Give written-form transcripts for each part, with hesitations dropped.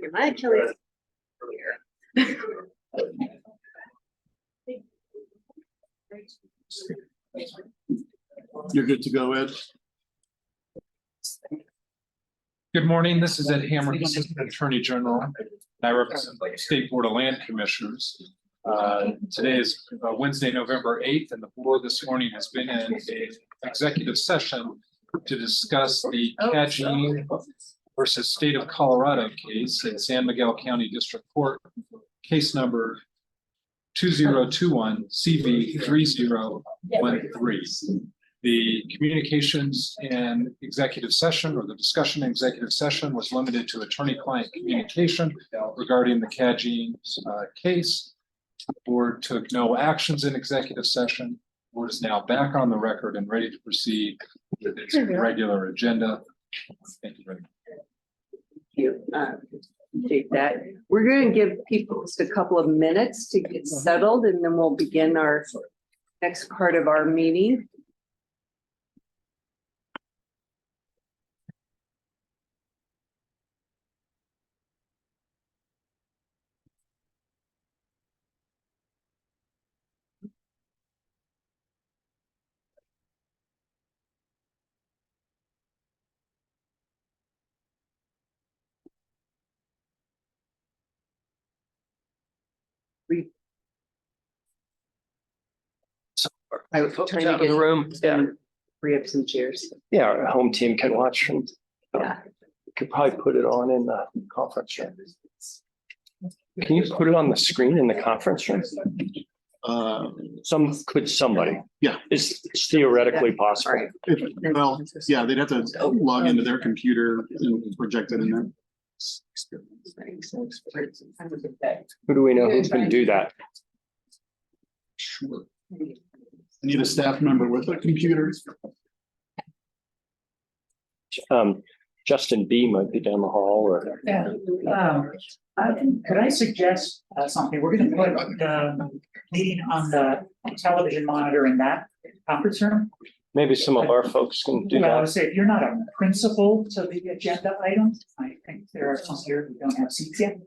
You're my Achilles. You're good to go, Ed. Good morning. This is Ed Hammer, Assistant Attorney General. I represent the State Board of Land Commissioners. Today is Wednesday, November 8th, and the board this morning has been in an executive session to discuss the Cagine versus State of Colorado case in San Miguel County District Court, case number 2021 CV 3013. The communications in executive session, or the discussion in executive session, was limited to attorney-client communication regarding the Cagine case. The board took no actions in executive session. The board is now back on the record and ready to proceed with its regular agenda. Thank you very much. You take that. We're going to give people just a couple of minutes to get settled, and then we'll begin our next part of our meeting. I was trying to Out of get the room. Yeah, free up some chairs. yeah, our home team can watch and Yeah. could probably put it on in the conference room. Can you put it on the screen in the conference room? Somebody? Yeah. It's theoretically All possible. right. Well, yeah, they'd have to log into their computer and project it in there. Who do we know who can do that? Sure. I need a staff member with a computer. Justin B might be down the hall or. Yeah, could I suggest something? We're gonna put the meeting on the television monitor in that conference room. Maybe some of our folks can do Well, I would that. say if you're not a principal to the agenda item, I think there are some here who don't have seats yet.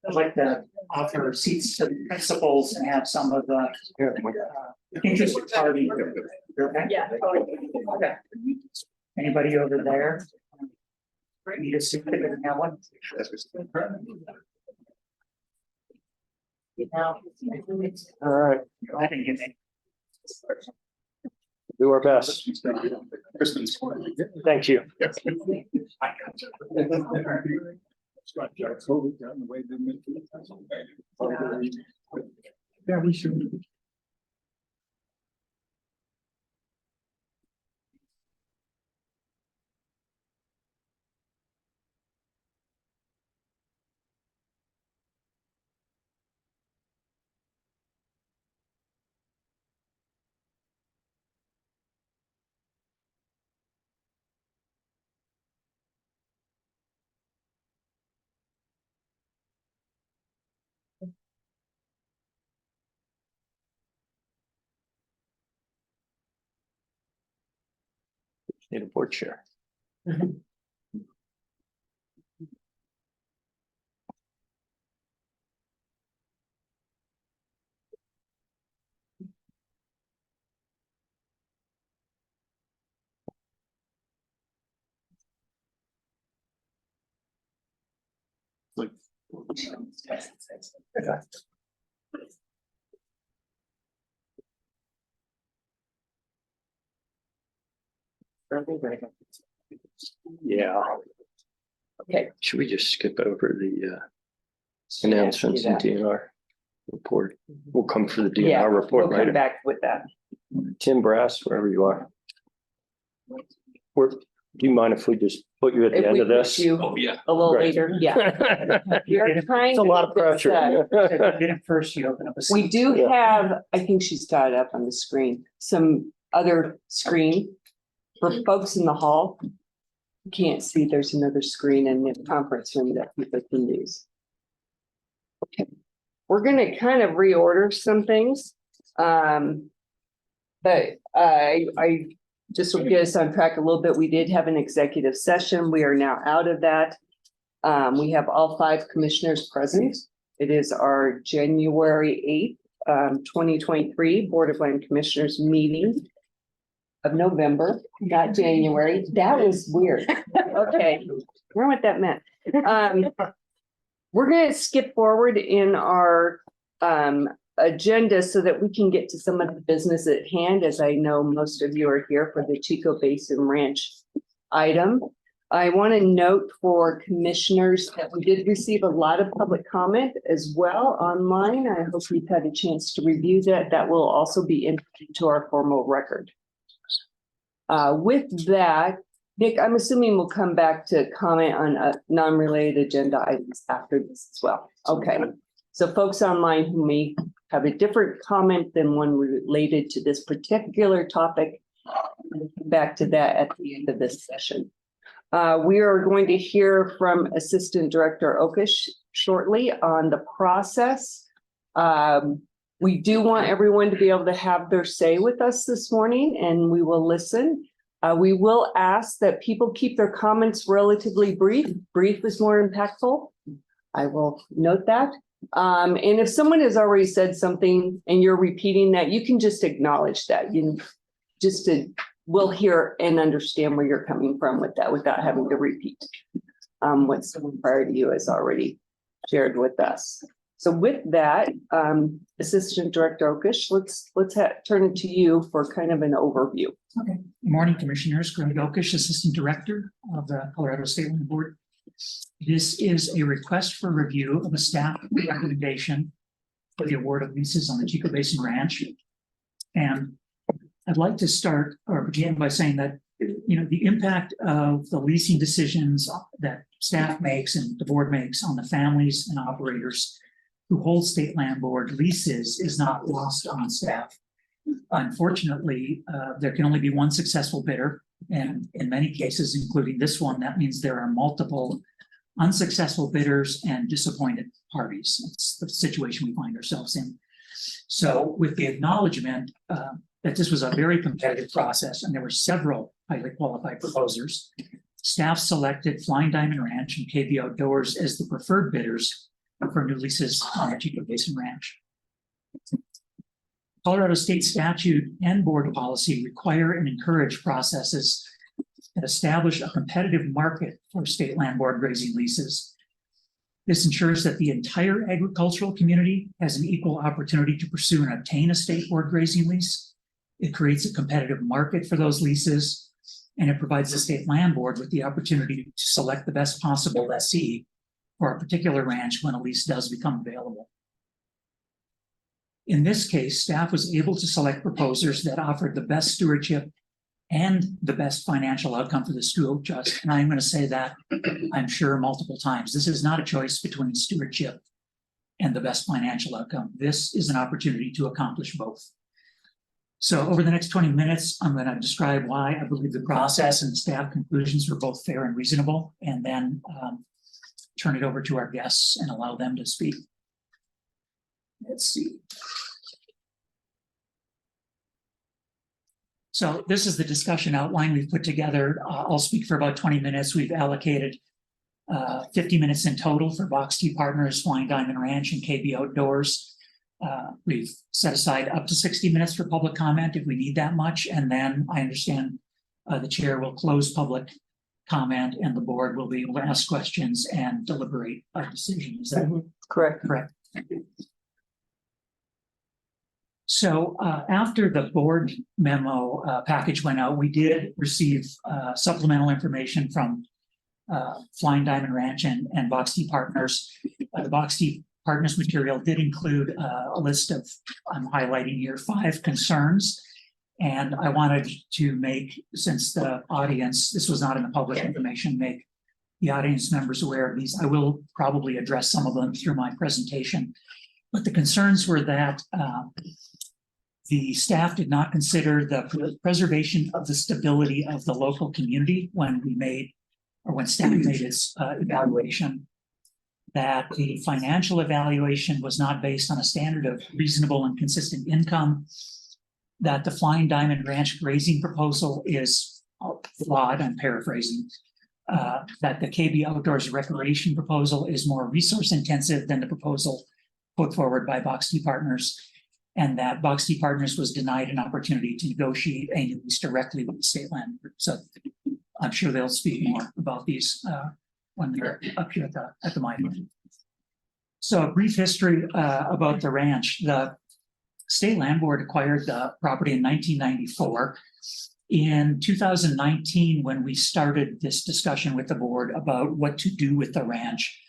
I'd like to offer seats to the principals and have some of the Here, interested party. Okay? Yeah. Okay. Anybody over there? Need a seat, they didn't have one. All right, I didn't get any. do our best. Kristen's. Thank you. Yeah, we should. Need a board chair. Like, Yeah. Okay. Should we just skip over the announcements and DNR report? We'll come for the Yeah, DNR report we'll come later. back with that. Tim Brass, wherever you are. Do you mind if we just put you at the If end we of put this? you Oh, yeah. a little Great. later, yeah. You're trying It's a to lot of get this done. pressure. Did it first, you open up a. We do Yeah. have, I think she's got it up on the screen, some other screen for folks in the hall. You can't see, there's another screen in the conference room that people can use. Okay, we're gonna kind of reorder some things. But I just will get us on track a little bit. We did have an executive session. We are now out of that. We have all 5 commissioners present. It is our January 8th, 2023 Board of Land Commissioners meeting of November, not January. That was weird. Okay, I wonder what that meant. We're gonna skip forward in our agenda so that we can get to some of the business at hand, as I know most of you are here for the Chico Basin Ranch item. I want to note for commissioners that we did receive a lot of public comment as well online. I hope you've had a chance to review that. That will also be entered into our formal record. With that, Nick, I'm assuming we'll come back to comment on non-related agenda items after this as well. Okay, so folks online who may have a different comment than one related to this particular topic, we'll come back to that at the end of this session. We are going to hear from Assistant Director Okish shortly on the process. We do want everyone to be able to have their say with us this morning, and we will listen. We will ask that people keep their comments relatively brief. Brief is more impactful. I will note that. And if someone has already said something and you're repeating that, you can just acknowledge that. We'll hear and understand where you're coming from with that without having to repeat what someone prior to you has already shared with us. So with that, Assistant Director Okish, let's turn it to you for kind of an overview. Okay. Good morning, Commissioners. Greg Okish, Assistant Director of the Colorado State Land Board. This is a request for review of a staff recommendation for the award of leases on the Chico Basin Ranch. And I'd like to start or begin by saying that, the impact of the leasing decisions that staff makes and the board makes on the families and operators who hold state land board leases is not lost on staff. Unfortunately, there can only be one successful bidder, and in many cases, including this one, that means there are multiple unsuccessful bidders and disappointed parties. It's the situation we find ourselves in. So with the acknowledgement that this was a very competitive process and there were several highly qualified proposers, staff selected Flying Diamond Ranch and KB Outdoors as the preferred bidders for new leases on the Chico Basin Ranch. Colorado state statute and board policy require and encourage processes that establish a competitive market for state land board grazing leases. This ensures that the entire agricultural community has an equal opportunity to pursue and obtain a state board grazing lease. It creates a competitive market for those leases, and it provides the state land board with the opportunity to select the best possible lessee for a particular ranch when a lease does become available. In this case, staff was able to select proposers that offered the best stewardship and the best financial outcome for the steward trust. And I'm going to say that, I'm sure, multiple times. This is not a choice between stewardship and the best financial outcome. This is an opportunity to accomplish both. So over the next 20 minutes, I'm going to describe why I believe the process and staff conclusions were both fair and reasonable, and then turn it over to our guests and allow them to speak. Let's see. So this is the discussion outline we've put together. I'll speak for about 20 minutes. We've allocated 50 minutes in total for Box T Partners, Flying Diamond Ranch, and KB Outdoors. We've set aside up to 60 minutes for public comment if we need that much. And then I understand the chair will close public comment and the board will be able to ask questions and deliberate a decision. Is that Correct? correct? So after the board memo package went out, we did receive supplemental information from Flying Diamond Ranch and Box T Partners. The Box T Partners material did include a list of, I'm highlighting here, 5 concerns. And I wanted to make, since the audience, this was not in the public information, make the audience members aware of these. I will probably address some of them through my presentation. But the concerns were that the staff did not consider the preservation of the stability of the local community when we made, or when staff made its evaluation. That the financial evaluation was not based on a standard of reasonable and consistent income. That the Flying Diamond Ranch grazing proposal is flawed, I'm paraphrasing. that the KB Outdoors Recreation proposal is more resource intensive than the proposal put forward by Box T Partners, and that Box T Partners was denied an opportunity to negotiate a new lease directly with the state land. So I'm sure they'll speak more about these when they're up here at the mic. So a brief history about the ranch. The State Land Board acquired the property in 1994. In 2019, when we started this discussion with the board about what to do with the ranch,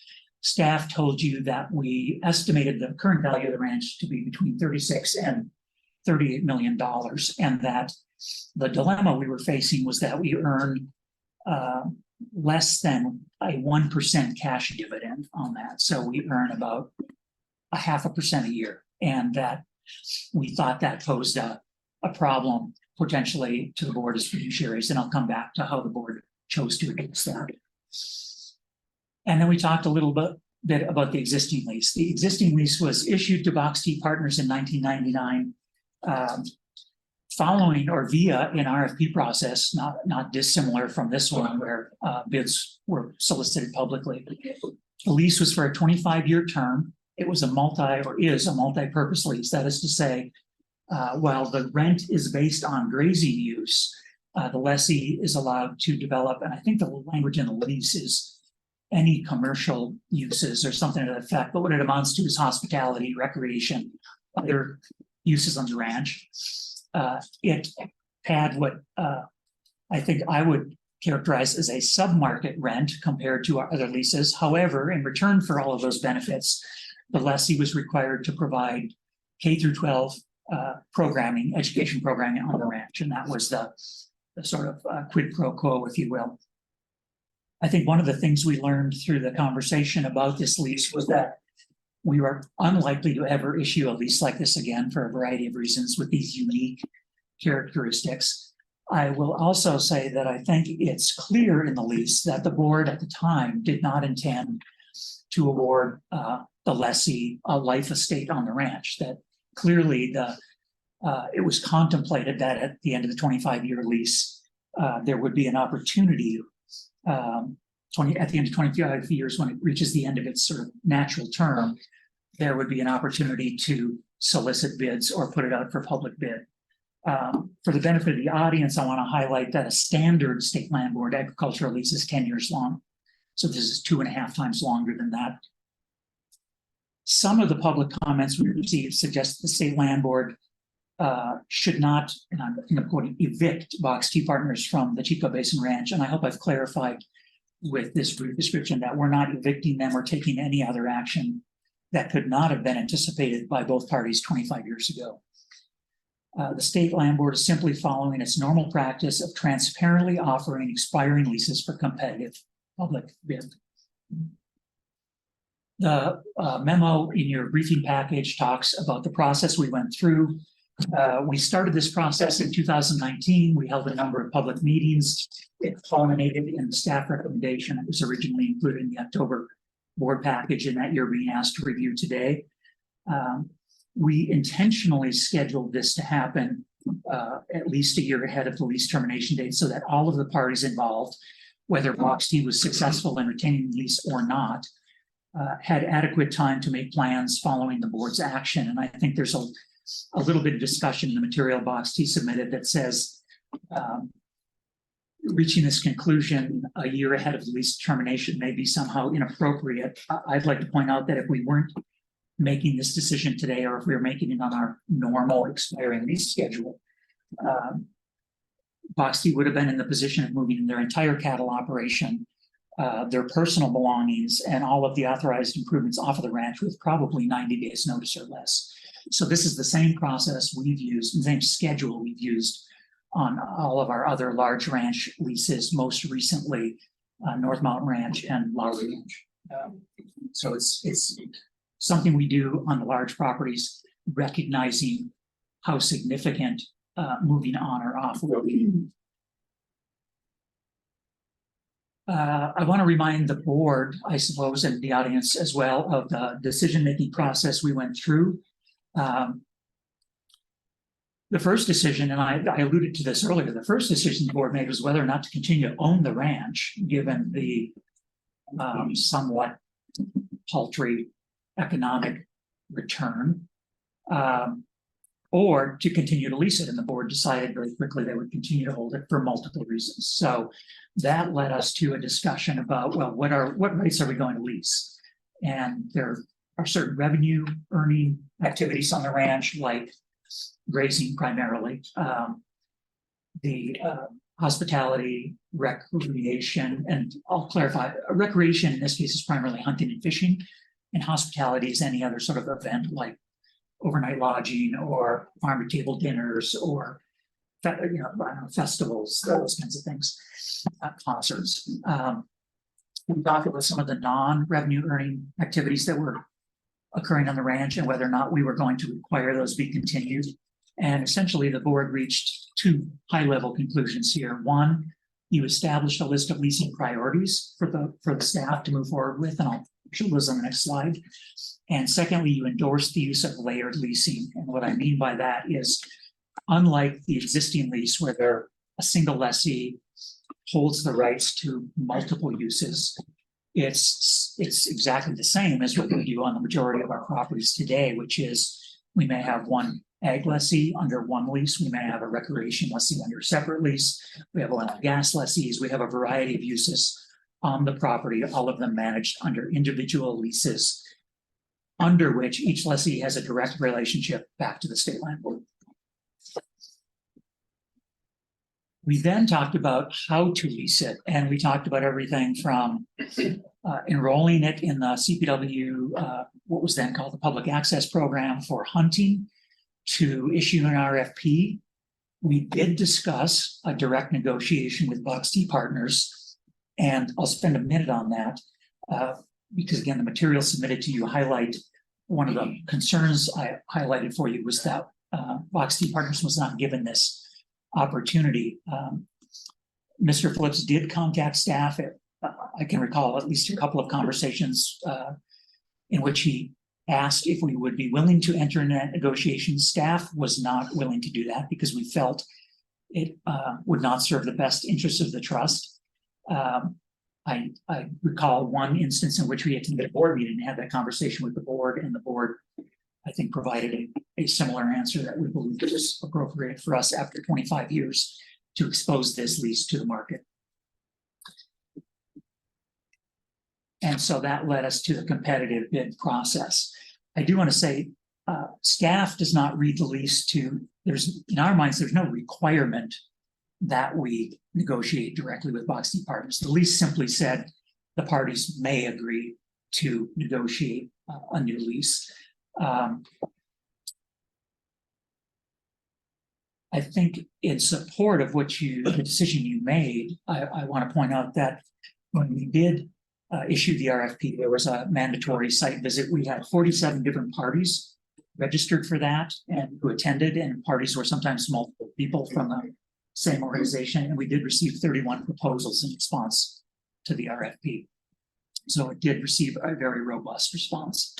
staff told you that we estimated the current value of the ranch to be between $36 and $38 million, and that the dilemma we were facing was that we earned less than a 1% cash dividend on that. So we earn about 0.5% a year, and that we thought that posed a problem potentially to the board as fiduciaries, and I'll come back to how the board chose to address that. And then we talked a little bit about the existing lease. The existing lease was issued to Box T Partners in 1999, following or via an RFP process, not dissimilar from this one, where bids were solicited publicly. The lease was for a 25-year term. It was is a multi-purpose lease. That is to say, while the rent is based on grazing use, the lessee is allowed to develop, and I think the language in the lease is any commercial uses or something to that effect, but what it amounts to is hospitality, recreation, other uses on the ranch. It had what I think I would characterize as a sub-market rent compared to our other leases. However, in return for all of those benefits, the lessee was required to provide K through 12 programming, education programming on the ranch, and that was the sort of quid pro quo, if you will. I think one of the things we learned through the conversation about this lease was that we were unlikely to ever issue a lease like this again for a variety of reasons with these unique characteristics. I will also say that I think it's clear in the lease that the board at the time did not intend to award the lessee a life estate on the ranch. That clearly it was contemplated that at the end of the 25-year lease, there would be an opportunity at the end of 25 years, when it reaches the end of its sort of natural term, there would be an opportunity to solicit bids or put it out for public bid. For the benefit of the audience, I want to highlight that a standard state land board agricultural lease is 10 years long. So this is 2.5 times longer than that. Some of the public comments we received suggest the state land board should not, and I'm going to quote, evict Box T Partners from the Chico Basin Ranch. And I hope I've clarified with this brief description that we're not evicting them or taking any other action that could not have been anticipated by both parties 25 years ago. The state land board is simply following its normal practice of transparently offering expiring leases for competitive public bid. The memo in your briefing package talks about the process we went through. We started this process in 2019. We held a number of public meetings. It culminated in the staff recommendation that was originally included in the October board package and that you're being asked to review today. We intentionally scheduled this to happen at least a year ahead of the lease termination date so that all of the parties involved, whether Box T was successful in retaining the lease or not, had adequate time to make plans following the board's action. And I think there's a little bit of discussion in the material Box T submitted that says reaching this conclusion a year ahead of the lease termination may be somehow inappropriate. I'd like to point out that if we weren't making this decision today, or if we were making it on our normal expiring lease schedule, Box T would have been in the position of moving their entire cattle operation, their personal belongings, and all of the authorized improvements off of the ranch with probably 90 days notice or less. So this is the same process we've used, the same schedule we've used on all of our other large ranch leases, most recently North Mountain Ranch and Lowry Ranch. So it's something we do on the large properties, recognizing how significant moving on or off will be. I want to remind the board, I suppose, and the audience as well, of the decision-making process we went through. The first decision, and I alluded to this earlier, the first decision the board made was whether or not to continue to own the ranch, given the somewhat paltry economic return, or to continue to lease it. And the board decided very quickly they would continue to hold it for multiple reasons. So that led us to a discussion about, well, what rates are we going to lease? And there are certain revenue earning activities on the ranch, like grazing primarily, the hospitality, recreation, and I'll clarify, recreation in this case is primarily hunting and fishing, and hospitality is any other sort of event like overnight lodging or farm to table dinners or festivals, those kinds of things, concerts. We talked about some of the non-revenue earning activities that were occurring on the ranch and whether or not we were going to require those be continued. And essentially the board reached two high-level conclusions here. One, you established a list of leasing priorities for the staff to move forward with, and I'll show those on the next slide. And secondly, you endorsed the use of layered leasing. And what I mean by that is, unlike the existing lease where a single lessee holds the rights to multiple uses, it's exactly the same as what we do on the majority of our properties today, which is we may have one ag lessee under one lease, we may have a recreation lessee under a separate lease, we have oil and gas lessees, we have a variety of uses on the property, all of them managed under individual leases, under which each lessee has a direct relationship back to the state land board. We then talked about how to lease it, and we talked about everything from enrolling it in the CPW, what was then called the Public Access Program for hunting, to issue an RFP. We did discuss a direct negotiation with Box T Partners, and I'll spend a minute on that because again, the material submitted to you highlight one of the concerns I highlighted for you was that Box T Partners was not given this opportunity. Mr. Phillips did contact staff. I can recall at least a couple of conversations in which he asked if we would be willing to enter in that negotiation. Staff was not willing to do that because we felt it would not serve the best interests of the trust. I recall one instance in which we attended a board meeting and had that conversation with the board, and the board, I think, provided a similar answer that we believed it was appropriate for us after 25 years to expose this lease to the market. And so that led us to the competitive bid process. I do want to say, staff does not read the lease to, in our minds, there's no requirement that we negotiate directly with Box T Partners. The lease simply said the parties may agree to negotiate a new lease. I think in support of the decision you made, I want to point out that when we did issue the RFP, there was a mandatory site visit. We had 47 different parties registered for that and who attended, and parties were sometimes multiple people from the same organization. And we did receive 31 proposals in response to the RFP. So it did receive a very robust response.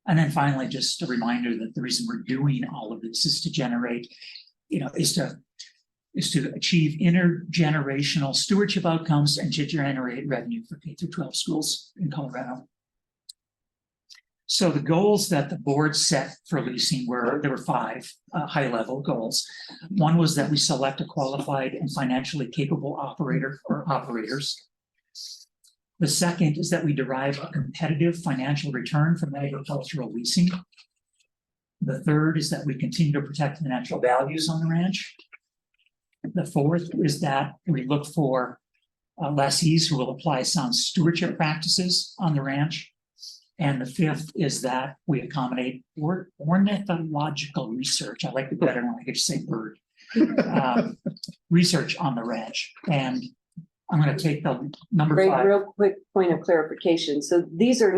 And then finally, just a reminder that the reason we're doing all of this is to generate, is to achieve intergenerational stewardship outcomes and to generate revenue for K-12 schools in Colorado. So the goals that the board set for leasing there were 5 high-level goals. One was that we select a qualified and financially capable operator or operators. The second is that we derive a competitive financial return from agricultural leasing. The third is that we continue to protect the natural values on the ranch. The fourth is that we look for lessees who will apply sound stewardship practices on the ranch. And the fifth is that we accommodate ornithological research. I like it better when I get to say bird. Research on the ranch. And I'm going to take the number 5. Real quick point of clarification. So these are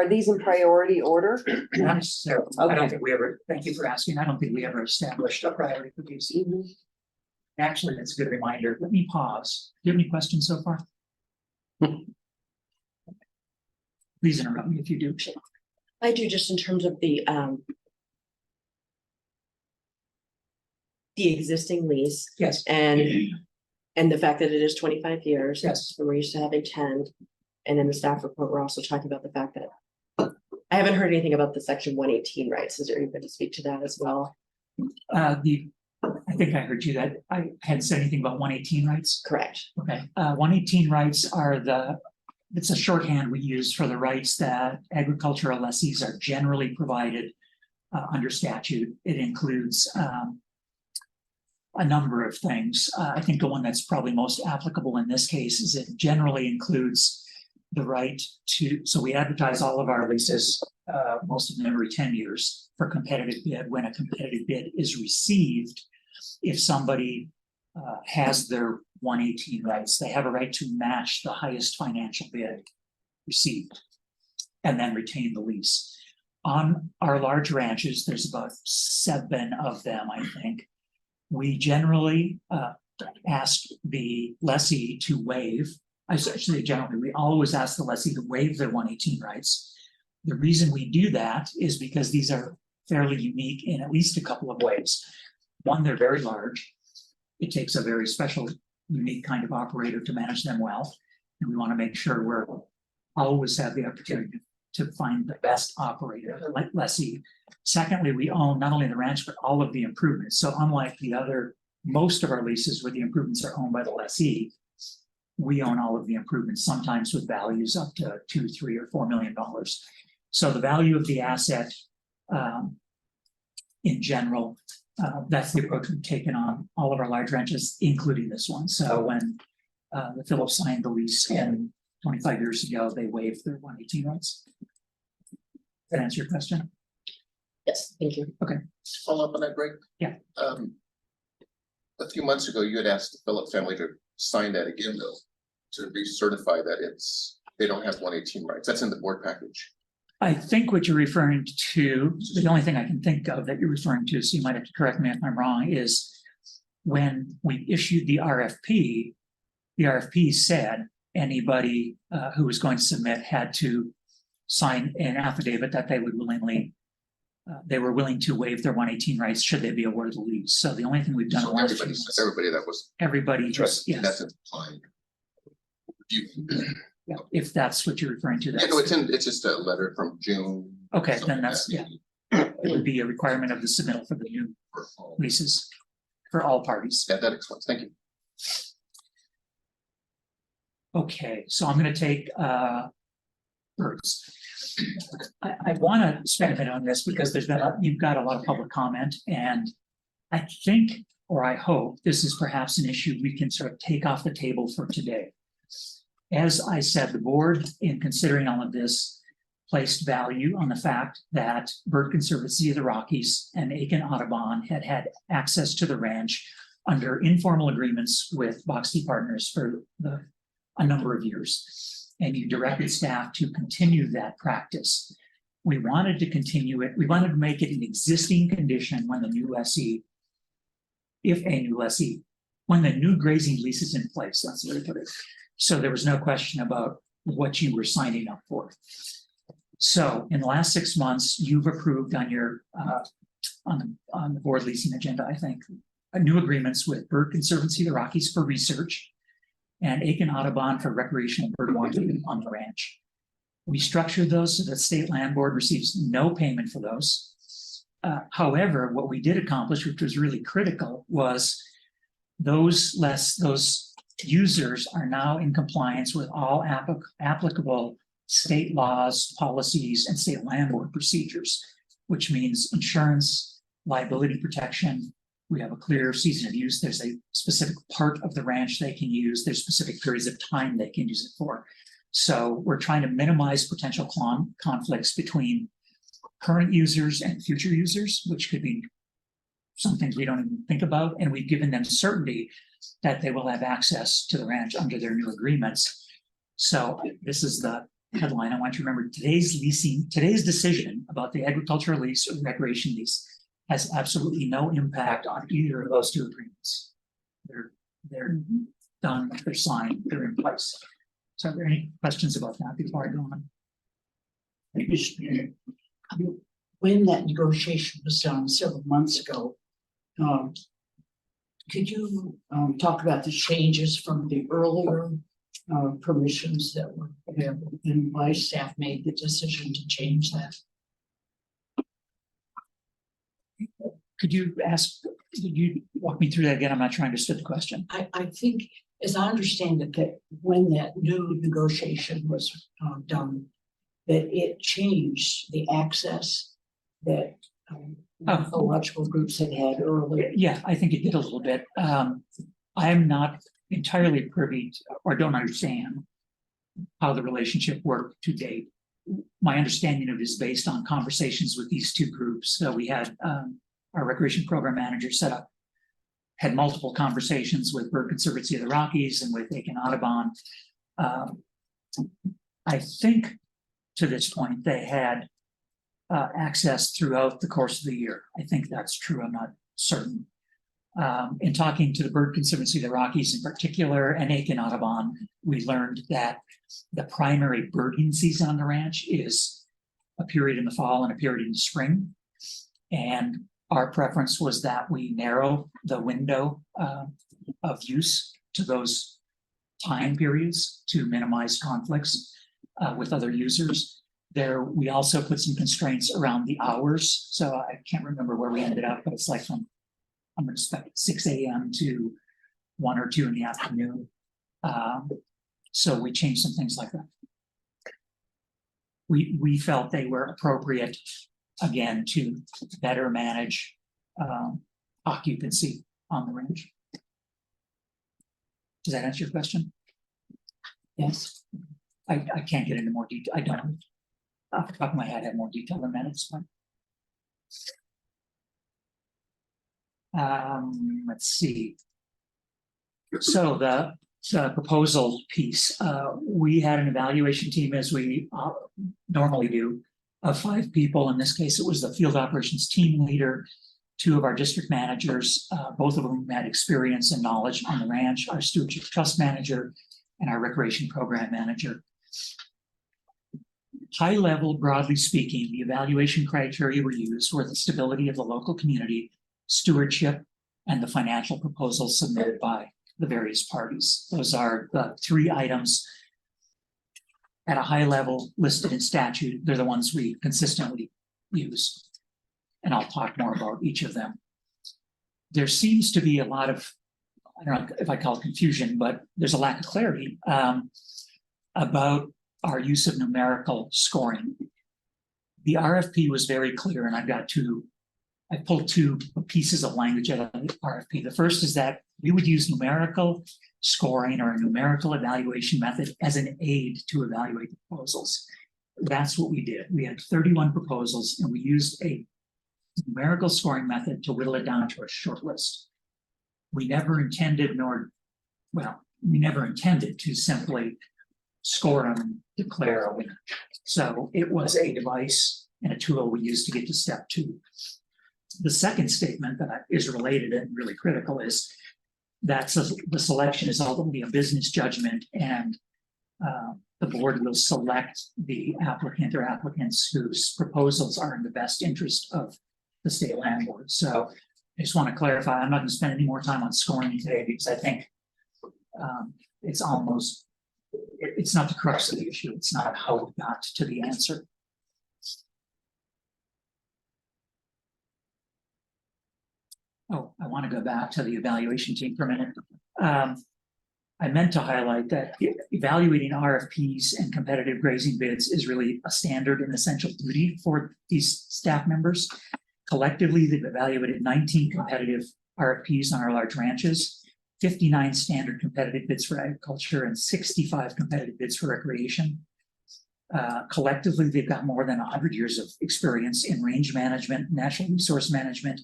these in priority order? Not necessarily. Okay. I don't think we ever, thank you for asking. I don't think we ever established a priority for these. Actually, that's a good reminder. Let me pause. Do you have any questions so far? Please interrupt me if you do. I do, just in terms of the the existing lease Yes, and the fact that it is 25 years. Yes. And we're used to having 10. And in the staff report, we're also talking about the fact that I haven't heard anything about the section 118 rights. Is there anybody to speak to that as well? I think I heard you that I hadn't said anything about 118 rights. Correct. Okay, 118 rights are it's a shorthand we use for the rights that agricultural lessees are generally provided under statute. It includes a number of things. I think the one that's probably most applicable in this case is it generally includes the right to, so we advertise all of our leases, most of them every 10 years for competitive bid. When a competitive bid is received, if somebody has their 118 rights, they have a right to match the highest financial bid received and then retain the lease. On our large ranches, there's about 7 of them, I think. We generally ask the lessee to waive. We always ask the lessee to waive their 118 rights. The reason we do that is because these are fairly unique in at least a couple of ways. One, they're very large. It takes a very special, unique kind of operator to manage them well. And we want to make sure we're always have the opportunity to find the best operator, like lessee. Secondly, we own not only the ranch, but all of the improvements. So unlike most of our leases where the improvements are owned by the lessee, we own all of the improvements, sometimes with values up to $2, $3, or $4 million. So the value of the asset in general, that's the approach we've taken on all of our large ranches, including this one. So when the Phillips signed the lease 25 years ago, they waived their 118 rights. Does that answer your question? Yes, thank you. Follow up on that, Greg? Yeah. A few months ago, you had asked the Phillips family to sign that again, though, to recertify that they don't have 118 rights. That's in the board package. I think what you're referring to, the only thing I can think of that you're referring to, so you might have to correct me if I'm wrong, is when we issued the RFP said anybody who was going to submit had to sign an affidavit that they would they were willing to waive their 118 rights should they be awarded the lease. So the only thing we've done. So everybody that was. Everybody just, yes. That's implied. Yeah, if that's what you're referring to. Yeah, no, it's just a letter from June. Okay, then that's, yeah. It would be a requirement of the submittal for the new leases for all parties. Yeah, that explains. Thank you. Okay, so I'm going to take birds. I want to spend a minute on this because you've got a lot of public comment, and I think, or I hope, this is perhaps an issue we can sort of take off the table for today. As I said, the board, in considering all of this, placed value on the fact that Bird Conservancy of the Rockies and Aiken Audubon had access to the ranch under informal agreements with Boxty Partners for a number of years. And you directed staff to continue that practice. We wanted to continue it. We wanted to make it an existing condition when the new lessee, when the new grazing lease is in place, that's the way to put it. So there was no question about what you were signing up for. So in the last 6 months, you've approved on your on the board leasing agenda, I think, new agreements with Bird Conservancy of the Rockies for research and Aiken Audubon for recreational bird watching on the ranch. We structured those so that State Land Board receives no payment for those. However, what we did accomplish, which was really critical, was those users are now in compliance with all applicable state laws, policies, and state land board procedures, which means insurance, liability protection. We have a clear season of use. There's a specific part of the ranch they can use. There's specific periods of time they can use it for. So we're trying to minimize potential conflicts between current users and future users, which could be some things we don't even think about. And we've given them certainty that they will have access to the ranch under their new agreements. So this is the headline. I want you to remember today's decision about the agricultural lease or the recreation lease has absolutely no impact on either of those two agreements. They're done, they're signed, they're in place. So are there any questions about that before I go on? When that negotiation was done several months ago, Could you talk about the changes from the earlier permissions that were available and why staff made the decision to change that? Could you walk me through that again? I'm not sure I understood the question. I think, as I understand it, that when that new negotiation was done, that it changed the access that ecological groups had had earlier. Yeah, I think it did a little bit. I'm not entirely privy or don't understand how the relationship worked to date. My understanding of it is based on conversations with these two groups. So we had our recreation program manager set up, had multiple conversations with Bird Conservancy of the Rockies and with Aiken Audubon. I think to this point they had access throughout the course of the year. I think that's true. I'm not certain. In talking to the Bird Conservancy of the Rockies in particular and Aiken Audubon, we learned that the primary birding season on the ranch is a period in the fall and a period in the spring. And our preference was that we narrow the window of use to those time periods to minimize conflicts with other users. There, we also put some constraints around the hours. So I can't remember where we ended up, but it's like from, I'm going to expect 6 a.m. to 1 or 2 in the afternoon. So we changed some things like that. We felt they were appropriate, again, to better manage occupancy on the range. Does that answer your question? Yes. I can't get into more detail. I don't, off the top of my head, have more detail than that. It's fine. Let's see. So the proposal piece, we had an evaluation team, as we normally do, of 5 people. In this case, it was the field operations team leader, 2 of our district managers, both of whom had experience and knowledge on the ranch, our stewardship trust manager, and our recreation program manager. High level, broadly speaking, the evaluation criteria we used were the stability of the local community, stewardship, and the financial proposals submitted by the various parties. Those are the 3 items at a high level listed in statute. They're the ones we consistently use. And I'll talk more about each of them. There seems to be a lot of, I don't know if I call it confusion, but there's a lack of clarity about our use of numerical scoring. The RFP was very clear, and I pulled 2 pieces of language out of the RFP. The first is that we would use numerical scoring or a numerical evaluation method as an aid to evaluate the proposals. That's what we did. We had 31 proposals, and we used a numerical scoring method to whittle it down to a short list. We never intended to simply score and declare a winner. So it was a device and a tool we used to get to step 2. The second statement that is related and really critical is that the selection is ultimately a business judgment, and the board will select the applicant or applicants whose proposals are in the best interest of the state land board. So I just want to clarify, I'm not going to spend any more time on scoring today, because I think it's not the crux of the issue. It's not how we got to the answer. Oh, I want to go back to the evaluation team for a minute. I meant to highlight that evaluating RFPs and competitive grazing bids is really a standard and essential duty for these staff members. Collectively, they've evaluated 19 competitive RFPs on our large ranches, 59 standard competitive bids for agriculture, and 65 competitive bids for recreation. Collectively, they've got more than 100 years of experience in range management, natural resource management,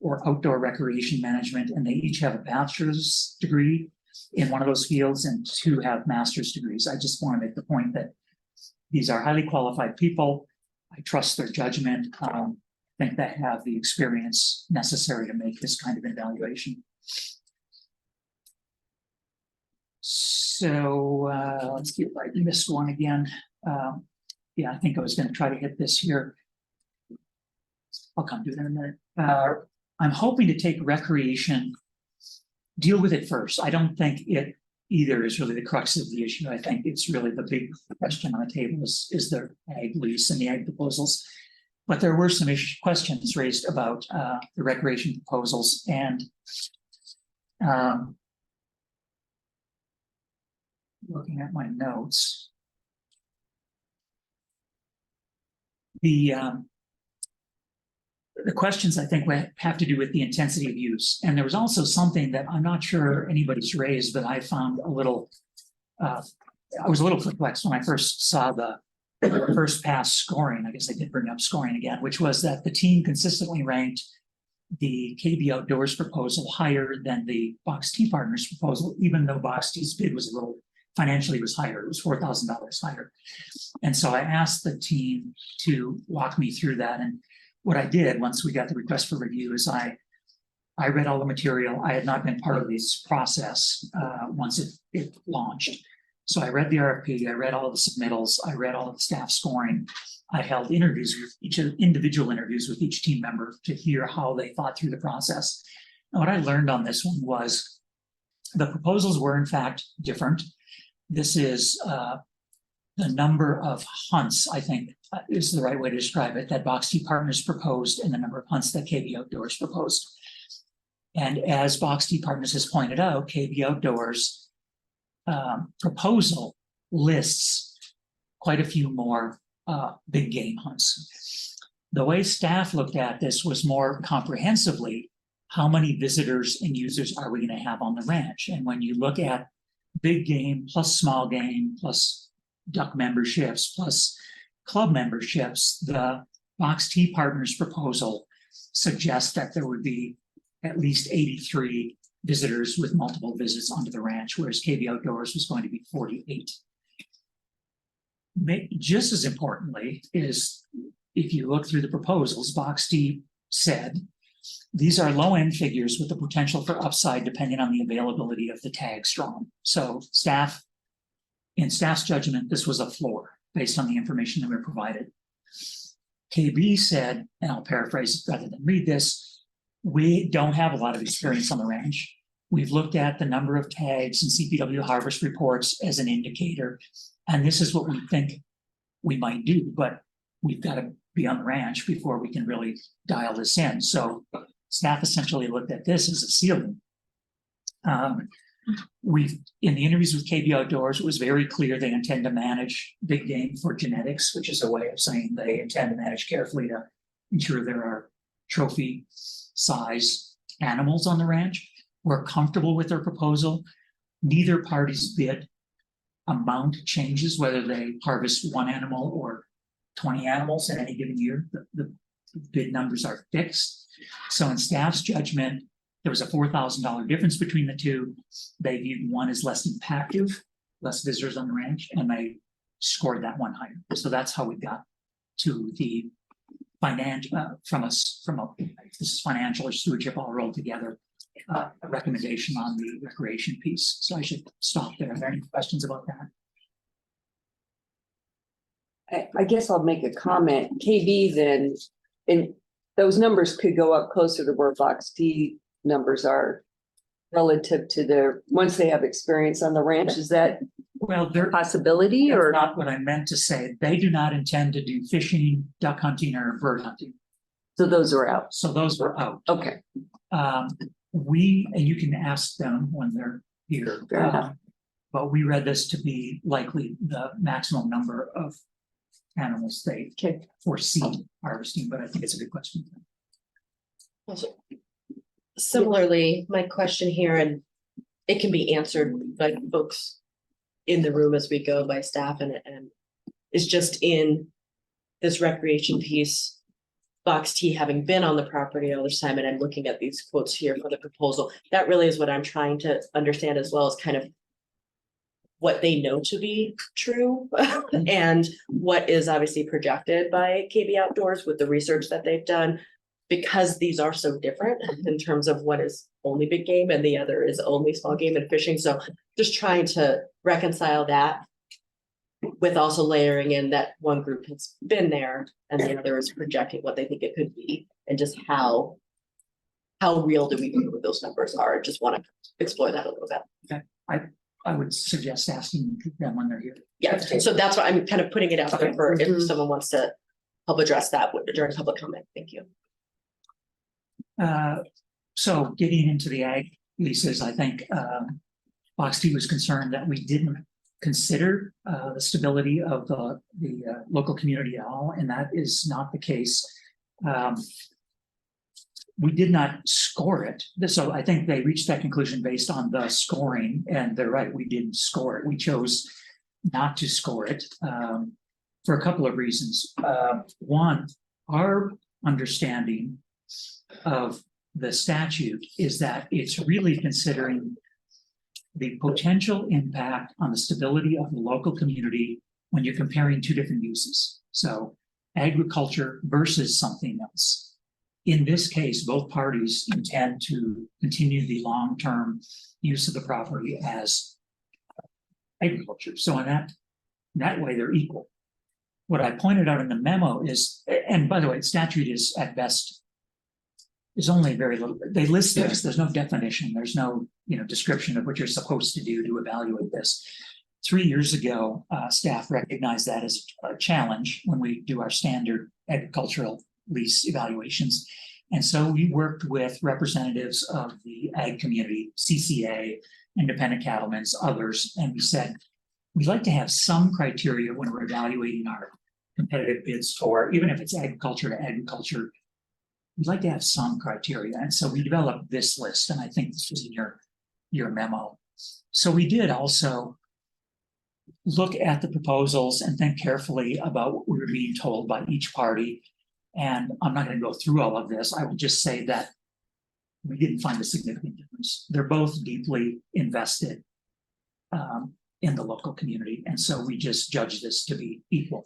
or outdoor recreation management, and they each have a bachelor's degree in one of those fields, and 2 have master's degrees. I just want to make the point that these are highly qualified people. I trust their judgment. I think they have the experience necessary to make this kind of evaluation. So let's see if I missed one again. Yeah, I think I was going to try to hit this here. I'll come to it in a minute. I'm hoping to take recreation deal with it first. I don't think it either is really the crux of the issue. I think it's really the big question on the table is the ag lease and the ag proposals. But there were some questions raised about the recreation proposals and looking at my notes. The questions I think have to do with the intensity of use. And there was also something that I'm not sure anybody's raised, but I found a little, I was a little perplexed when I first saw the first pass scoring. I guess I did bring up scoring again, which was that the team consistently ranked the KB Outdoors proposal higher than the Box T Partners proposal, even though Box T's bid was a little financially was higher. It was $4,000 higher. And so I asked the team to walk me through that. And what I did once we got the request for review is I read all the material. I had not been part of this process once it launched. So I read the RFP, I read all of the submittals, I read all of the staff scoring. I held interviews with individual interviews with each team member to hear how they thought through the process. And what I learned on this one was the proposals were in fact different. This is the number of hunts, I think is the right way to describe it, that Box T Partners proposed and the number of hunts that KB Outdoors proposed. And as Box T Partners has pointed out, KB Outdoors proposal lists quite a few more big game hunts. The way staff looked at this was more comprehensively, how many visitors and users are we going to have on the ranch? And when you look at big game plus small game plus duck memberships plus club memberships, the Box T Partners proposal suggests that there would be at least 83 visitors with multiple visits onto the ranch, whereas KB Outdoors was going to be 48. Just as importantly is, if you look through the proposals, Box T said, these are low-end figures with the potential for upside depending on the availability of the tag strong. So in staff's judgment, this was a floor based on the information that we were provided. KB said, and I'll paraphrase rather than read this, we don't have a lot of experience on the ranch. We've looked at the number of tags and CPW harvest reports as an indicator, and this is what we think we might do, but we've got to be on the ranch before we can really dial this in. So staff essentially looked at this as a ceiling. In the interviews with KB Outdoors, it was very clear they intend to manage big game for genetics, which is a way of saying they intend to manage carefully to ensure there are trophy size animals on the ranch. We're comfortable with their proposal. Neither party's bid amount changes, whether they harvest one animal or 20 animals in any given year. The bid numbers are fixed. So in staff's judgment, there was a $4,000 difference between the two. They viewed one as less impactful, less visitors on the ranch, and they scored that one higher. So that's how we got to the financial, this is financial or stewardship all rolled together, a recommendation on the recreation piece. So I should stop there. Are there any questions about that? I guess I'll make a comment. KB then, and those numbers could go up closer to where Box T numbers are relative to their, once they have experience on the ranch. Is that Well, a possibility that's or? not what I meant to say. They do not intend to do fishing, duck hunting, or bird hunting. So those are out. So those were out. Okay. And you can ask them when they're here. Fair enough. But we read this to be likely the maximum number of animals they Okay. foresee harvesting, but I think it's a good question. Similarly, my question here, and it can be answered by folks in the room as we go by staff, and is just in this recreation piece. Box T having been on the property all this time, and I'm looking at these quotes here for the proposal. That really is what I'm trying to understand as well, as kind of what they know to be true and what is obviously projected by KB Outdoors with the research that they've done, because these are so different in terms of what is only big game and the other is only small game and fishing. So just trying to reconcile that with also layering in that one group has been there and the other is projecting what they think it could be, and just how how real do we think those numbers are? Just want to explore that a little bit. I would suggest asking them when they're here. Yeah, so that's why I'm kind of putting it out there for if Mhm. someone wants to help address that during public comment. Thank you. So getting into the ag leases, I think Box T was concerned that we didn't consider the stability of the local community at all, and that is not the case. We did not score it, so I think they reached that conclusion based on the scoring, and they're right, we didn't score it. We chose not to score it for a couple of reasons. One, our understanding of the statute is that it's really considering the potential impact on the stability of the local community when you're comparing two different uses. So agriculture versus something else. In this case, both parties intend to continue the long-term use of the property as agriculture. So in that way, they're equal. What I pointed out in the memo is, and by the way, the statute is at best is only very little. They list this. There's no definition. There's no description of what you're supposed to do to evaluate this. 3 years ago, staff recognized that as a challenge when we do our standard agricultural lease evaluations. And so we worked with representatives of the ag community, CCA, independent cattlemen's, others, and we said, we'd like to have some criteria when we're evaluating our competitive bids for, even if it's agriculture to agriculture, we'd like to have some criteria. And so we developed this list, and I think this was in your memo. So we did also look at the proposals and think carefully about what we were being told by each party. And I'm not going to go through all of this. I will just say that we didn't find a significant difference. They're both deeply invested in the local community. And so we just judged this to be equal.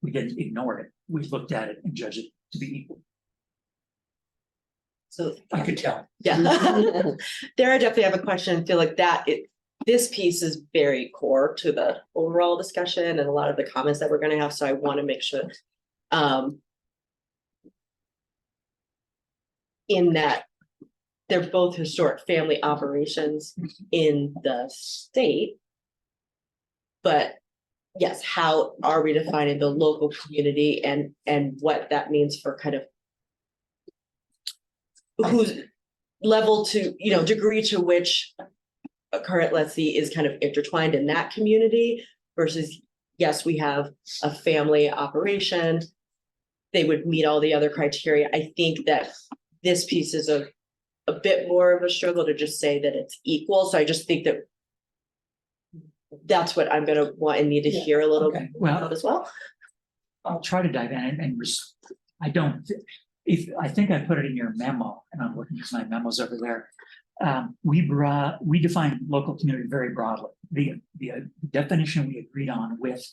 We didn't ignore it. We looked at it and judged it to be equal. So I could tell. yeah, there I definitely have a question. I feel like this piece is very core to the overall discussion and a lot of the comments that we're going to have. So I want to make sure in that they're both historic family operations in the state. But yes, how are we defining the local community and what that means for kind of whose level to, degree to which a current lessee is kind of intertwined in that community versus, yes, we have a family operation. They would meet all the other criteria. I think that this piece is a bit more of a struggle to just say that it's equal. So I just think that that's what I'm going to want and need to hear a little bit about as well. I'll try to dive in and I think I put it in your memo, and I'm looking at my memos over there. We define local community very broadly. The definition we agreed on with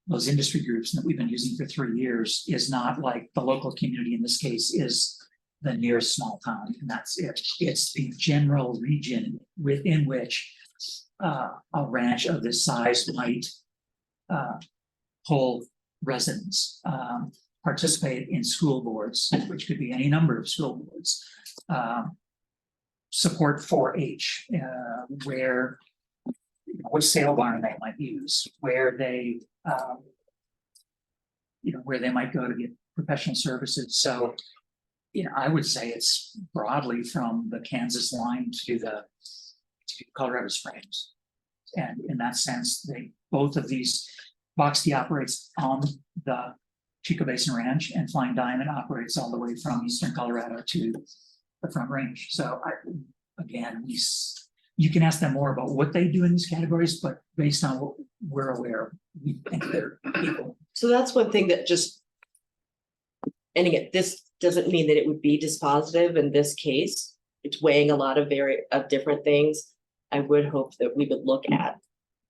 those industry groups that we've been using for 3 years is not like the local community in this case is the nearest small town, and that's it. It's the general region within which a ranch of this size might hold residents, participate in school boards, which could be any number of school boards, support 4-H, where what sale barn they might use, where they might go to get professional services. So, I would say it's broadly from the Kansas line to Colorado Springs. And in that sense, both of these, Box T operates on the Chico Basin Ranch, and Flying Diamond operates all the way from eastern Colorado to the Front Range. So you can ask them more about what they do in these categories, but based on what we're aware of, we think they're equal. So that's one thing that and again, this doesn't mean that it would be dispositive in this case. It's weighing a lot of different things. I would hope that we would look at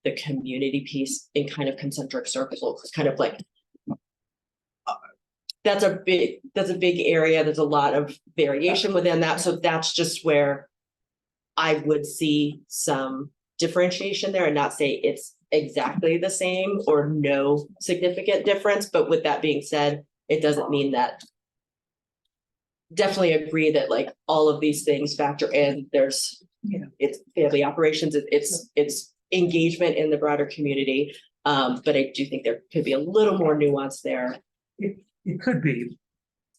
the community piece in kind of concentric circles, kind of like that's a big area. There's a lot of variation within that. So that's just where I would see some differentiation there and not say it's exactly the same or no significant difference. But with that being said, it doesn't mean that definitely agree that like all of these things factor in. There's, you know, it's family operations, it's engagement in the broader community. But I do think there could be a little more nuance there. It could be.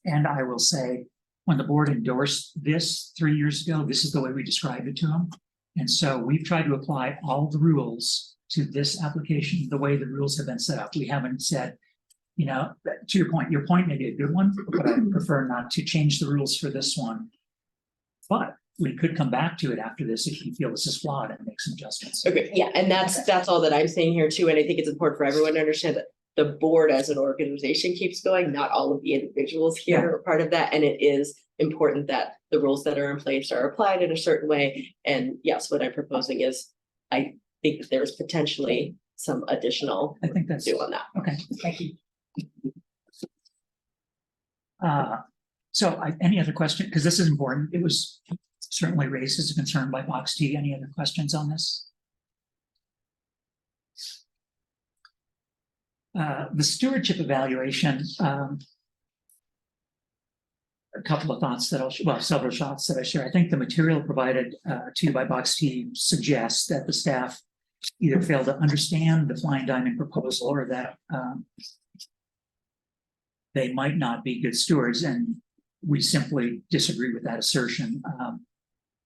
And I will say, when the board endorsed this 3 years ago, this is the way we described it to them. And so we've tried to apply all the rules to this application, the way the rules have been set up. We haven't said, you know, to your point may be a good one, but I prefer not to change the rules for this one. But we could come back to it after this if you feel this is flawed and make some adjustments. Okay, yeah, and that's all that I'm saying here too, and I think it's important for everyone to understand that the board as an organization keeps going, not all of the individuals here are part of that, and it is important that the rules that are in place are applied in a certain way. And yes, what I'm proposing is, I think that there's potentially some additional I think that's do on that. okay. Thank you. Any other question? Because this is important. It was certainly raised as a concern by Box T. Any other questions on this? The stewardship evaluation, a couple of thoughts that several shots that I share. I think the material provided to you by Box T suggests that the staff either failed to understand the Flying Diamond proposal or that they might not be good stewards, and we simply disagree with that assertion.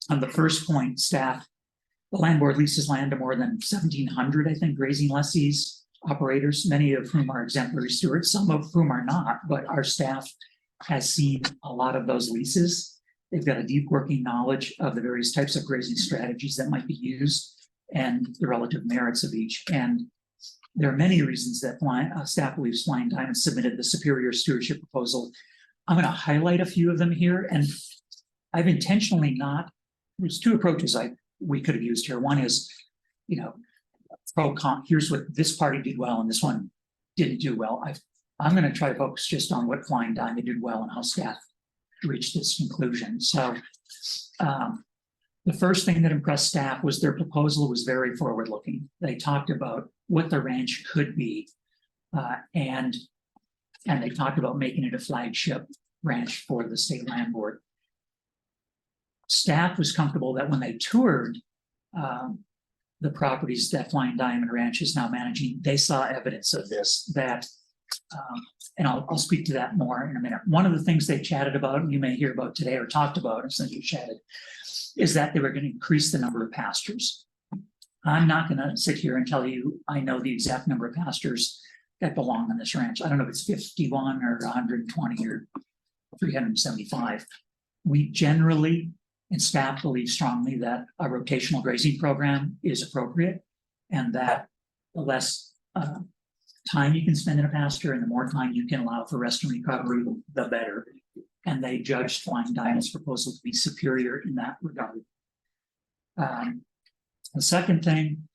On the first point, the land board leases land to more than 1,700, I think, grazing lessees, operators, many of whom are exemplary stewards, some of whom are not, but our staff has seen a lot of those leases. They've got a deep working knowledge of the various types of grazing strategies that might be used and the relative merits of each. And there are many reasons that staff believes Flying Diamond submitted the superior stewardship proposal. I'm going to highlight a few of them here, and I've intentionally there's two approaches we could have used here. One is, you know, pro-con, here's what this party did well and this one didn't do well. I'm going to try to focus just on what Flying Diamond did well and how staff reached this conclusion. So the first thing that impressed staff was their proposal was very forward-looking. They talked about what the ranch could be, and they talked about making it a flagship ranch for the state land board. Staff was comfortable that when they toured the properties that Flying Diamond Ranch is now managing, they saw evidence of this, and I'll speak to that more in a minute. One of the things they chatted about, and you may hear about today or talked about, and since you chatted, is that they were going to increase the number of pastures. I'm not going to sit here and tell you I know the exact number of pastures that belong on this ranch. I don't know if it's 51 or 120 or 375. We generally, and staff believe strongly, that a rotational grazing program is appropriate, and that the less time you can spend in a pasture and the more time you can allow for rest and recovery, the better. And they judged Flying Diamond's proposal to be superior in that regard. The second thing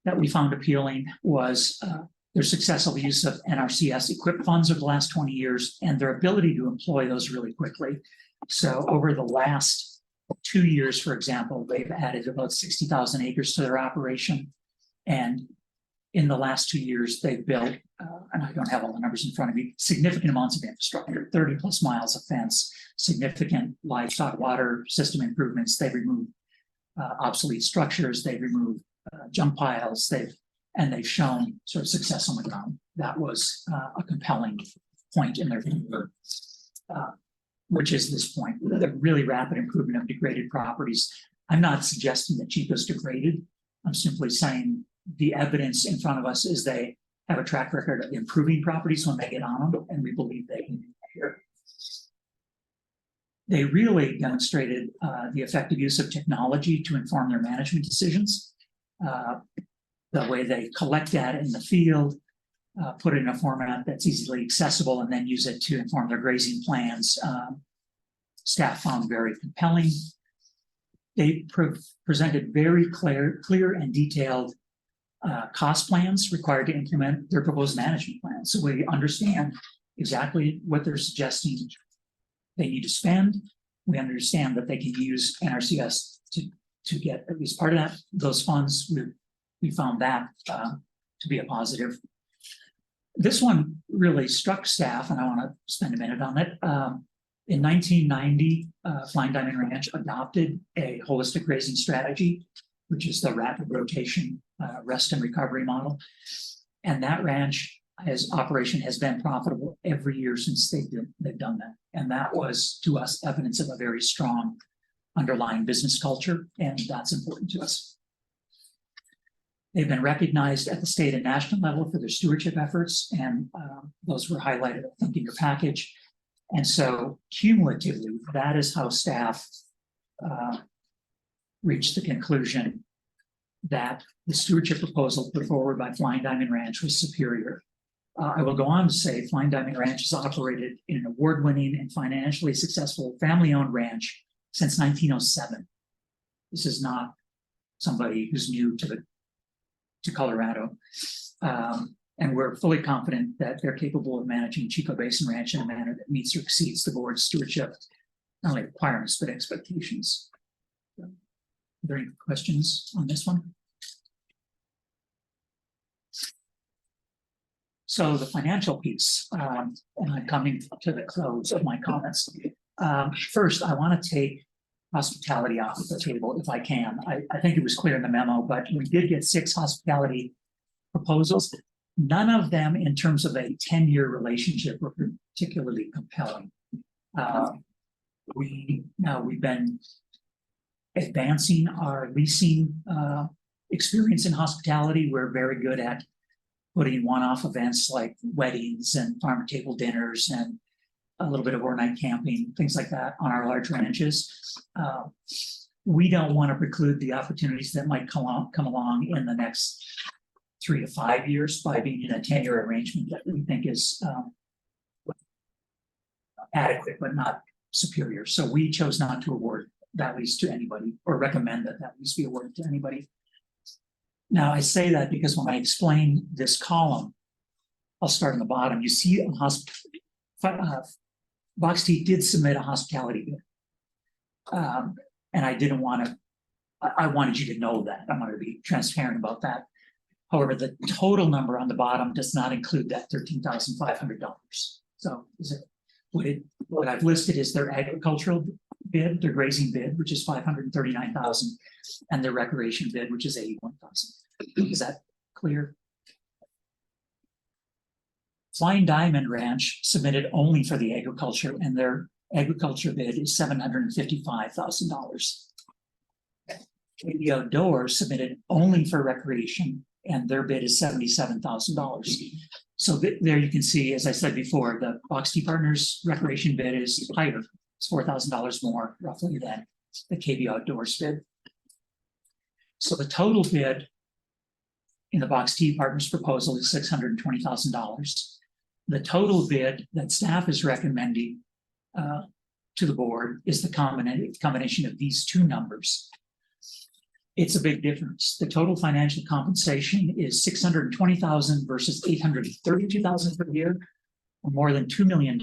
that we found appealing was their successful use of NRCS equip funds over the last 20 years and their ability to employ those really quickly. So over the last 2 years, for example, they've added about 60,000 acres to their operation. And in the last 2 years, they've built, and I don't have all the numbers in front of me, significant amounts of infrastructure, 30 plus miles of fence, significant livestock water system improvements. They've removed obsolete structures, they've removed junk piles, they've shown sort of success on the ground. That was a compelling point in their favor, which is this point, the really rapid improvement of degraded properties. I'm not suggesting that Chico's degraded. I'm simply saying the evidence in front of us is they have a track record of improving properties when they get on them, and we believe they can do that here. They really demonstrated the effective use of technology to inform their management decisions. The way they collect data in the field, put it in a format that's easily accessible, and then use it to inform their grazing plans. Staff found very compelling. They presented very clear and detailed cost plans required to implement their proposed management plan. So we understand exactly what they're suggesting they need to spend. We understand that they can use NRCS to get at least part of those funds. We found that to be a positive. This one really struck staff, and I want to spend a minute on it. In 1990, Flying Diamond Ranch adopted a holistic grazing strategy, which is the rapid rotation, rest and recovery model. And that ranch, as operation, has been profitable every year since they've done that. And that was, to us, evidence of a very strong underlying business culture, and that's important to us. They've been recognized at the state and national level for their stewardship efforts, and those were highlighted, I think, in your package. And so cumulatively, that is how staff reached the conclusion that the stewardship proposal put forward by Flying Diamond Ranch was superior. I will go on to say Flying Diamond Ranch has operated in an award-winning and financially successful family-owned ranch since 1907. This is not somebody who's new to Colorado. And we're fully confident that they're capable of managing Chico Basin Ranch in a manner that meets or exceeds the board's stewardship, not only requirements, but expectations. Are there any questions on this one? So the financial piece, and I'm coming to the close of my comments. First, I want to take hospitality off the table if I can. I think it was clear in the memo, but we did get 6 hospitality proposals. None of them in terms of a 10-year relationship were particularly compelling. We've been advancing our leasing experience in hospitality. We're very good at putting one-off events like weddings and farm table dinners and a little bit of overnight camping, things like that on our large ranches. We don't want to preclude the opportunities that might come along in the next 3 to 5 years by being in a 10-year arrangement that we think is adequate but not superior. So we chose not to award that lease to anybody or recommend that lease be awarded to anybody. Now I say that because when I explain this column, I'll start on the bottom. You see Box T did submit a hospitality bid. And I didn't want to, I wanted you to know that. I wanted to be transparent about that. However, the total number on the bottom does not include that $13,500. So what I've listed is their agricultural bid, their grazing bid, which is $539,000, and their recreation bid, which is $81,000. Is that clear? Flying Diamond Ranch submitted only for the agriculture, and their agriculture bid is $755,000. KB Outdoors submitted only for recreation, and their bid is $77,000. So there you can see, as I said before, the Box T Partners recreation bid is higher. It's $4,000 more roughly than the KB Outdoors bid. So the total bid in the Box T Partners proposal is $620,000. The total bid that staff is recommending to the board is the combination of these two numbers. It's a big difference. The total financial compensation is $620,000 versus $832,000 per year, or more than $2 million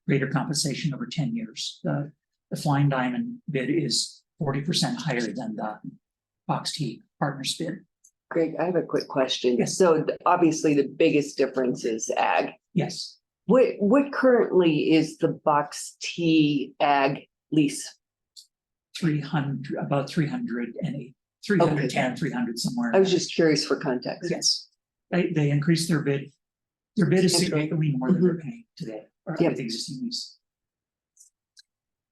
greater compensation over 10 years. The Flying Diamond bid is 40% higher than the Box T Partners bid. Greg, I have a quick question. Yes. So obviously the biggest difference is ag. Yes. What currently is the Box T ag lease? 300, about 308, 310, 300 somewhere. I was just curious for context. Yes, they increased their bid. Their bid is significantly more than they're paying today, or with the existing lease.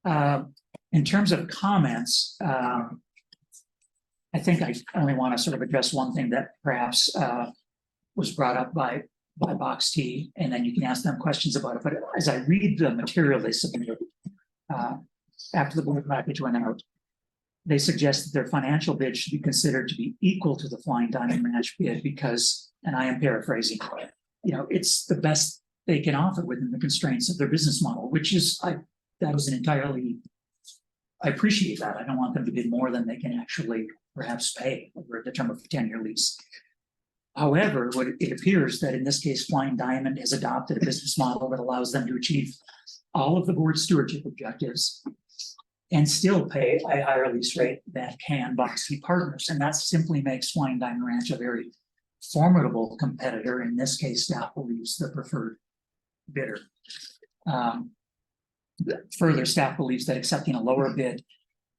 In terms of comments, I think I only want to sort of address one thing that perhaps was brought up by Box T, and then you can ask them questions about it. But as I read the material they submitted after the board package went out, they suggest that their financial bid should be considered to be equal to the Flying Diamond Ranch bid because, and I am paraphrasing, it's the best they can offer within the constraints of their business model, which is, I appreciate that. I don't want them to bid more than they can actually perhaps pay over the term of a 10-year lease. However, it appears that in this case, Flying Diamond has adopted a business model that allows them to achieve all of the board's stewardship objectives and still pay a higher lease rate than can Box T Partners. And that simply makes Flying Diamond Ranch a very formidable competitor. In this case, staff believes the preferred bidder. Further, staff believes that accepting a lower bid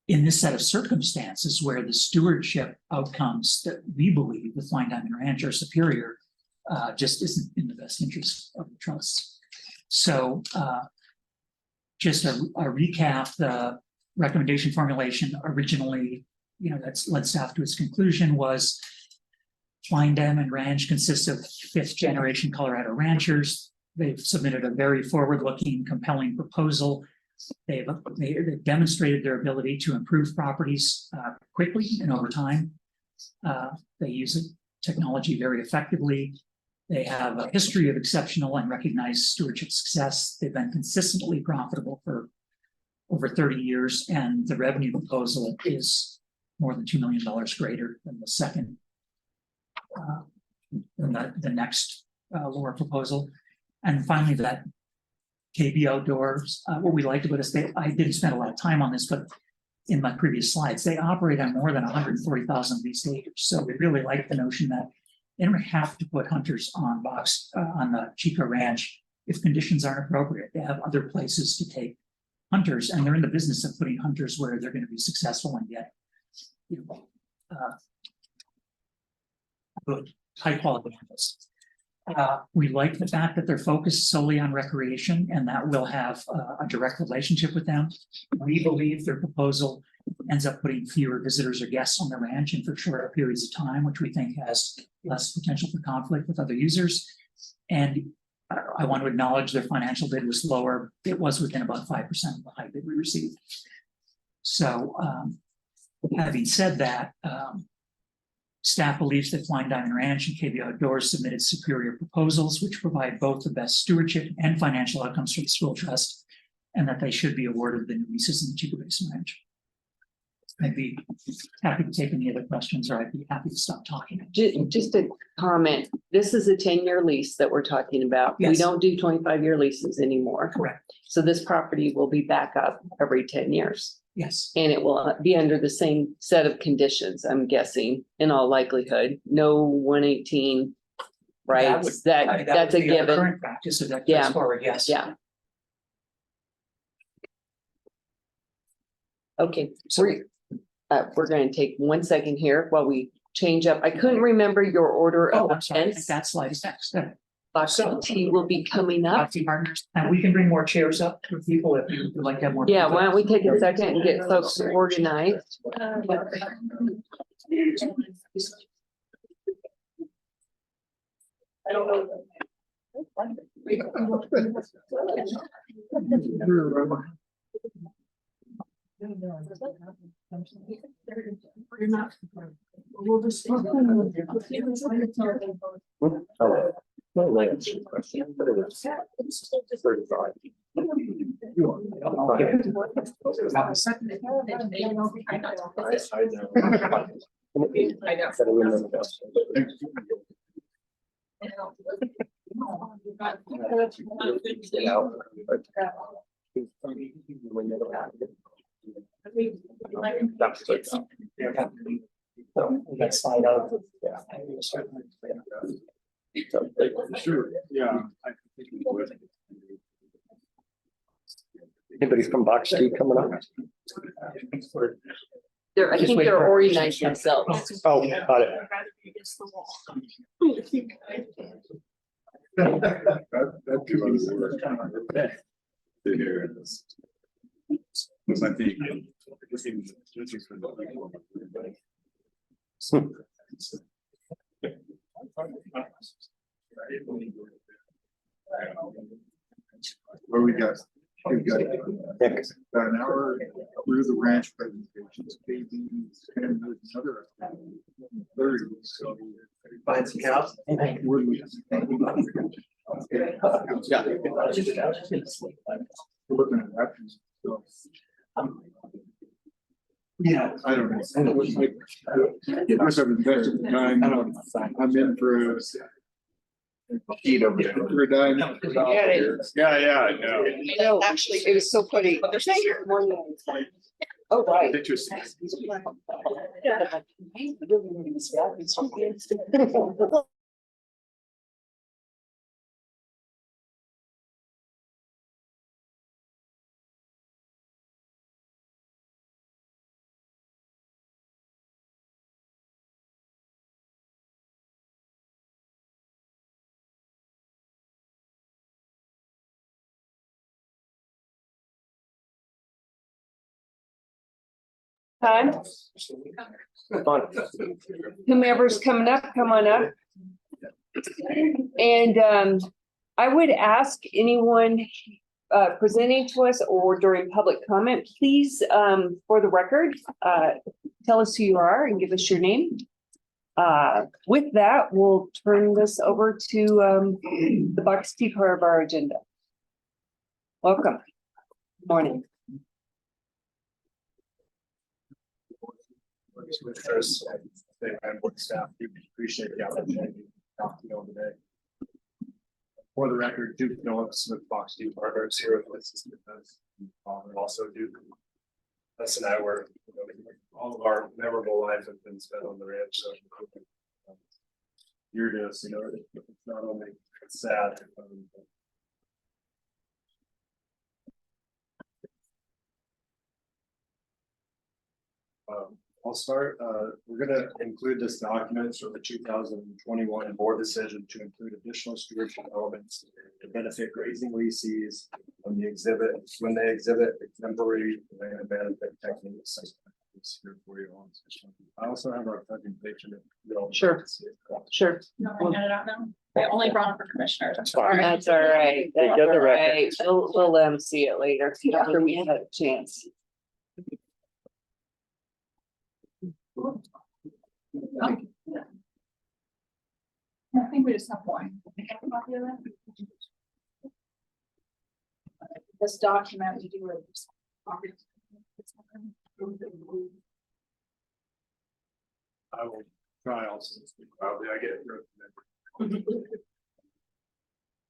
in this set of circumstances where the stewardship outcomes that we believe with Flying Diamond Ranch are superior, just isn't in the best interest of the trust. So just a recap, the recommendation formulation originally, that's led staff to its conclusion was Flying Diamond Ranch consists of fifth generation Colorado ranchers. They've submitted a very forward-looking, compelling proposal. They've demonstrated their ability to improve properties quickly and over time. They use technology very effectively. They have a history of exceptional and recognized stewardship success. They've been consistently profitable for over 30 years, and the revenue proposal is more than $2 million greater than the second, than the next lower proposal. And finally, that KB Outdoors, what we liked about this, I didn't spend a lot of time on this, but in my previous slides, they operate on more than 140,000 leased acres. So we really like the notion that they don't have to put hunters on the Chico Ranch if conditions aren't appropriate. They have other places to take hunters, and they're in the business of putting hunters where they're going to be successful and get good, high quality hunters. We like the fact that they're focused solely on recreation, and that will have a direct relationship with them. We believe their proposal ends up putting fewer visitors or guests on the ranch and for shorter periods of time, which we think has less potential for conflict with other users. And I want to acknowledge their financial bid was lower. It was within about 5% of the high bid we received. So having said that, staff believes that Flying Diamond Ranch and KB Outdoors submitted superior proposals, which provide both the best stewardship and financial outcomes for the school trust, and that they should be awarded the new leases in the Chico Basin Ranch. I'd be happy to take any other questions, or I'd be happy to stop talking. Just a comment. This is a 10-year lease that we're talking about. We Yes. don't do 25-year leases anymore. Correct. So this property will be back up every 10 years. Yes. And it will be under the same set of conditions, I'm guessing, in all likelihood. No 118 rights. That's a would be our given. Current practice of that Yeah. goes forward, yes. Yeah. Okay, we're going to take 1 second here while we change up. I couldn't remember your order Oh, of I'm sorry. I think events. that slide is next. Bhakti tea will be coming up. Bhakti Partners, and we can bring more chairs up for people if you would like to have more. Yeah, people. why don't we take a second and get folks organized? No lands question, but it was 35. I know. That slide out. Sure, yeah. Anybody from Box T coming up? I Just think wait they're for- organized themselves. Oh, got it. That could be worse. Here it is. Was I thinking? Where we got about an hour through the ranch presentations, KB, and there's another 30, so. Find some cows. We're looking- We're looking at options, so. Yeah, I don't know. I was having the best of the time. I'm in for a. Eat over there. For a dime. Yeah, I know. No, actually, it was so funny. Oh, right. Interesting. time. Whomever's coming up, come on up. And I would ask anyone presenting to us or during public comment, please, for the record, tell us who you are and give us your name. With that, we'll turn this over to the Bucks T part of our agenda. Welcome. Morning. Commissioners, and board staff, we appreciate the opportunity to talk to you all today. For the record, Duke Phillips with Fox T Partners here with us because also Duke. Us and I were, all of our memorable lives have been spent on the ranch, so you're just, it's not only sad. I'll start, we're gonna include this document for the 2021 board decision to include additional stewardship elements to benefit grazing leases on the exhibit, when they exhibit exemplary land management techniques. Here for you all. I also have our presentation. Sure. Sure. No, I handed out now. I only brought it for commissioners. That's all right. That's get the all right. We'll let them see it later after we had a chance. I think we just have one. This document to do with. I will try also to speak loudly. I get it.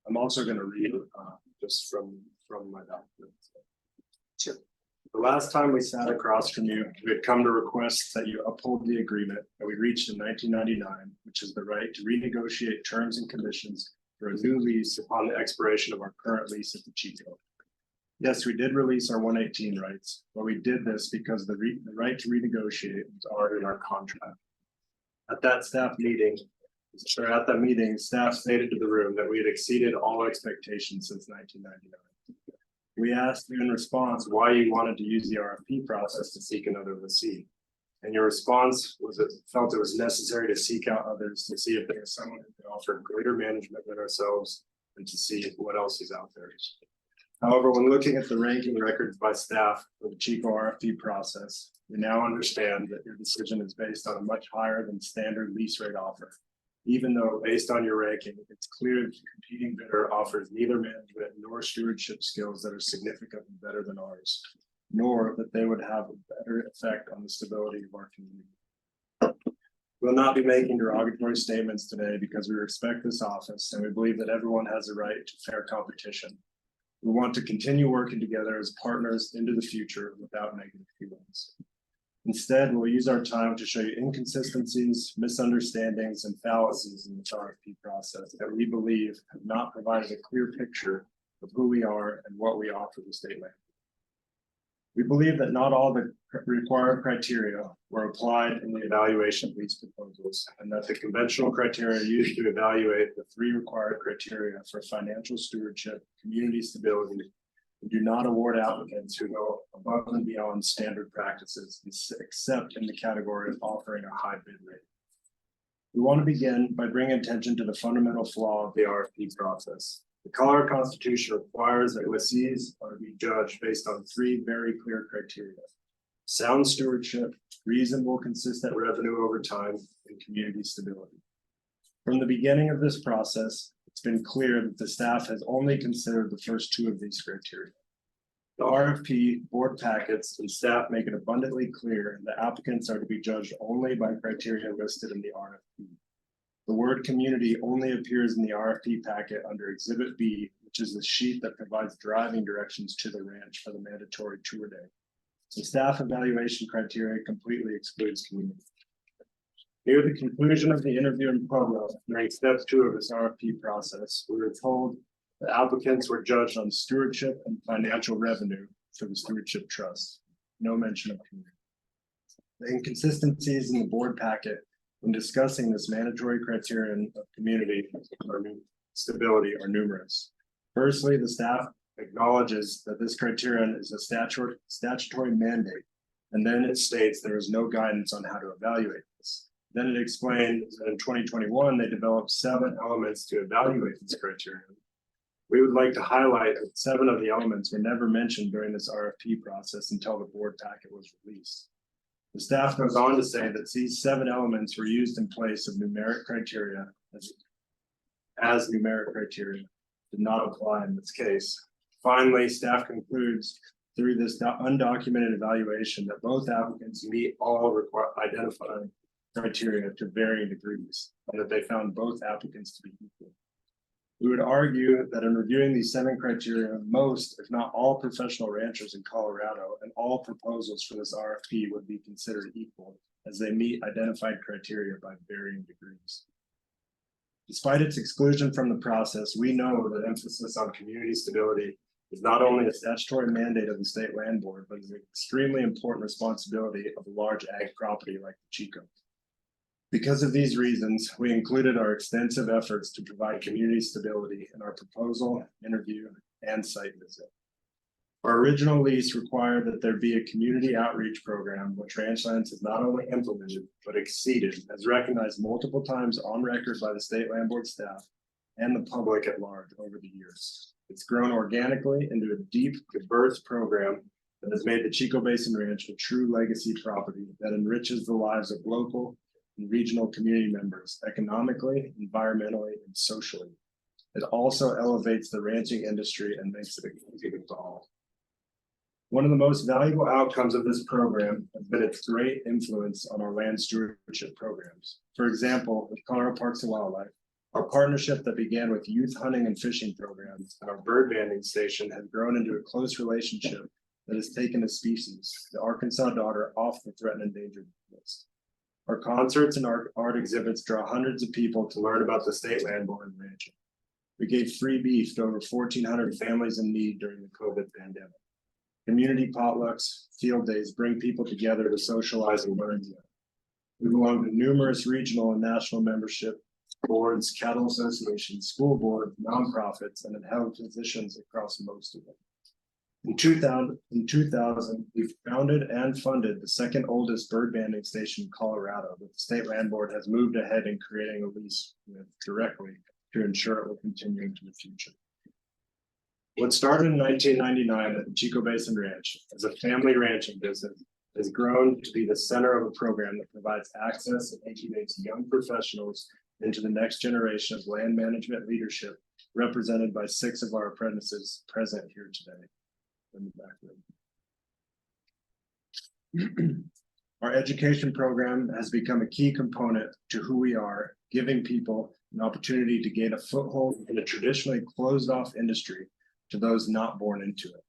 I'm also going to read just from my document. Sure. The last time we sat across from you, we had come to request that you uphold the agreement that we reached in 1999, which is the right to renegotiate terms and conditions for a new lease upon the expiration of our current lease at the Chico. Yes, we did release our 118 rights, but we did this because the right to renegotiate was already in our contract. At that meeting, staff stated to the room that we had exceeded all expectations since 1999. We asked you in response why you wanted to use the RFP process to seek another lessee. And your response was that felt it was necessary to seek out others to see if there was someone who could offer greater management than ourselves and to see what else is out there. However, when looking at the ranking records by staff for the Chico RFP process, we now understand that your decision is based on a much higher than standard lease rate offer. Even though based on your ranking, it's clear that the competing bidder offers neither management nor stewardship skills that are significantly better than ours, nor that they would have a better effect on the stability of our community. We'll not be making derogatory statements today because we respect this office and we believe that everyone has a right to fair competition. We want to continue working together as partners into the future without negative feelings. Instead, we'll use our time to show you inconsistencies, misunderstandings, and fallacies in this RFP process that we believe have not provided a clear picture of who we are and what we offer the state land. We believe that not all the required criteria were applied in the evaluation of these proposals, and that the conventional criteria used to evaluate the 3 required criteria for financial stewardship, community stability, do not award applicants who go above and beyond standard practices, except in the category of offering a high bid rate. We want to begin by bringing attention to the fundamental flaw of the RFP process. The Colorado Constitution requires that lessees are to be judged based on 3 very clear criteria: sound stewardship, reasonable, consistent revenue over time, and community stability. From the beginning of this process, it's been clear that the staff has only considered the first 2 of these criteria. The RFP, board packets, and staff make it abundantly clear that applicants are to be judged only by criteria listed in the RFP. The word community only appears in the RFP packet under Exhibit B, which is the sheet that provides driving directions to the ranch for the mandatory tour day. The staff evaluation criteria completely excludes community. Near the conclusion of the interview and program, during step 2 of this RFP process, we were told that applicants were judged on stewardship and financial revenue for the stewardship trust. No mention of community. The inconsistencies in the board packet when discussing this mandatory criterion of community or stability are numerous. Firstly, the staff acknowledges that this criterion is a statutory mandate And then it states there is no guidance on how to evaluate this. Then it explains that in 2021, they developed 7 elements to evaluate this criterion. We would like to highlight that 7 of the elements were never mentioned during this RFP process until the board packet was released. The staff goes on to say that these 7 elements were used in place of numeric criteria as numeric criteria did not apply in this case. Finally, staff concludes through this undocumented evaluation that both applicants meet all identified criteria to varying degrees, and that they found both applicants to be equal. We would argue that in reviewing these 7 criteria, most, if not all, professional ranchers in Colorado and all proposals for this RFP would be considered equal, as they meet identified criteria by varying degrees. Despite its exclusion from the process, we know that emphasis on community stability is not only a statutory mandate of the State Land Board, but is an extremely important responsibility of a large ag property like the Chico. Because of these reasons, we included our extensive efforts to provide community stability in our proposal, interview, and site visit. Our original lease required that there be a community outreach program, which Ranchlands has not only implemented, but exceeded, as recognized multiple times on record by the State Land Board staff and the public at large over the years. It's grown organically into a deep, diverse program that has made the Chico Basin Ranch a true legacy property that enriches the lives of local and regional community members economically, environmentally, and socially. It also elevates the ranching industry and makes it accessible to all. One of the most valuable outcomes of this program has been its great influence on our land stewardship programs. For example, with Colorado Parks and Wildlife, our partnership that began with youth hunting and fishing programs and our bird banding station has grown into a close relationship that has taken a species, the Arkansas Dodder, off the threatened and endangered list. Our concerts and art exhibits draw hundreds of people to learn about the State Land Board and ranching. We gave free beef to over 1,400 families in need during the COVID pandemic. Community potlucks, field days bring people together to socialize and learn together. We belong to numerous regional and national membership boards, cattle associations, school boards, nonprofits, and have held positions across most of them. In 2000, we founded and funded the second oldest bird banding station in Colorado that the State Land Board has moved ahead in creating a lease with directly to ensure it will continue into the future. What started in 1999 at the Chico Basin Ranch as a family ranching business has grown to be the center of a program that provides access and incubates young professionals into the next generation of land management leadership, represented by 6 of our apprentices present here today in the back room. Our education program has become a key component to who we are, giving people an opportunity to gain a foothold in a traditionally closed-off industry to those not born into it.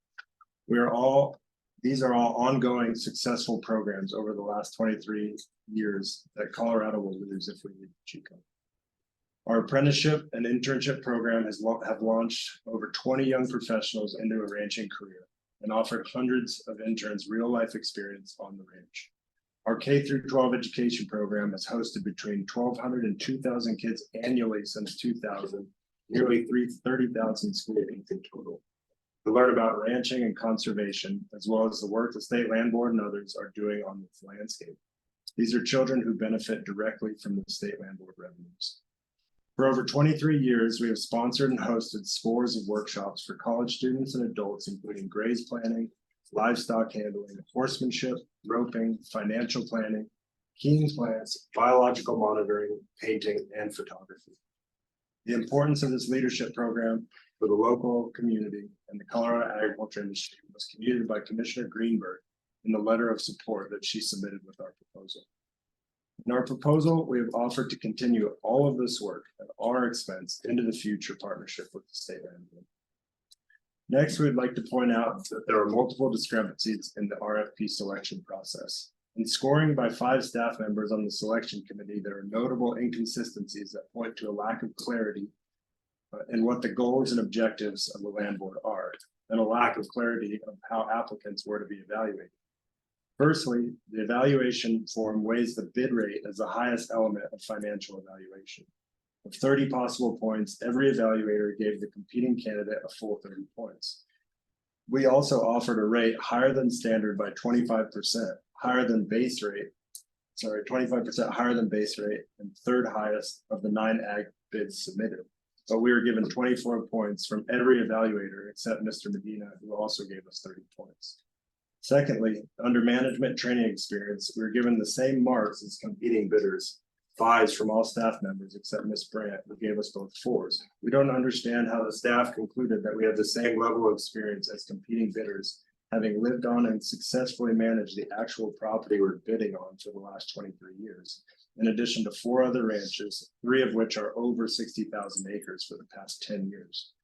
These are all ongoing successful programs over the last 23 years that Colorado will lose if we leave Chico. Our apprenticeship and internship program have launched over 20 young professionals into a ranching career and offered hundreds of interns real-life experience on the ranch. Our K-12 education program has hosted between 1,200 and 2,000 kids annually since 2000, nearly 30,000 students in total, to learn about ranching and conservation, as well as the work the State Land Board and others are doing on this landscape. These are children who benefit directly from the State Land Board revenues. For over 23 years, we have sponsored and hosted scores of workshops for college students and adults, including graze planning, livestock handling, horsemanship, roping, financial planning, keying plants, biological monitoring, painting, and photography. The importance of this leadership program for the local community and the Colorado agriculture industry was communicated by Commissioner Greenberg in the letter of support that she submitted with our proposal. In our proposal, we have offered to continue all of this work at our expense into the future partnership with the State Land Board. Next, we'd like to point out that there are multiple discrepancies in the RFP selection process. In scoring by 5 staff members on the selection committee, there are notable inconsistencies that point to a lack of clarity in what the goals and objectives of the land board are, and a lack of clarity of how applicants were to be evaluated. Firstly, the evaluation form weighs the bid rate as the highest element of financial evaluation. Of 30 possible points, every evaluator gave the competing candidate a full 30 points. We also offered a rate higher than standard by 25%, higher than base rate. Sorry, 25% higher than base rate and third highest of the 9 ag bids submitted. But we were given 24 points from every evaluator except Mr. Medina, who also gave us 30 points. Secondly, under management training experience, we were given the same marks as competing bidders, 5s from all staff members except Ms. Brandt, who gave us both 4s. We don't understand how the staff concluded that we have the same level of experience as competing bidders, having lived on and successfully managed the actual property we're bidding on for the last 23 years. In addition to 4 other ranches, 3 of which are over 60,000 acres for the past 10 years.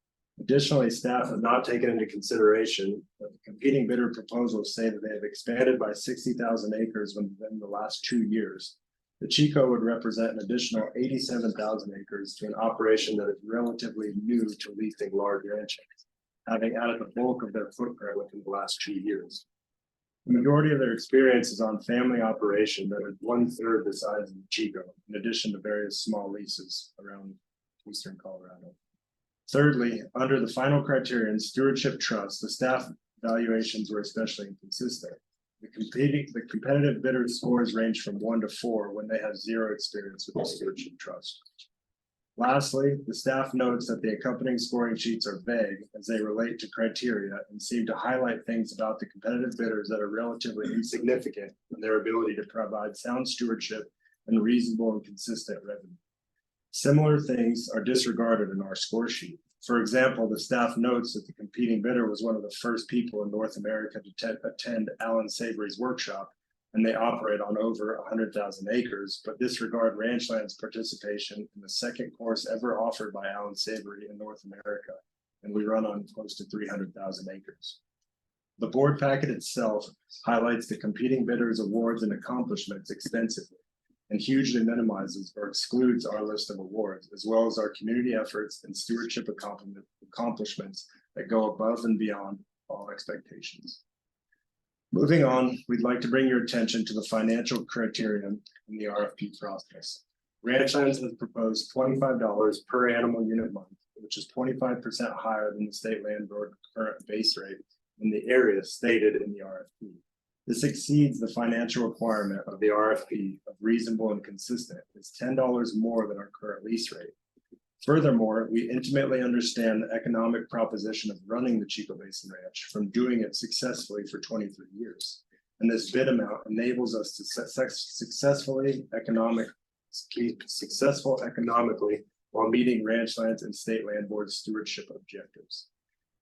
Additionally, staff have not taken into consideration that the competing bidder proposals say that they have expanded by 60,000 acres within the last 2 years. The Chico would represent an additional 87,000 acres to an operation that is relatively new to leasing large ranches, having added the bulk of their footprint within the last 2 years. The majority of their experience is on family operation that is 1/3 the size of the Chico, in addition to various small leases around eastern Colorado. Thirdly, under the final criterion, stewardship trust, the staff valuations were especially inconsistent. The competitive bidder scores range from 1 to 4 when they have 0 experience with the stewardship trust. Lastly, the staff notes that the accompanying scoring sheets are vague as they relate to criteria and seem to highlight things about the competitive bidders that are relatively insignificant in their ability to provide sound stewardship and reasonable and consistent revenue. Similar things are disregarded in our score sheet. For example, the staff notes that the competing bidder was one of the first people in North America to attend Alan Savory's workshop, and they operate on over 100,000 acres, but disregard Ranchland's participation in the second course ever offered by Alan Savory in North America, and we run on close to 300,000 acres. The board packet itself highlights the competing bidders' awards and accomplishments extensively, and hugely minimizes or excludes our list of awards, as well as our community efforts and stewardship accomplishments that go above and beyond all expectations. Moving on, we'd like to bring your attention to the financial criterion in the RFP process. Ranchlands has proposed $25 per animal unit month, which is 25% higher than the state land board current base rate in the area stated in the RFP. This exceeds the financial requirement of the RFP of reasonable and consistent. It's $10 more than our current lease rate. Furthermore, we intimately understand the economic proposition of running the Chico Basin Ranch from doing it successfully for 23 years. And this bid amount enables us to successful economically while meeting Ranchlands and state land board stewardship objectives.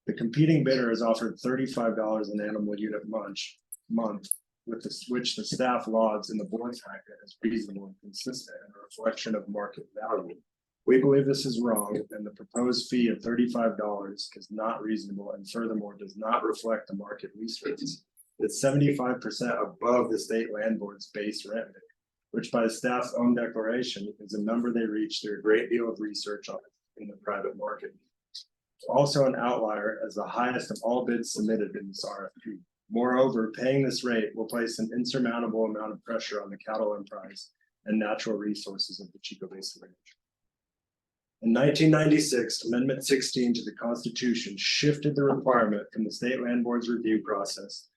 The competing bidder has offered $35 an animal unit month, which the staff lauds in the board packet as reasonable and consistent and a reflection of market value. We believe this is wrong, and the proposed fee of $35 is not reasonable and furthermore does not reflect the market lease rates. It's 75% above the state land board's base rent rate, which by the staff's own declaration is a number they reached through a great deal of research on in the private market. It's also an outlier as the highest of all bids submitted in this RFP. Moreover, paying this rate will place an insurmountable amount of pressure on the cattle enterprise and natural resources of the Chico Basin Range. In 1996, Amendment 16 to the Constitution shifted the requirement from the state land board's review process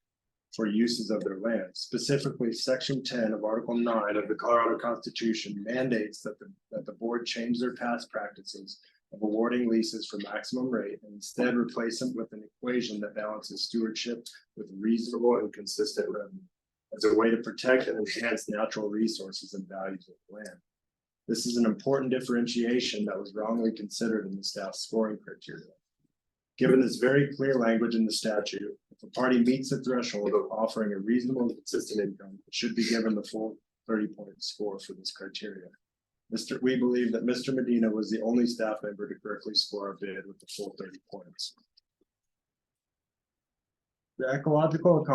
for uses of their land. Specifically, Section 10 of Article 9 of the Colorado Constitution mandates that the board change their past practices of awarding leases for maximum rate and instead replace them with an equation that balances stewardship with reasonable and consistent revenue as a way to protect and enhance natural resources and values of the land. This is an important differentiation that was wrongly considered in the staff scoring criteria. Given this very clear language in the statute, if a party meets the threshold of offering a reasonable and consistent income, it should be given the full 30-point score for this criteria. We believe that Mr. Medina was the only staff member to correctly score a bid with the full 30 points. The ecological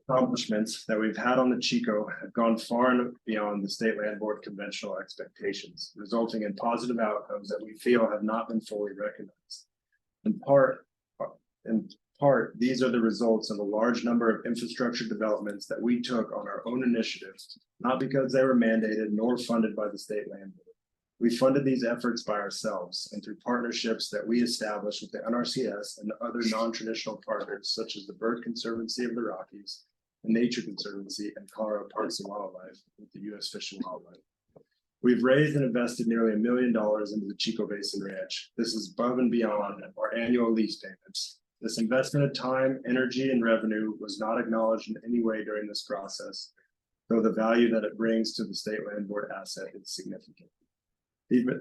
accomplishments that we've had on the Chico have gone far and beyond the state land board conventional expectations, resulting in positive outcomes that we feel have not been fully recognized. In part, these are the results of a large number of infrastructure developments that we took on our own initiatives, not because they were mandated nor funded by the state land board. We funded these efforts by ourselves and through partnerships that we established with the NRCS and other non-traditional partners, such as the Bird Conservancy of the Rockies, the Nature Conservancy, and Colorado Parks and Wildlife with the U.S. Fish and Wildlife. We've raised and invested nearly $1 million into the Chico Basin Ranch. This is above and beyond our annual lease payments. This investment of time, energy, and revenue was not acknowledged in any way during this process, though the value that it brings to the State Land Board asset is significant.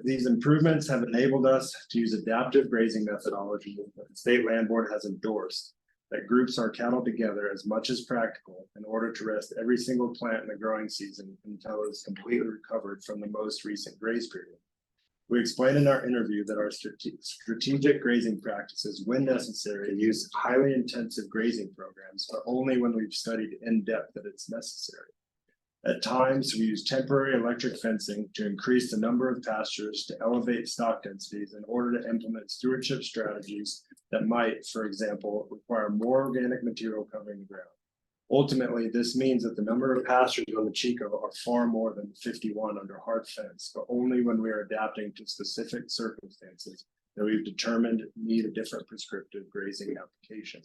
These improvements have enabled us to use adaptive grazing methodology that the State Land Board has endorsed that groups our cattle together as much as practical in order to rest every single plant in the growing season until it is completely recovered from the most recent graze period. We explained in our interview that our strategic grazing practices, when necessary, use highly intensive grazing programs, but only when we've studied in depth that it's necessary. At times, we use temporary electric fencing to increase the number of pastures to elevate stock densities in order to implement stewardship strategies that might, for example, require more organic material covering the ground. Ultimately, this means that the number of pastures on the Chico are far more than 51 under hard fence, but only when we are adapting to specific circumstances that we've determined need a different prescriptive grazing application.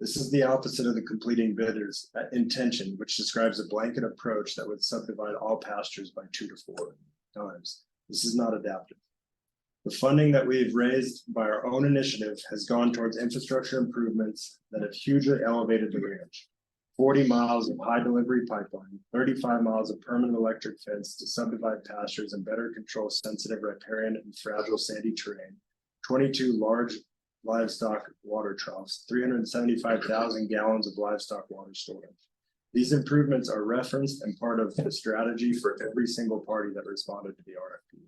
This is the opposite of the completing bidders intention, which describes a blanket approach that would subdivide all pastures by 2 to 4 times. This is not adaptive. The funding that we've raised by our own initiative has gone towards infrastructure improvements that have hugely elevated the ranch. 40 miles of high delivery pipeline, 35 miles of permanent electric fence to subdivide pastures and better control sensitive riparian and fragile sandy terrain, 22 large livestock water troughs, 375,000 gallons of livestock water storage. These improvements are referenced and part of the strategy for every single party that responded to the RFP.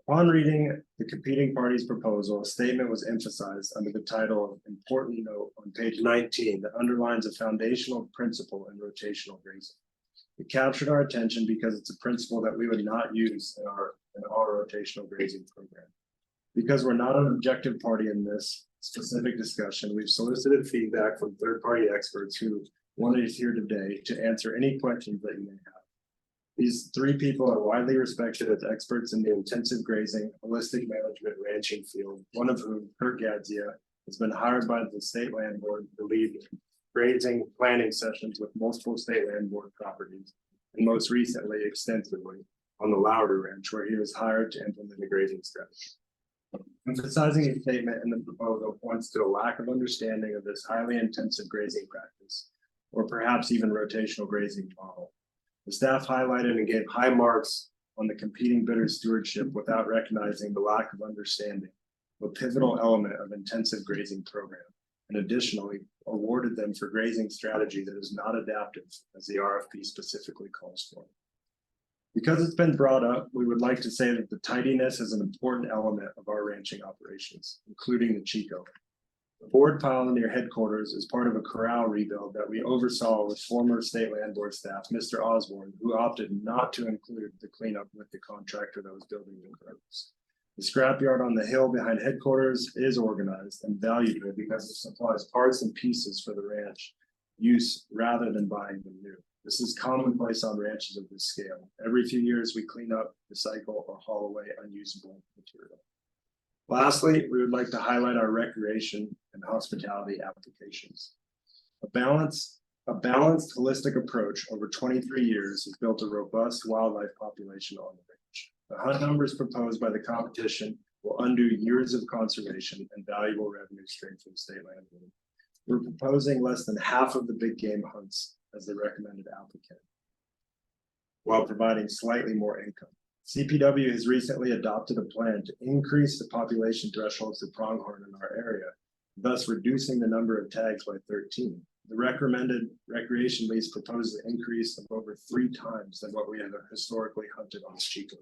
Upon reading the competing parties' proposal, a statement was emphasized under the title of Important Note on page 19 that underlines a foundational principle in rotational grazing. It captured our attention because it's a principle that we would not use in our rotational grazing program. Because we're not an objective party in this specific discussion, we've solicited feedback from third-party experts who wanted us here today to answer any questions that you may have. These 3 people are widely respected as experts in the intensive grazing, holistic management ranching field, one of whom, Kurt Gadzia, has been hired by the State Land Board to lead grazing planning sessions with multiple State Land Board properties, and most recently extensively on the Lowry Ranch, where he was hired to implement a grazing strategy. Emphasizing a statement in the proposal points to a lack of understanding of this highly intensive grazing practice, or perhaps even rotational grazing model. The staff highlighted and gave high marks on the competing bidder stewardship without recognizing the lack of understanding of a pivotal element of intensive grazing program, and additionally awarded them for grazing strategy that is not adaptive, as the RFP specifically calls for. Because it's been brought up, we would like to say that the tidiness is an important element of our ranching operations, including the Chico. The board pile near headquarters is part of a corral rebuild that we oversaw with former State Land Board staff, Mr. Osborne, who opted not to include the cleanup with the contractor that was building the corrals. The scrapyard on the hill behind headquarters is organized and valuable because it supplies parts and pieces for the ranch use rather than buying them new. This is commonplace on ranches of this scale. Every few years, we clean up, recycle, or haul away unusable material. Lastly, we would like to highlight our recreation and hospitality applications. A balanced, holistic approach over 23 years has built a robust wildlife population on the range. The hunt numbers proposed by the competition will undo years of conservation and valuable revenue stream from State Land Board. We're proposing less than half of the big game hunts as the recommended applicant, while providing slightly more income. CPW has recently adopted a plan to increase the population thresholds of pronghorn in our area, thus reducing the number of tags by 13. The recommended recreation lease proposes an increase of over 3 times than what we have historically hunted on Chico.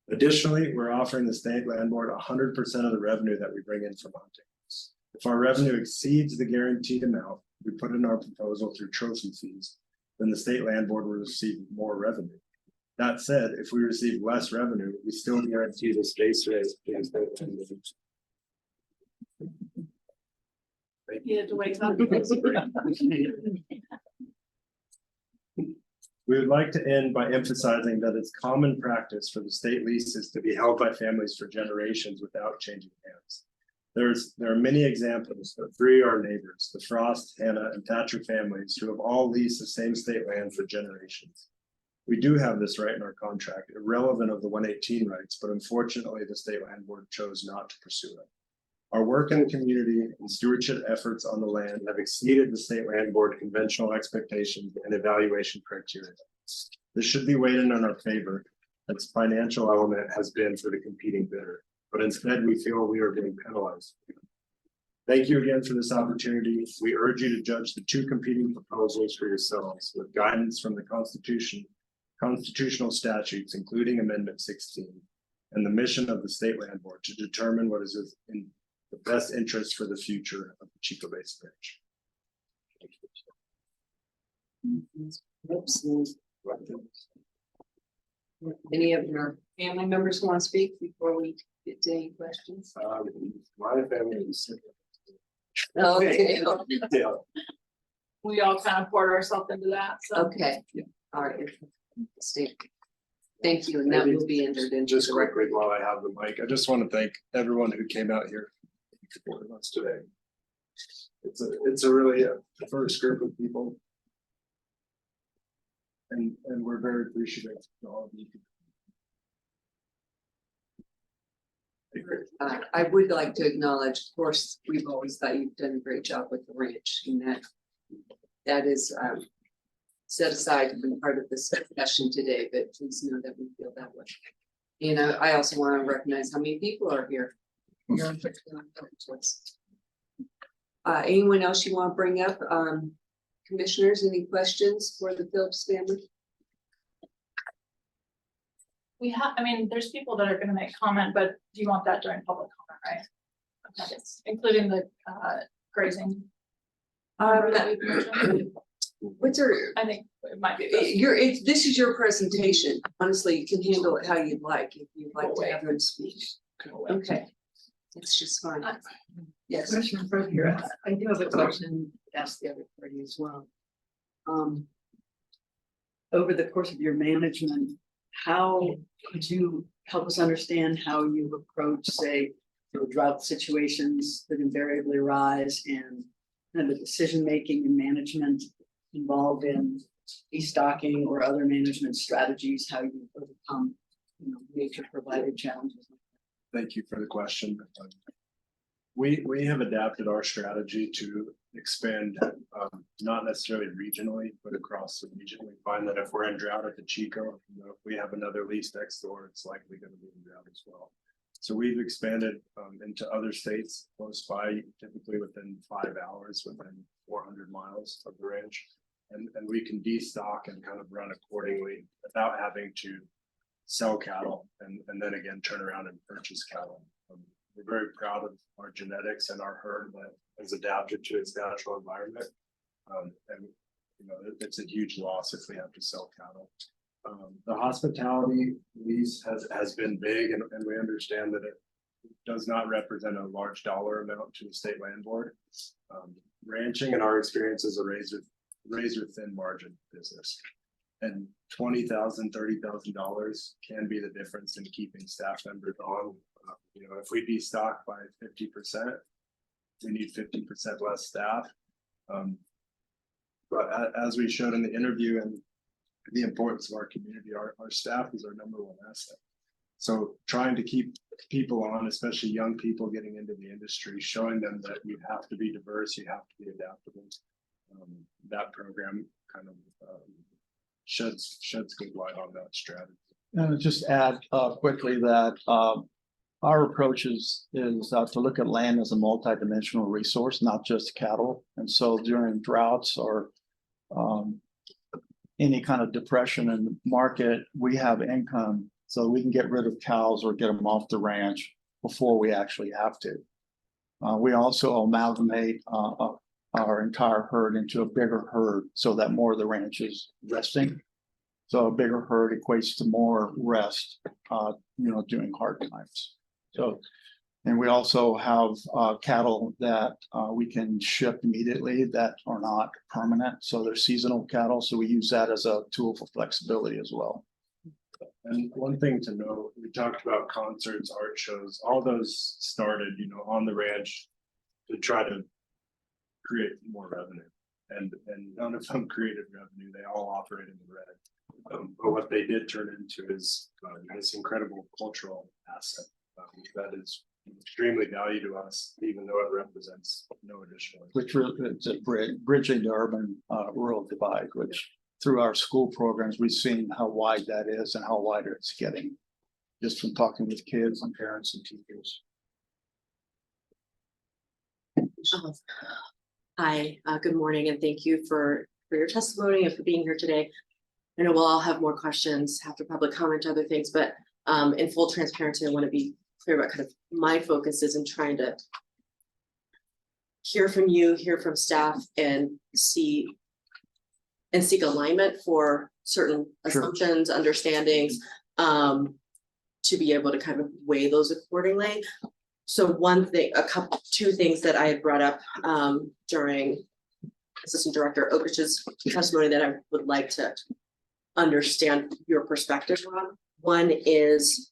Additionally, we're offering the State Land Board 100% of the revenue that we bring in from hunting. If our revenue exceeds the guaranteed amount we put in our proposal through trophy fees, then the State Land Board will receive more revenue. That said, if we receive less revenue, we still guarantee the base rate. You had to wake up. We would like to end by emphasizing that it's common practice for the state leases to be held by families for generations without changing hands. There are many examples of three of our neighbors, the Frost, Hannah, and Thatcher families, who have all leased the same state land for generations. We do have this right in our contract, irrelevant of the 118 rights, but unfortunately, the state land board chose not to pursue it. Our work in the community and stewardship efforts on the land have exceeded the state land board conventional expectations and evaluation criteria. This should be weighed in our favor, as financial element has been for the competing bidder, but instead we feel we are being penalized. Thank you again for this opportunity. We urge you to judge the two competing proposals for yourselves with guidance from the constitutional statutes, including Amendment 16, and the mission of the State Land Board to determine what is in the best interest for the future of the Chico Basin Ranch. Any of your family members want to speak before we get to any questions? My family is. Okay, Yeah. We all kind of poured ourselves into that, so. okay, all right. Thank you, and that will be entered into. Just quickly, while I have the mic, I just want to thank everyone who came out here supporting us today. It's a really diverse group of people. And we're very appreciative of all of you. I would like to acknowledge, of course, we've always thought you've done a great job with the ranch, and that is set aside to be part of this discussion today, but please know that we feel that way. And I also want to recognize how many people are here. Anyone else you want to bring up? Commissioners, any questions for the Phillips family? We have, I mean, there's people that are gonna make comment, but do you want that during public comment, right? Okay, including the grazing. What's your, I think it might be. this is your presentation. Honestly, you can handle it how you'd like, if you'd like to have them speak. Okay, it's just fine. Yes. Commissioner Berger, I do have a question to ask the other party as well. Over the course of your management, how could you help us understand how you approach, say, drought situations that invariably arise and the decision-making and management involved in destocking or other management strategies, how you overcome, nature provided challenges? Thank you for the question. We have adapted our strategy to expand, not necessarily regionally, but across the region. We find that if we're in drought at the Chico, if we have another lease next door, it's likely going to be in drought as well. So we've expanded into other states close by, typically within 5 hours, within 400 miles of the range. And we can destock and kind of run accordingly without having to sell cattle and then again turn around and purchase cattle. We're very proud of our genetics and our herd that has adapted to its natural environment. And it's a huge loss if we have to sell cattle. The hospitality lease has been big, and we understand that it does not represent a large dollar amount to the state land board. Ranching, in our experience, is a razor thin margin business. And $20,000, $30,000 can be the difference in keeping staff members on. If we destock by 50%, we need 50% less staff. But as we showed in the interview and the importance of our community, our staff is our #1 asset. So trying to keep people on, especially young people getting into the industry, showing them that you have to be diverse, you have to be adaptable. That program kind of sheds good light on that strategy. And just add quickly that our approach is to look at land as a multidimensional resource, not just cattle. And so during droughts or any kind of depression in the market, we have income so we can get rid of cows or get them off the ranch before we actually have to. We also amalgamate our entire herd into a bigger herd so that more of the ranch is resting. So a bigger herd equates to more rest, during hard times. So, and we also have cattle that we can ship immediately that are not permanent. So they're seasonal cattle. So we use that as a tool for flexibility as well. And one thing to note, we talked about concerts, art shows, all those started, on the ranch to try to create more revenue. And none of them created revenue, they all operate in the red. But what they did turn into is this incredible cultural asset that is extremely valued to us, even though it represents no additional. Which really, it's a bridging the urban rural divide, which through our school programs, we've seen how wide that is and how wider it's getting. Just from talking with kids and parents and teachers. Hi, good morning, and thank you for your testimony and for being here today. I know we'll all have more questions after public comment, other things, but in full transparency, I want to be clear about kind of my focus is in trying to hear from you, hear from staff, and seek alignment for certain assumptions, understandings, to be able to kind of weigh those accordingly. So two things that I had brought up during Assistant Director Okish's testimony that I would like to understand your perspective on. One is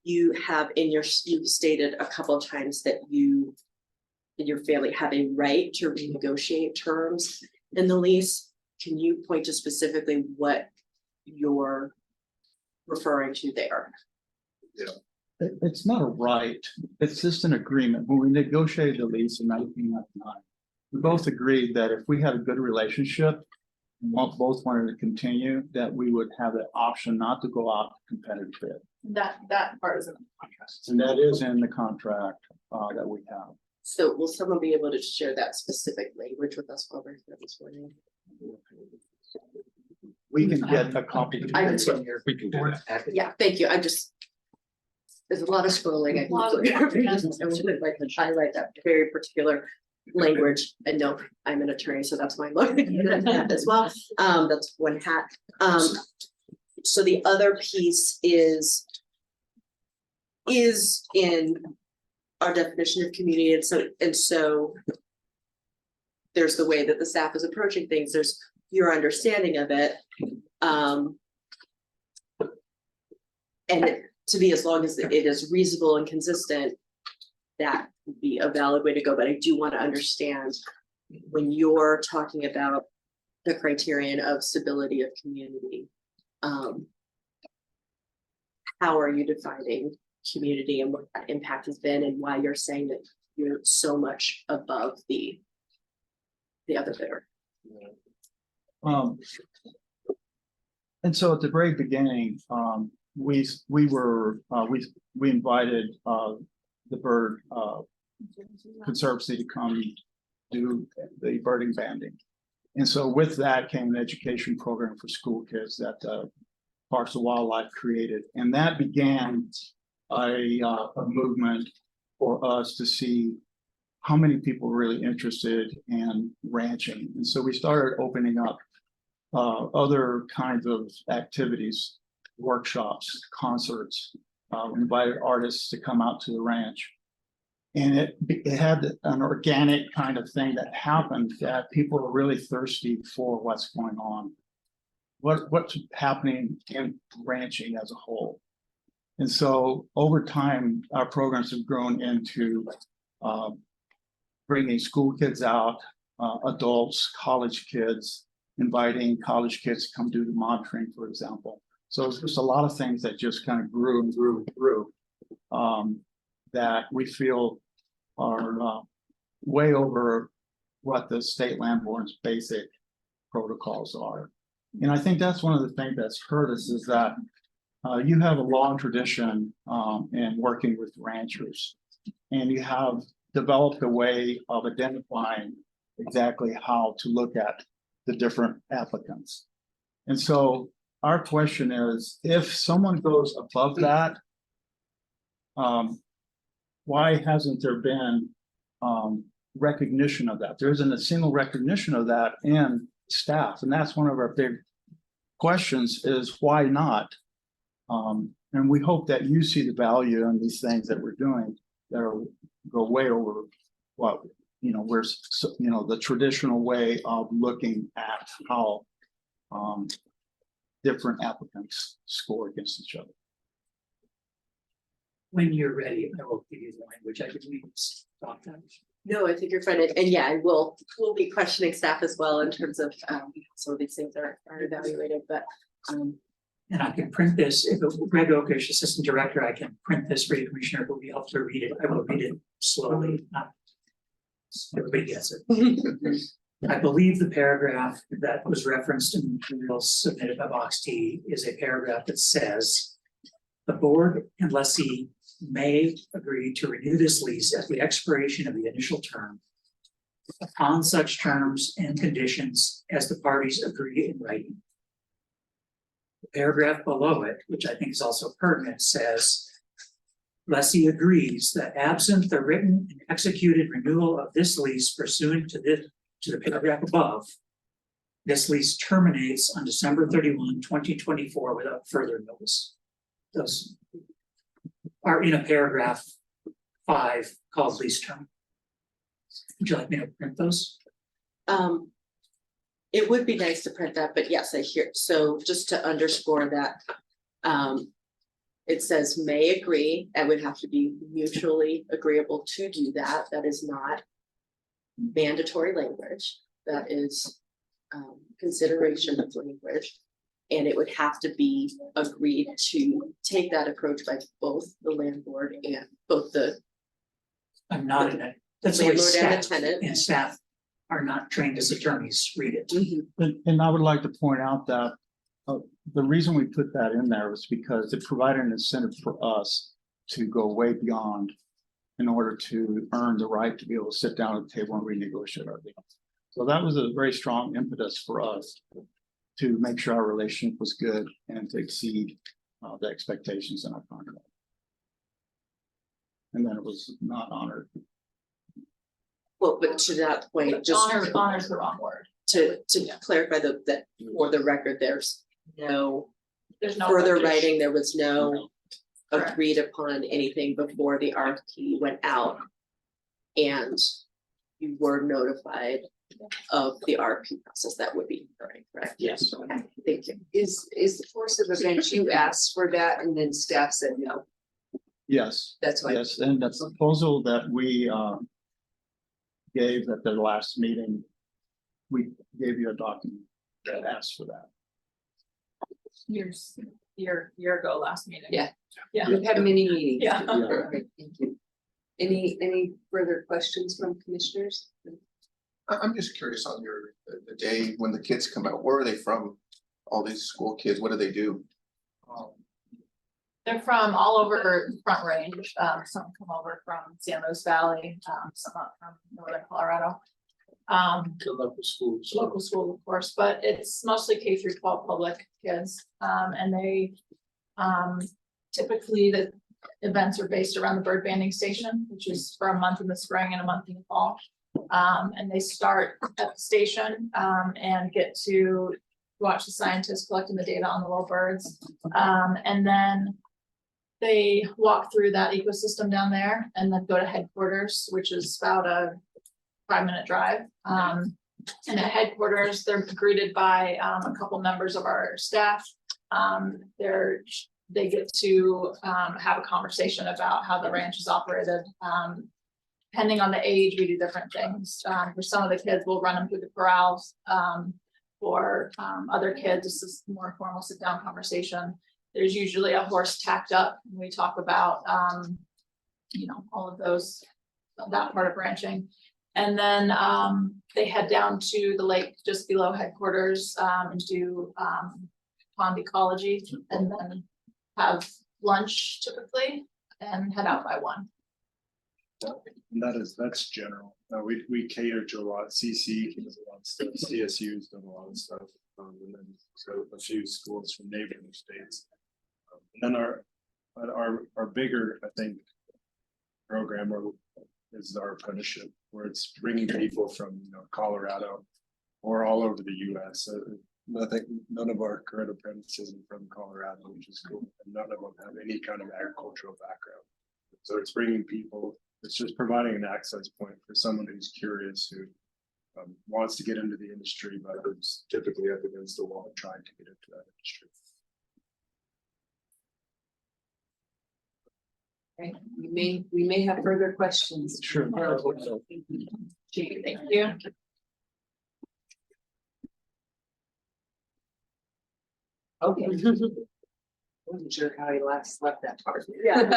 you've stated a couple of times that you and your family have a right to renegotiate terms in the lease. Can you point to specifically what you're referring to there? It's not a right, it's just an agreement. When we negotiated the lease in 1999, we both agreed that if we had a good relationship, and both wanted to continue, that we would have the option not to go out to competitive bid. That part is in the contract. And that is in the contract that we have. So will someone be able to share that specific language with us while we're here this morning? We can get a copy. I can We can do that. Yeah, thank you. There's a lot of scrolling. I would like to highlight that very particular language. And no, I'm an attorney, so that's my hat as well. That's one hat. So the other piece is in our definition of community, and so there's the way that the staff is approaching things. There's your understanding of it, and to be as long as it is reasonable and consistent, that would be a valid way to go. But I do want to understand when you're talking about the criterion of stability of community, how are you defining community and what that impact has been, and why you're saying that you're so much above the other bidder? And so at the very beginning, we invited the Bird Conservancy to come do the birding banding. And so with that came an education program for school kids that Parks and Wildlife created. And that began a movement for us to see how many people were really interested in ranching. And so we started opening up other kinds of activities, workshops, concerts, invited artists to come out to the ranch. And it had an organic kind of thing that happened, that people are really thirsty for what's going on. What's happening in ranching as a whole. And so over time, our programs have grown into bringing school kids out, adults, college kids, inviting college kids to come do the monitoring, for example. So it's just a lot of things that just kind of grew and grew and grew that we feel are way over what the state land board's basic protocols are. And I think that's one of the things that's hurt us is that you have a long tradition in working with ranchers, and you have developed a way of identifying exactly how to look at the different applicants. And so our question is, if someone goes above that, why hasn't there been recognition of that? There isn't a single recognition of that in staff, and that's one of our big questions is why not? And we hope that you see the value in these things that we're doing that go way over what we're the traditional way of looking at how different applicants score against each other. When you're ready, I will give you the language. I believe it's about that. No, I think you're fine. And yeah, we'll be questioning staff as well in terms of, some of these things are evaluated, but, And I can print this, if Greg Okish, Assistant Director, I can print this for you, Commissioner, but we help to read it. I will read it slowly, not. Everybody gets it. I believe the paragraph that was referenced in the materials submitted by Box T is a paragraph that says. The board and lessee may agree to renew this lease at the expiration of the initial term. Upon such terms and conditions as the parties agree in writing. The paragraph below it, which I think is also pertinent, says. Lessee agrees that absent the written and executed renewal of this lease pursuant to the paragraph above. This lease terminates on December 31, 2024 without further notice. Those are in a paragraph 5 called lease term. Would you like me to print those? It would be nice to print that, but yes, I hear, so just to underscore that. It says may agree, and would have to be mutually agreeable to do that. That is not mandatory language. That is consideration of language. And it would have to be agreed to take that approach by both the landlord and both the I'm not in it. That's the way landlord and the staff tenant. and staff are not trained as attorneys, read it. And I would like to point out that the reason we put that in there was because it provided an incentive for us to go way beyond in order to earn the right to be able to sit down at the table and renegotiate our deal. So that was a very strong impetus for us to make sure our relationship was good and to exceed the expectations in our contract. And then it was not honored. Well, but to that point, just Honor's the wrong word. to clarify that for the record, there's no There's no. further budget. writing, there was no Correct. agreed upon anything before the RFP went out. And you were notified of the RFP process that would be occurring, correct? Yes. Okay, thank you. Is the course of events, you asked for that and then staff said no, Yes, that's why. yes, and the proposal that we gave at the last meeting, we gave you a document that asked for that. Year ago, last meeting. Yeah. Yeah. We've had many meetings. Yeah. Okay, thank you. Any further questions from commissioners? I'm just curious on the day when the kids come out, where are they from? All these school kids, what do they do? They're from all over Front Range. Some come over from San Luis Valley, some up from northern Colorado. To local schools. Local school, of course, but it's mostly K through 12 public kids. And they typically the events are based around the bird banding station, which is for a month in the spring and a month in the fall. And they start at the station and get to watch the scientists collecting the data on the little birds. And then they walk through that ecosystem down there and then go to headquarters, which is about a 5-minute drive. And at headquarters, they're greeted by a couple members of our staff. They get to have a conversation about how the ranch is operated. Depending on the age, we do different things. For some of the kids, we'll run them through the corrals. For other kids, this is more formal sit-down conversation. There's usually a horse tacked up. We talk about, all of those, that part of ranching. And then they head down to the lake just below headquarters and do pond ecology and then have lunch typically and head out by 1. And that's general. We cater to a lot, CC does a lot of stuff, CSU's done a lot of stuff. And then so a few schools from neighboring states. And then our bigger, I think, program is our apprenticeship, where it's bringing people from Colorado or all over the US. I think none of our current apprentices are from Colorado, which is cool. And none of them have any kind of agricultural background. So it's bringing people, it's just providing an access point for someone who's curious, who wants to get into the industry, but is typically up against the wall trying to get into that industry. Okay, we may have further questions. Sure. Thank you. Okay. Wasn't sure how he left that part. Yeah.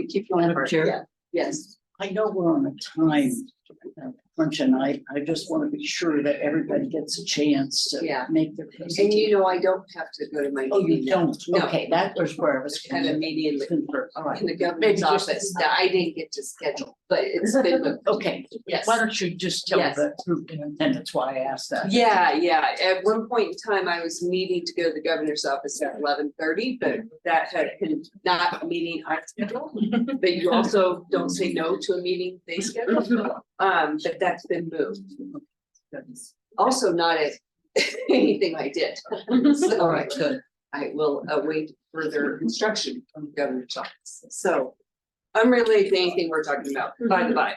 Keep going. Madam Chair. Yeah. Yes. I know we're on a time crunch and I just want to be sure that everybody gets a chance to Yeah. make their And presentation. you know, I don't have to go to my. Oh, you meeting now. don't? No. Okay, that was where I was. Had a meeting All right. in the Maybe governor's just- office that I didn't get to schedule, but it's been moved. Okay, Yes. why don't you just tell Yes. the group and that's why I asked that. Yeah. At one point in time, I was needing to go to the governor's office at 11:30, but that had been not a meeting I scheduled. But you also don't say no to a meeting they schedule. But that's been moved. Also not at anything I did. So All right, good. I will await further instruction from the governor's office. So unrelated to anything we're talking about, by the by.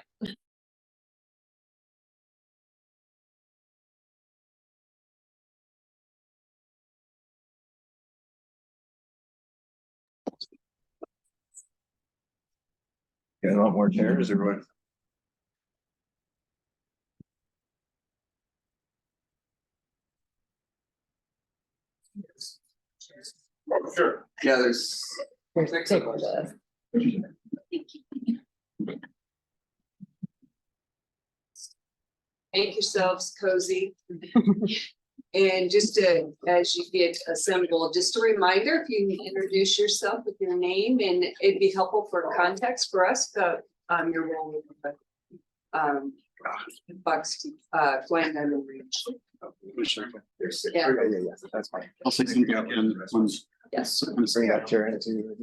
Got a lot more chairs or what? Sure. Yeah, there's. Make yourselves cozy. And just as you get assembled, just a reminder, if you can introduce yourself with your name, and it'd be helpful for context for us, but your role with the Bucks, Flying Diamond Ranch. Yeah. That's fine. I'll say something again. Yes. I'm gonna say Bring that. that chair into.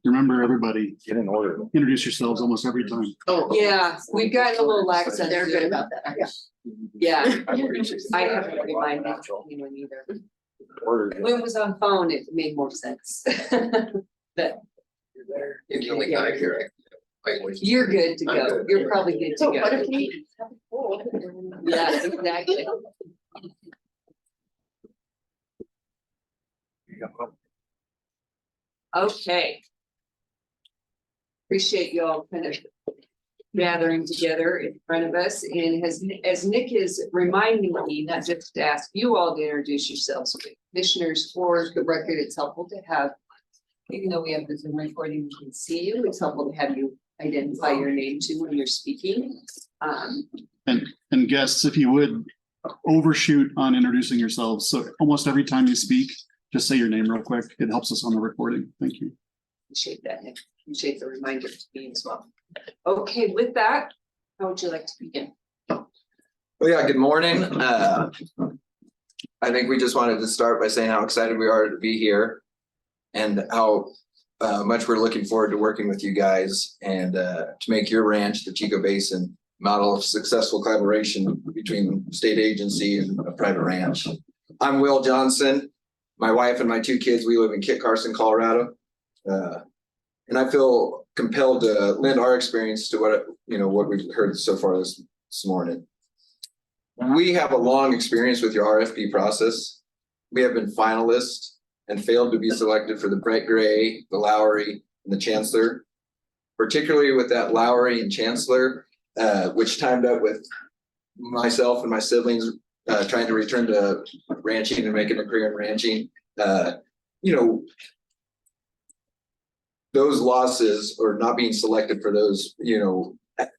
Remember, everybody, Get in order. introduce yourselves almost every time. Oh, Yeah, we've gotten a little lax on they're good Zoom. about that. Yeah, I haven't reminded anyone either. When it was on phone, it made more sense. But You're the only guy here. you're good to I'm go. good. You're probably good to So what go. if we have a poll? Yeah, exactly. Okay. Appreciate you all kind of gathering together in front of us, and as Nick is reminding me, not just to ask you all to introduce yourselves, but commissioners, for the record, it's helpful to have, even though we have the Zoom recording, we can see you, it's helpful to have you identify your name too when you're speaking. And guests, if you would overshoot on introducing yourselves. So almost every time you speak, just say your name real quick. It helps us on the recording. Thank you. Appreciate that, Nick. Appreciate the reminder to me as well. Okay, with that, how would you like to begin? Well, yeah, good morning. I think we just wanted to start by saying how excited we are to be here and how much we're looking forward to working with you guys and to make your ranch, the Chico Basin, model of successful collaboration between state agency and a private ranch. I'm Will Johnson. My wife and my two kids, we live in Kit Carson, Colorado. And I feel compelled to lend our experience to what we've heard so far this morning. We have a long experience with your RFP process. We have been finalists and failed to be selected for the Brett Gray, the Lowry, and the Chancellor. Particularly with that Lowry and Chancellor, which timed up with myself and my siblings trying to return to ranching and making a career in ranching. Those losses or not being selected for those,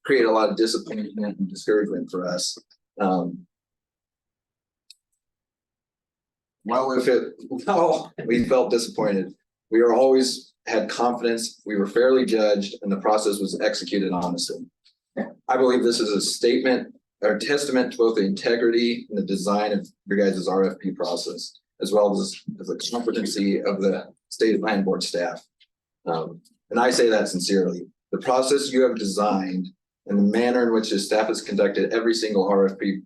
create a lot of disappointment and discouragement for us. We felt disappointed. We were always had confidence, we were fairly judged, and the process was executed honestly. I believe this is a statement or testament to both the integrity and the design of your guys' RFP process, as well as the competency of the state land board staff. And I say that sincerely. The process you have designed and the manner in which the staff has conducted every single RFP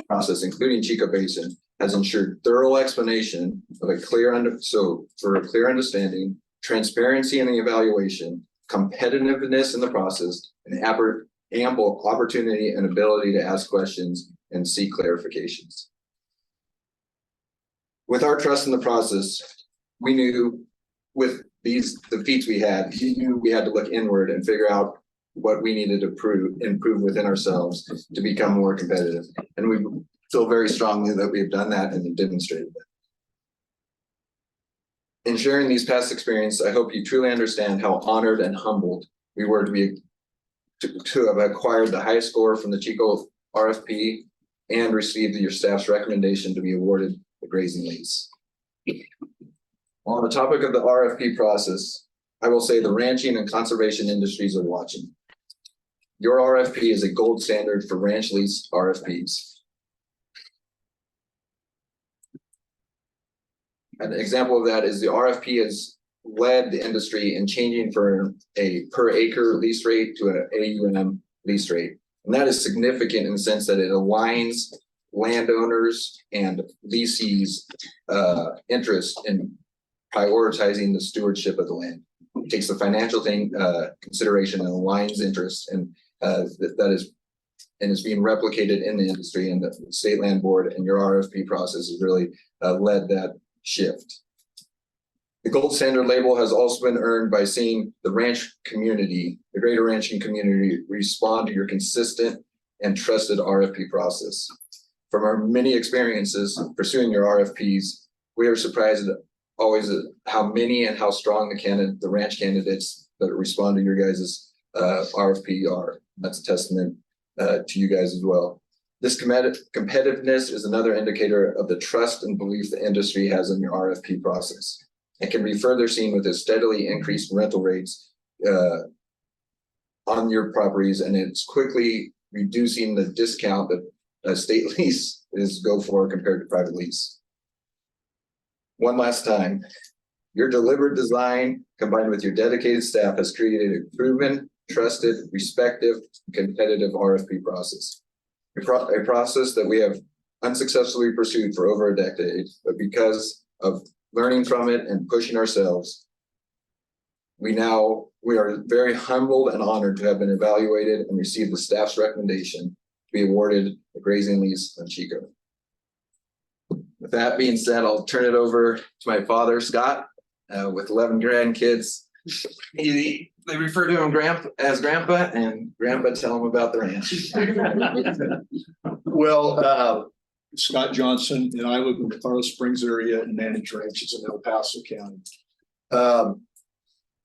process, including Chico Basin, has ensured thorough explanation of a clear understanding, transparency in the evaluation, competitiveness in the process, and ample opportunity and ability to ask questions and seek clarifications. With our trust in the process, we knew with the feats we had, we knew we had to look inward and figure out what we needed to improve within ourselves to become more competitive. And we feel very strongly that we've done that and demonstrated that. In sharing these past experiences, I hope you truly understand how honored and humbled we were to have acquired the highest score from the Chico RFP and received your staff's recommendation to be awarded the grazing lease. On the topic of the RFP process, I will say the ranching and conservation industries are watching. Your RFP is a gold standard for ranch lease RFPs. An example of that is the RFP has led the industry in changing from a per acre lease rate to an AUM lease rate. And that is significant in the sense that it aligns landowners and leasees' interest in prioritizing the stewardship of the land. It takes the financial consideration and aligns interest, and is being replicated in the industry, and the State Land Board and your RFP process has really led that shift. The gold standard label has also been earned by seeing the ranch community, the greater ranching community, respond to your consistent and trusted RFP process. From our many experiences pursuing your RFPs, we are surprised always at how many and how strong the ranch candidates that respond to your guys' RFP are. That's a testament to you guys as well. This competitiveness is another indicator of the trust and belief the industry has in your RFP process. It can be further seen with the steadily increased rental rates on your properties, and it's quickly reducing the discount that a state lease is go for compared to private lease. One last time, your deliberate design combined with your dedicated staff has created a proven, trusted, respected, competitive RFP process. A process that we have unsuccessfully pursued for over a decade, but because of learning from it and pushing ourselves, we are very humbled and honored to have been evaluated and received the staff's recommendation to be awarded a grazing lease on Chico. With that being said, I'll turn it over to my father, Scott, with 11 grandkids. They refer to him as Grandpa, and Grandpa tell him about the ranch. Well, Scott Johnson, and I live in the Colorado Springs area and manage ranches in El Paso County.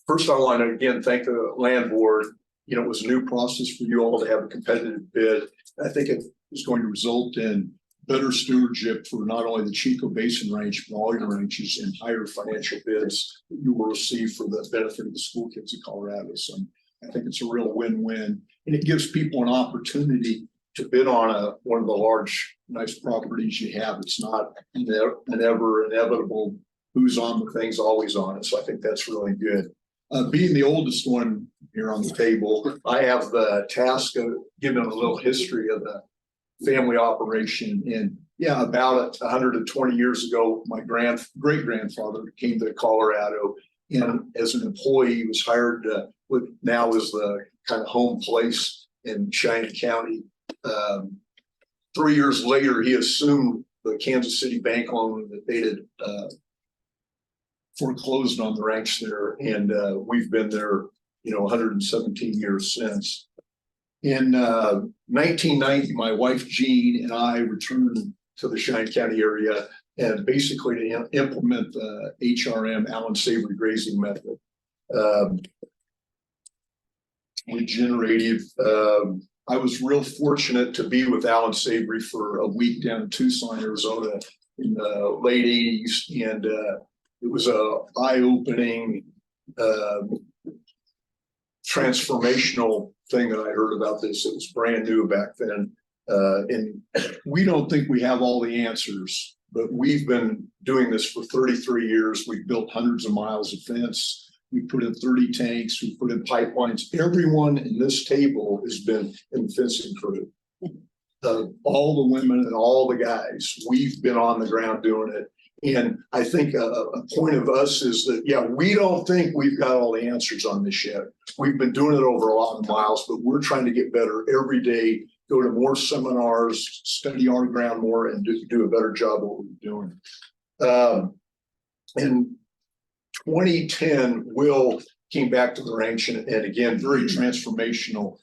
First, I want to again thank the land board. You know, it was a new process for you all to have a competitive bid. I think it is going to result in better stewardship for not only the Chico Basin Ranch, but all your ranches, and higher financial bids that you will receive for the benefit of the school kids in Colorado. So I think it's a real win-win, and it gives people an opportunity to bid on one of the large, nice properties you have. It's not an ever inevitable who's on the thing's always on it. So I think that's really good. Being the oldest one here on the table, I have the task of giving a little history of the family operation. And yeah, about 120 years ago, my great-grandfather came to Colorado, and as an employee, he was hired to what now is the kind of home place in Cheyenne County. 3 years later, he assumed the Kansas City bank loan that they had foreclosed on the ranch there, and we've been there, 117 years since. In 1990, my wife Jean and I returned to the Cheyenne County area, and basically to implement the HRM Allen Savory grazing method. Regenerative. I was real fortunate to be with Allen Savory for a week down in Tucson, Arizona in the late 80s. And it was a eye-opening, transformational thing that I heard about this. It was brand new back then. And we don't think we have all the answers, but we've been doing this for 33 years. We've built hundreds of miles of fence. We put in 30 tanks, we put in pipelines. Everyone in this table has been in the fencing crew. All the women and all the guys, we've been on the ground doing it. And I think a point of us is that, yeah, we don't think we've got all the answers on this yet. We've been doing it over a lot of miles, but we're trying to get better every day, go to more seminars, study our ground more, and do a better job of what we're doing. In 2010, Will came back to the ranch and again, very transformational.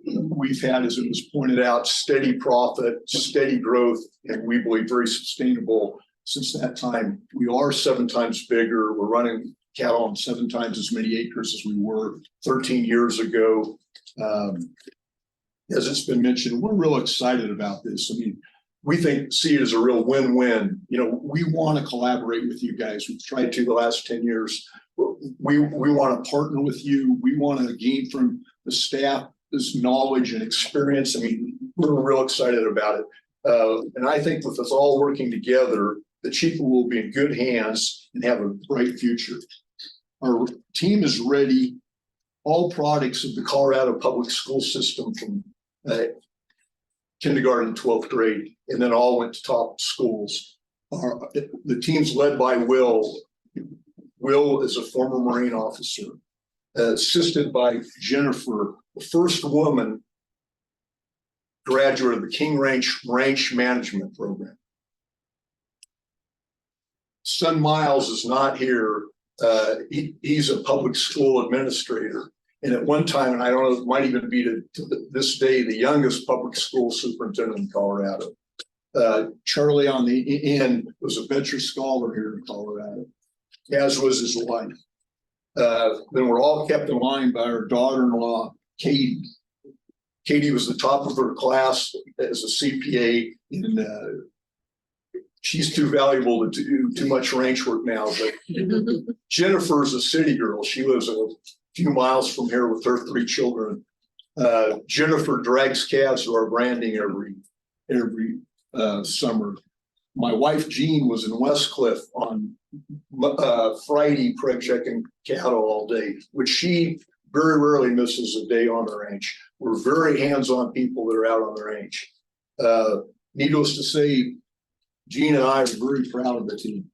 We've had, as it was pointed out, steady profit, steady growth, and we believe very sustainable. Since that time, we are 7 times bigger. We're running cattle on 7 times as many acres as we were 13 years ago. As it's been mentioned, we're real excited about this. I mean, we see it as a real win-win. You know, we want to collaborate with you guys. We've tried to the last 10 years. We want to partner with you. We want to gain from the staff this knowledge and experience. I mean, we're real excited about it. And I think with us all working together, the Chico will be in good hands and have a bright future. Our team is ready. All products of the Colorado public school system from kindergarten, 12th grade, and then all went to top schools. The team's led by Will. Will is a former Marine officer, assisted by Jennifer, the first woman graduate of the King Ranch Management Program. Son Miles is not here. He's a public school administrator. And at one time, and I don't know, it might even be to this day, the youngest public school superintendent in Colorado. Charlie on the end was a Becher Scholar here in Colorado, as was his wife. Then we're all kept in line by our daughter-in-law, Katie. Katie was the top of her class as a CPA, and she's too valuable to do too much ranch work now. But Jennifer's a city girl. She lives a few miles from here with her 3 children. Jennifer drags calves to our branding every summer. My wife Jean was in Westcliff on Friday, preg checking cattle all day, which she very rarely misses a day on the ranch. We're very hands-on people that are out on the ranch. Needless to say, Jean and I are very proud of the team.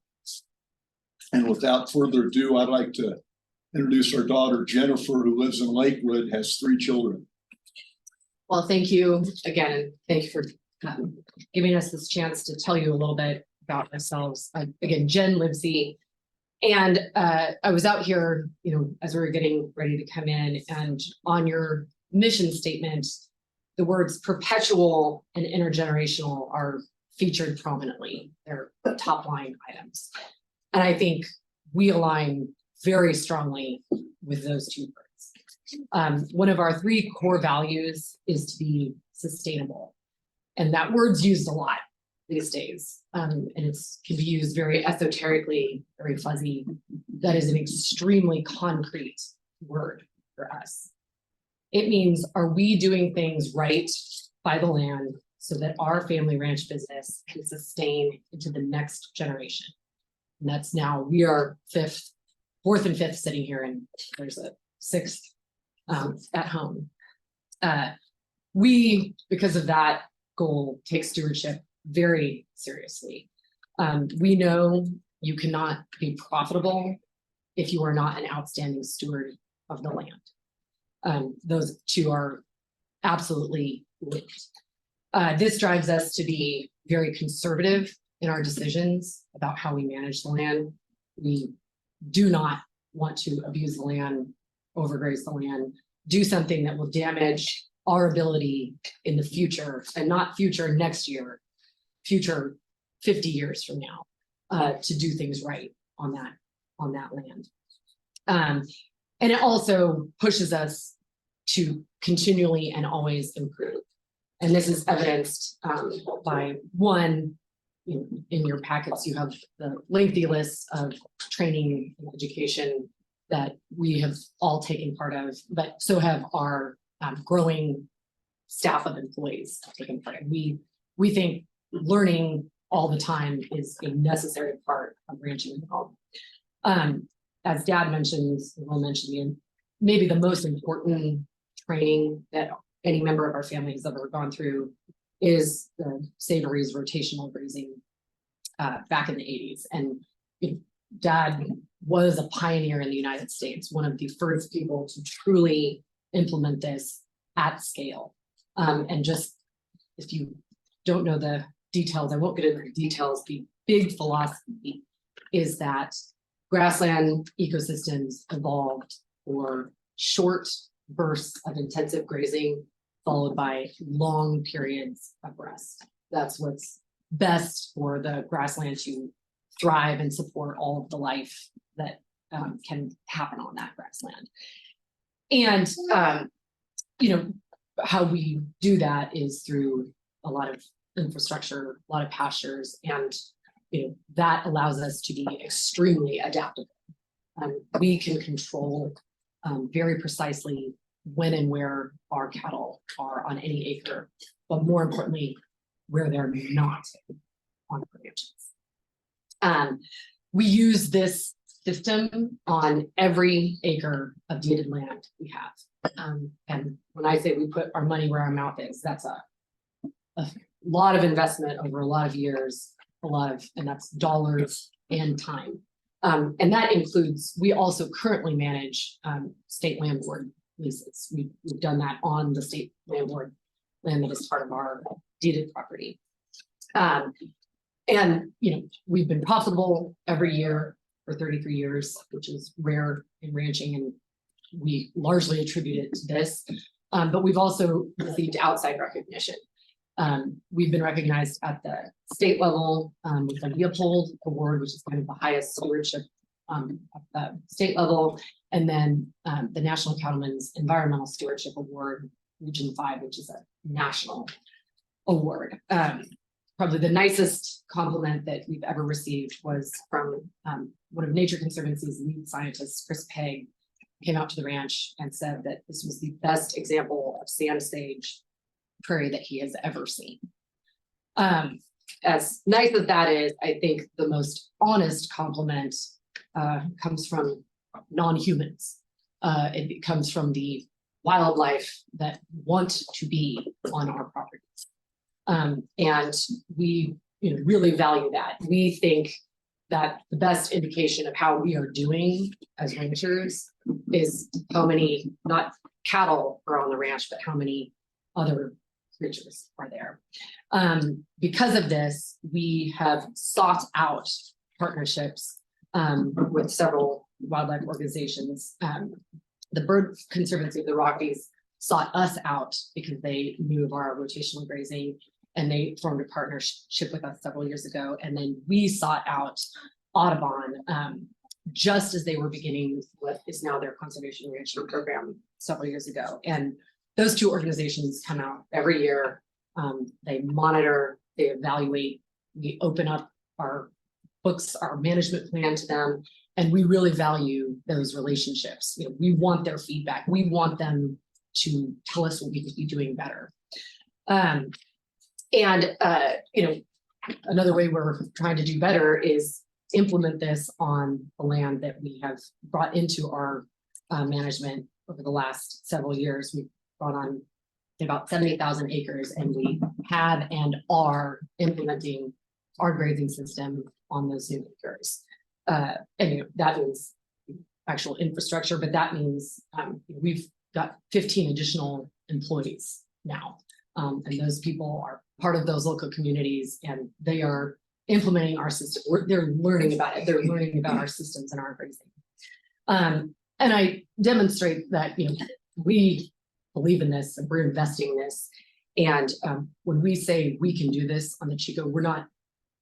And without further ado, I'd like to introduce our daughter, Jennifer, who lives in Lakewood, has 3 children. Well, thank you again, and thank you for giving us this chance to tell you a little bit about ourselves. Again, Jen Livesey, and I was out here, as we were getting ready to come in, and on your mission statement, the words perpetual and intergenerational are featured prominently. They're top line items. And I think we align very strongly with those 2 words. One of our 3 core values is to be sustainable. And that word's used a lot these days. And it's can be used very esoterically, very fuzzy. That is an extremely concrete word for us. It means, are we doing things right by the land so that our family ranch business can sustain into the next generation? And that's now, we are 4th and 5th sitting here, and there's a 6th at home. We, because of that goal, take stewardship very seriously. We know you cannot be profitable if you are not an outstanding steward of the land. Those 2 are absolutely linked. This drives us to be very conservative in our decisions about how we manage the land. We do not want to abuse the land, overgraze the land, do something that will damage our ability in the future, and not future next year, future 50 years from now, to do things right on that land. And it also pushes us to continually and always improve. And this is evidenced by one, in your packets, you have the lengthy list of training and education that we have all taken part of, but so have our growing staff of employees taken part of. We think learning all the time is a necessary part of ranching and home. As Dad mentioned, Will mentioned, maybe the most important training that any member of our family has ever gone through is the Savory's rotational grazing back in the eighties. And you know, Dad was a pioneer in the United States, one of the first people to truly implement this at scale. And just, if you don't know the details, I won't get into the details. The big philosophy is that grassland ecosystems evolved for short bursts of intensive grazing, followed by long periods of rest. That's what's best for the grassland to thrive and support all of the life that can happen on that grassland. And you know, how we do that is through a lot of infrastructure, a lot of pastures, and you know, that allows us to be extremely adaptable. We can control very precisely when and where our cattle are on any acre, but more importantly, where they're not on ranches. We use this system on every acre of deeded land we have. And when I say we put our money where our mouth is, that's a lot of investment over a lot of years, and that's dollars and time. And that includes, we also currently manage state land board leases. We've done that on the state land board land that is part of our deeded property. And you know, we've been profitable every year for 33 years, which is rare in ranching, and we largely attribute it to this. But we've also received outside recognition. We've been recognized at the state level with the Leopold Award, which is kind of the highest stewardship at the state level, and then the National Cattlemen's Environmental Stewardship Award, Region 5, which is a national award. Probably the nicest compliment that we've ever received was from one of Nature Conservancy's lead scientists, Chris Pegg, came out to the ranch and said that this was the best example of sand sage prairie that he has ever seen. As nice as that is, I think the most honest compliment comes from non-humans. It comes from the wildlife that want to be on our properties. And we really value that. We think that the best indication of how we are doing as ranchers is how many, not cattle are on the ranch, but how many other creatures are there. Because of this, we have sought out partnerships with several wildlife organizations. The Bird Conservancy of the Rockies sought us out because they knew of our rotational grazing, and they formed a partnership with us several years ago. And then we sought out Audubon just as they were beginning what is now their conservation ranching program several years ago. And those two organizations come out every year. They monitor, they evaluate, we open up our books, our management plan to them, and we really value those relationships. We want their feedback. We want them to tell us what we could be doing better. Another way we're trying to do better is implement this on the land that we have brought into our management over the last several years. We've brought on about 70,000 acres, and we have and are implementing our grazing system on those new acres. That means actual infrastructure, but that means we've got 15 additional employees now. And those people are part of those local communities, and they are implementing our system. They're learning about it. They're learning about our systems and our grazing. And I demonstrate that we believe in this and we're investing in this. And when we say we can do this on the Chico, we're not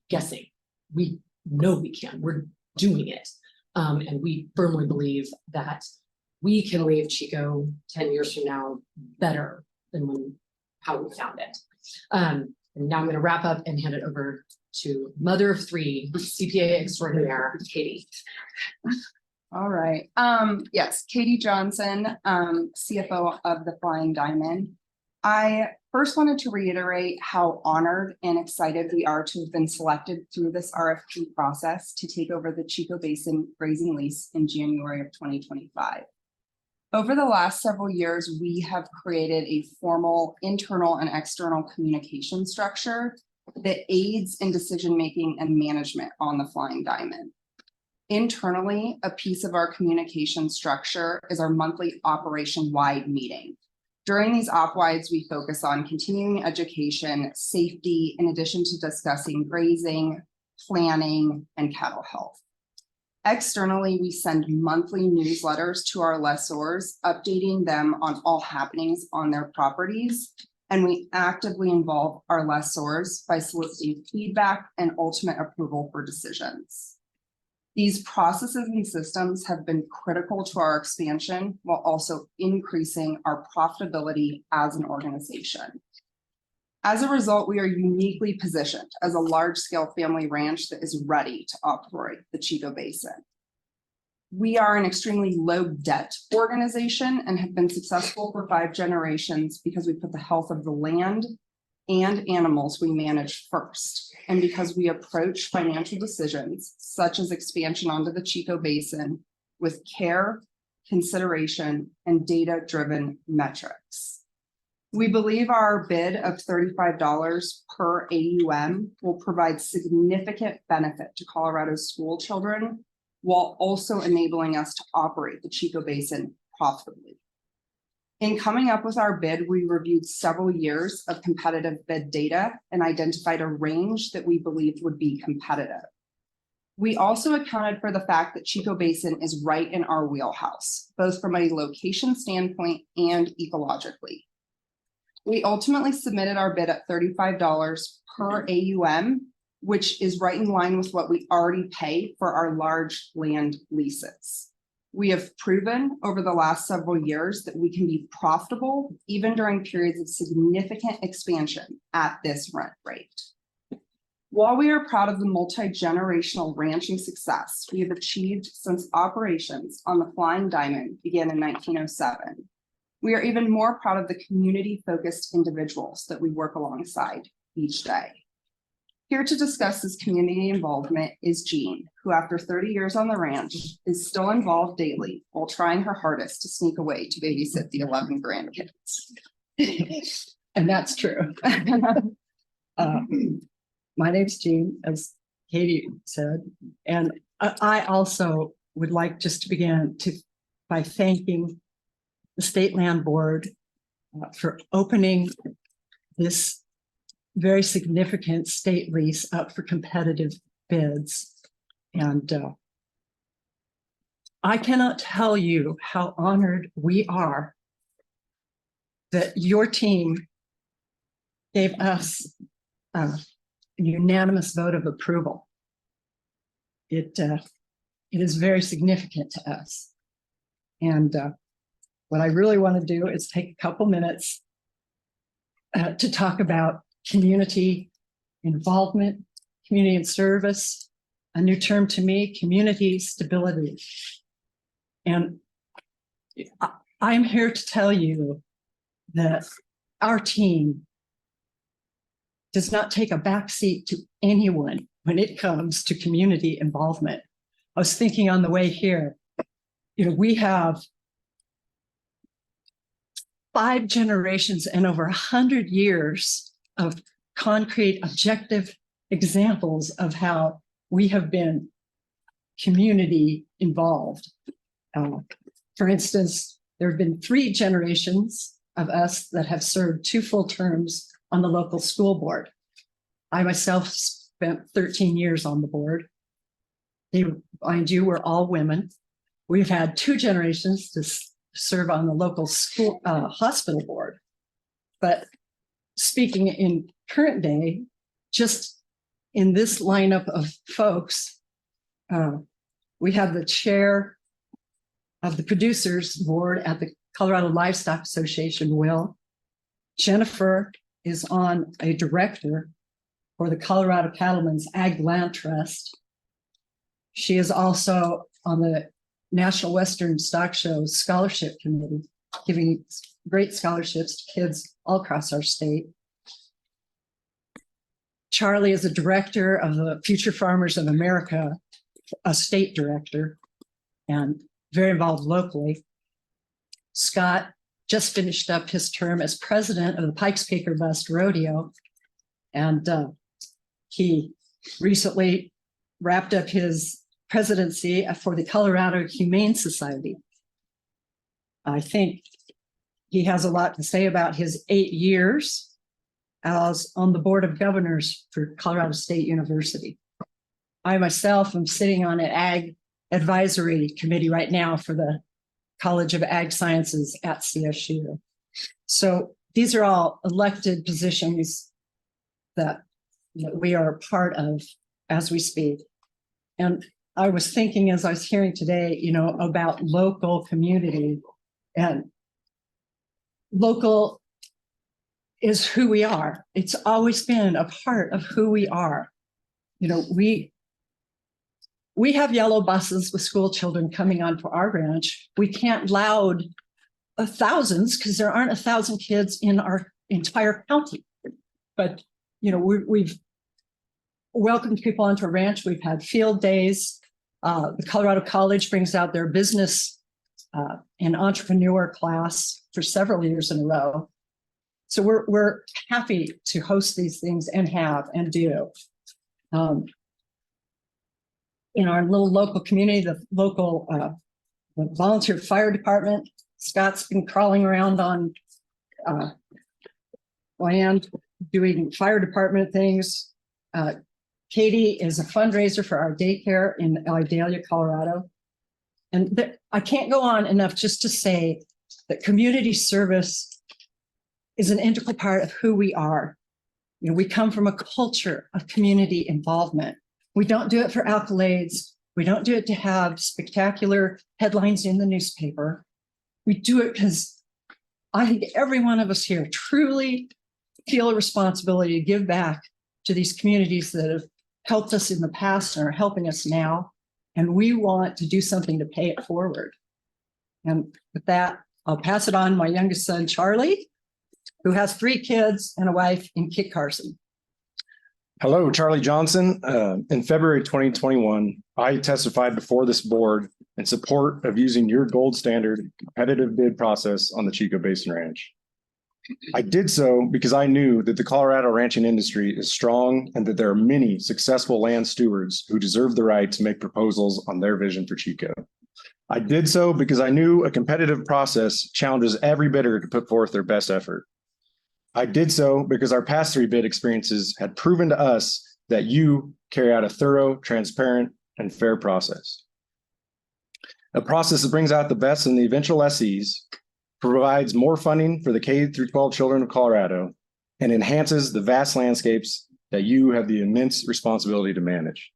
guessing. We know we can. We're doing it. And we firmly believe that we can leave Chico 10 years from now better than how we found it. And now I'm going to wrap up and hand it over to mother of three, CPA extraordinaire, Katie. All right. Yes, Katie Johnson, CFO of the Flying Diamond. I first wanted to reiterate how honored and excited we are to have been selected through this RFP process to take over the Chico Basin grazing lease in January of 2025. Over the last several years, we have created a formal internal and external communication structure that aids in decision-making and management on the Flying Diamond. Internally, a piece of our communication structure is our monthly operation-wide meeting. During these op-wides, we focus on continuing education, safety, in addition to discussing grazing, planning, and cattle health. Externally, we send monthly newsletters to our lessors, updating them on all happenings on their properties. And we actively involve our lessors by soliciting feedback and ultimate approval for decisions. These processes and systems have been critical to our expansion while also increasing our profitability as an organization. As a result, we are uniquely positioned as a large-scale family ranch that is ready to operate the Chico Basin. We are an extremely low debt organization and have been successful for 5 generations because we put the health of the land and animals we manage first. And because we approach financial decisions such as expansion onto the Chico Basin with care, consideration, and data-driven metrics. We believe our bid of $35 per AUM will provide significant benefit to Colorado school children while also enabling us to operate the Chico Basin profitably. In coming up with our bid, we reviewed several years of competitive bid data and identified a range that we believed would be competitive. We also accounted for the fact that Chico Basin is right in our wheelhouse, both from a location standpoint and ecologically. We ultimately submitted our bid at $35 per AUM, which is right in line with what we already pay for our large land leases. We have proven over the last several years that we can be profitable even during periods of significant expansion at this rent rate. While we are proud of the multi-generational ranching success we have achieved since operations on the Flying Diamond began in 1907, we are even more proud of the community-focused individuals that we work alongside each day. Here to discuss this community involvement is Jean, who after 30 years on the ranch is still involved daily while trying her hardest to sneak away to babysit the 11 grandkids. And that's true. My name's Jean, as Katie said, and I also would like just to begin by thanking the State Land Board for opening this very significant state lease up for competitive bids. And I cannot tell you how honored we are that your team gave us a unanimous vote of approval. It is very significant to us. And what I really want to do is take a couple minutes to talk about community involvement, community and service, a new term to me, community stability. And I'm here to tell you that our team does not take a backseat to anyone when it comes to community involvement. I was thinking on the way here, we have 5 generations and over 100 years of concrete, objective examples of how we have been community involved. For instance, there have been 3 generations of us that have served 2 full terms on the local school board. I myself spent 13 years on the board. Mind you, we're all women. We've had 2 generations to serve on the local school hospital board. But speaking in current day, just in this lineup of folks, we have the chair of the producers board at the Colorado Livestock Association, Will. Jennifer is on a director for the Colorado Cattlemen's Ag Land Trust. She is also on the National Western Stock Show Scholarship Committee, giving great scholarships to kids all across our state. Charlie is a director of the Future Farmers of America, a state director, and very involved locally. Scott just finished up his term as president of the Pikes Peak or Bust Rodeo, and he recently wrapped up his presidency for the Colorado Humane Society. I think he has a lot to say about his 8 years as on the Board of Governors for Colorado State University. I myself am sitting on an ag advisory committee right now for the College of Ag Sciences at CSU. So these are all elected positions that we are a part of as we speak. And I was thinking as I was hearing today, about local community, and local is who we are. It's always been a part of who we are. We have yellow buses with school children coming onto our ranch. We can't loud thousands because there aren't 1,000 kids in our entire county. But, we've welcomed people onto a ranch. We've had field days. The Colorado College brings out their business and entrepreneur class for several years in a row. So we're happy to host these things and have and do. In our little local community, the local the volunteer fire department, Scott's been crawling around on land doing fire department things. Katie is a fundraiser for our daycare in Idalia, Colorado. And I can't go on enough just to say that community service is an integral part of who we are. We come from a culture of community involvement. We don't do it for accolades. We don't do it to have spectacular headlines in the newspaper. We do it because I think every one of us here truly feel a responsibility to give back to these communities that have helped us in the past and are helping us now. And we want to do something to pay it forward. And with that, I'll pass it on to my youngest son, Charlie, who has 3 kids and a wife in Kit Carson. Hello, Charlie Johnson. In February 2021, I testified before this board in support of using your gold standard competitive bid process on the Chico Basin Ranch. I did so because I knew that the Colorado ranching industry is strong and that there are many successful land stewards who deserve the right to make proposals on their vision for Chico. I did so because I knew a competitive process challenges every bidder to put forth their best effort. I did so because our past 3 bid experiences had proven to us that you carry out a thorough, transparent, and fair process. A process that brings out the best in the eventual SEs, provides more funding for the K-12 children of Colorado, and enhances the vast landscapes that you have the immense responsibility to manage.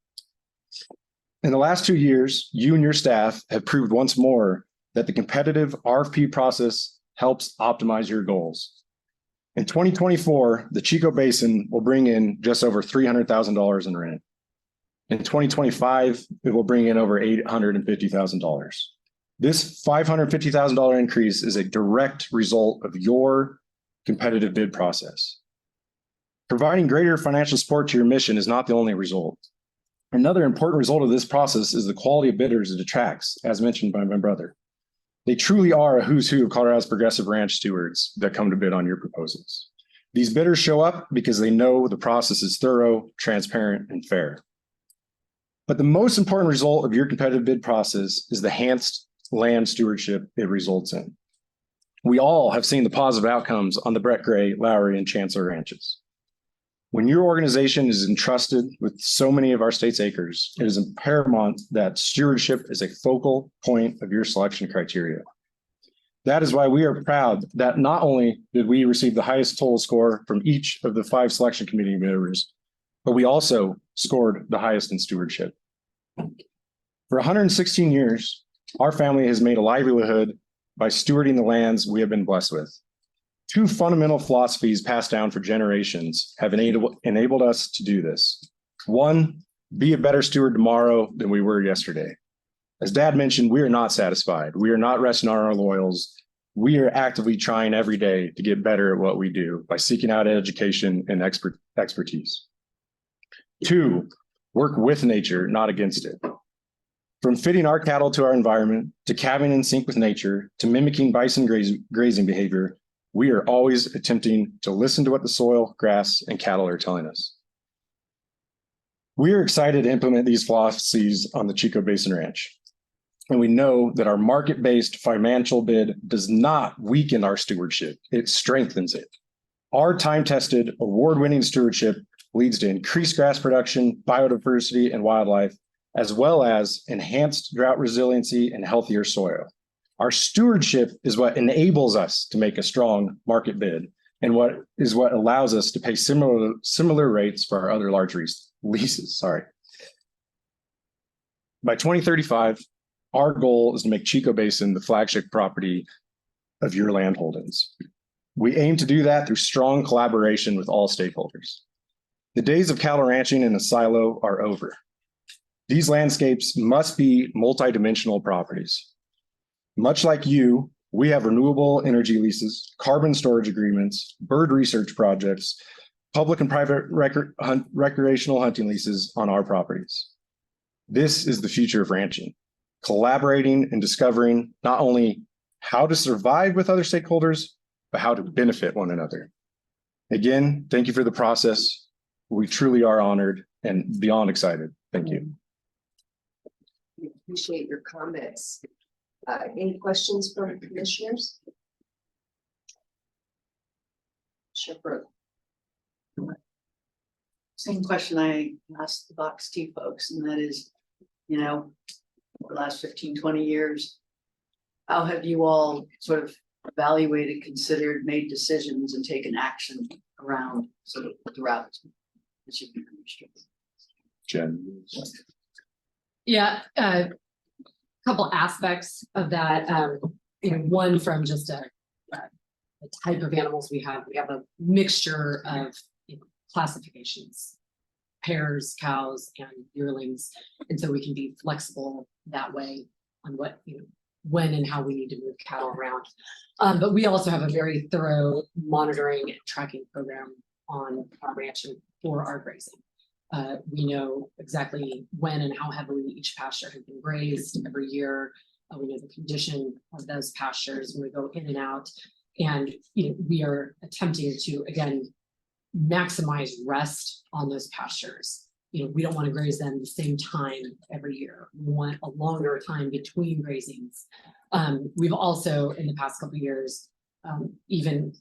In the last 2 years, you and your staff have proved once more that the competitive RFP process helps optimize your goals. In 2024, the Chico Basin will bring in just over $300,000 in rent. In 2025, it will bring in over $850,000. This $550,000 increase is a direct result of your competitive bid process. Providing greater financial support to your mission is not the only result. Another important result of this process is the quality of bidders it attracts, as mentioned by my brother. They truly are a who's who of Colorado's progressive ranch stewards that come to bid on your proposals. These bidders show up because they know the process is thorough, transparent, and fair. But the most important result of your competitive bid process is the enhanced land stewardship it results in. We all have seen the positive outcomes on the Brett Gray, Lowry, and Chancellor ranches. When your organization is entrusted with so many of our state's acres, it is paramount that stewardship is a focal point of your selection criteria. That is why we are proud that not only did we receive the highest total score from each of the 5 selection committee members, but we also scored the highest in stewardship. For 116 years, our family has made a livelihood by stewarding the lands we have been blessed with. 2 fundamental philosophies passed down for generations have enabled us to do this. 1, be a better steward tomorrow than we were yesterday. As Dad mentioned, we are not satisfied. We are not resting on our laurels. We are actively trying every day to get better at what we do by seeking out education and expertise. 2, work with nature, not against it. From fitting our cattle to our environment, to calving in sync with nature, to mimicking bison grazing behavior, we are always attempting to listen to what the soil, grass, and cattle are telling us. We are excited to implement these philosophies on the Chico Basin Ranch. And we know that our market-based financial bid does not weaken our stewardship, it strengthens it. Our time-tested, award-winning stewardship leads to increased grass production, biodiversity, and wildlife, as well as enhanced drought resiliency and healthier soil. Our stewardship is what enables us to make a strong market bid and what allows us to pay similar rates for our other large leases. By 2035, our goal is to make Chico Basin the flagship property of your land holdings. We aim to do that through strong collaboration with all stakeholders. The days of cattle ranching in a silo are over. These landscapes must be multidimensional properties. Much like you, we have renewable energy leases, carbon storage agreements, bird research projects, public and private recreational hunting leases on our properties. This is the future of ranching, collaborating and discovering not only how to survive with other stakeholders, but how to benefit one another. Again, thank you for the process. We truly are honored and beyond excited. Thank you. We appreciate your comments. Any questions from commissioners? Sure. Same question I asked the Box T folks, and that is, you know, the last 15, 20 years, how have you all sort of evaluated, considered, made decisions and taken action around sort of the routes that you've been restricted? Jen. Yeah, couple aspects of that. You know, one from just the type of animals we have. We have a mixture of classifications, pairs, cows, and yearlings, and so we can be flexible that way on what, when and how we need to move cattle around. But we also have a very thorough monitoring and tracking program on our ranch and for our grazing. We know exactly when and how heavily each pasture has been grazed every year. We know the condition of those pastures when we go in and out. And we are attempting to, again, maximize rest on those pastures. We don't want to graze them the same time every year. We want a longer time between grazings. We've also, in the past couple of years, even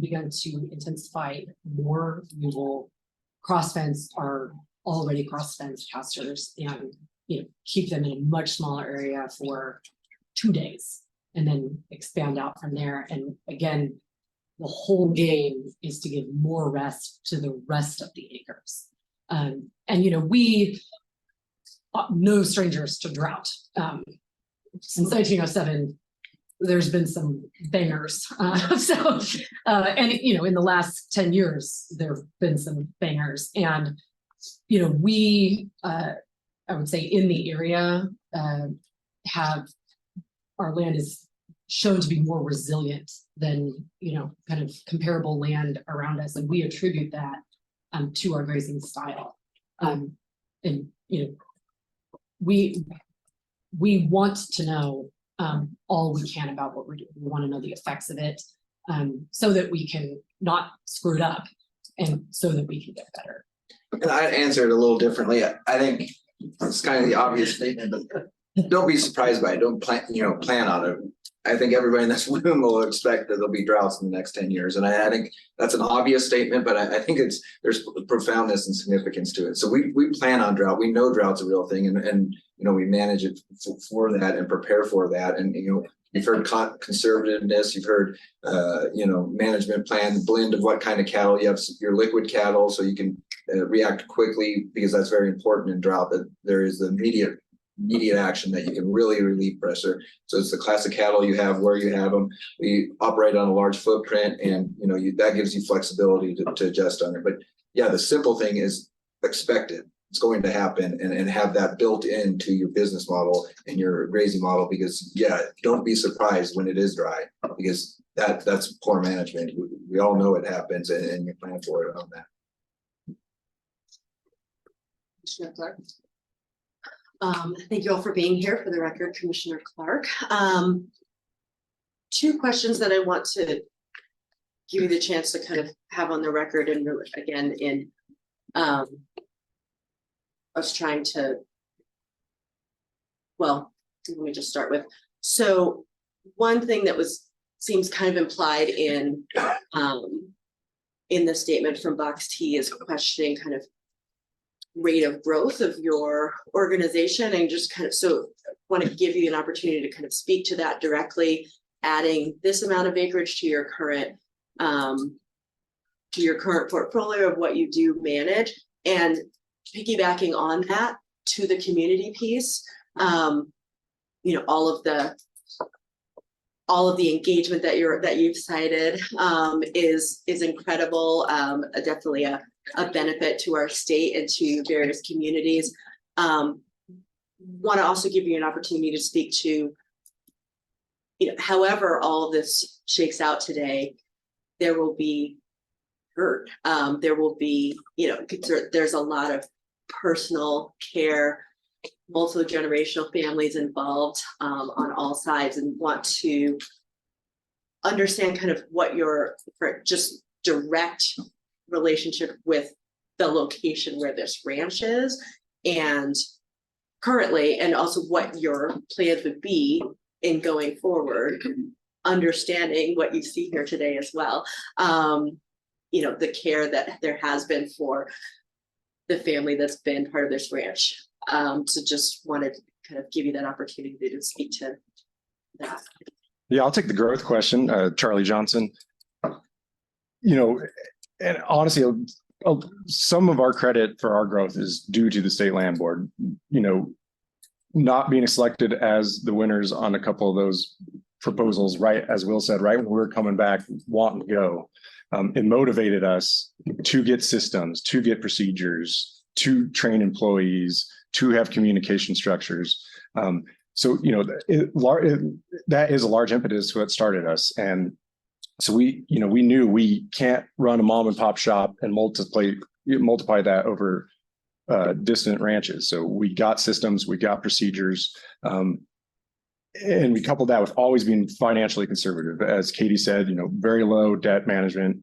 begun to intensify more. We will cross-fence our already cross-fenced pastures and keep them in a much smaller area for 2 days and then expand out from there. And again, the whole game is to give more rest to the rest of the acres. And we are no strangers to drought. Since 1907, there's been some bangers. And in the last 10 years, there have been some bangers. And we, I would say, in the area, have our land is shown to be more resilient than kind of comparable land around us, and we attribute that to our grazing style. And we want to know all we can about what we're doing. We want to know the effects of it, so that we can not screw it up, and so that we can get better. And I'd answer it a little differently. I think it's kind of the obvious statement, but don't be surprised by it. Don't plan on it. I think everybody in this room will expect that there'll be droughts in the next 10 years. And I think that's an obvious statement, but I think there's profoundness and significance to it. So we plan on drought. We know drought's a real thing, and we manage it for that and prepare for that. And you've heard conservativeness, you've heard management plan, the blend of what kind of cattle. You have your liquid cattle, so you can react quickly, because that's very important in drought, that there is the immediate action that you can really relieve pressure. So it's the classic cattle you have where you have them. We operate on a large footprint, and that gives you flexibility to adjust on it. But yeah, the simple thing is expect it. It's going to happen, and have that built into your business model and your grazing model, because don't be surprised when it is dry, because that's poor management. We all know it happens, and you plan for it on that. Commissioner Clark. Thank you all for being here. For the record, Commissioner Clark. 2 questions that I want to give you the chance to kind of have on the record, and again, in was trying to. Well, let me just start with, so one thing that seems kind of implied in the statement from Box T is questioning kind of rate of growth of your organization, and just kind of, so want to give you an opportunity to kind of speak to that directly, adding this amount of acreage to your current portfolio of what you do manage, and piggybacking on that to the community piece. You know, all of the engagement that you've cited is incredible. Definitely a benefit to our state and to various communities. Want to also give you an opportunity to speak to, you know, however all of this shakes out today, there will be hurt. There will be, you know, there's a lot of personal care, multi-generational families involved on all sides, and want to understand kind of what your just direct relationship with the location where this ranch is and currently, and also what your plans would be in going forward, understanding what you see here today as well. You know, the care that there has been for the family that's been part of this ranch. So just wanted to kind of give you that opportunity to speak to that. Yeah, I'll take the growth question, Charlie Johnson. You know, and honestly, some of our credit for our growth is due to the state land board, you know, not being selected as the winners on a couple of those proposals, right? As Will said, right when we were coming back, wanting to go, it motivated us to get systems, to get procedures, to train employees, to have communication structures. So, you know, that is a large impetus to what started us. And so we knew we can't run a mom and pop shop and multiply that over distant ranches. So we got systems, we got procedures, and we coupled that with always being financially conservative. As Katie said, you know, very low debt management,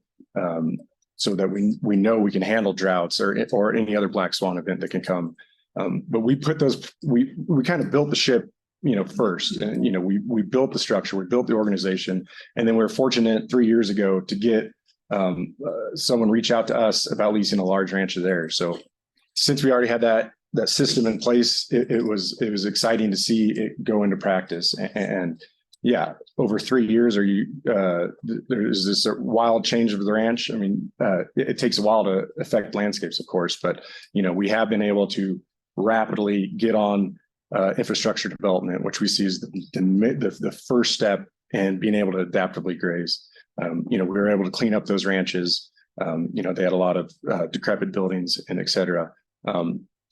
so that we know we can handle droughts or any other black swan event that can come. But we put we kind of built the ship, you know, first, and, you know, we built the structure, we built the organization, and then we were fortunate 3 years ago to get someone reach out to us about leasing a large ranch of theirs. So since we already had that system in place, it was exciting to see it go into practice. And yeah, over 3 years, there's this wild change of the ranch. I mean, it takes a while to affect landscapes, of course, but, you know, we have been able to rapidly get on infrastructure development, which we see as the first step in being able to adaptively graze. You know, we were able to clean up those ranches. You know, they had a lot of decrepit buildings and et cetera.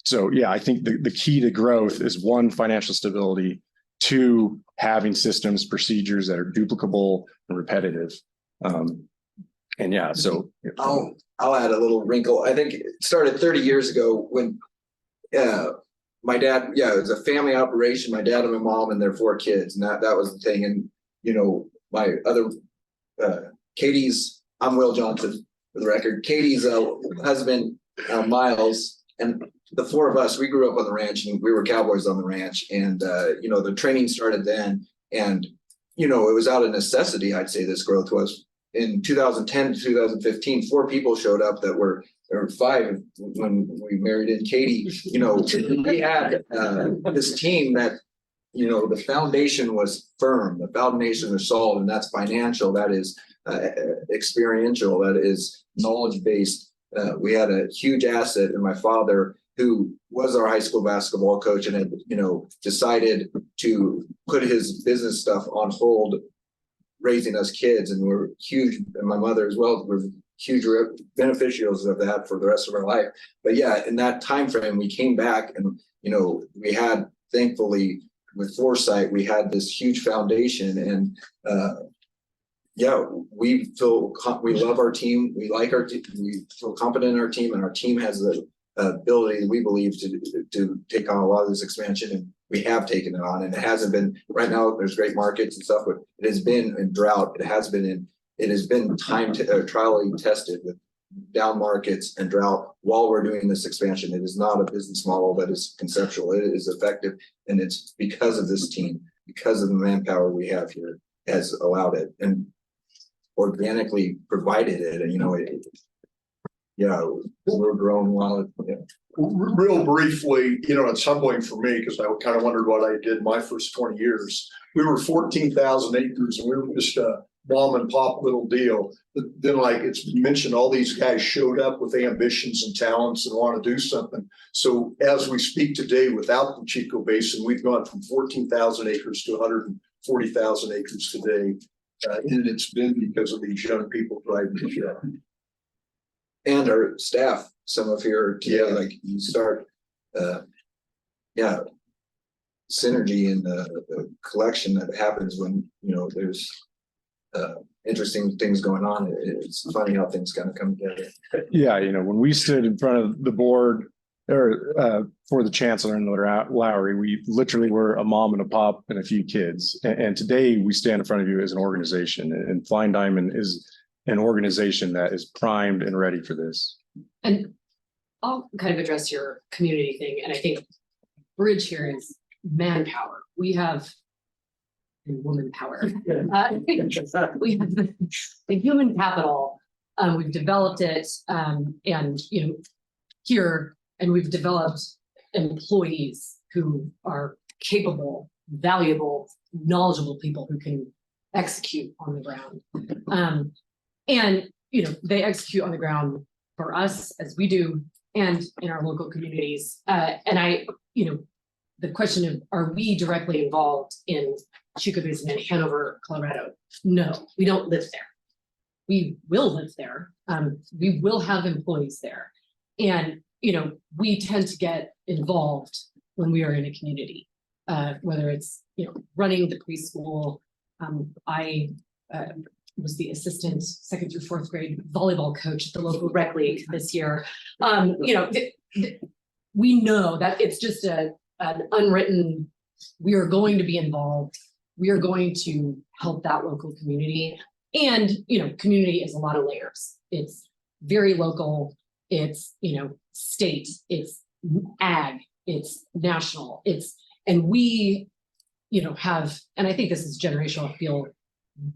So yeah, I think the key to growth is, one, financial stability, two, having systems, procedures that are duplicable and repetitive. And yeah, so I'll add a little wrinkle. I think it started 30 years ago when my dad, it was a family operation, my dad and my mom and their 4 kids, and that was the thing. And, you know, my other Katie's, I'm Will Johnson for the record, Katie's husband, Miles, and the 4 of us, we grew up on the ranch and we were cowboys on the ranch. And, you know, the training started then. And, you know, it was out of necessity, I'd say this growth was. In 2010 to 2015, 4 people showed up that were, or 5 when we married in Katie. You know, we had this team that, you know, the foundation was firm, the foundation was solid, and that's financial, that is experiential, that is knowledge-based. We had a huge asset in my father, who was our high school basketball coach and had, you know, decided to put his business stuff on hold, raising us kids, and we're huge, and my mother as well, we're huge beneficiaries of that for the rest of our life. But yeah, in that time frame, we came back, and, you know, we had, thankfully, with foresight, we had this huge foundation, and yeah, we love our team. We like our team. We feel confident in our team, and our team has the ability, we believe, to take on a lot of this expansion, and we have taken it on. And it hasn't been, right now there's great markets and stuff, but it has been in drought. It has been time to trially tested with down markets and drought while we're doing this expansion. It is not a business model that is conceptual. It is effective. And it's because of this team, because of the manpower we have here has allowed it and organically provided it. And, we're growing while, Real briefly, it's humbling for me because I kind of wondered what I did my first 20 years. We were 14,000 acres and we were just a mom and pop little deal. But then, like it's been mentioned, all these guys showed up with ambitions and talents and want to do something. So as we speak today, without the Chico Basin, we've gone from 14,000 acres to 140,000 acres today. And it's been because of these young people driving the show. and our staff, some of here today, like you start, synergy in the collection that happens when, there's interesting things going on. It's funny how things kind of come together. Yeah, when we stood in front of the board or for the chancellor and Lowry, we literally were a mom and a pop and a few kids. And today we stand in front of you as an organization, and Flying Diamond is an organization that is primed and ready for this. And I'll kind of address your community thing. And I think bridge here is manpower. We have and woman power. We have the human capital. We've developed it, and here, and we've developed employees who are capable, valuable, knowledgeable people who can execute on the ground. And they execute on the ground for us as we do, and in our local communities. And the question of, are we directly involved in Chico Basin and Hanover, Colorado? No, we don't live there. We will live there. We will have employees there. And, we tend to get involved when we are in a community, whether it's, running the preschool. I was the assistant 2nd through 4th grade volleyball coach at the local rec league this year. We know that it's just an unwritten, we are going to be involved. We are going to help that local community. And, community is a lot of layers. It's very local. It's, state, it's ag, it's national, and we, have, and I think this is generational, feel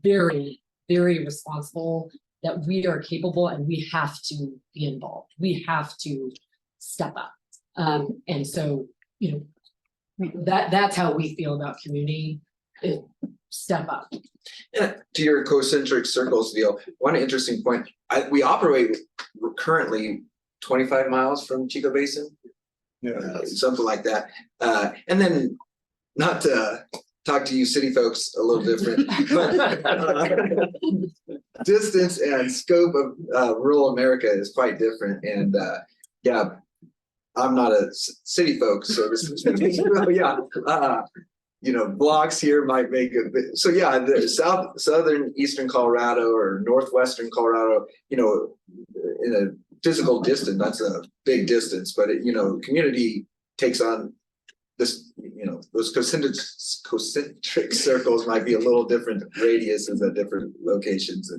very, very responsible that we are capable and we have to be involved. We have to step up. And so, that's how we feel about community. Step up. Yeah, to your concentric circles deal, one interesting point, we operate currently 25 miles from Chico Basin. Something like that. And then, not to talk to you city folks a little different, but distance and scope of rural America is quite different. And I'm not a city folk, so this is blocks here might make a bit. So the southern eastern Colorado or northwestern Colorado, in a physical distance, that's a big distance, but community takes on this, those concentric circles might be a little different radiuses at different locations.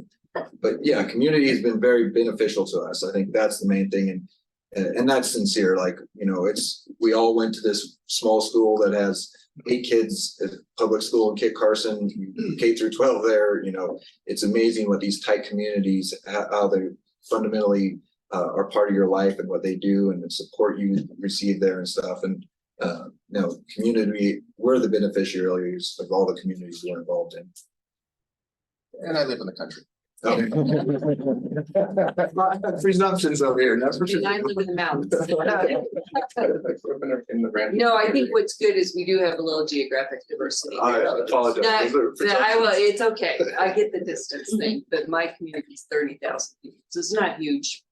But community has been very beneficial to us. I think that's the main thing. And that's sincere. Like, we all went to this small school that has 8 kids at public school in Kit Carson, K through 12 there. It's amazing what these tight communities, how they fundamentally are part of your life and what they do and the support you receive there and stuff. And community, we're the beneficiaries of all the communities we're involved in. And I live in the country. Presumptions over here, that's for sure. I live in the mountains. No, I think what's good is we do have a little geographic diversity. I apologize. It's okay. I get the distance thing, but my community is 30,000 people, so it's not huge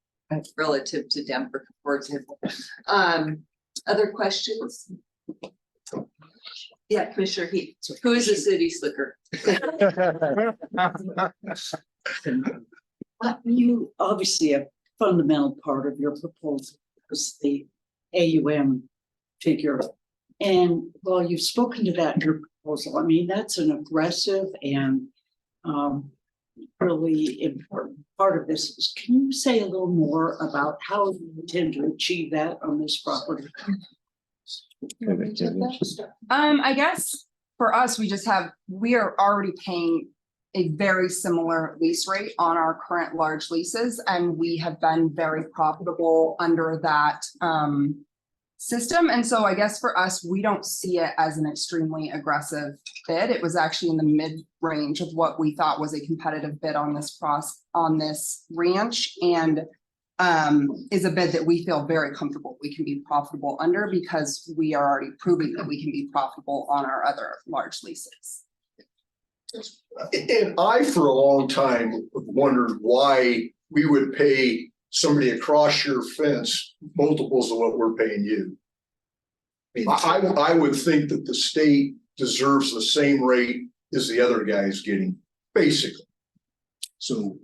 relative to Denver, for example. Other questions? Yeah, Commissioner Heath, who is the city slicker? You obviously a fundamental part of your proposal is the AUM figure. And while you've spoken to that in your proposal, I mean, that's an aggressive and really important part of this is, can you say a little more about how you intend to achieve that on this property? I guess for us, we are already paying a very similar lease rate on our current large leases, and we have been very profitable under that system. And so I guess for us, we don't see it as an extremely aggressive bid. It was actually in the mid-range of what we thought was a competitive bid on this ranch, and is a bid that we feel very comfortable we can be profitable under, because we are already proving that we can be profitable on our other large leases. And I, for a long time, wondered why we would pay somebody across your fence multiples of what we're paying you. I would think that the state deserves the same rate as the other guy is getting, basically. So,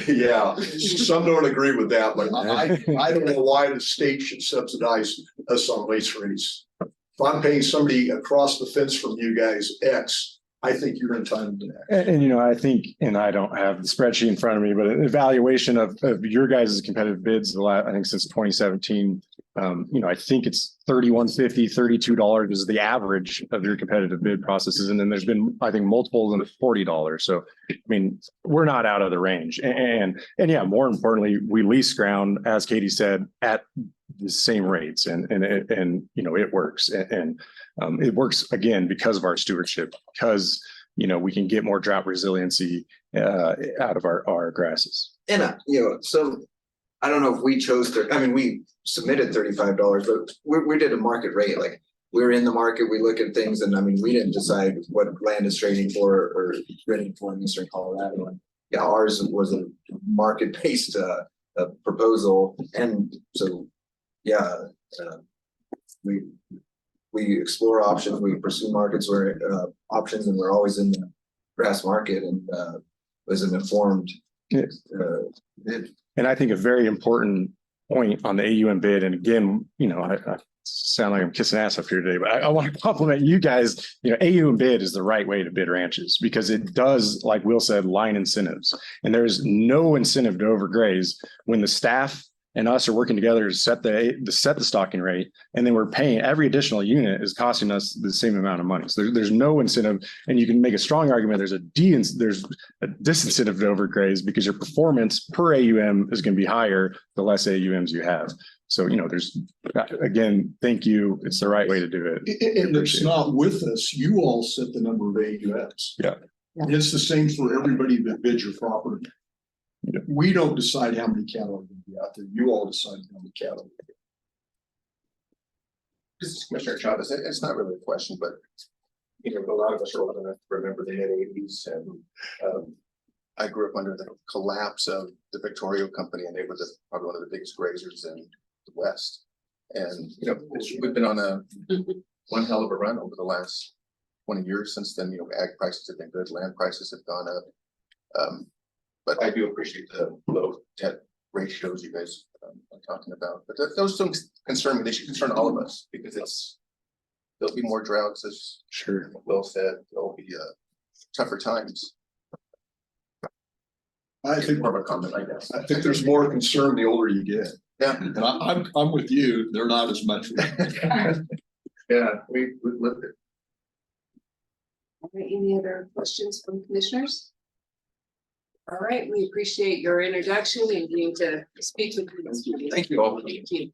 yeah, some don't agree with that, but I don't know why the state should subsidize us on lease rates. If I'm paying somebody across the fence from you guys X, I think you're entitled to that. And, I think, and I don't have the spreadsheet in front of me, but an evaluation of your guys' competitive bids, I think since 2017, I think it's $31.50, $32 is the average of your competitive bid processes. And then there's been, I think, multiples of $40. So, I mean, we're not out of the range. And yeah, more importantly, we lease ground, as Katie said, at the same rates, and it works. And it works again because of our stewardship, because we can get more drought resiliency out of our grasses. And so I don't know if we chose to. We submitted $35, but we did a market rate. Like, we're in the market, we look at things, and we didn't decide what land is trading for or trading for in Eastern Colorado. And yeah, ours was a market-based proposal, and so yeah, we explore options, we pursue markets where options, and we're always in the grass market, and was an informed bid. And I think a very important point on the AUM bid, and again, I sound like I'm kissing ass up here today, but I want to compliment you guys. AUM bid is the right way to bid ranches, because it does, like Will said, line incentives, and there's no incentive to overgraze when the staff and us are working together to set the stocking rate, and then we're paying every additional unit is costing us the same amount of money. So there's no incentive, and you can make a strong argument there's a disincentive to overgraze, because your performance per AUM is going to be higher the less AUMs you have. So there's, again, thank you. It's the right way to do it. And it's not with us. You all set the number of AUMs. Yeah. It's the same for everybody that bids your property. We don't decide how many cattle are going to be out there. You all decide how many cattle. This is Commissioner Chavez. It's not really a question, but a lot of us are old enough to remember the mid-80s, and I grew up under the collapse of the Victoria Company, and they were probably one of the biggest grazers in the West. And we've been on one hell of a run over the last 20 years since then. Ag prices have been good, land prices have gone up. But I do appreciate the low debt ratios you guys are talking about. But those don't concern me. They should concern all of us, because there'll be more droughts, as Will said. There'll be tougher times. I think more of a comment, I guess. I think there's more concern the older you get. Yeah, and I'm with you. They're not as much. Yeah, we lived it. All right, any other questions from commissioners? All right, we appreciate your introduction and getting to speak with us. Thank you all. Thank you.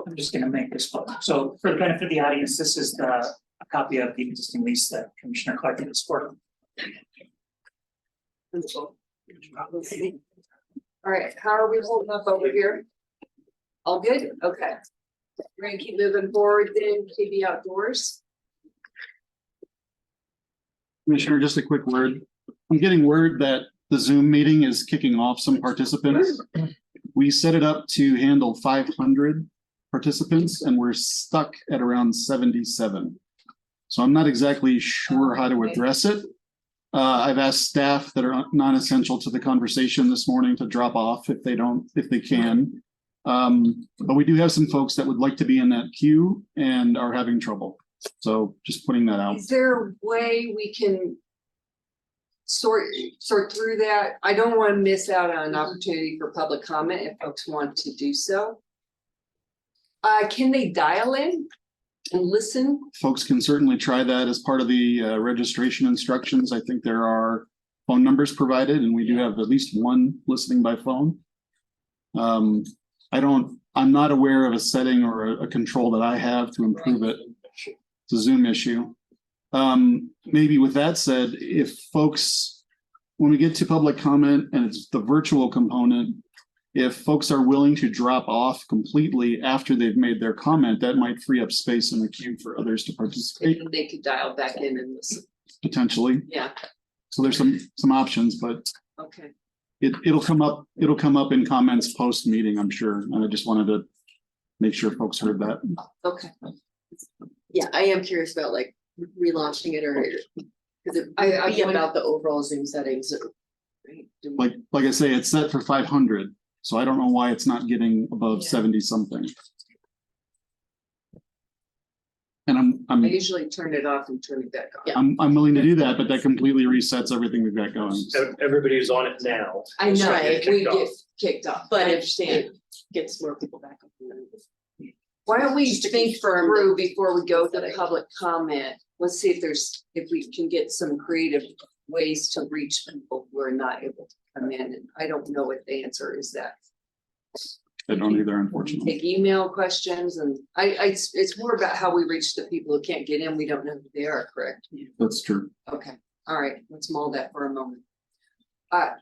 I'm just gonna make this one. So for the benefit of the audience, this is a copy of the existing lease that Commissioner Clark did support. All right, how are we holding up over here? All good? Okay. We're gonna keep moving forward then. KB Outdoors. Commissioner, just a quick word. I'm getting word that the Zoom meeting is kicking off some participants. We set it up to handle 500 participants, and we're stuck at around 77. So I'm not exactly sure how to address it. I've asked staff that are non-essential to the conversation this morning to drop off if they can. But we do have some folks that would like to be in that queue and are having trouble. So just putting that out. Is there a way we can sort through that. I don't want to miss out on an opportunity for public comment if folks want to do so. Can they dial in and listen? Folks can certainly try that as part of the registration instructions. I think there are phone numbers provided, and we do have at least one listening by phone. I'm not aware of a setting or a control that I have to improve it. It's a Zoom issue. Maybe with that said, if folks, when we get to public comment and it's the virtual component, if folks are willing to drop off completely after they've made their comment, that might free up space in the queue for others to participate, They could dial back in and listen. potentially. Yeah, So there's some options, but okay. it'll come up in comments post meeting, I'm sure. And I just wanted to make sure folks heard that. Okay. Yeah, I am curious about like relaunching it or, because it I would be wonder- about the overall Zoom settings. Right? Like I say, it's set for 500, so I don't know why it's not getting above Yeah. 70 something. And I usually turn it off and turn it back on. I'm willing to do that, but that completely resets everything we've got going. Everybody's on it now. I know, Right. we get kicked off. But I if understand. it gets more people back up. Why don't we Just to think confirm through before we go to public comment? Let's see if we can get some creative ways to reach people who are not able to come in. And I don't know what the answer is that. I don't either, unfortunately. Take email questions and it's more about how we reach the people who can't get in. We don't know who they are, correct? That's true. Okay, all right, let's mull that for a moment.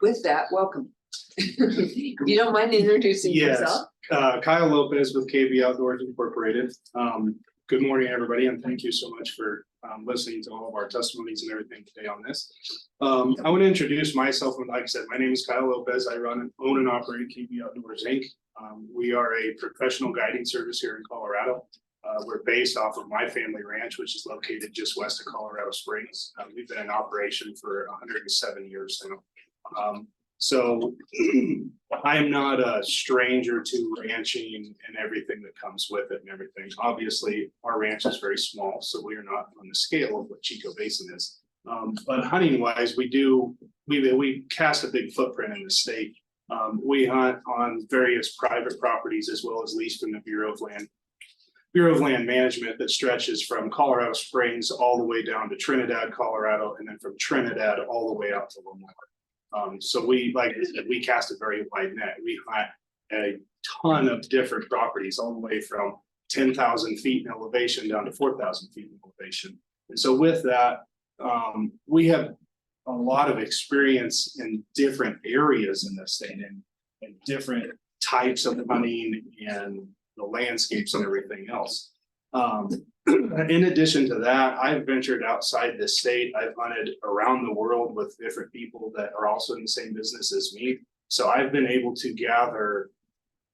With that, welcome. You don't mind introducing yourself? Yes, Kyle Lopez with KB Outdoors Incorporated. Good morning, everybody, and thank you so much for listening to all of our testimonies and everything today on this. I want to introduce myself, and like I said, my name is Kyle Lopez. I own and operate KB Outdoors Inc. We are a professional guiding service here in Colorado. We're based off of my family ranch, which is located just west of Colorado Springs. We've been in operation for 107 years now. So I am not a stranger to ranching and everything that comes with it and everything. Obviously, our ranch is very small, so we are not on the scale of what Chico Basin is. But hunting wise, we cast a big footprint in the state. We hunt on various private properties as well as leased from the Bureau of Land Management that stretches from Colorado Springs all the way down to Trinidad, Colorado, and then from Trinidad all the way out to Lamar. So we cast a very wide net. We hunt a ton of different properties all the way from 10,000 feet in elevation down to 4,000 feet in elevation. And so with that, we have a lot of experience in different areas in the state and different types of hunting and the landscapes and everything else. In addition to that, I've ventured outside the state. I've hunted around the world with different people that are also in the same business as me. So I've been able to gather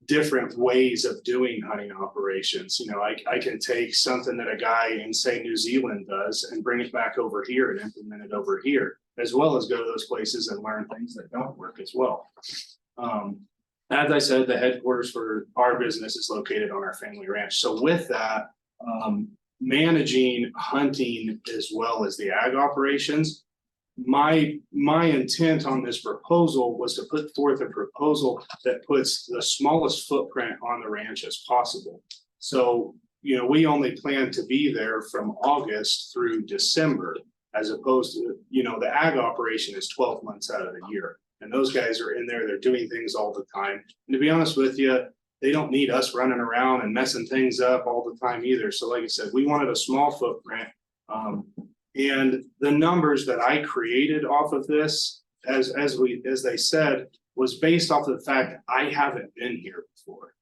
different ways of doing hunting operations. You know, I can take something that a guy in, say, New Zealand does and bring it back over here and implement it over here, as well as go to those places and learn things that don't work as well. As I said, the headquarters for our business is located on our family ranch. So with that, managing hunting as well as the ag operations, my intent on this proposal was to put forth a proposal that puts the smallest footprint on the ranch as possible. So, you know, we only plan to be there from August through December, as opposed to, you know, the ag operation is 12 months out of the year. And those guys are in there, they're doing things all the time. And to be honest with you, they don't need us running around and messing things up all the time either. So like I said, we wanted a small footprint. And the numbers that I created off of this, as they said, was based off of the fact that I haven't been here before.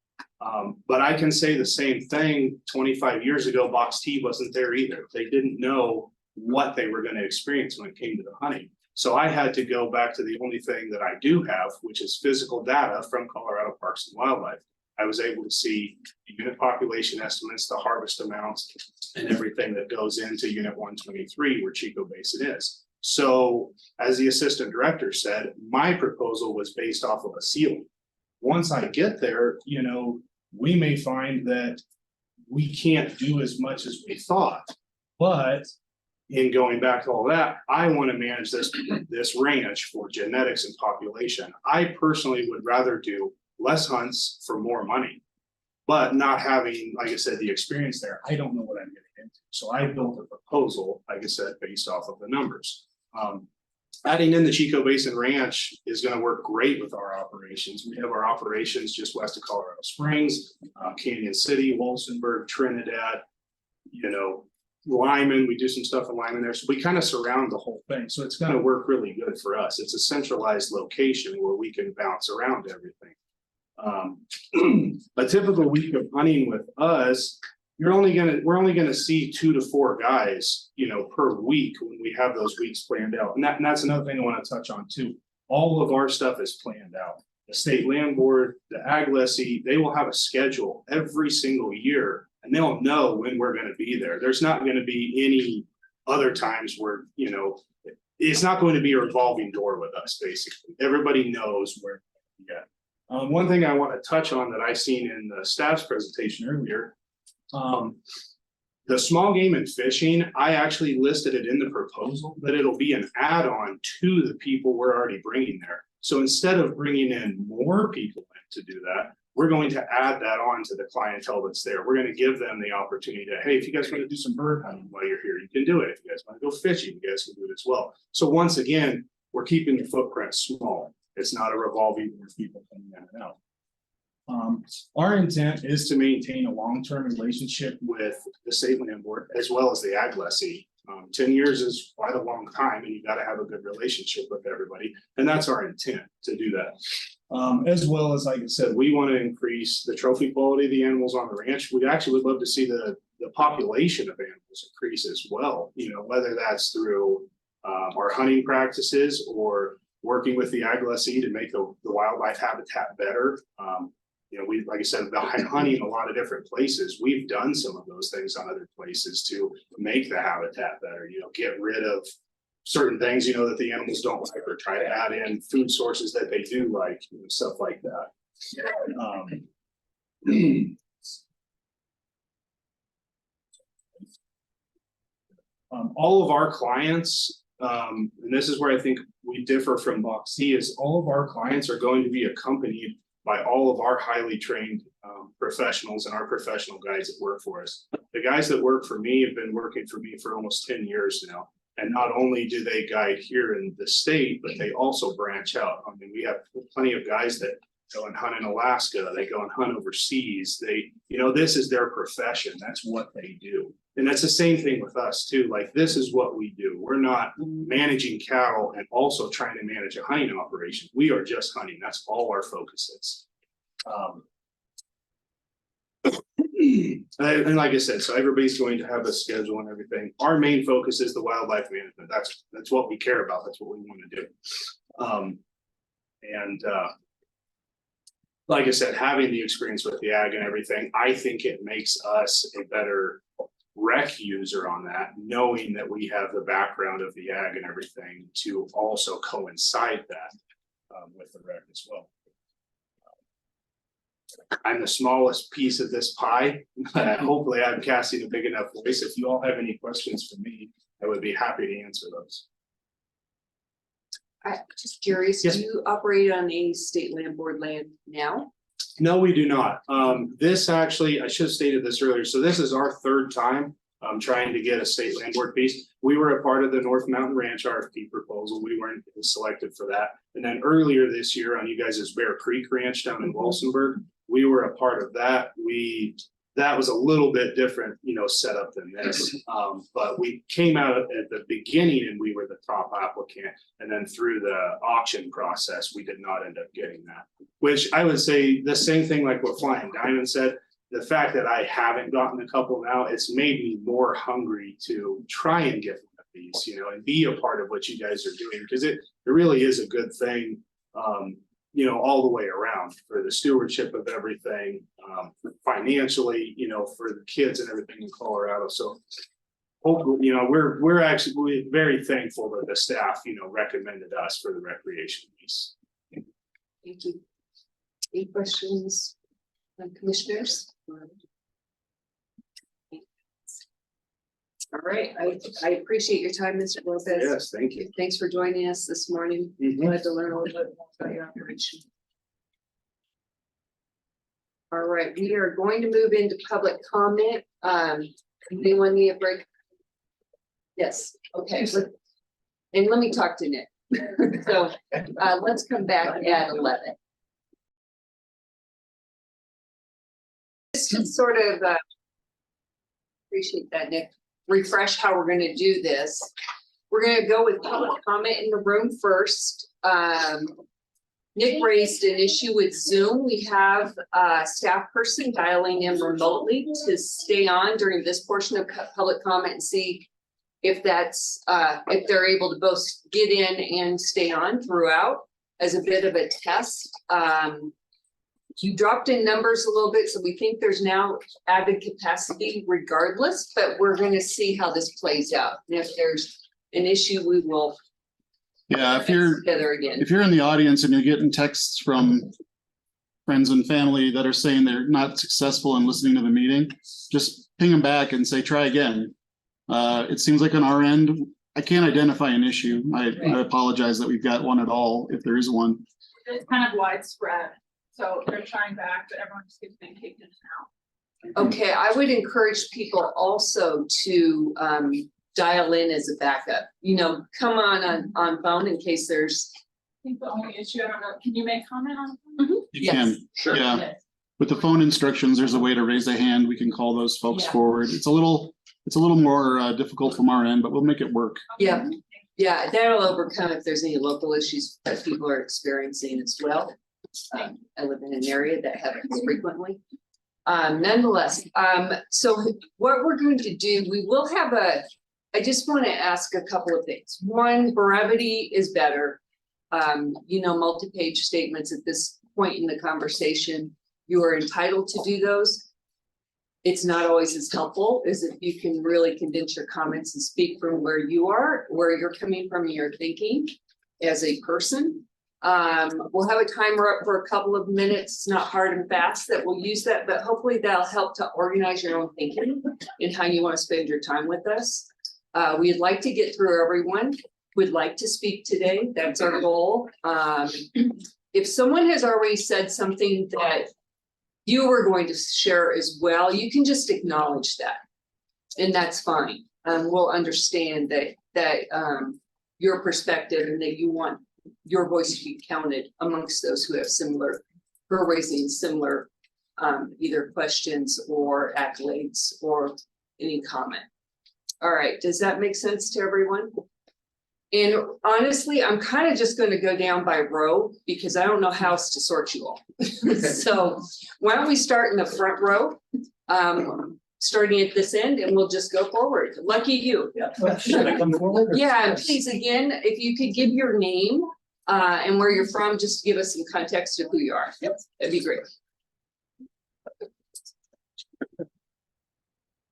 But I can say the same thing. 25 years ago, Box T wasn't there either. They didn't know what they were going to experience when it came to the hunting. So I had to go back to the only thing that I do have, which is physical data from Colorado Parks and Wildlife. I was able to see the unit population estimates, the harvest amounts, and everything that goes into Unit 123, where Chico Basin is. So as the assistant director said, my proposal was based off of a ceiling. Once I get there, you know, we may find that we can't do as much as we thought, but in going back to all that, I want to manage this ranch for genetics and population. I personally would rather do less hunts for more money. But not having, like I said, the experience there, I don't know what I'm getting into. So I built a proposal, like I said, based off of the numbers. Adding in the Chico Basin Ranch is going to work great with our operations. We have our operations just west of Colorado Springs, Canyon City, Walsenburg, Trinidad, you know, Lyman. We do some stuff in Lyman there. So we kind of surround the whole thing. So it's going to work really good for us. It's a centralized location where we can bounce around everything. A typical week of hunting with us, we're only gonna see 2 to 4 guys, you know, per week when we have those weeks planned out. And that's another thing I want to touch on too. All of our stuff is planned out. The state land board, the ag lessee, they will have a schedule every single year and they'll know when we're going to be there. There's not going to be any other times where, you know, it's not going to be a revolving door with us, basically. Everybody knows where we're at. One thing I want to touch on that I seen in the staff's presentation earlier, the small game and fishing, I actually listed it in the proposal that it'll be an add-on to the people we're already bringing there. So instead of bringing in more people in to do that, we're going to add that on to the clientele that's there. We're going to give them the opportunity to, hey, if you guys want to do some bird hunting while you're here, you can do it. If you guys want to go fishing, you guys can do it as well. So once again, we're keeping the footprint small. It's not a revolving door of people coming in and out. Our intent is to maintain a long-term relationship with the state land board as well as the ag lessee. 10 years is quite a long time and you got to have a good relationship with everybody. And that's our intent to do that. As well as, like I said, we want to increase the trophy quality of the animals on the ranch. We actually would love to see the population of animals increase as well. You know, whether that's through our hunting practices or working with the ag lessee to make the wildlife habitat better. You know, we, like I said, by hunting a lot of different places, we've done some of those things on other places to make the habitat better, you know, get rid of certain things, you know, that the animals don't like, or try to add in food sources that they do like, you know, stuff like that. All of our clients, and this is where I think we differ from Box C, is all of our clients are going to be accompanied by all of our highly trained professionals and our professional guides that work for us. The guys that work for me have been working for me for almost 10 years now. And not only do they guide here in the state, but they also branch out. I mean, we have plenty of guys that go and hunt in Alaska, they go and hunt overseas. They, you know, this is their profession. That's what they do. And that's the same thing with us too. Like, this is what we do. We're not managing cattle and also trying to manage a hunting operation. We are just hunting. That's all our focus is. And like I said, so everybody's going to have a schedule and everything. Our main focus is the wildlife management. That's what we care about. That's what we want to do. Like I said, having the experience with the ag and everything, I think it makes us a better rec user on that, knowing that we have the background of the ag and everything to also coincide that with the rec as well. I'm the smallest piece of this pie. Hopefully I'm casting a big enough voice. If you all have any questions for me, I would be happy to answer those. I'm just curious, Yes. do you operate on any state land board land now? No, we do not. This actually, I should have stated this earlier. So this is our third time trying to get a state land board piece. We were a part of the North Mountain Ranch RFP proposal. We weren't selected for that. And then earlier this year on you guys' Bear Creek Ranch down in Walsenburg, we were a part of that. That was a little bit different, you know, setup than this. But we came out at the beginning and we were the top applicant. And then through the auction process, we did not end up getting that, which I would say the same thing like what Flying Diamond said. The fact that I haven't gotten a couple now, it's made me more hungry to try and get one of these, you know, and be a part of what you guys are doing, because it really is a good thing. You know, all the way around for the stewardship of everything, financially, you know, for the kids and everything in Colorado. So hopefully, you know, we're very thankful that the staff, you know, recommended us for the recreation piece. Thank you. Any questions from commissioners? All All right, I appreciate your time, Mr. Lopez. Yes, thank you. Thanks for joining us this morning. Glad to learn a little bit more about your operation. All right, we are going to move into public comment. Anyone need a break? Yes, okay. And let me talk to Nick. So, let's come back at 11. Just to sort of, appreciate that, Nick. Refresh how we're gonna do this. We're gonna go with public comment in the room first. Nick raised an issue with Zoom. We have a staff person dialing in remotely to stay on during this portion of public comment and see if that's, if they're able to both get in and stay on throughout as a bit of a test. You dropped in numbers a little bit, so we think there's now added capacity regardless, but we're gonna see how this plays out. And if there's an issue, we will. Yeah, if you're, Together again. if you're in the audience and you're getting texts from friends and family that are saying they're not successful in listening to the meeting, just ping them back and say, try again. It seems like on our end, I can't identify an issue. I apologize that we've got one at all, if there is one. It's kind of widespread, so they're trying back, but everyone just keeps being kicked in and out. Okay, I would encourage people also to dial in as a backup, you know, come on phone in case there's. I think the only issue, I don't know, can you make comment on? You can, yeah. With the phone instructions, there's a way to raise a hand. We can call those folks forward. It's a little more difficult from our end, but we'll make it work. Yeah, yeah, that'll overcome if there's any local issues that people are experiencing as well. I live in an area that happens frequently. Nonetheless, so what we're going to do, we will have I just want to ask a couple of things. One, brevity is better. You know, multi-page statements at this point in the conversation, you are entitled to do those. It's not always as helpful as if you can really condense your comments and speak from where you are, where you're coming from, and your thinking as a person. We'll have a timer up for a couple of minutes. It's not hard and fast that we'll use that, but hopefully that'll help to organize your own thinking and how you want to spend your time with us. We'd like to get through everyone. Would like to speak today. That's our goal. If someone has already said something that you were going to share as well, you can just acknowledge that. And that's fine. We'll understand that your perspective and that you want your voice to be counted amongst those who have similar, who are raising similar either questions or accolades or any comment. All right, does that make sense to everyone? And honestly, I'm kind of just going to go down by row because I don't know how else to sort you all. So why don't we start in the front row, starting at this end, and we'll just go forward. Lucky you. Should I come forward? Yeah, and please, again, if you could give your name and where you're from, just give us some context of who you are. Yep, that'd be great.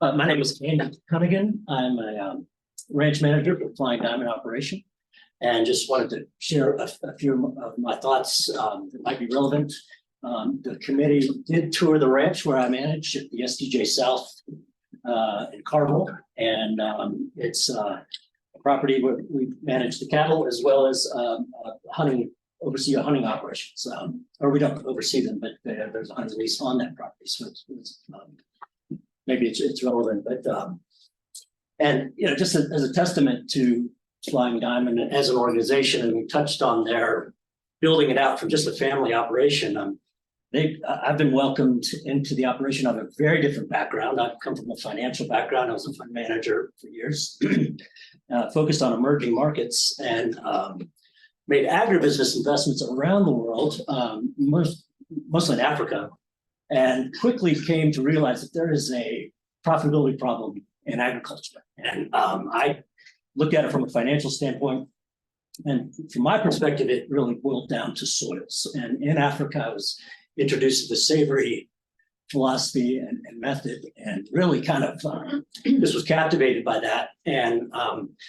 My name is Andy Cunningham. I'm a ranch manager for Flying Diamond Operation. And just wanted to share a few of my thoughts that might be relevant. The committee did tour the ranch where I manage at the SDJ South in Carville. And it's a property where we manage the cattle as well as oversee a hunting operations. Or we don't oversee them, but there's a hunting lease on that property. So maybe it's relevant, but and you know, just as a testament to Flying Diamond as an organization, and we touched on their building it out from just a family operation. I've been welcomed into the operation. I have a very different background. I've come from a financial background. I was a fund manager for years, focused on emerging markets and made agribusiness investments around the world, mostly in Africa, and quickly came to realize that there is a profitability problem in agriculture. And I looked at it from a financial standpoint. And from my perspective, it really boiled down to soils. And in Africa, I was introduced to the savory philosophy and method, and really kind of just was captivated by that. And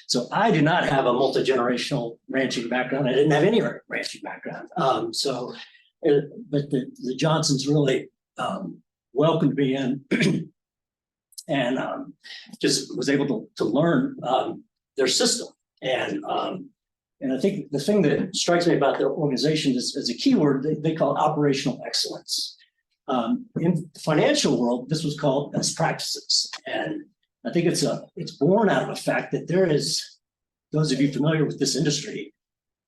so I do not have a multi-generational ranching background. I didn't have any ranching background. But the Johnsons really welcomed me in and just was able to learn their system. And I think the thing that strikes me about their organization is, as a keyword, they call it operational excellence. In the financial world, this was called best practices. And I think it's born out of the fact that there is, those of you familiar with this industry,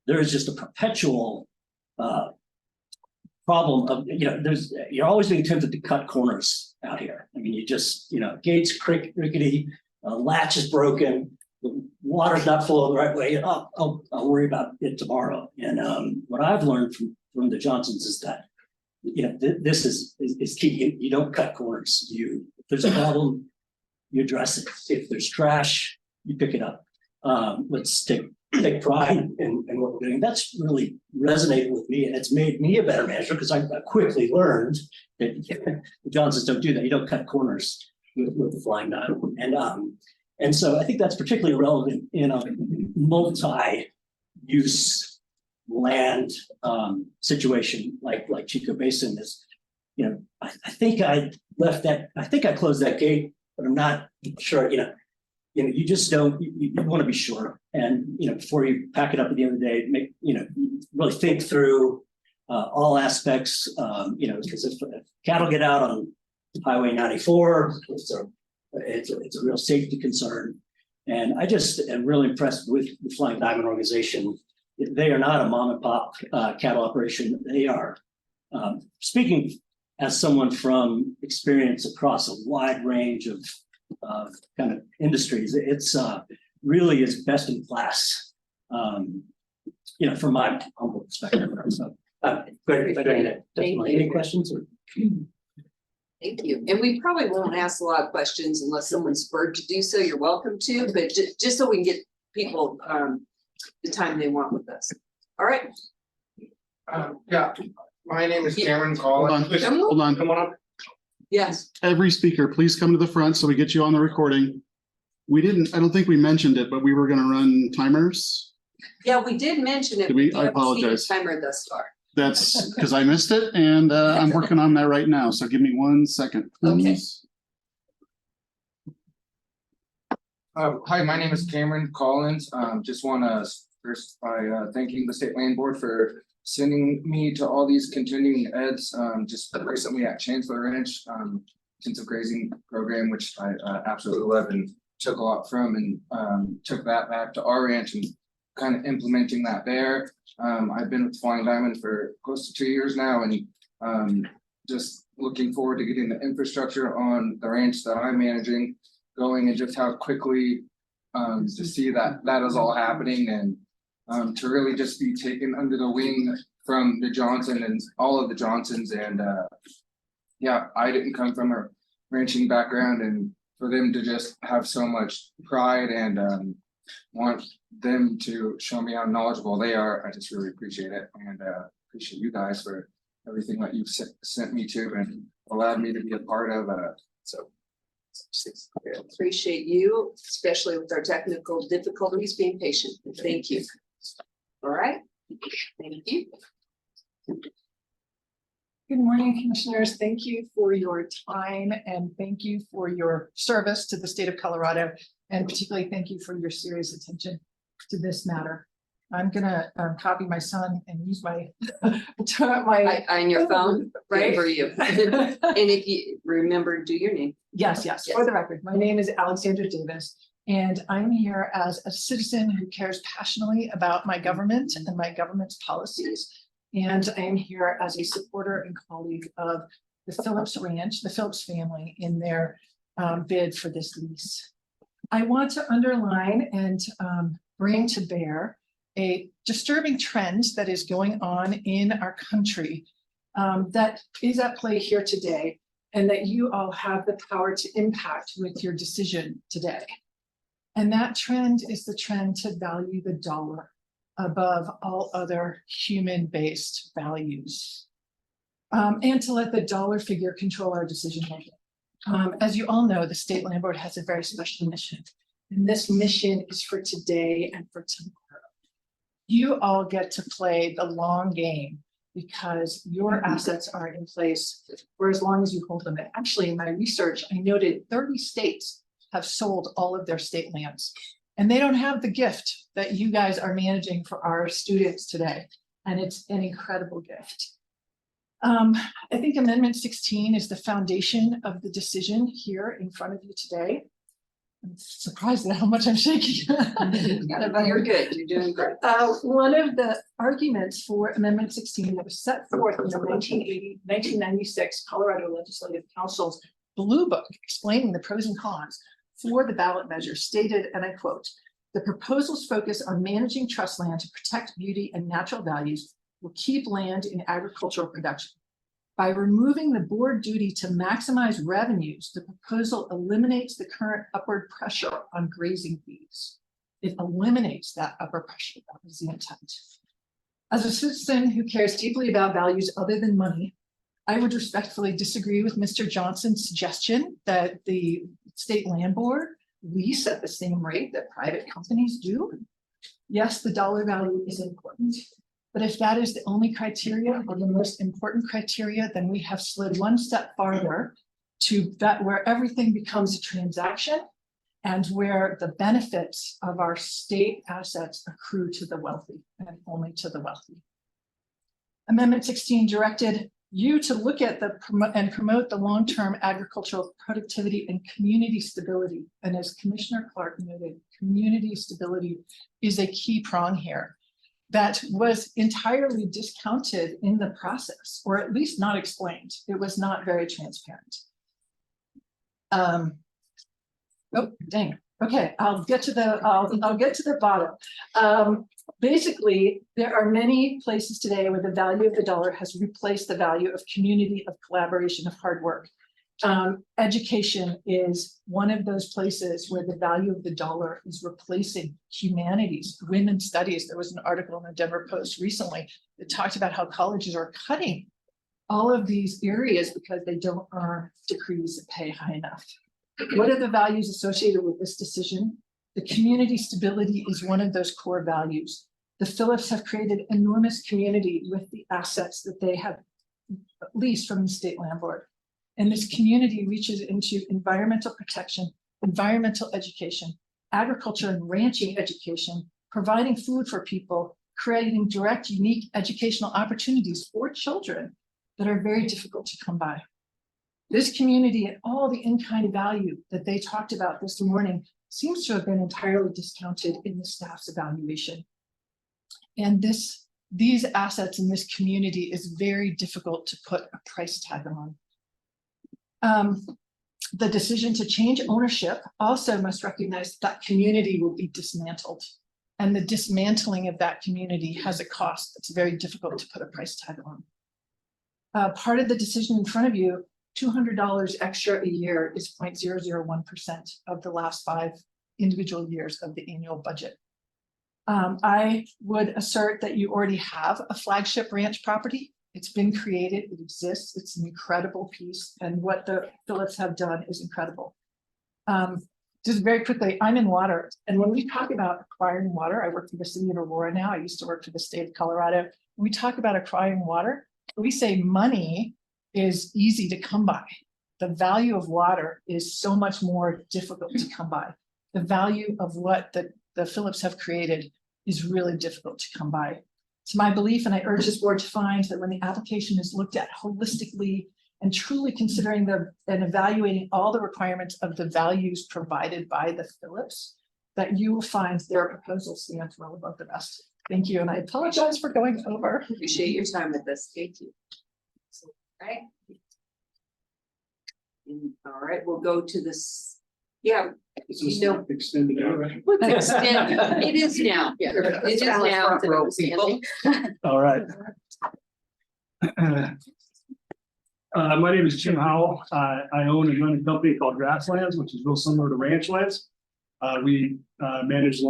there is just a perpetual problem of, you're always being tempted to cut corners out here. I mean, you just, gates rickety, latch is broken, the water's not flowing the right way. I'll worry about it tomorrow. And what I've learned from the Johnsons is that, this is key. You don't cut corners. If there's a problem, you address it. If there's trash, you pick it up. Let's take pride in what we're doing. That's really resonated with me, and it's made me a better manager because I quickly learned that the Johnsons don't do that. You don't cut corners with the Flying Diamond. And so I think that's particularly relevant in a multi-use land situation like Chico Basin is. I think I left that. I think I closed that gate, but I'm not sure. You just don't. You want to be sure, and before you pack it up at the end of the day, really think through all aspects. Because if cattle get out on Highway 94, it's a real safety concern. And I just am really impressed with the Flying Diamond organization. They are not a mom and pop cattle operation. They are, speaking as someone from experience across a wide range of kind of industries, it's really is best in class, from my humble perspective. So, great. Any questions? Thank you. And we probably won't ask a lot of questions unless someone's spurred to do so. You're welcome to, but just so we can get people the time they want with us. All right. Yeah, my name is Cameron Collins. Hold on. Come on up. Yes. Every speaker, please come to the front so we get you on the recording. I don't think we mentioned it, but we were going to run timers. Yeah, we did mention it. Did we? but I haven't seen the apologize. Timer thus far. That's because I missed it, and I'm working on that right now. So give me 1 second, please. Hi, my name is Cameron Collins. Just want to first by thanking the State Land Board for sending me to all these continuing eds. Just recently at Chancellor Ranch, intensive grazing program, which I absolutely love and took a lot from, and took that back to our ranch and kind of implementing that there. I've been with Flying Diamond for close to 2 years now, and just looking forward to getting the infrastructure on the ranch that I'm managing going, and just how quickly to see that is all happening, and to really just be taken under the wing from the Johnson and all of the Johnsons. And yeah, I didn't come from a ranching background, and for them to just have so much pride and want them to show me how knowledgeable they are, I just really appreciate it, and appreciate you guys for everything that you've sent me to and allowed me to be a part of. So Appreciate you, especially with our technical difficulties, being patient. Thank you. All right. Thank you. Good morning, commissioners. Thank you for your time and thank you for your service to the state of Colorado, and particularly thank you for your serious attention to this matter. I'm gonna copy my son and use my on your phone, right? For you. And if you remember, do your name. Yes, for the record, my name is Alexandra Davis, and I'm here as a citizen who cares passionately about my government and my government's policies. And I am here as a supporter and colleague of the Phillips Ranch, the Phillips family, in their bid for this lease. I want to underline and bring to bear a disturbing trend that is going on in our country that is at play here today, and that you all have the power to impact with your decision today. And that trend is the trend to value the dollar above all other human-based values, and to let the dollar figure control our decision making. As you all know, the State Land Board has a very special mission, and this mission is for today and for tomorrow. You all get to play the long game because your assets are in place for as long as you hold them. And actually, in my research, I noted 30 states have sold all of their state lands. And they don't have the gift that you guys are managing for our students today. And it's an incredible gift. I think Amendment 16 is the foundation of the decision here in front of you today. I'm surprised at how much I'm shaking. You're good, you're doing great. One of the arguments for Amendment 16 that was set forth in the 1996 Colorado Legislative Council's Blue Book explaining the pros and cons for the ballot measure stated, and I quote, "The proposals focus on managing trust land to protect beauty and natural values will keep land in agricultural production. By removing the board duty to maximize revenues, the proposal eliminates the current upward pressure on grazing fees." It eliminates that upper pressure. That was the intent. As a citizen who cares deeply about values other than money, I would respectfully disagree with Mr. Johnson's suggestion that the state land board lease at the same rate that private companies do. Yes, the dollar value is important, but if that is the only criteria or the most important criteria, then we have slid one step farther to that where everything becomes a transaction and where the benefits of our state assets accrue to the wealthy and only to the wealthy. Amendment 16 directed you to look at and promote the long-term agricultural productivity and community stability. And as Commissioner Clark noted, community stability is a key prong here that was entirely discounted in the process, or at least not explained. It was not very transparent. Oh, dang. Okay, I'll get to the bottom. Basically, there are many places today where the value of the dollar has replaced the value of community, of collaboration, of hard work. Education is one of those places where the value of the dollar is replacing humanities, women's studies. There was an article in the Denver Post recently that talked about how colleges are cutting all of these areas because they don't earn degrees that pay high enough. What are the values associated with this decision? The community stability is one of those core values. The Phillips have created enormous community with the assets that they have leased from the state land board. And this community reaches into environmental protection, environmental education, agriculture and ranching education, providing food for people, creating direct, unique educational opportunities for children that are very difficult to come by. This community and all the in-kind value that they talked about this morning seems to have been entirely discounted in the staff's evaluation. And these assets in this community is very difficult to put a price tag on. The decision to change ownership also must recognize that community will be dismantled. And the dismantling of that community has a cost that's very difficult to put a price tag on. Part of the decision in front of you, $200 extra a year is 0.001% of the last 5 individual years of the annual budget. I would assert that you already have a flagship ranch property. It's been created, it exists, it's an incredible piece, and what the Phillips have done is incredible. Just very quickly, I'm in water, and when we talk about acquiring water, I work for the city of Aurora now, I used to work for the state of Colorado. When we talk about acquiring water, we say money is easy to come by. The value of water is so much more difficult to come by. The value of what the Phillips have created is really difficult to come by. It's my belief, and I urge this board to find that when the application is looked at holistically and truly considering and evaluating all the requirements of the values provided by the Phillips, that you will find their proposal stands well above the rest. Thank you, and I apologize for going over. Appreciate your time with this. Thank you. Right. All right, we'll go to this. Yeah. You know, Extended. let's extend. It is now. Yeah, it is now. All right. My name is Jim Howell. I own and run a company called Grasslands, which is real similar to Ranchlands. We manage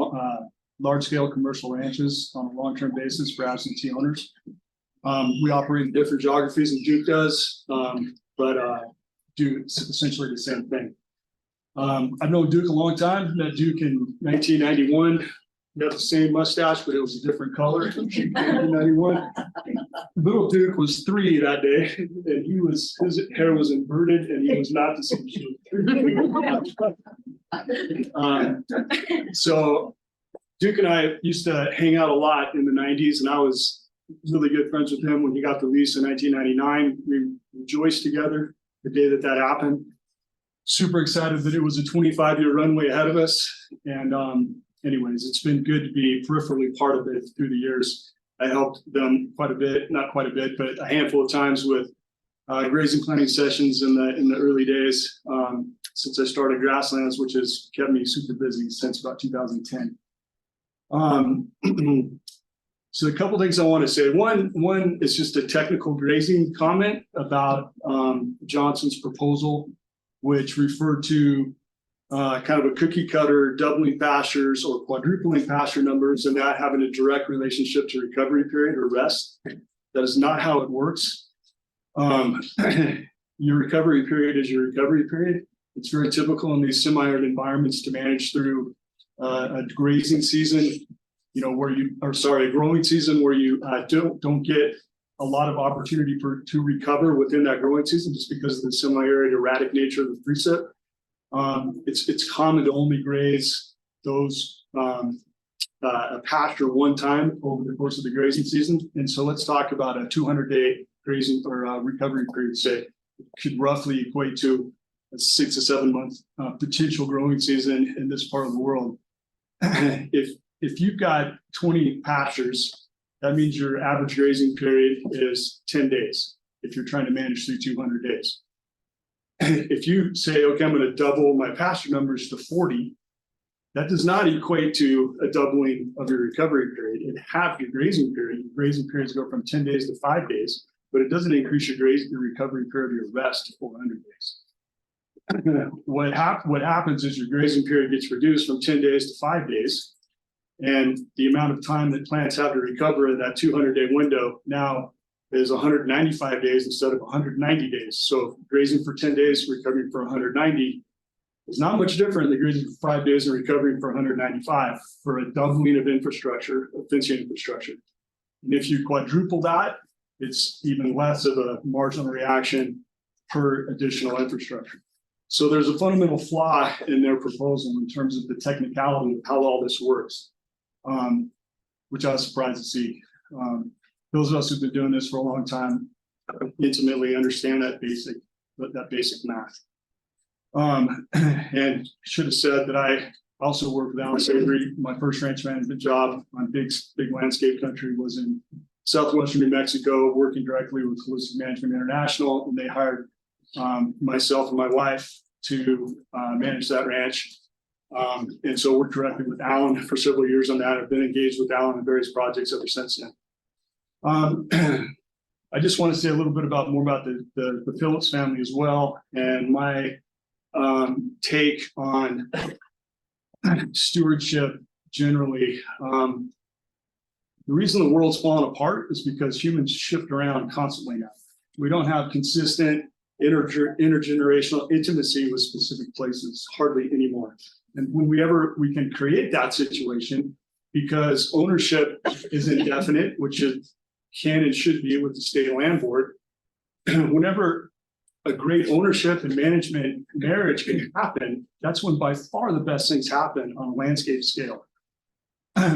large-scale commercial ranches on a long-term basis for absentee owners. We operate in different geographies than Duke does, but do essentially the same thing. I've known Duke a long time. Met Duke in 1991. got the same mustache, but it was a different color. 1991. Little Duke was 3 that day, and his hair was inverted, and he was not the same shape. So Duke and I used to hang out a lot in the 90s, and I was really good friends with him when he got the lease in 1999. We rejoiced together the day that happened. Super excited that it was a 25-year runway ahead of us. And anyways, it's been good to be peripherally part of it through the years. I helped them quite a bit, not quite a bit, but a handful of times with grazing planning sessions in the early days since I started Grasslands, which has kept me super busy since about 2010. So a couple things I want to say. One is just a technical grazing comment about Johnson's proposal, which referred to kind of a cookie cutter doubling pastures or quadrupling pasture numbers and that having a direct relationship to recovery period or rest. That is not how it works. Your recovery period is your recovery period. It's very typical in these semi-arid environments to manage through a grazing season, a growing season where you don't get a lot of opportunity to recover within that growing season just because of the semi-arid erratic nature of the precip. It's common to only graze those a pasture one time over the course of the grazing season. And so let's talk about a 200-day grazing or recovery period, say, could roughly equate to a 6 to 7 month potential growing season in this part of the world. If you've got 20 pastures, that means your average grazing period is 10 days if you're trying to manage through 200 days. If you say, okay, I'm going to double my pasture numbers to 40, that does not equate to a doubling of your recovery period. It half your grazing period. Your grazing periods go from 10 days to 5 days, but it doesn't increase your recovery period of your rest to 400 days. What happens is your grazing period gets reduced from 10 days to 5 days. And the amount of time that plants have to recover in that 200-day window now is 195 days instead of 190 days. So grazing for 10 days, recovering for 190 is not much different than grazing for 5 days and recovering for 195 for a doubling of infrastructure, of fencing infrastructure. And if you quadruple that, it's even less of a marginal reaction per additional infrastructure. So there's a fundamental flaw in their proposal in terms of the technicality of how all this works, which I was surprised to see. Those of us who've been doing this for a long time intimately understand that basic math. And should have said that I also worked with Alan Savory. My first ranch management job on big landscape country was in southwestern New Mexico, working directly with Holistic Management International, and they hired myself and my wife to manage that ranch. And so worked directly with Alan for several years on that. I've been engaged with Alan in various projects ever since then. I just want to say a little bit more about the Phillips family as well, and my take on stewardship generally. The reason the world's fallen apart is because humans shift around constantly now. We don't have consistent intergenerational intimacy with specific places, hardly anymore. And when we can create that situation, because ownership is indefinite, which it can and should be with the state land board, whenever a great ownership and management marriage can happen, that's when by far the best things happen on a landscape scale.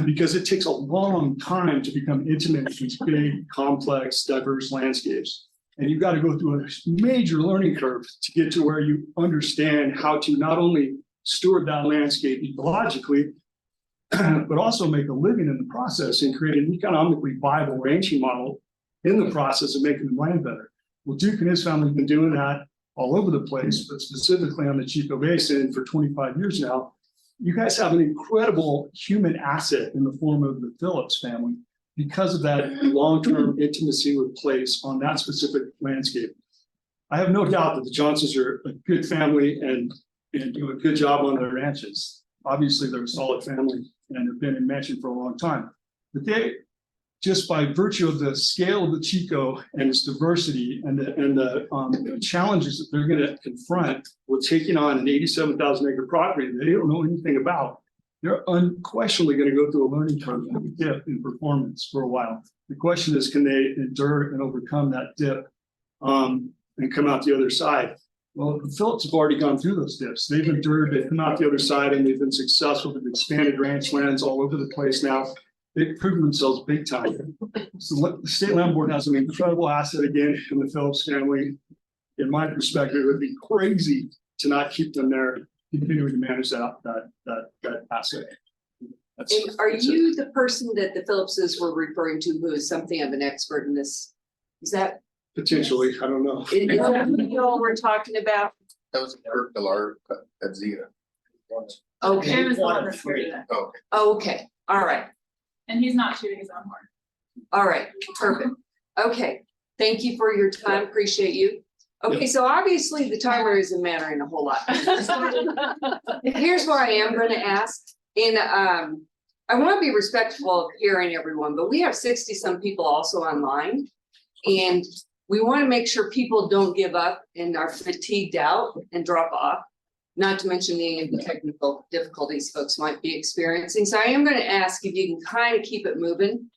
Because it takes a long time to become intimate with these big, complex, diverse landscapes. And you've got to go through a major learning curve to get to where you understand how to not only steward that landscape ecologically, but also make a living in the process and create an economically viable ranching model in the process of making the land better. Well, Duke and his family have been doing that all over the place, but specifically on the Chico Basin for 25 years now. You guys have an incredible human asset in the form of the Phillips family because of that long-term intimacy with place on that specific landscape. I have no doubt that the Johnsons are a good family and do a good job on their ranches. Obviously, they're a solid family and have been in mansion for a long time. But they, just by virtue of the scale of the Chico and its diversity and the challenges that they're going to confront with taking on an 87,000 acre property that they don't know anything about, they're unquestionably gonna go through a learning curve and dip in performance for a while. The question is, can they endure and overcome that dip? And come out the other side? Well, the Phillips have already gone through those dips. They've endured, they've come out the other side, and they've been successful. They've expanded ranch lands all over the place now. They've proven themselves big time. So the state land board has an incredible asset again in the Phillips family. In my perspective, it would be crazy to not keep them there, continuing to manage that asset. And are you the person that the Phillipses were referring to who is something of an expert in this? Is that? Potentially, I don't know. Is that who you all we're talking about? That was Kirk Millar at Zeta. Okay. Jim is the one that's here today. Okay, all right, And he's not shooting his own horn. all right, perfect. Okay, thank you for your time, appreciate you. Okay, so obviously the timer isn't mattering a whole lot. Here's what I am gonna ask, and I want to be respectful of hearing everyone, but we have 60-some people also online. And we want to make sure people don't give up and are fatigued out and drop off. Not to mention the technical difficulties folks might be experiencing. So I am going to ask if you can kind of keep it moving.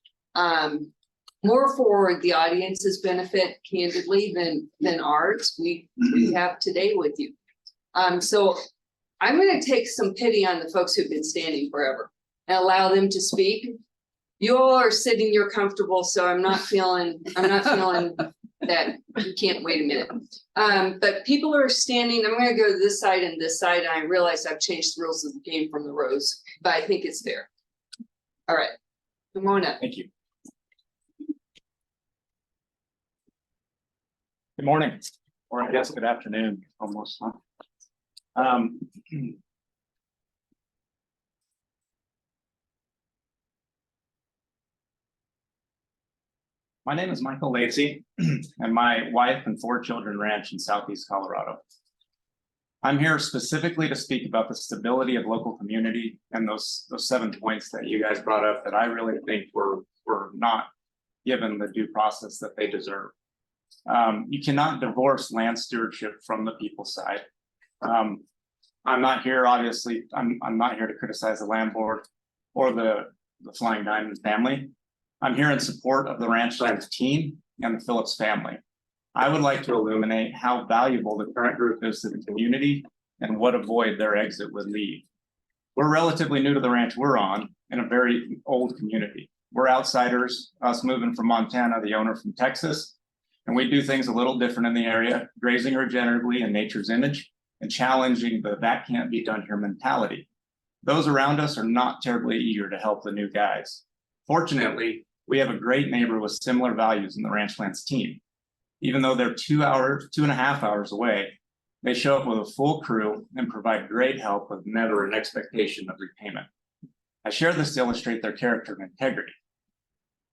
More for the audience's benefit, candidly, than ours. We have today with you. So I'm going to take some pity on the folks who've been standing forever and allow them to speak. You all are sitting, you're comfortable, so I'm not feeling that you can't wait a minute. But people are standing, I'm gonna go to this side and this side, and I realize I've changed the rules of the game from the rows, but I think it's fair. All right, come on up. Thank you. Good morning, or I guess good afternoon, almost, huh? My name is Michael Lacey, and my wife and 4 children ranch in southeast Colorado. I'm here specifically to speak about the stability of local community and those 7 points that you guys brought up that I really think were not given the due process that they deserve. You cannot divorce land stewardship from the people side. I'm not here, obviously, I'm not here to criticize the land board or the Flying Diamond family. I'm here in support of the Ranchlands team and the Phillips family. I would like to illuminate how valuable the current group is to the community and what a void their exit would leave. We're relatively new to the ranch we're on in a very old community. We're outsiders, us moving from Montana, the owner from Texas, and we do things a little different in the area, grazing regeneratively in nature's image and challenging the "that can't be done here" mentality. Those around us are not terribly eager to help the new guys. Fortunately, we have a great neighbor with similar values in the Ranchlands team. Even though they're 2.5 hours away, they show up with a full crew and provide great help with never an expectation of repayment. I share this to illustrate their character and integrity.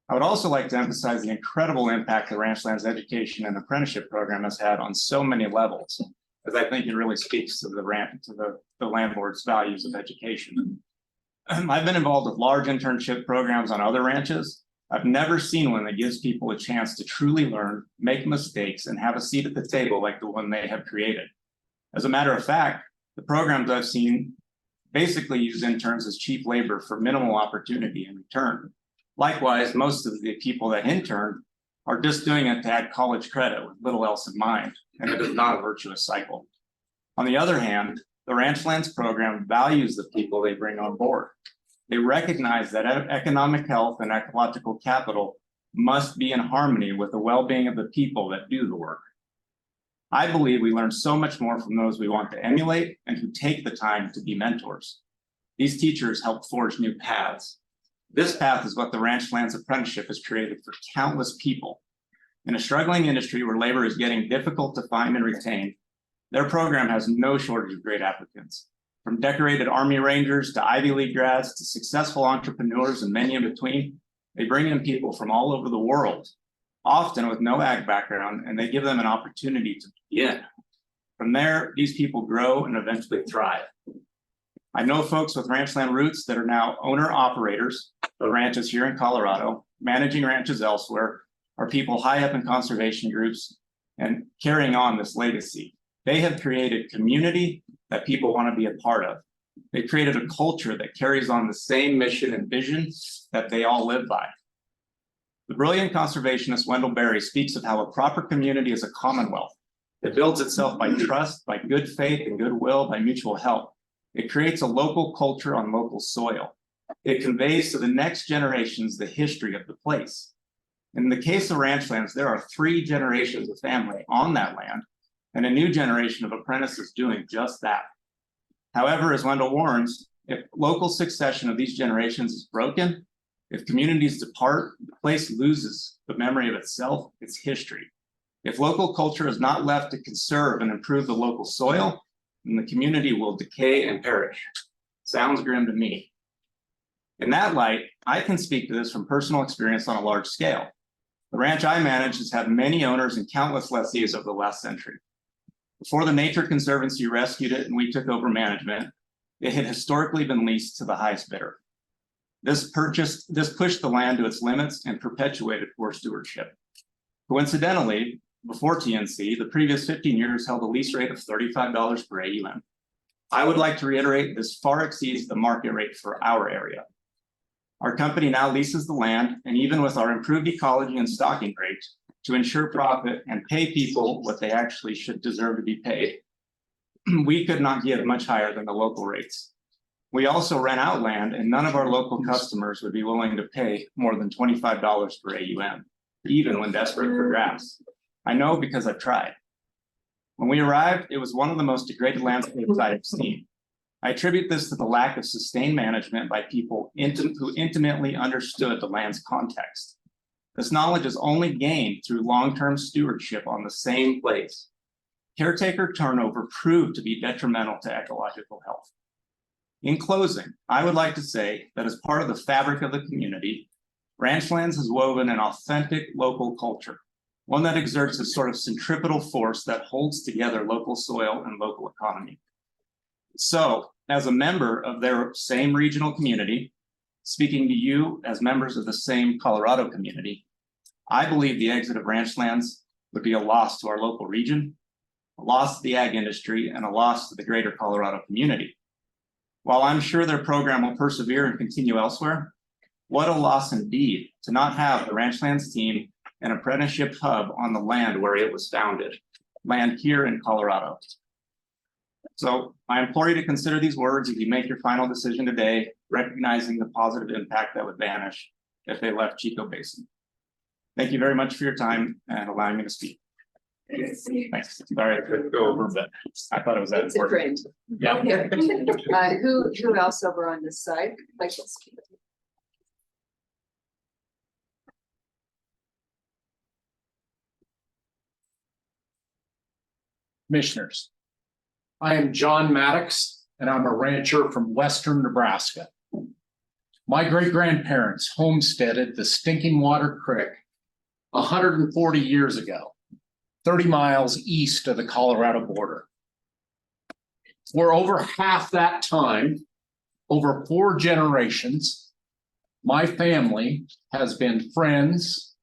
I would also like to emphasize the incredible impact the Ranchlands education and apprenticeship program has had on so many levels, as I think it really speaks to the landlord's values of education. I've been involved with large internship programs on other ranches. I've never seen one that gives people a chance to truly learn, make mistakes, and have a seat at the table like the one they have created. As a matter of fact, the programs I've seen basically use interns as cheap labor for minimal opportunity in return. Likewise, most of the people that intern are just doing it to add college credit with little else in mind, and it is not a virtuous cycle. On the other hand, the Ranchlands program values the people they bring on board. They recognize that economic health and ecological capital must be in harmony with the well-being of the people that do the work. I believe we learn so much more from those we want to emulate and who take the time to be mentors. These teachers help forge new paths. This path is what the Ranchlands Apprenticeship has created for countless people. In a struggling industry where labor is getting difficult to find and retain, their program has no shortage of great applicants. From decorated Army Rangers to Ivy League grads to successful entrepreneurs and many in between, they bring in people from all over the world, often with no ag background, and they give them an opportunity to begin. From there, these people grow and eventually thrive. I know folks with ranchland roots that are now owner-operators of ranches here in Colorado, managing ranches elsewhere, or people high up in conservation groups and carrying on this legacy. They have created community that people want to be a part of. They created a culture that carries on the same mission and vision that they all live by. The brilliant conservationist Wendell Berry speaks of how a proper community is a commonwealth. It builds itself by trust, by good faith and goodwill, by mutual help. It creates a local culture on local soil. It conveys to the next generations the history of the place. In the case of ranch lands, there are 3 generations of family on that land, and a new generation of apprentices doing just that. However, as Wendell warns, if local succession of these generations is broken, if communities depart, the place loses the memory of itself, its history. If local culture is not left to conserve and improve the local soil, then the community will decay and perish. Sounds grim to me. In that light, I can speak to this from personal experience on a large scale. The ranch I manage has had many owners and countless lessees over the last century. Before the Nature Conservancy rescued it and we took over management, it had historically been leased to the highest bidder. This pushed the land to its limits and perpetuated poor stewardship. Coincidentally, before TNC, the previous 15 years held a lease rate of $35 per AUM. I would like to reiterate this far exceeds the market rate for our area. Our company now leases the land, and even with our improved ecology and stocking rates, to ensure profit and pay people what they actually should deserve to be paid, we could not get much higher than the local rates. We also rent out land, and none of our local customers would be willing to pay more than $25 per AUM, even when desperate for grass. I know because I've tried. When we arrived, it was one of the most degraded landscapes I have seen. I attribute this to the lack of sustained management by people who intimately understood the land's context. This knowledge is only gained through long-term stewardship on the same place. Caretaker turnover proved to be detrimental to ecological health. In closing, I would like to say that as part of the fabric of the community, Ranchlands has woven an authentic local culture, one that exerts a sort of centripetal force that holds together local soil and local economy. So, as a member of their same regional community, speaking to you as members of the same Colorado community, I believe the exit of Ranchlands would be a loss to our local region, a loss to the ag industry, and a loss to the greater Colorado community. While I'm sure their program will persevere and continue elsewhere, what a loss indeed to not have the Ranchlands team an apprenticeship hub on the land where it was founded, land here in Colorado. So I implore you to consider these words as you make your final decision today, recognizing the positive impact that would vanish if they left Chico Basin. Thank you very much for your time and allowing me to speak. Thanks. Sorry, I could go over, but I thought it was that It's a important. friend. Yeah. Okay. Who else over on this side? Like to speak? Commissioners. I am John Maddox, and I'm a rancher from western Nebraska. My great-grandparents homesteaded the Stinking Water Creek 140 years ago, 30 miles east of the Colorado border. For over half that time, over 4 generations, my family has been friends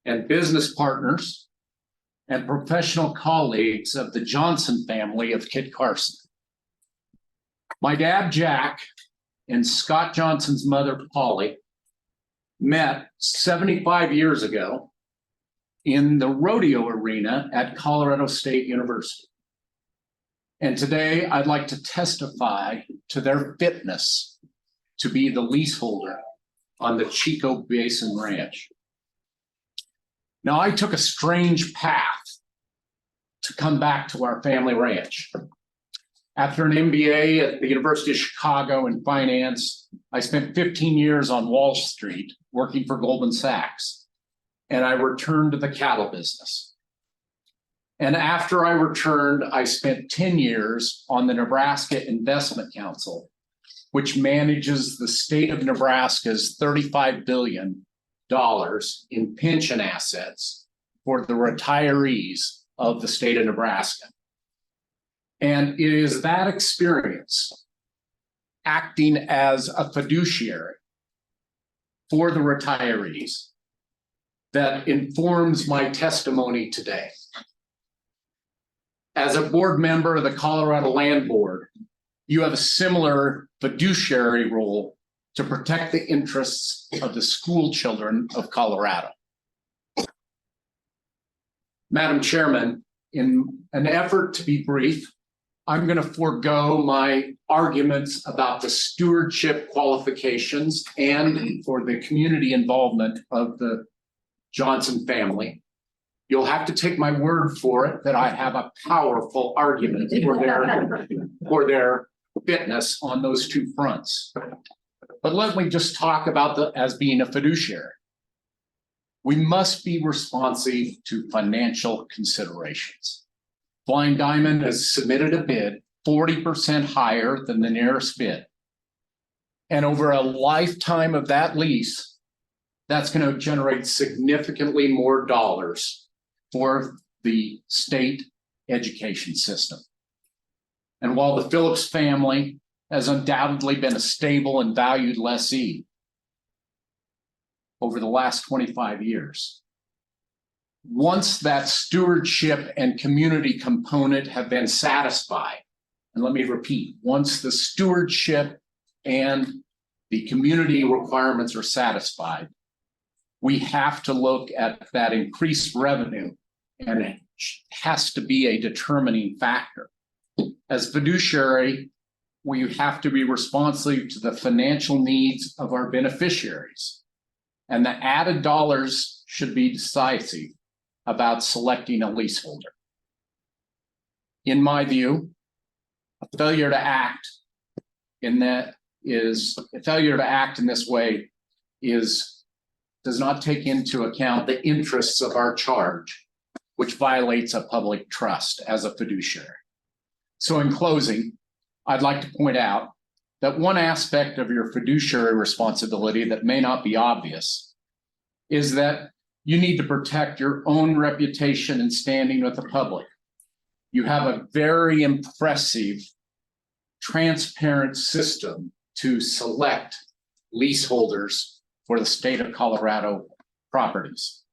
and business partners and professional colleagues of the Johnson family of Kit Carson. My dad, Jack, and Scott Johnson's mother, Polly, met 75 years ago in the rodeo arena at Colorado State University. And today I'd like to testify to their fitness to be the leaseholder on the Chico Basin Ranch. Now, I took a strange path to come back to our family ranch. After an MBA at the University of Chicago in finance, I spent 15 years on Wall Street working for Goldman Sachs, and I returned to the cattle business. And after I returned, I spent 10 years on the Nebraska Investment Council, which manages the state of Nebraska's $35 billion in pension assets for the retirees of the state of Nebraska. And it is that experience, acting as a fiduciary for the retirees, that informs my testimony today. As a board member of the Colorado Land Board, you have a similar fiduciary role to protect the interests of the school children of Colorado. Madam Chairman, in an effort to be brief, I'm going to forego my arguments about the stewardship qualifications and for the community involvement of the Johnson family. You'll have to take my word for it that I have a powerful argument for their fitness on those two fronts. But let me just talk about as being a fiduciary. We must be responsive to financial considerations. Flying Diamond has submitted a bid 40% higher than the nearest bid. And over a lifetime of that lease, that's going to generate significantly more dollars for the state education system. And while the Phillips family has undoubtedly been a stable and valued lessee over the last 25 years, once that stewardship and community component have been satisfied, and let me repeat, once the stewardship and the community requirements are satisfied, we have to look at that increased revenue, and it has to be a determining factor. As fiduciary, we have to be responsive to the financial needs of our beneficiaries, and the added dollars should be decisive about selecting a leaseholder. In my view, a failure to act in this way does not take into account the interests of our charge, which violates a public trust as a fiduciary. So in closing, I'd like to point out that one aspect of your fiduciary responsibility that may not be obvious is that you need to protect your own reputation and standing with the public. You have a very impressive, transparent system to select leaseholders for the state of Colorado properties.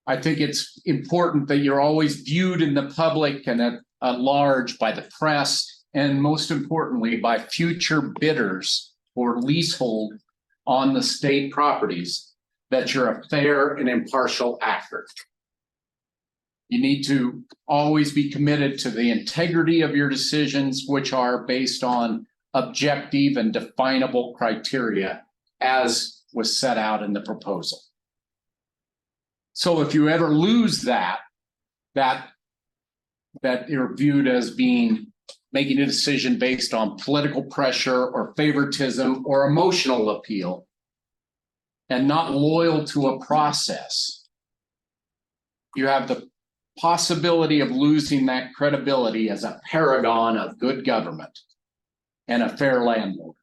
I think it's important that you're always viewed in the public and at large by the press, and most importantly, by future bidders for leasehold on the state properties, that you're a fair and impartial actor. You need to always be committed to the integrity of your decisions, which are based on objective and definable criteria as was set out in the proposal. So if you ever lose that you're viewed as making a decision based on political pressure or favoritism or emotional appeal and not loyal to a process, you have the possibility of losing that credibility as a paragon of good government and a fair landlord.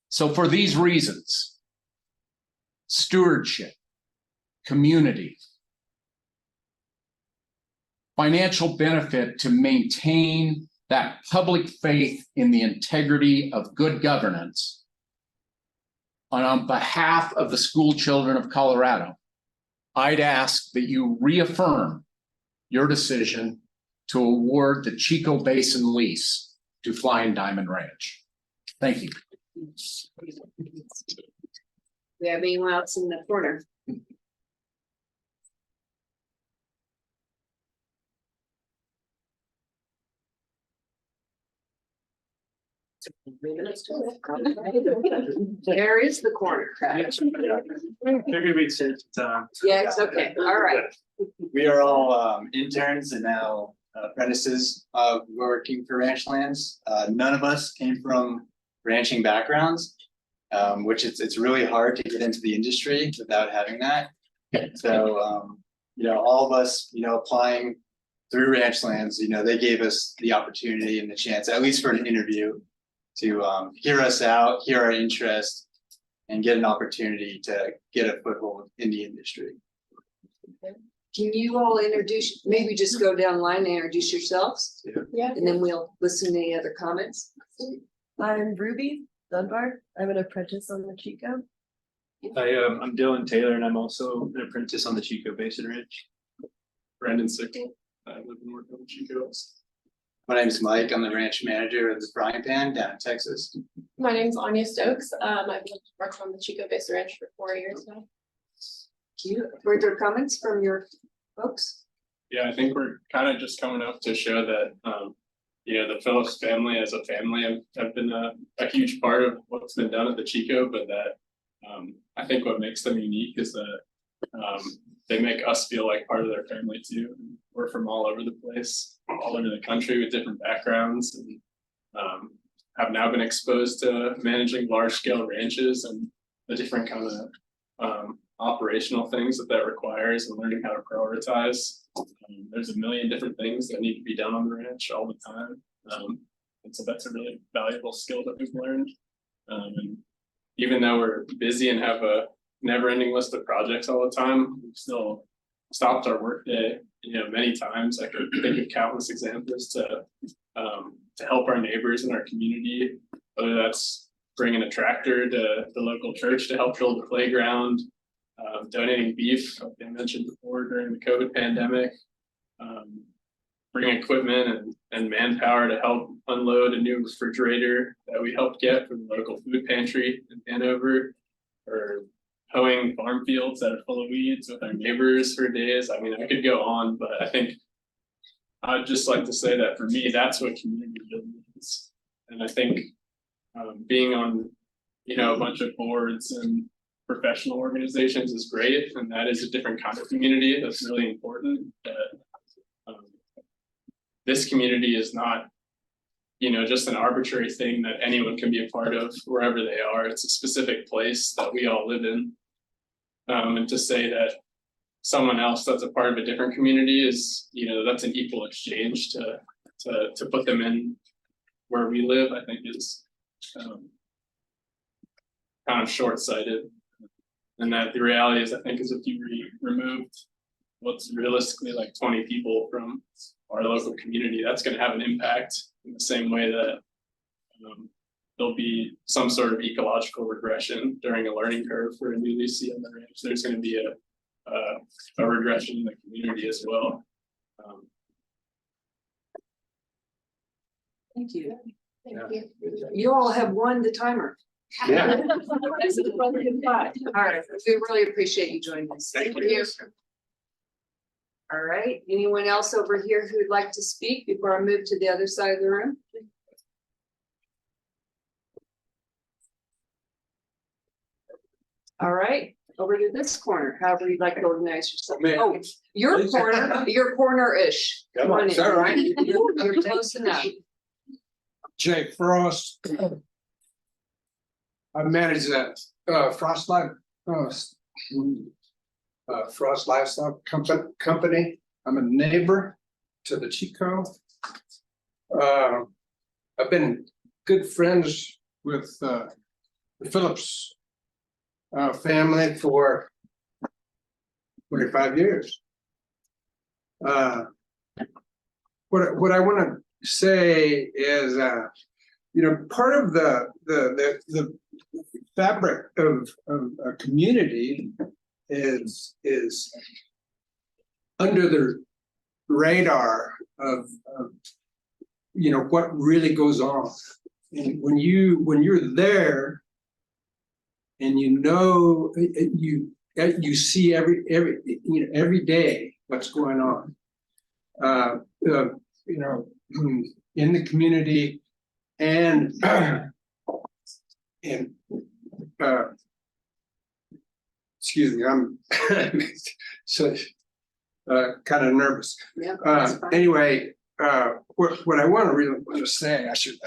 So for these reasons, stewardship, community, financial benefit to maintain that public faith in the integrity of good governance, and on behalf of the school children of Colorado, I'd ask that you reaffirm your decision to award the Chico Basin lease to Flying Diamond Ranch. Thank you. We have anyone else in the corner? There is the corner. Figured we'd sit. Yeah, it's okay. All right. We are all interns and now apprentices working for ranch lands. None of us came from ranching backgrounds, which it's really hard to get into the industry without having that. So all of us, applying through ranch lands, they gave us the opportunity and the chance, at least for an interview, to hear us out, hear our interest, and get an opportunity to get a foothold in the industry. Can you all introduce, maybe just go down the line and introduce yourselves? Yeah. And then we'll listen to any other comments. I'm Ruby Dunbar. I'm an apprentice on the Chico. I'm Dylan Taylor, and I'm also an apprentice on the Chico Basin Ranch. Brandon Sickle. I live and work on the Chico. My name is Mike. I'm the ranch manager of the Frying Pan down in Texas. My name's Anya Stokes. I've worked on the Chico Base Ranch for 4 years now. Further comments from your folks? Yeah, I think we're kind of just coming up to show that, the Phillips family as a family have been a huge part of what's been done at the Chico, but that I think what makes them unique is that they make us feel like part of their family too. We're from all over the place, all over the country with different backgrounds, and have now been exposed to managing large scale ranches and the different kind of operational things that requires, and learning how to prioritize. There's a million different things that need to be done on the ranch all the time. And so that's a really valuable skill that we've learned. And even though we're busy and have a never-ending list of projects all the time, we've still stopped our workday, many times. I could think of countless examples to help our neighbors in our community, whether that's bringing a tractor to the local church to help build a playground, donating beef, like I mentioned before, during the COVID pandemic, bringing equipment and manpower to help unload a new refrigerator that we helped get from the local food pantry in Hanover, or hoeing farm fields that are full of weeds with our neighbors for days. I mean, I could go on, but I think I'd just like to say that for me, that's what community building is. And I think being on, a bunch of boards and professional organizations is great, and that is a different kind of community that's really important. But this community is not, just an arbitrary thing that anyone can be a part of wherever they are. It's a specific place that we all live in. And to say that someone else that's a part of a different community is, that's an equal exchange to put them in where we live, I think is kind of short-sighted. And that the reality is, I think, is if you removed what's realistically like 20 people from our local community, that's going to have an impact in the same way that there'll be some sort of ecological regression during a learning curve for a new Lucy on the ranch. There's going to be a regression in the community as well. Thank you. Thank you. You all have won the timer. Yeah. This is All right, we really appreciate you joining us. Thank you. All right, anyone else over here who'd like to speak before I move to the other side of the room? All right, over to this corner, however you'd like to organize yourself. Oh, your corner-ish. Come on, in. is that right? You're close enough. Jake Frost. I manage that Frost Livestock Company. I'm a neighbor to the Chico. I've been good friends with the Phillips family for 25 years. What I want to say is, part of the fabric of a community is under the radar of what really goes on. And when you're there and you see every day what's going on in the community and excuse me, I'm so kind of nervous. Yeah, anyway, what I want to say, I should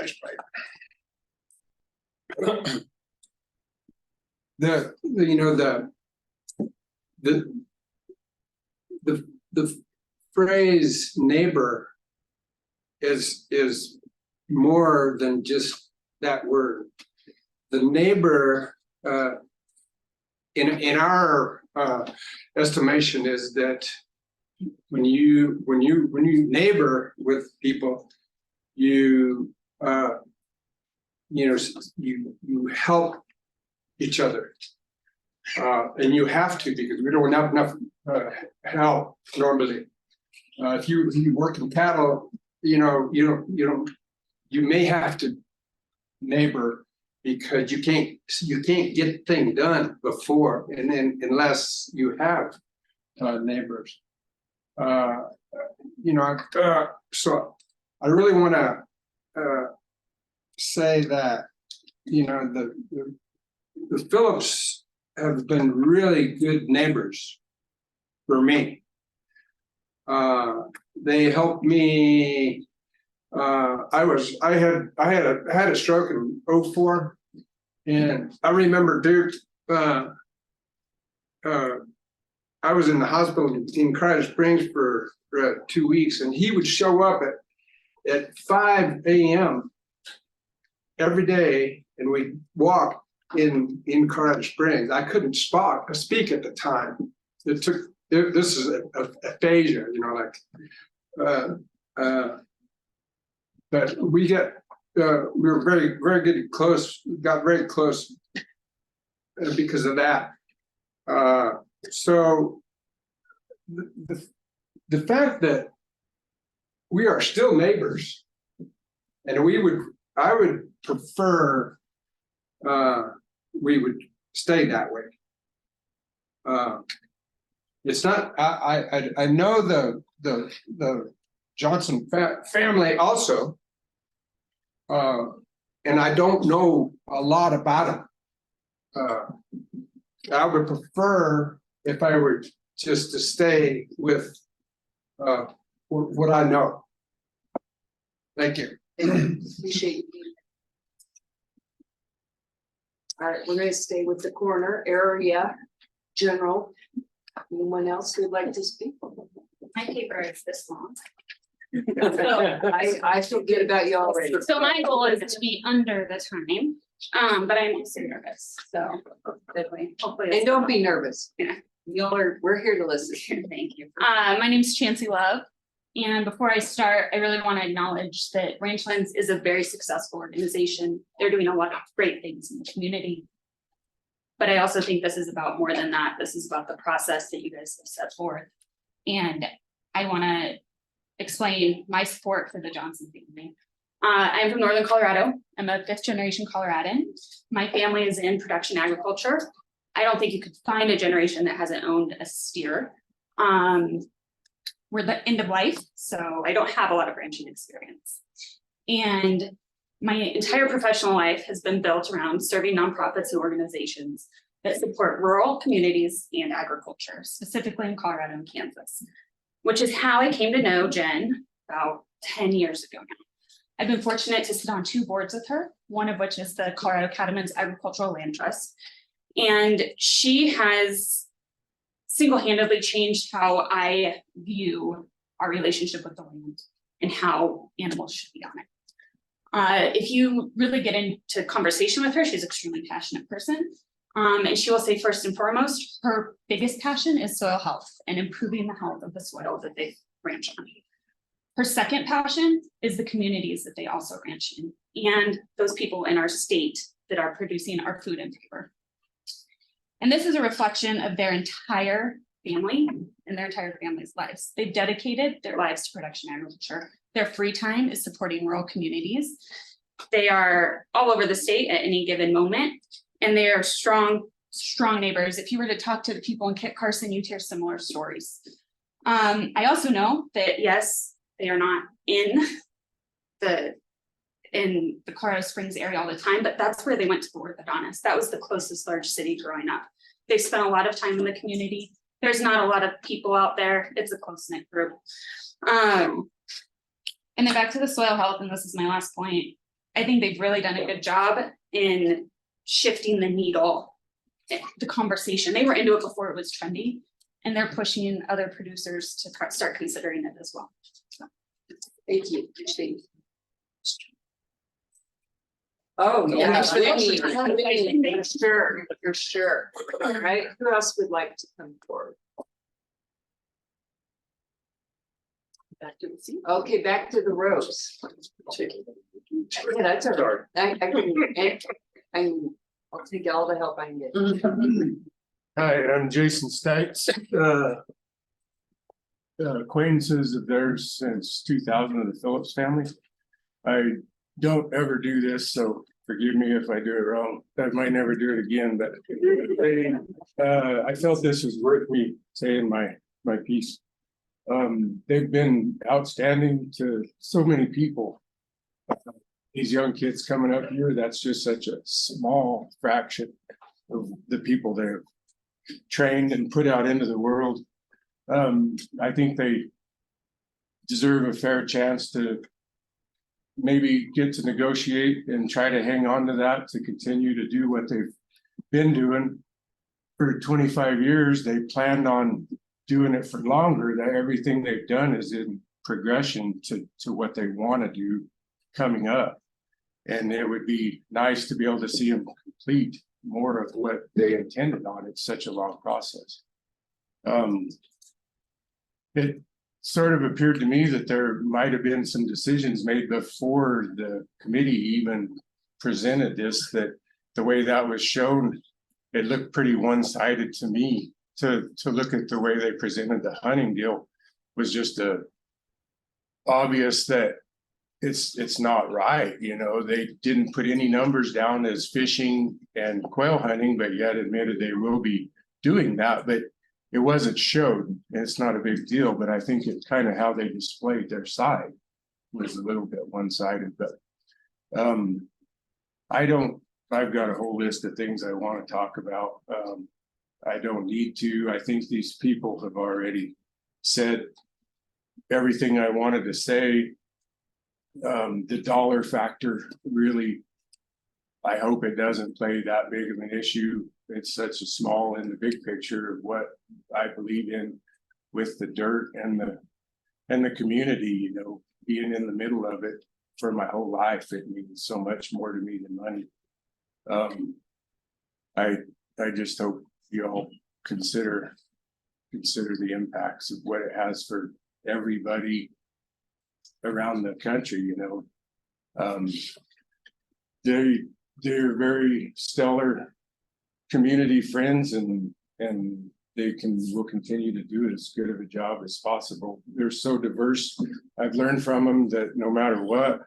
the phrase neighbor is more than just that word. The neighbor in our estimation is that when you neighbor with people, you help each other, and you have to, because we don't have enough help normally. If you work in cattle, you know, you may have to neighbor because you can't get things done before, and then unless you have neighbors. So I really want to say that, the Phillips have been really good neighbors for me. They helped me. I had a stroke in 2004, and I remember Duke. I was in the hospital in Colorado Springs for 2 weeks, and he would show up at 5 a.m. every day, and we'd walk in Colorado Springs. I couldn't speak at the time. This is aphasia, but we were very, very good, close, got very close because of that. So the fact that we are still neighbors, and I would prefer we would stay that way. It's not. I know the Johnson family also, and I don't know a lot about them. I would prefer if I were just to stay with what I know. Thank you. Appreciate you. All right, we're gonna stay with the coroner area, general. Anyone else who'd like to speak? My paper is this long. I feel good about you already. So my goal is to be under the time, but I'm also nervous, so hopefully. And don't be nervous. Yeah. We're here to listen. Thank you. My name's Chancey Love. And before I start, I really want to acknowledge that Ranchlands is a very successful organization. They're doing a lot of great things in the community. But I also think this is about more than that. This is about the process that you guys have set forth. And I want to explain my support for the Johnson family. I'm from Northern Colorado. I'm a 5th generation Coloradan. My family is in production agriculture. I don't think you could find a generation that hasn't owned a steer. We're the end of life, so I don't have a lot of ranching experience. And my entire professional life has been built around serving nonprofits and organizations that support rural communities and agriculture, specifically in Colorado and Kansas, which is how I came to know Jen about 10 years ago now. I've been fortunate to sit on 2 boards with her, one of which is the Colorado Cattlemen's Agricultural Land Trust. And she has single-handedly changed how I view our relationship with the land and how animals should be on it. If you really get into conversation with her, she's an extremely passionate person. And she will say first and foremost, her biggest passion is soil health and improving the health of the soil that they ranch on. Her second passion is the communities that they also ranch in and those people in our state that are producing our food and paper. And this is a reflection of their entire family and their entire family's lives. They've dedicated their lives to production agriculture. Their free time is supporting rural communities. They are all over the state at any given moment, and they are strong neighbors. If you were to talk to the people in Kit Carson, you'd hear similar stories. I also know that, yes, they are not in the Colorado Springs area all the time, but that's where they went to the orthodontist. That was the closest large city growing up. They've spent a lot of time in the community. There's not a lot of people out there. It's a close-knit group. And then back to the soil health, and this is my last point. I think they've really done a good job in shifting the needle, the conversation. They were into it before it was trendy, and they're pushing other producers to start considering it as well. So. Thank you. Appreciate it. Oh, yeah. For sure. All right. Who else would like to come forward? Back to the seat. Okay, back to the rows. Yeah, that's all right. I'll take all the help I can get. Hi, I'm Jason Stites. acquaintances of theirs since 2000 of the Phillips family. I don't ever do this, so forgive me if I do it wrong. I might never do it again, but I felt this was worth me saying my piece. They've been outstanding to so many people. These young kids coming up here, that's just such a small fraction of the people they've trained and put out into the world. I think they deserve a fair chance to maybe get to negotiate and try to hang on to that, to continue to do what they've been doing for 25 years. They planned on doing it for longer. That everything they've done is in progression to what they want to do coming up. And it would be nice to be able to see them complete more of what they intended on. It's such a long process. It sort of appeared to me that there might have been some decisions made before the committee even presented this, that the way that was shown, it looked pretty one-sided to me. To look at the way they presented the hunting deal was just obvious that it's not right. You know, they didn't put any numbers down as fishing and quail hunting, but yet admitted they will be doing that. But it wasn't showed, and it's not a big deal, but I think it's kind of how they displayed their side was a little bit one-sided. But I've got a whole list of things I want to talk about. I don't need to. I think these people have already said everything I wanted to say. The dollar factor really, I hope it doesn't play that big of an issue. It's such a small in the big picture of what I believe in with the dirt and the community, you know, being in the middle of it for my whole life. It means so much more to me than money. I just hope you all consider the impacts of what it has for everybody around the country, you know. They're very stellar community friends, and will continue to do as good of a job as possible. They're so diverse. I've learned from them that no matter what,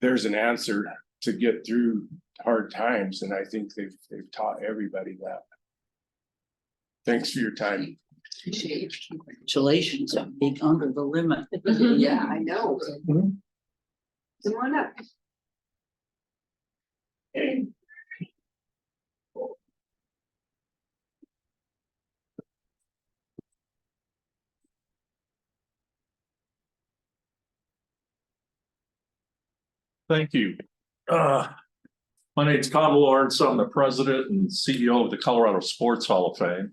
there's an answer to get through hard times, and I think they've taught everybody that. Thanks for your time. Congratulations on being under the limit. Yeah, I know. Come on up. Thank you. My name is Con Lawrence. I'm the president and CEO of the Colorado Sports Hall of Fame.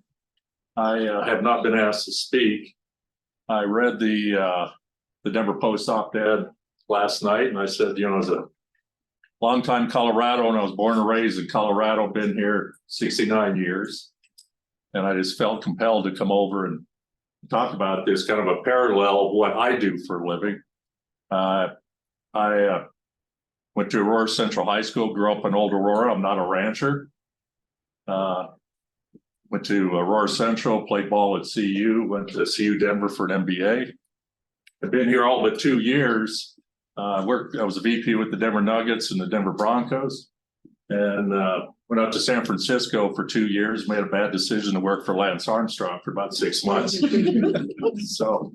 I have not been asked to speak. I read the Denver Post op-ed last night, and I said, you know, as a longtime Colorado, and I was born and raised in Colorado, been here 69 years. And I just felt compelled to come over and talk about this, kind of a parallel of what I do for a living. I went to Aurora Central High School, grew up in Old Aurora. I'm not a rancher. Went to Aurora Central, played ball at CU, went to CU Denver for an MBA. I've been here all but 2 years. I was a VP with the Denver Nuggets and the Denver Broncos, and went out to San Francisco for 2 years, made a bad decision to work for Lance Armstrong for about 6 months. So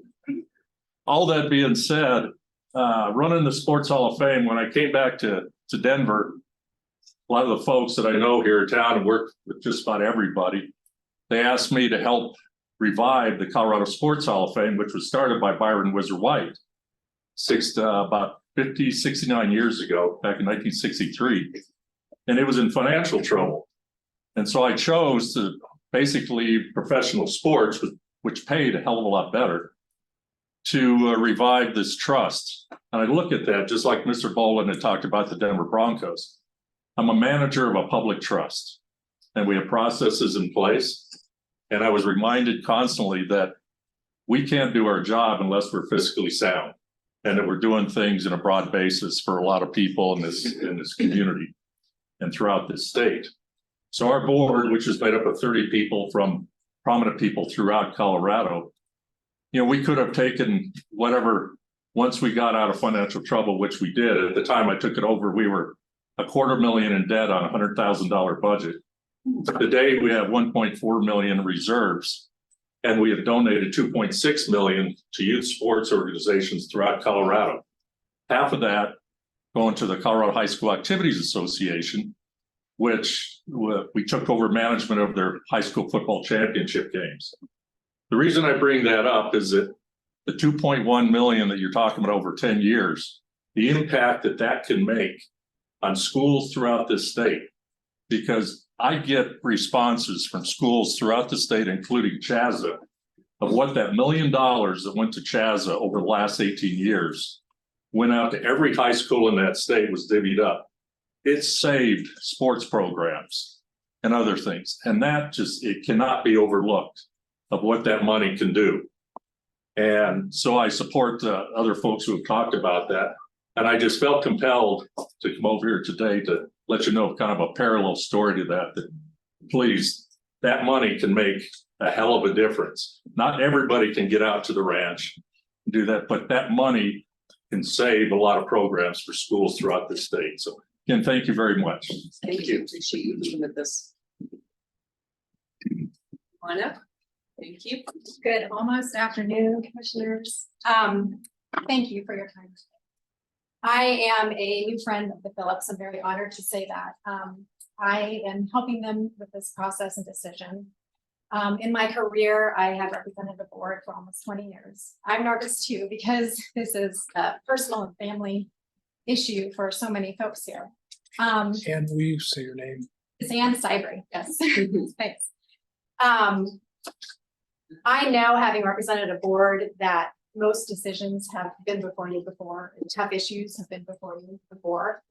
all that being said, running the Sports Hall of Fame, when I came back to Denver, a lot of the folks that I know here in town and work with just about everybody, they asked me to help revive the Colorado Sports Hall of Fame, which was started by Byron Whizzer White about 69 years ago, back in 1963. And it was in financial trouble. And so I chose to basically professional sports, which paid a hell of a lot better, to revive this trust. And I look at that just like Mr. Boland had talked about the Denver Broncos. I'm a manager of a public trust, and we have processes in place. And I was reminded constantly that we can't do our job unless we're fiscally sound, and that we're doing things in a broad basis for a lot of people in this community and throughout this state. So our board, which is made up of 30 people from prominent people throughout Colorado, you know, we could have taken whatever, once we got out of financial trouble, which we did. At the time I took it over, we were $250,000 in debt on $100,000 budget. Today, we have 1.4 million reserves, and we have donated 2.6 million to youth sports organizations throughout Colorado. Half of that going to the Colorado High School Activities Association, which we took over management of their high school football championship games. The reason I bring that up is that the 2.1 million that you're talking about over 10 years, the impact that that can make on schools throughout this state, because I get responses from schools throughout the state, including Chaza, of what that $1 million that went to Chaza over the last 18 years went out to every high school in that state, was divvied up. It saved sports programs and other things. And that just, it cannot be overlooked of what that money can do. And so I support other folks who have talked about that. And I just felt compelled to come over here today to let you know kind of a parallel story to that, that please, that money can make a hell of a difference. Not everybody can get out to the ranch and do that, but that money can save a lot of programs for schools throughout the state. So again, thank you very much. Thank you. Appreciate you looking at this. Wanda? Thank you. Good, almost afternoon, commissioners. Thank you for your time. I am a new friend of the Phillips. I'm very honored to say that. I am helping them with this process and decision. In my career, I have represented the board for almost 20 years. I'm nervous too, because this is a personal and family issue for so many folks here. And will you say your name? It's Ann Sybry, yes. Thanks. I know, having represented a board, that most decisions have been before you before, and tough issues have been before you before.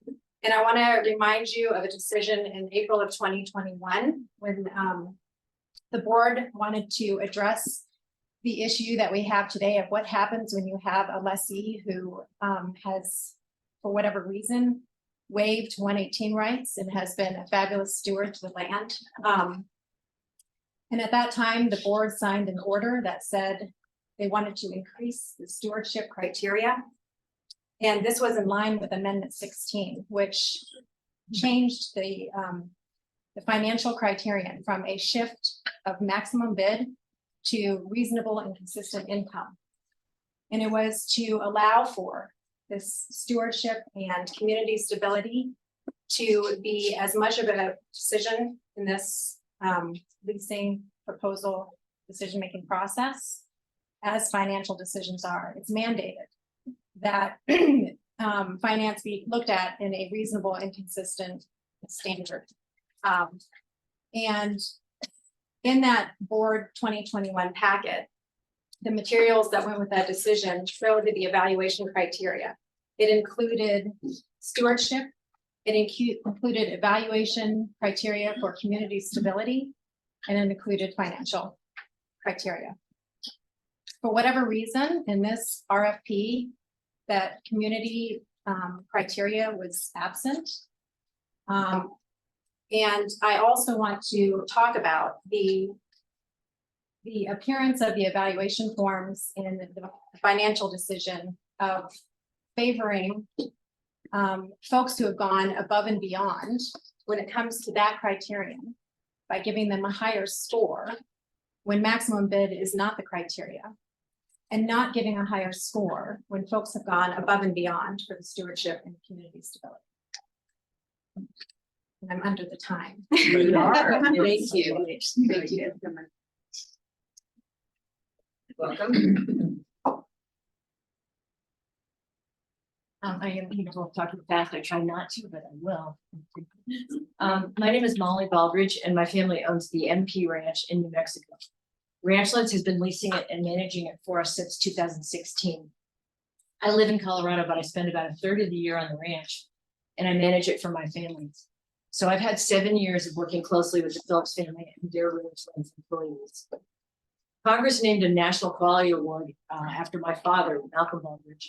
And I want to remind you of a decision in April of 2021 when the board wanted to address the issue that we have today of what happens when you have a lessee who has, for whatever reason, waived 118 rights and has been a fabulous steward to the land. And at that time, the board signed an order that said they wanted to increase the stewardship criteria. And this was in line with Amendment 16, which changed the financial criterion from a shift of maximum bid to reasonable and consistent income. And it was to allow for this stewardship and community stability to be as much of a decision in this leasing proposal decision-making process as financial decisions are. It's mandated that finance be looked at in a reasonable and consistent standard. And in that board 2021 packet, the materials that went with that decision showed the evaluation criteria. It included stewardship. It included evaluation criteria for community stability, and it included financial criteria. For whatever reason, in this RFP, that community criteria was absent. And I also want to talk about the appearance of the evaluation forms in the financial decision of favoring folks who have gone above and beyond when it comes to that criterion by giving them a higher score when maximum bid is not the criteria, and not giving a higher score when folks have gone above and beyond for the stewardship and community stability. And I'm under the time. You are. Thank you. Thank you. Welcome. I am talking fast. I try not to, but I will. My name is Molly Baldridge, and my family owns the MP Ranch in New Mexico. Ranchlands has been leasing it and managing it for us since 2016. I live in Colorado, but I spend about a third of the year on the ranch, and I manage it for my family. So I've had 7 years of working closely with the Phillips family and their ranchlands employees. Congress named a National Quality Award after my father, Malcolm Baldridge.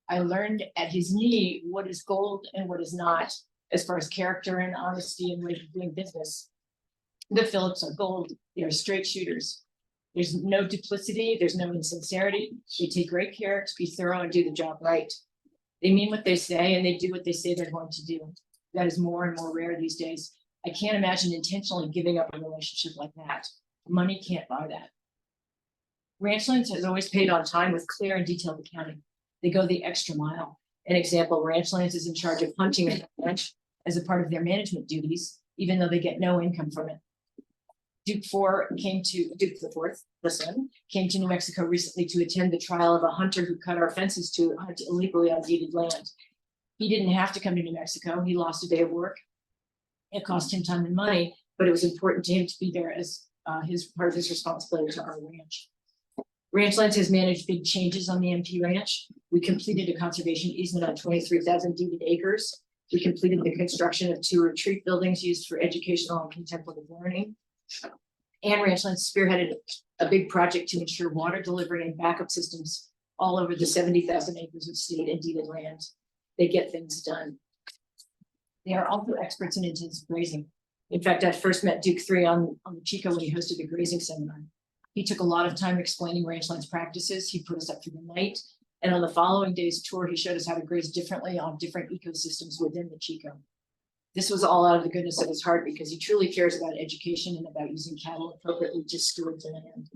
I learned at his knee what is gold and what is not, as far as character and honesty and way of doing business. The Phillips are gold. They are straight shooters. There's no duplicity, there's no insincerity. They take great care to be thorough and do the job right. They mean what they say and they do what they say they're going to do. That is more and more rare these days. I can't imagine intentionally giving up a relationship like that. Money can't buy that. Ranchlands has always paid on time with clear and detailed accounting. They go the extra mile. An example, Ranchlands is in charge of hunting at the ranch as a part of their management duties, even though they get no income from it. Duke the Fourth, the son, came to New Mexico recently to attend the trial of a hunter who cut our fences to hunt illegally on deeded land. He didn't have to come to New Mexico. He lost a day of work. It cost him time and money, but it was important to him to be there as his part of his responsibility to our ranch. Ranchlands has managed big changes on the MP Ranch. We completed a conservation easement on 23,000 deeded acres. We completed the construction of 2 retreat buildings used for educational and contemplative learning. And Ranchlands spearheaded a big project to ensure water delivery and backup systems all over the 70,000 acres of state and deeded land. They get things done. They are also experts in intensive grazing. In fact, I first met Duke 3 on the Chico when he hosted a grazing seminar. He took a lot of time explaining Ranchlands practices. He put us up for the night. And on the following day's tour, he showed us how to graze differently on different ecosystems within the Chico. This was all out of the goodness of his heart because he truly cares about education and about using cattle appropriately to steward the land.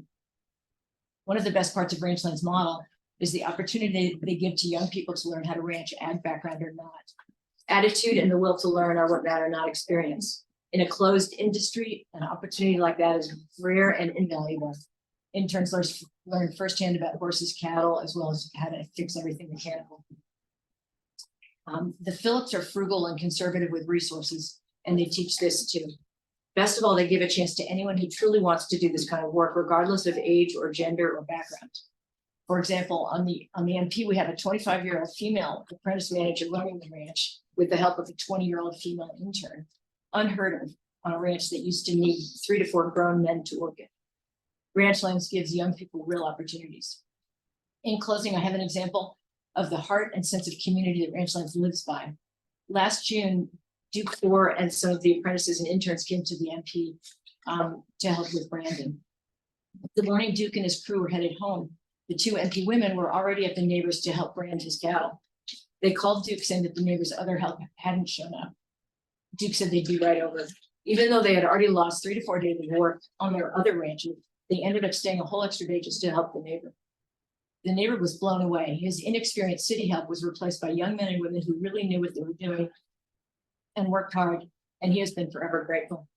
One of the best parts of Ranchlands' model is the opportunity they give to young people to learn how to ranch, ag background or not. Attitude and the will to learn are what matter, not experience. In a closed industry, an opportunity like that is rare and invaluable. Interns learn firsthand about horses, cattle, as well as how to fix everything mechanical. The Phillips are frugal and conservative with resources, and they teach this too. Best of all, they give a chance to anyone who truly wants to do this kind of work, regardless of age or gender or background. For example, on the MP, we have a 25-year-old female apprentice manager running the ranch with the help of a 20-year-old female intern. Unheard of on a ranch that used to need 3 to 4 grown men to work it. Ranchlands gives young people real opportunities. In closing, I have an example of the heart and sense of community that Ranchlands lives by. Last June, Duke 4 and some of the apprentices and interns came to the MP to help with Brandon. The morning Duke and his crew were headed home. The 2 MP women were already at the neighbors to help brand his cattle. They called Duke saying that the neighbors' other help hadn't shown up. Duke said they'd be right over. Even though they had already lost 3 to 4 days of work on their other ranches, they ended up staying a whole extra day just to help the neighbor. The neighbor was blown away. His inexperienced city help was replaced by young men and women who really knew what they were doing and worked hard, and he has been forever grateful.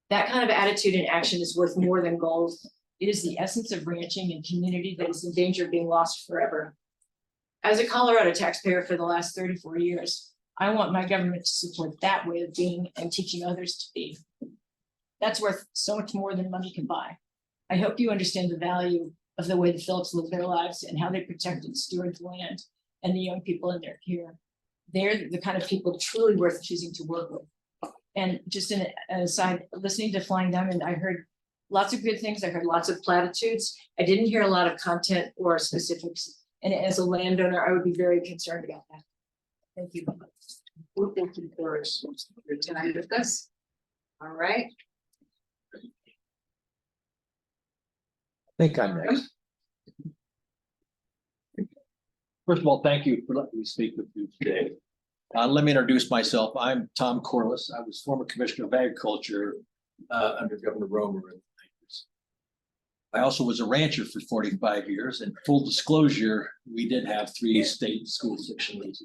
That kind of attitude and action is worth more than gold. It is the essence of ranching and community that is in danger of being lost forever. As a Colorado taxpayer for the last 34 years, I want my government to support that way of being and teaching others to be. That's worth so much more than money can buy. I hope you understand the value of the way the Phillips live their lives and how they protect and steward the land and the young people in their care. They're the kind of people truly worth choosing to work with. And just an aside, listening to Flying Diamond, I heard lots of good things. I heard lots of platitudes. I didn't hear a lot of content or specifics. And as a landowner, I would be very concerned about that. Thank you. Well, thank you for your time with us. All right. I think I'm next. First of all, thank you for letting me speak with you today. Let me introduce myself. I'm Tom Corliss. I was former Commissioner of Agriculture under Governor Romer. I also was a rancher for 45 years, and full disclosure, we did have 3 state school sections.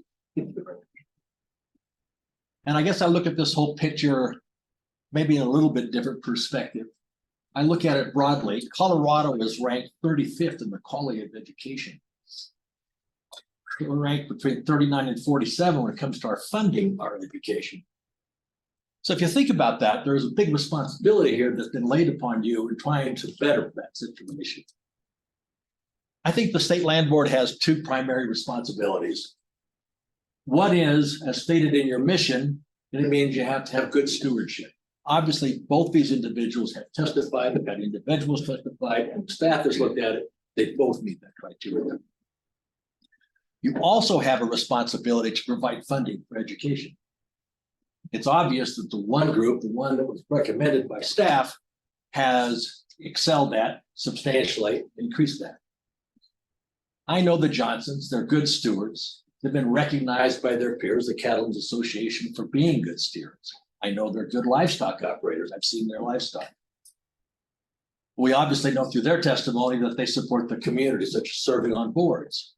And I guess I look at this whole picture maybe in a little bit different perspective. I look at it broadly. Colorado is ranked 35th in the quality of education. We're ranked between 39 and 47 when it comes to our funding our education. So if you think about that, there's a big responsibility here that's been laid upon you in trying to better that situation. I think the State Land Board has 2 primary responsibilities. One is, as stated in your mission, and it means you have to have good stewardship. Obviously, both these individuals have testified, they've had individuals testified, and staff has looked at it. They both meet that criteria. You also have a responsibility to provide funding for education. It's obvious that the one group, the one that was recommended by staff, has excelled at substantially, increased that. I know the Johnsons, they're good stewards. They've been recognized by their peers, the Cattlemen's Association, for being good stewards. I know they're good livestock operators. I've seen their livestock. We obviously know through their testimony that they support the community, such as serving on boards.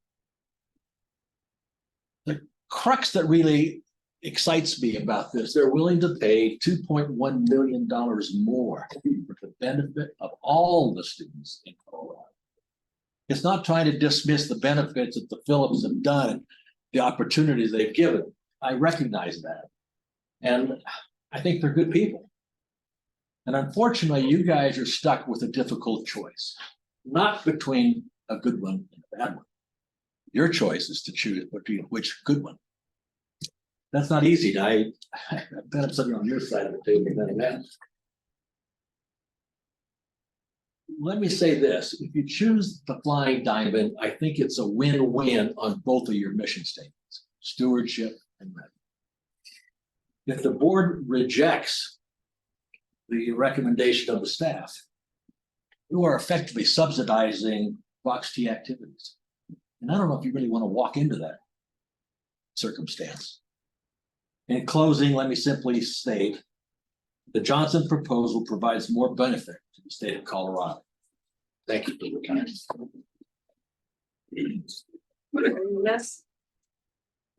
The crux that really excites me about this, they're willing to pay $2.1 million more for the benefit of all the students in Colorado. It's not trying to dismiss the benefits that the Phillips have done and the opportunities they've given. I recognize that. And I think they're good people. And unfortunately, you guys are stuck with a difficult choice, not between a good one and a bad one. Your choice is to choose between which good one. That's not easy. I've been sitting on your side of the table many times. Let me say this, if you choose the Flying Diamond, I think it's a win-win on both of your mission statements, stewardship and revenue. If the board rejects the recommendation of the staff, you are effectively subsidizing Fox T activities. And I don't know if you really want to walk into that circumstance. In closing, let me simply state, the Johnson proposal provides more benefit to the state of Colorado. Thank you for your time. Yes.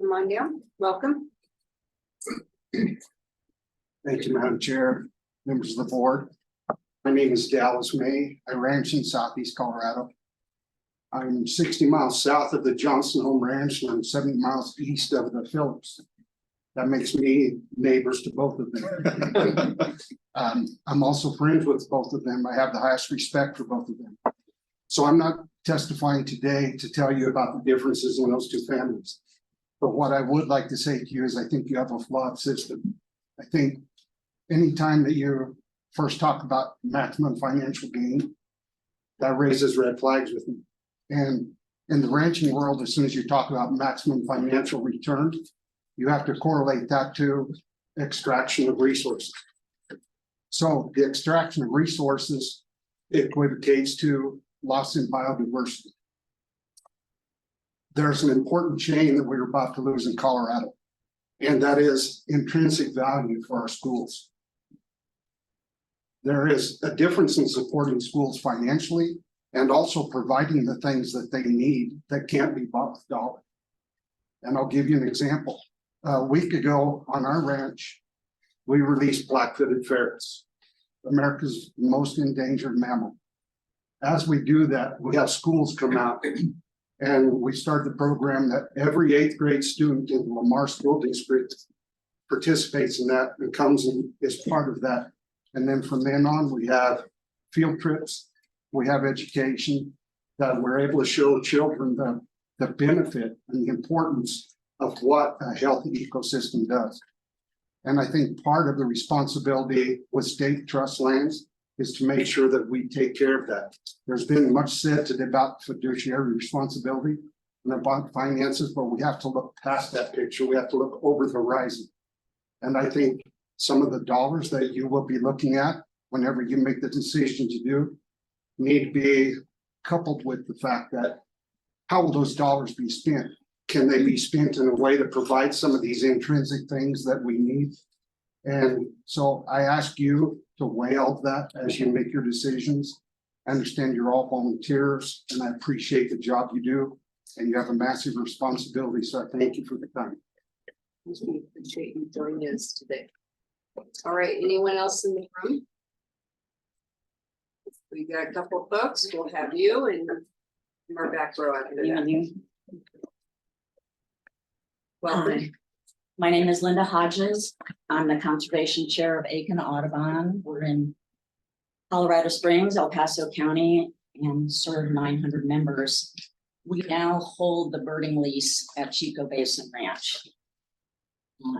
Come on down, welcome. Thank you, Madam Chair, members of the board. My name is Dallas May. I ranch in southeast Colorado. I'm 60 miles south of the Johnson Home Ranch and I'm 70 miles east of the Phillips. That makes me neighbors to both of them. I'm also friends with both of them. I have the highest respect for both of them. So I'm not testifying today to tell you about the differences in those two families. But what I would like to say to you is I think you have a flawed system. I think anytime that you first talk about maximum financial gain, that raises red flags with me. And in the ranching world, as soon as you talk about maximum financial return, you have to correlate that to extraction of resources. So the extraction of resources equivocates to loss in biodiversity. There's an important chain that we're about to lose in Colorado, and that is intrinsic value for our schools. There is a difference in supporting schools financially and also providing the things that they need that can't be bought with dollars. And I'll give you an example. A week ago on our ranch, we released black-footed ferrets, America's most endangered mammal. As we do that, we have schools come out and we start the program that every 8th grade student in the Lamar School District participates in that and comes and is part of that. And then from then on, we have field trips, we have education that we're able to show children the benefit and the importance of what a healthy ecosystem does. And I think part of the responsibility with state trust lands is to make sure that we take care of that. There's been much said today about fiduciary responsibility and about finances, but we have to look past that picture. We have to look over the horizon. And I think some of the dollars that you will be looking at whenever you make the decision to do need to be coupled with the fact that how will those dollars be spent? Can they be spent in a way that provides some of these intrinsic things that we need? And so I ask you to weigh all of that as you make your decisions. I understand you're all volunteers and I appreciate the job you do and you have a massive responsibility. So I thank you for the time. We appreciate you joining us today. All right, anyone else in the room? We got a couple of folks, we'll have you and our back row after that. Welcome. My name is Linda Hodges. I'm the Conservation Chair of Aiken Audubon. We're in Colorado Springs, El Paso County, and serve 900 members. We now hold the birding lease at Chico Basin Ranch.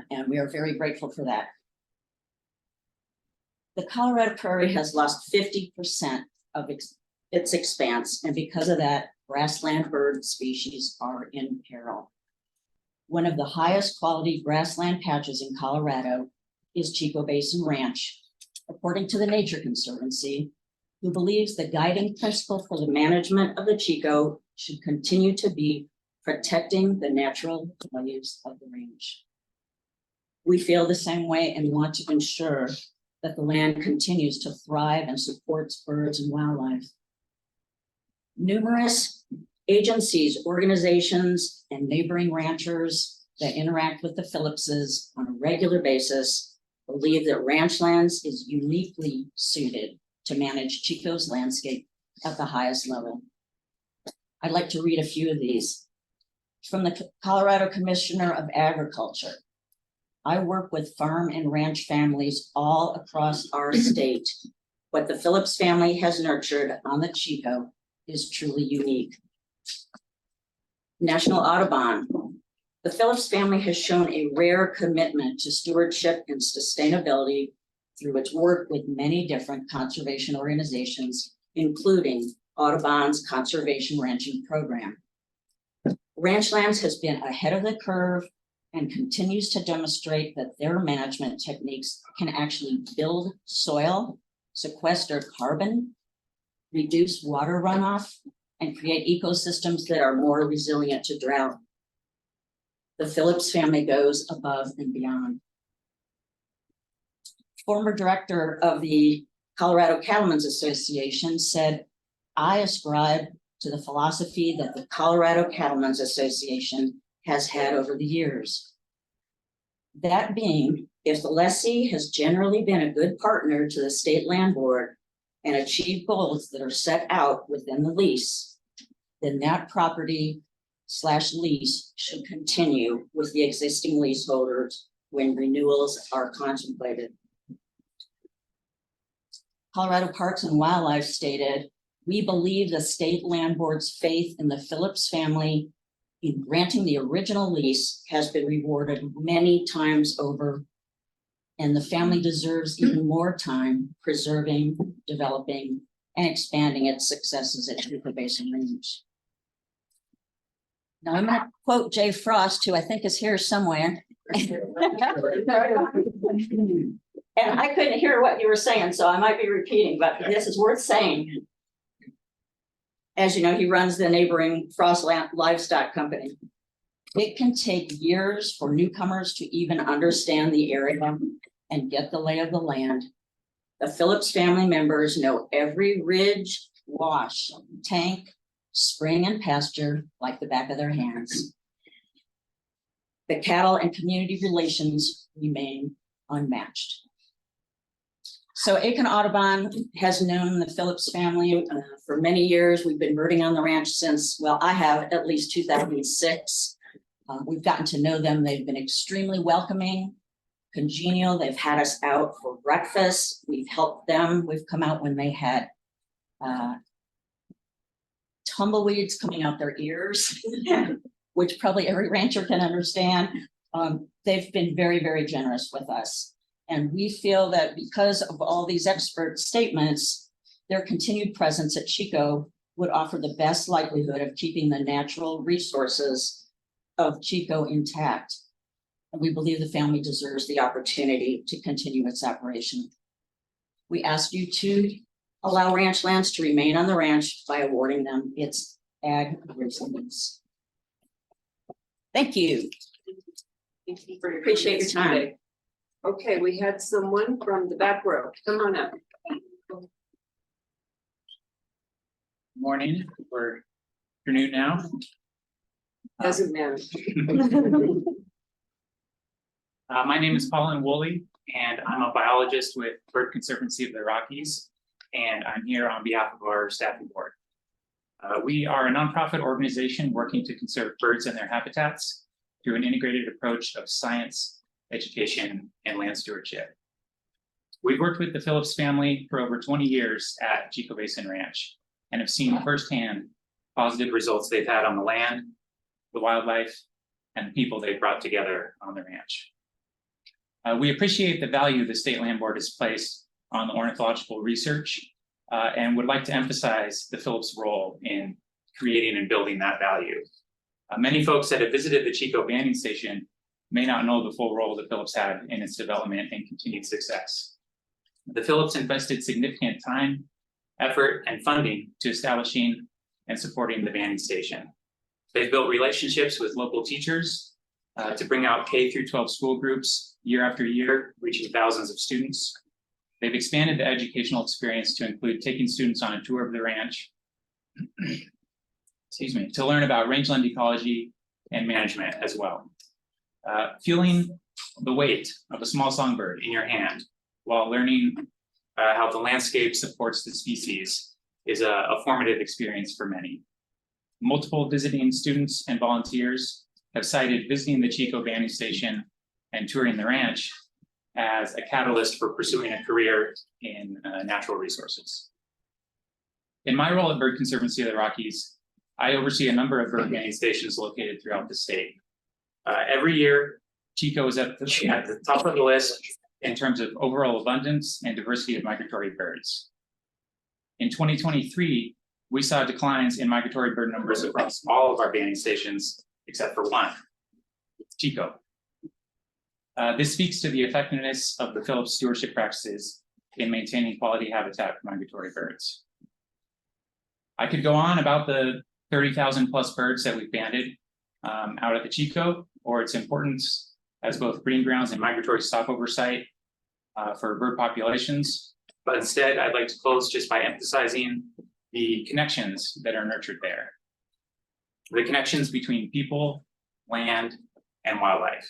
And we are very grateful for that. The Colorado Prairie has lost 50% of its expanse, and because of that, grassland bird species are in peril. One of the highest quality grassland patches in Colorado is Chico Basin Ranch. According to the Nature Conservancy, who believes the guiding principle for the management of the Chico should continue to be protecting the natural values of the range. We feel the same way and want to ensure that the land continues to thrive and supports birds and wildlife. Numerous agencies, organizations, and neighboring ranchers that interact with the Phillipses on a regular basis believe that ranch lands is uniquely suited to manage Chico's landscape at the highest level. I'd like to read a few of these. From the Colorado Commissioner of Agriculture. I work with farm and ranch families all across our state. What the Phillips family has nurtured on the Chico is truly unique. National Audubon. The Phillips family has shown a rare commitment to stewardship and sustainability through its work with many different conservation organizations, including Audubon's Conservation Ranching Program. Ranchlands has been ahead of the curve and continues to demonstrate that their management techniques can actually build soil, sequester carbon, reduce water runoff, and create ecosystems that are more resilient to drought. The Phillips family goes above and beyond. Former director of the Colorado Cattlemen's Association said, I ascribe to the philosophy that the Colorado Cattlemen's Association has had over the years. That being, if the lessee has generally been a good partner to the state land board and achieved goals that are set out within the lease, then that property/lease should continue with the existing leaseholders when renewals are contemplated. Colorado Parks and Wildlife stated, we believe the state land board's faith in the Phillips family in granting the original lease has been rewarded many times over, and the family deserves even more time preserving, developing, and expanding its successes at Chico Basin Range. Now I'm going to quote Jay Frost, who I think is here somewhere. And I couldn't hear what you were saying, so I might be repeating, but this is worth saying. As you know, he runs the neighboring Frost Livestock Company. It can take years for newcomers to even understand the area and get the lay of the land. The Phillips family members know every ridge, wash, tank, spring, and pasture like the back of their hands. The cattle and community relations remain unmatched. So Aiken Audubon has known the Phillips family for many years. We've been birding on the ranch since, well, I have at least 2006. We've gotten to know them. They've been extremely welcoming, congenial. They've had us out for breakfast. We've helped them. We've come out when they had tumbleweeds coming out their ears, which probably every rancher can understand. They've been very, very generous with us. And we feel that because of all these expert statements, their continued presence at Chico would offer the best likelihood of keeping the natural resources of Chico intact. And we believe the family deserves the opportunity to continue its operation. We ask you to allow ranch lands to remain on the ranch by awarding them its ag resilience. Thank you. Thank you for your Appreciate your time. today. Okay, we had someone from the back row. Come on up. Morning or afternoon now. Doesn't matter. My name is Colin Woolley, and I'm a biologist with Bird Conservancy of the Rockies, and I'm here on behalf of our staffing board. We are a nonprofit organization working to conserve birds and their habitats through an integrated approach of science, education, and land stewardship. We've worked with the Phillips family for over 20 years at Chico Basin Ranch and have seen firsthand positive results they've had on the land, the wildlife, and the people they've brought together on the ranch. We appreciate the value the State Land Board has placed on the ornithological research and would like to emphasize the Phillips role in creating and building that value. Many folks that have visited the Chico Banding Station may not know the full role that Phillips had in its development and continued success. The Phillips invested significant time, effort, and funding to establishing and supporting the banding station. They've built relationships with local teachers to bring out K through 12 school groups year after year, reaching thousands of students. They've expanded the educational experience to include taking students on a tour of the ranch, excuse me, to learn about rangeland ecology and management as well. Feeling the weight of a small songbird in your hand while learning how the landscape supports the species is a formative experience for many. Multiple visiting students and volunteers have cited visiting the Chico Banding Station and touring the ranch as a catalyst for pursuing a career in natural resources. In my role at Bird Conservancy of the Rockies, I oversee a number of bird banding stations located throughout the state. Every year, Chico is at the top of the list in terms of overall abundance and diversity of migratory birds. In 2023, we saw declines in migratory bird numbers across all of our banding stations, except for one, Chico. This speaks to the effectiveness of the Phillips stewardship practices in maintaining quality habitat for migratory birds. I could go on about the 30,000 plus birds that we've banded out at the Chico, or its importance as both breeding grounds and migratory stopover site for bird populations. But instead, I'd like to close just by emphasizing the connections that are nurtured there. The connections between people, land, and wildlife.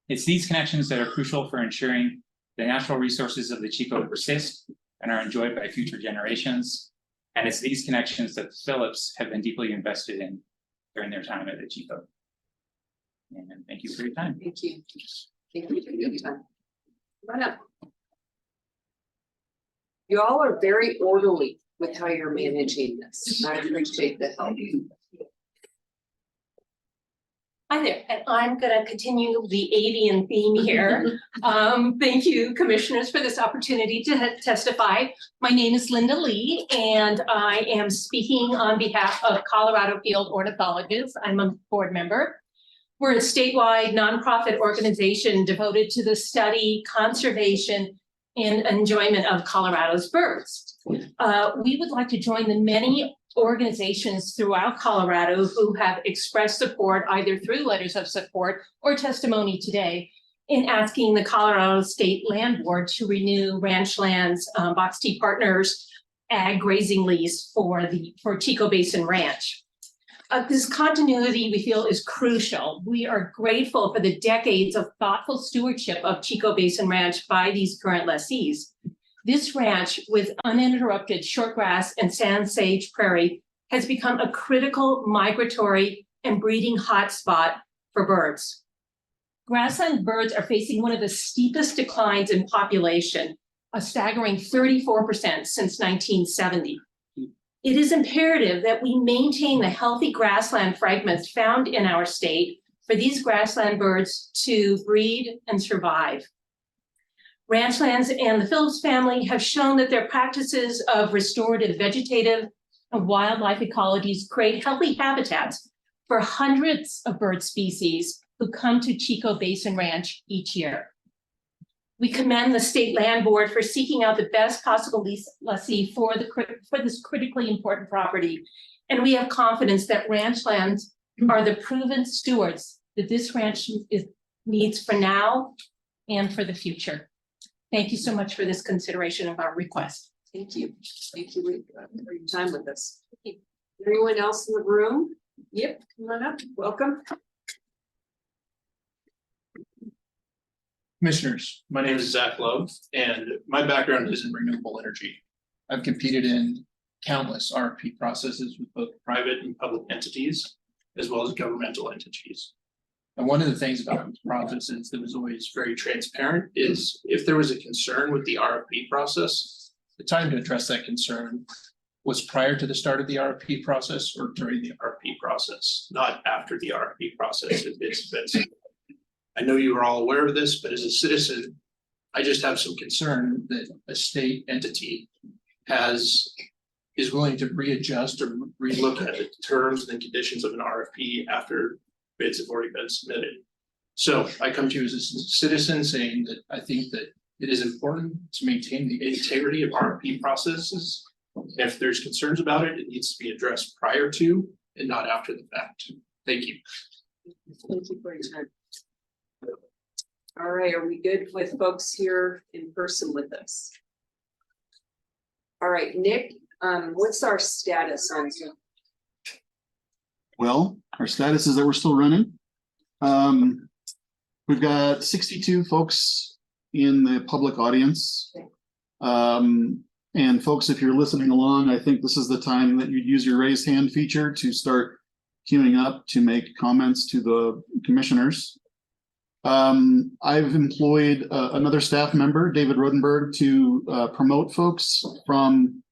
It's these connections that are crucial for ensuring the natural resources of the Chico persist and are enjoyed by future generations. And it's these connections that the Phillips have been deeply invested in during their time at the Chico. And thank you for your time. Thank you. Thank you for your time. Come on up. You all are very orderly with how you're managing this. I appreciate the help. Hi there, and I'm gonna continue the avian theme here. Thank you, commissioners, for this opportunity to testify. My name is Linda Lee, and I am speaking on behalf of Colorado Field Ornithologists. I'm a board member. We're a statewide nonprofit organization devoted to the study, conservation, and enjoyment of Colorado's birds. We would like to join the many organizations throughout Colorado who have expressed support either through letters of support or testimony today in asking the Colorado State Land Board to renew Ranchland's Box T Partners ag grazing lease for Chico Basin Ranch. This continuity we feel is crucial. We are grateful for the decades of thoughtful stewardship of Chico Basin Ranch by these current lessees. This ranch, with uninterrupted shortgrass and sand sage prairie, has become a critical migratory and breeding hotspot for birds. Grassland birds are facing one of the steepest declines in population, a staggering 34% since 1970. It is imperative that we maintain the healthy grassland fragments found in our state for these grassland birds to breed and survive. Ranchlands and the Phillips family have shown that their practices of restorative vegetative and wildlife ecologies create healthy habitats for hundreds of bird species who come to Chico Basin Ranch each year. We commend the State Land Board for seeking out the best possible lessee for this critically important property. And we have confidence that ranchlands are the proven stewards that this ranch needs for now and for the future. Thank you so much for this consideration of our request. Thank you. Thank you for your time with us. Anyone else in the room? Yep, come on up. Welcome. Commissioners, my name is Zach Love, and my background is in renewable energy. I've competed in countless RFP processes with both private and public entities, as well as governmental entities. And one of the things about these processes that was always very transparent is if there was a concern with the RFP process, the time to address that concern was prior to the start of the RFP process or during the RFP process, not after the RFP process. I know you are all aware of this, but as a citizen, I just have some concern that a state entity is willing to readjust or relook at the terms and conditions of an RFP after bids have already been submitted. So I come to you as a citizen saying that I think that it is important to maintain the integrity of RFP processes If there's concerns about it, it needs to be addressed prior to and not after the fact. Thank you. Thank you for your time. All right, are we good with folks here in person with us? All right, Nick, what's our status on Zoom? Well, our status is that we're still running. We've got 62 folks in the public audience. And folks, if you're listening along, I think this is the time that you'd use your raised hand feature to start queuing up to make comments to the commissioners. I've employed another staff member, David Rodenberg, to promote folks from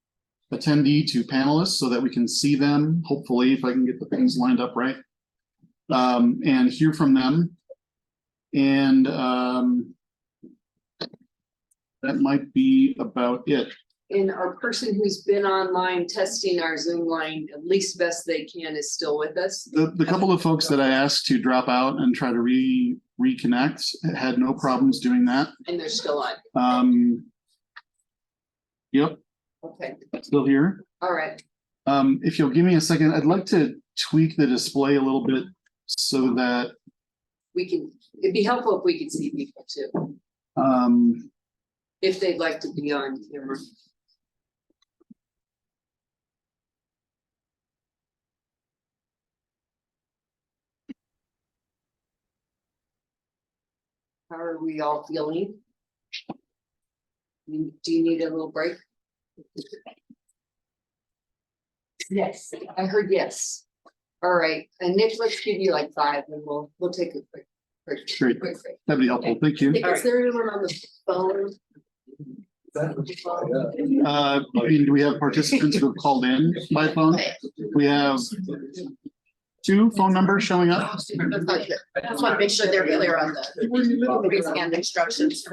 attendee to panelists so that we can see them, hopefully, if I can get the things lined up right, and hear from them. And that might be about it. And our person who's been online testing our Zoom line, at least best they can, is still with us. The couple of folks that I asked to drop out and try to reconnect had no problems doing that. And they're still on. Yep, Okay, still here. all right. If you'll give me a second, I'd like to tweak the display a little bit so that It'd be helpful if we could see people too, if they'd like to be on camera. How are we all feeling? Do you need a little break? Yes, I heard yes. All right, and Nick, let's give you like 5 and we'll take a quick break. Great. Quick break. That'd be helpful. Thank you. Nick, is there anyone on the phone? I mean, do we have participants who have called in by phone? We have 2 phone numbers showing up. I just want to make sure they're clear on the raise hand instructions.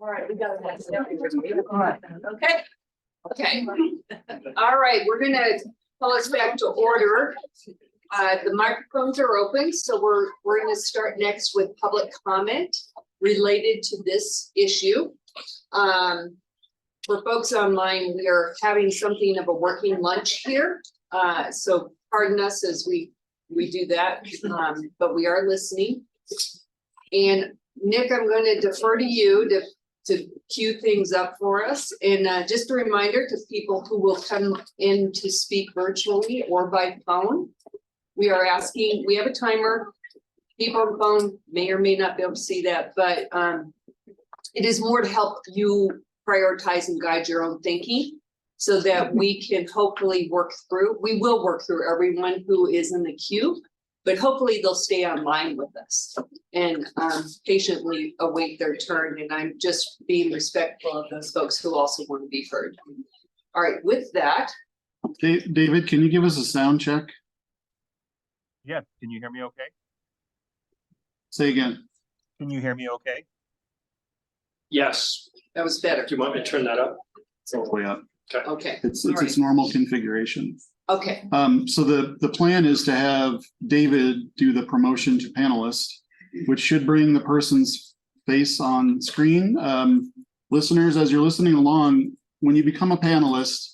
All right, we got that. Okay. Okay. All right, we're gonna call us back to order. The microphones are open, so we're gonna start next with public comment related to this issue. For folks online, we are having something of a working lunch here. So pardon us as we do that, but we are listening. And Nick, I'm going to defer to you to cue things up for us. And just a reminder to people who will come in to speak virtually or by phone. We are asking, we have a timer. People on the phone may or may not be able to see that, but it is more to help you prioritize and guide your own thinking so that we can hopefully we will work through everyone who is in the queue, but hopefully they'll stay online with us and patiently await their turn. And I'm just being respectful of those folks who also want to be heard. All right, with that. David, can you give us a sound check? Yes, can you hear me okay? Say again. Can you hear me okay? Yes. That was better. Do you want me to turn that up? It's all the way up. Okay. It's All right. its normal configuration. Okay. So the plan is to have David do the promotion to panelist, which should bring the person's face on screen. Listeners, as you're listening along, when you become a panelist,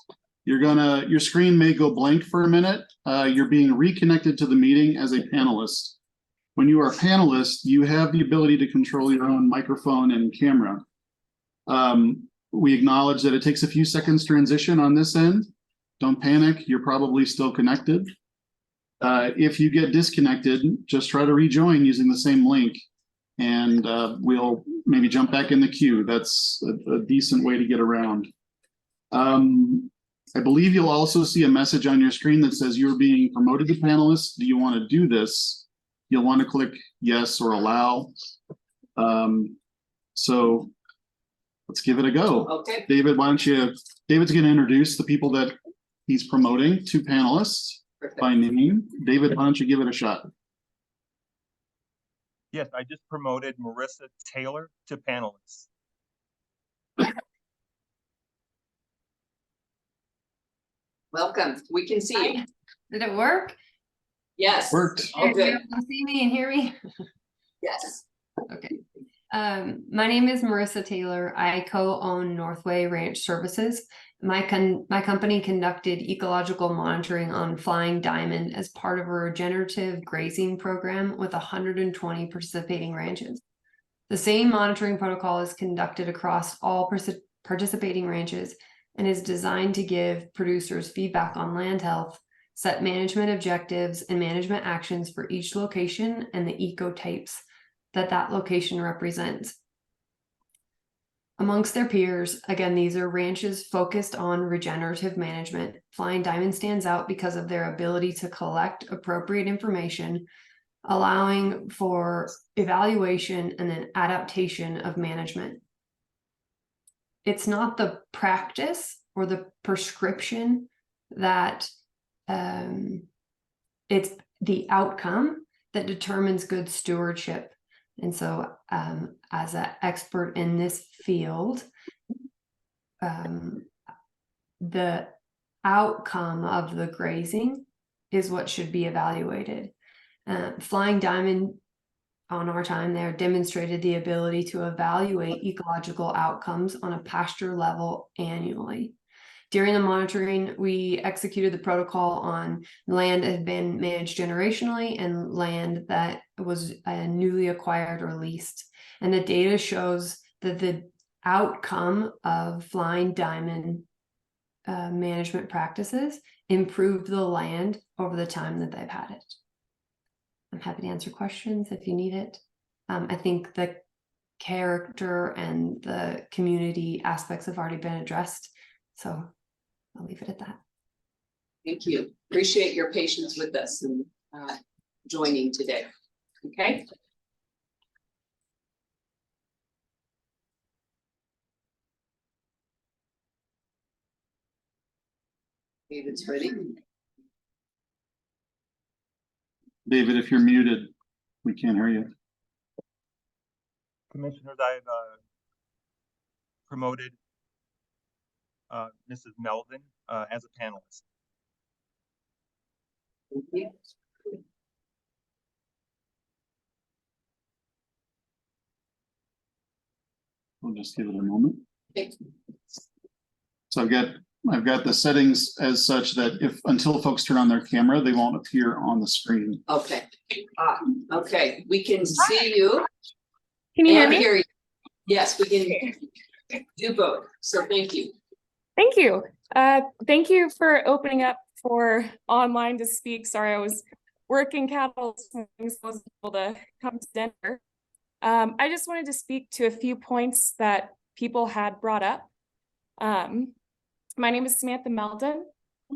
your screen may go blank for a minute. You're being reconnected to the meeting as a panelist. When you are a panelist, you have the ability to control your own microphone and camera. We acknowledge that it takes a few seconds transition on this end. Don't panic, you're probably still connected. If you get disconnected, just try to rejoin using the same link and we'll maybe jump back in the queue. That's a decent way to get around. I believe you'll also see a message on your screen that says you're being promoted to panelist. Do you want to do this? You'll want to click yes or allow. So let's give it a go. Okay. David, David's going to introduce the people that he's promoting to panelists by name. David, why don't you give it a shot? Yes, I just promoted Marissa Taylor to panelist. Welcome. We can see you. Did it work? Yes. Worked. Oh, good. You see me and hear me? Yes. Okay. My name is Marissa Taylor. I co-own Northway Ranch Services. My company conducted ecological monitoring on Flying Diamond as part of a regenerative grazing program with 120 participating ranches. The same monitoring protocol is conducted across all participating ranches and is designed to give producers feedback on land health, set management objectives and management actions for each location and the ecotypes that location represents. Amongst their peers, again, these are ranches focused on regenerative management. Flying Diamond stands out because of their ability to collect appropriate information, allowing for evaluation and then adaptation of management. It's not the practice or the prescription that it's the outcome that determines good stewardship. And so as an expert in this field, the outcome of the grazing is what should be evaluated. Flying Diamond, on our time there, demonstrated the ability to evaluate ecological outcomes on a pasture level annually. During the monitoring, we executed the protocol on land that had been managed generationally and land that was newly acquired or leased. And the data shows that the outcome of Flying Diamond management practices improved the land over the time that they've had it. I'm happy to answer questions if you need it. I think the character and the community aspects have already been addressed. So I'll leave it at that. Thank you. Appreciate your patience with us and joining today. Okay. David's ready. David, if you're muted, we can't hear you. Commissioners, I've promoted Mrs. Meldon as a panelist. We'll just give it a moment. So I've got the settings as such that if, until folks turn on their camera, they won't appear on the screen. Okay, okay, we can see you. Can you hear and me? you. Yes, we can do both, so thank you. Thank you. Thank you for opening up for online to speak. Sorry, I was working cattle, so I wasn't able to come to Denver. I just wanted to speak to a few points that people had brought up. My name is Samantha Meldon.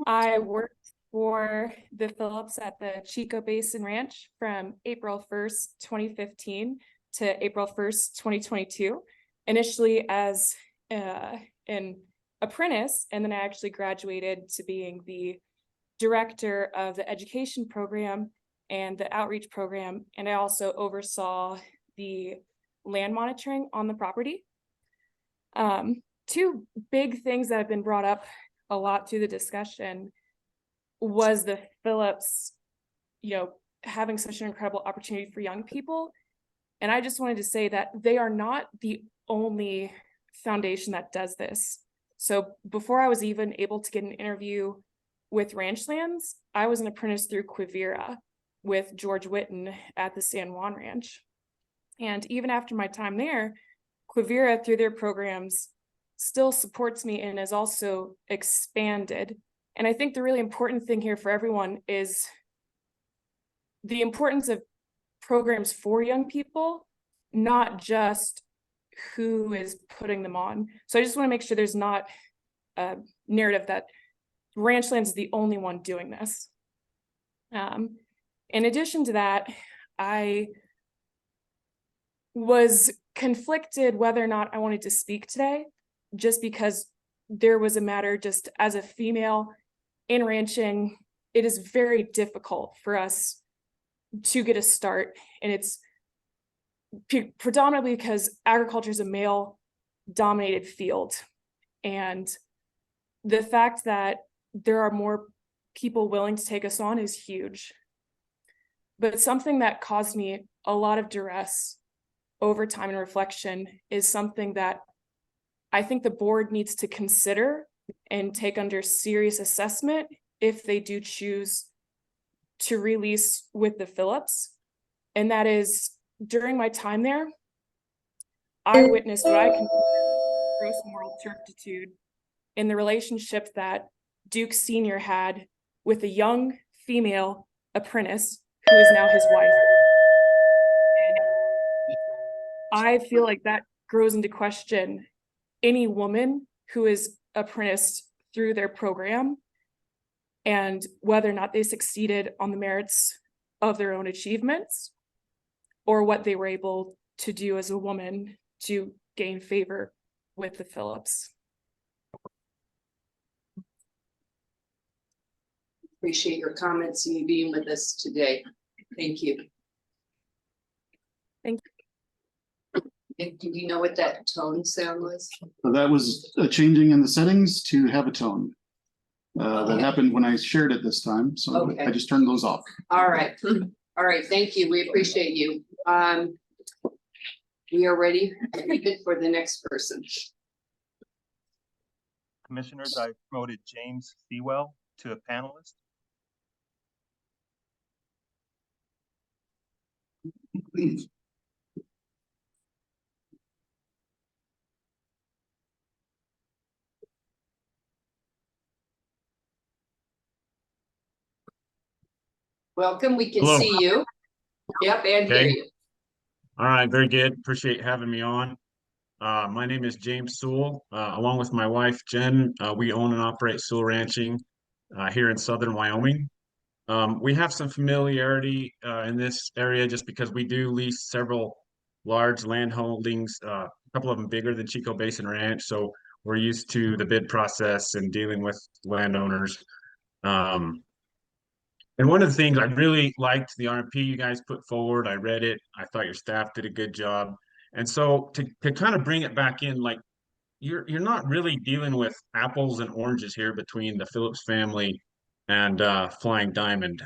I worked for the Phillips at the Chico Basin Ranch from April 1st, 2015 to April 1st, 2022, initially as an apprentice, and then I actually graduated to being the director of the education program and the outreach program, and I also oversaw the land monitoring on the property. Two big things that have been brought up a lot through the discussion was the Phillips, having such an incredible opportunity for young people. And I just wanted to say that they are not the only foundation that does this. So before I was even able to get an interview with Ranchlands, I was an apprentice through Quivira with George Witten at the San Juan Ranch. And even after my time there, Quivira, through their programs, still supports me and has also expanded. And I think the really important thing here for everyone is the importance of programs for young people, not just who is putting them on. So I just want to make sure there's not a narrative that Ranchlands is the only one doing this. In addition to that, I was conflicted whether or not I wanted to speak today, just because there was a matter just as a female in ranching, it is very difficult for us to get a start. And it's predominantly because agriculture is a male dominated field. And the fact that there are more people willing to take us on is huge. But something that caused me a lot of duress over time and reflection is something that I think the board needs to consider and take under serious assessment if they do choose to release with the Phillips. And that is, during my time there, I witnessed what I consider gross moral turpitude in the relationship that Duke Sr. had with a young female apprentice who is now his wife. And I feel like that grows into question any woman who is apprenticed through their program and whether or not they succeeded on the merits of their own achievements or what they were able to do as a woman to gain favor with the Phillips. Appreciate your comments and you being with us today. Thank you. Thank you. And do you know what that tone sound was? So that was changing in the settings to have a tone. That happened when I shared it this time, so Okay. I just turned those off. All right. All right. Thank you. We appreciate you. We are ready for the next person. Commissioners, I promoted James Sewell to a panelist. Welcome. We can Hello. see you. Yep, and hear Okay. you. All right, very good. Appreciate having me on. My name is James Sewell. Along with my wife, Jen, we own and operate Sewell Ranching here in southern Wyoming. We have some familiarity in this area just because we do lease several large land holdings, a couple of them bigger than Chico Basin Ranch. So we're used to the bid process and dealing with landowners. And one of the things I really liked the RFP you guys put forward, I read it. I thought your staff did a good job. And so to kind of bring it back in, like you're not really dealing with apples and oranges here between the Phillips family and Flying Diamond.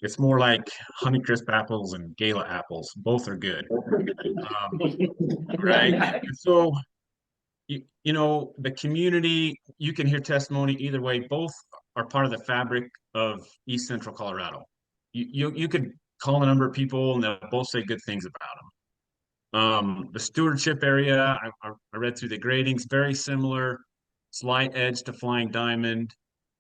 It's more like Honeycrisp apples and Gala apples. Both are good. Right. And so you know, the community, you can hear testimony either way. Both are part of the fabric of East Central Colorado. You could call a number of people and they'll both say good things about them. The stewardship area, I read through the gradings, very similar, slight edge to Flying Diamond.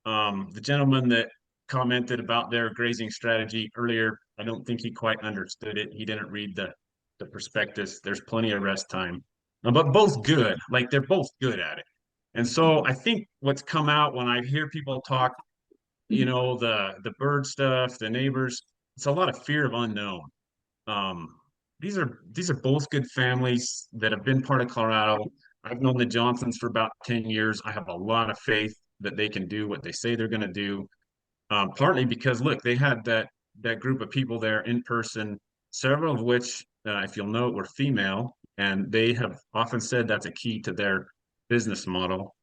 The gentleman that commented about their grazing strategy earlier, I don't think he quite understood it. He didn't read the prospectus. There's plenty of rest time, but both good. Like they're both good at it. And so I think what's come out when I hear people talk, you know, the bird stuff, the neighbors, it's a lot of fear of unknown. These are both good families that have been part of Colorado. I've known the Johnsons for about 10 years. I have a lot of faith that they can do what they say they're going to do. Partly because look, they had that group of people there in person, several of which, if you'll note, were female, and they have often said that's a key to their business model.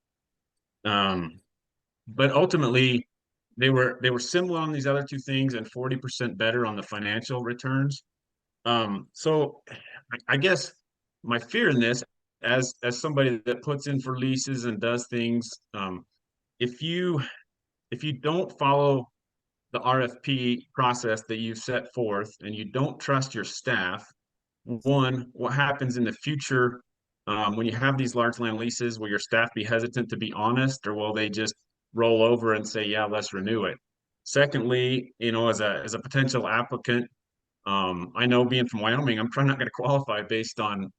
But ultimately, they were similar on these other two things and 40% better on the financial returns. So I guess my fear in this, as somebody that puts in for leases and does things, if you don't follow the RFP process that you've set forth and you don't trust your staff, one, what happens in the future when you have these large land leases? Will your staff be hesitant to be honest, or will they just roll over and say, yeah, let's renew it? Secondly, you know, as a potential applicant, I know being from Wyoming, I'm probably not going to qualify based on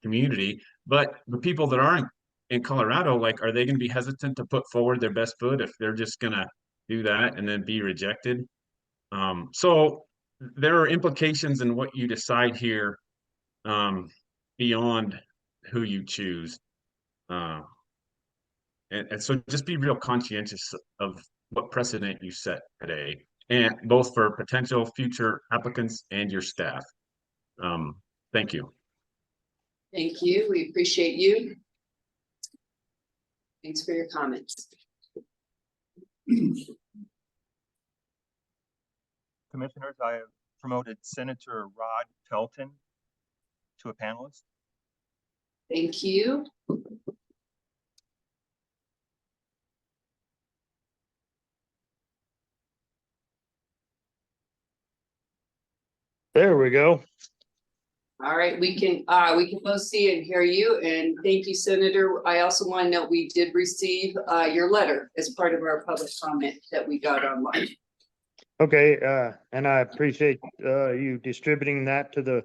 community, but the people that aren't in Colorado, like, are they going to be hesitant to put forward their best foot if they're just going to do that and then be rejected? So there are implications in what you decide here beyond who you choose. And so just be real conscientious of what precedent you set today, and both for potential future applicants and your staff. Thank you. Thank you. We appreciate you. Thanks for your comments. Commissioners, I have promoted Senator Rod Pelton to a panelist. Thank you. There we go. All right, we can both see and hear you, and thank you, Senator. I also want to note we did receive your letter as part of our public comment that we got online. Okay, and I appreciate you distributing that to the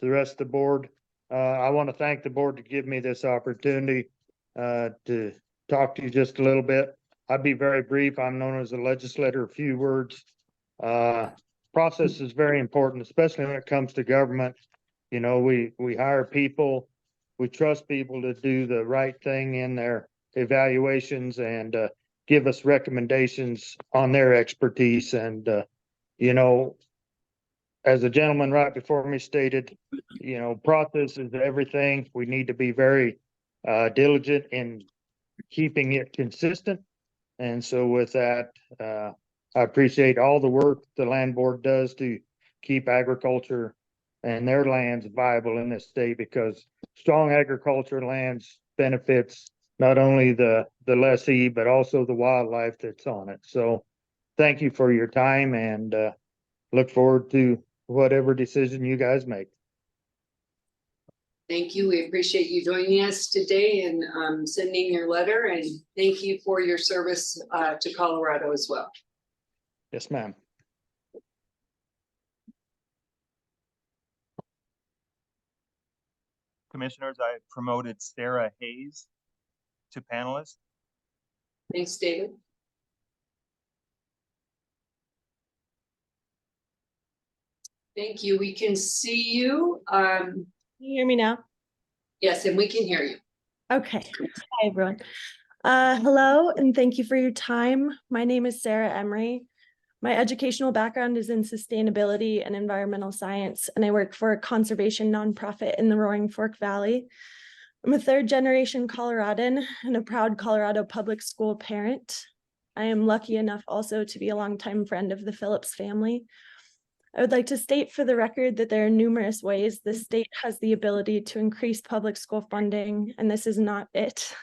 rest of the board. I want to thank the board to give me this opportunity to talk to you just a little bit. I'd be very brief. I'm known as a legislator, a few words. Process is very important, especially when it comes to government. You know, we hire people, we trust people to do the right thing in their evaluations and give us recommendations on their expertise. And, you know, as the gentleman right before me stated, you know, process is everything. We need to be very diligent in keeping it consistent. And so with that, I appreciate all the work the land board does to keep agriculture and their lands viable in this state, because strong agriculture lands benefits not only the lessee, but also the wildlife that's on it. So thank you for your time, and look forward to whatever decision you guys make. Thank you. We appreciate you joining us today and sending your letter, and thank you for your service to Colorado as well. Yes, ma'am. Commissioners, I promoted Sarah Hayes to panelist. Thanks, David. Thank you. We can see you. Can you hear me now? Yes, and we can hear you. Okay. Hi, everyone. Hello, and thank you for your time. My name is Sarah Emery. My educational background is in sustainability and environmental science, and I work for a conservation nonprofit in the Roaring Fork Valley. I'm a third generation Coloradan and a proud Colorado public school parent. I am lucky enough also to be a longtime friend of the Phillips family. I would like to state for the record that there are numerous ways the state has the ability to increase public school funding, and this is not it.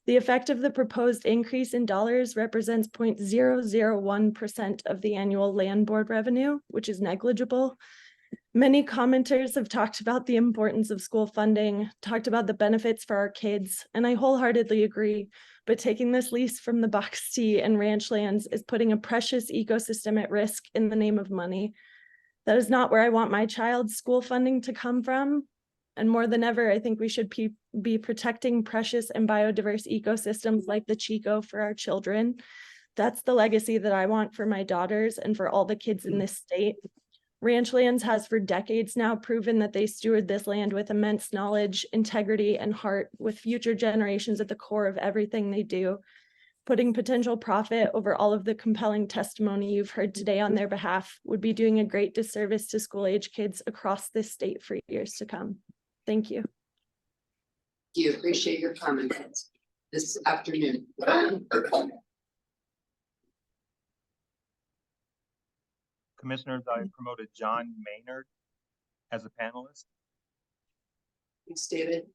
The effect of the proposed increase in dollars represents 0.001% of the annual land board revenue, which is negligible. Many commenters have talked about the importance of school funding, talked about the benefits for our kids, and I wholeheartedly agree. But taking this lease from the Box T and ranch lands is putting a precious ecosystem at risk in the name of money. That is not where I want my child's school funding to come from. And more than ever, I think we should be protecting precious and biodiverse ecosystems like the Chico for our children. That's the legacy that I want for my daughters and for all the kids in this state. Ranch Lands has for decades now proven that they steward this land with immense knowledge, integrity, and heart, with future generations at the core of everything they do. Putting potential profit over all of the compelling testimony you've heard today on their behalf would be doing a great disservice to school-age kids across this state for years to come. Thank you. Do you appreciate your comments this afternoon? Commissioners, I promoted John Maynard as a panelist. Thanks, David.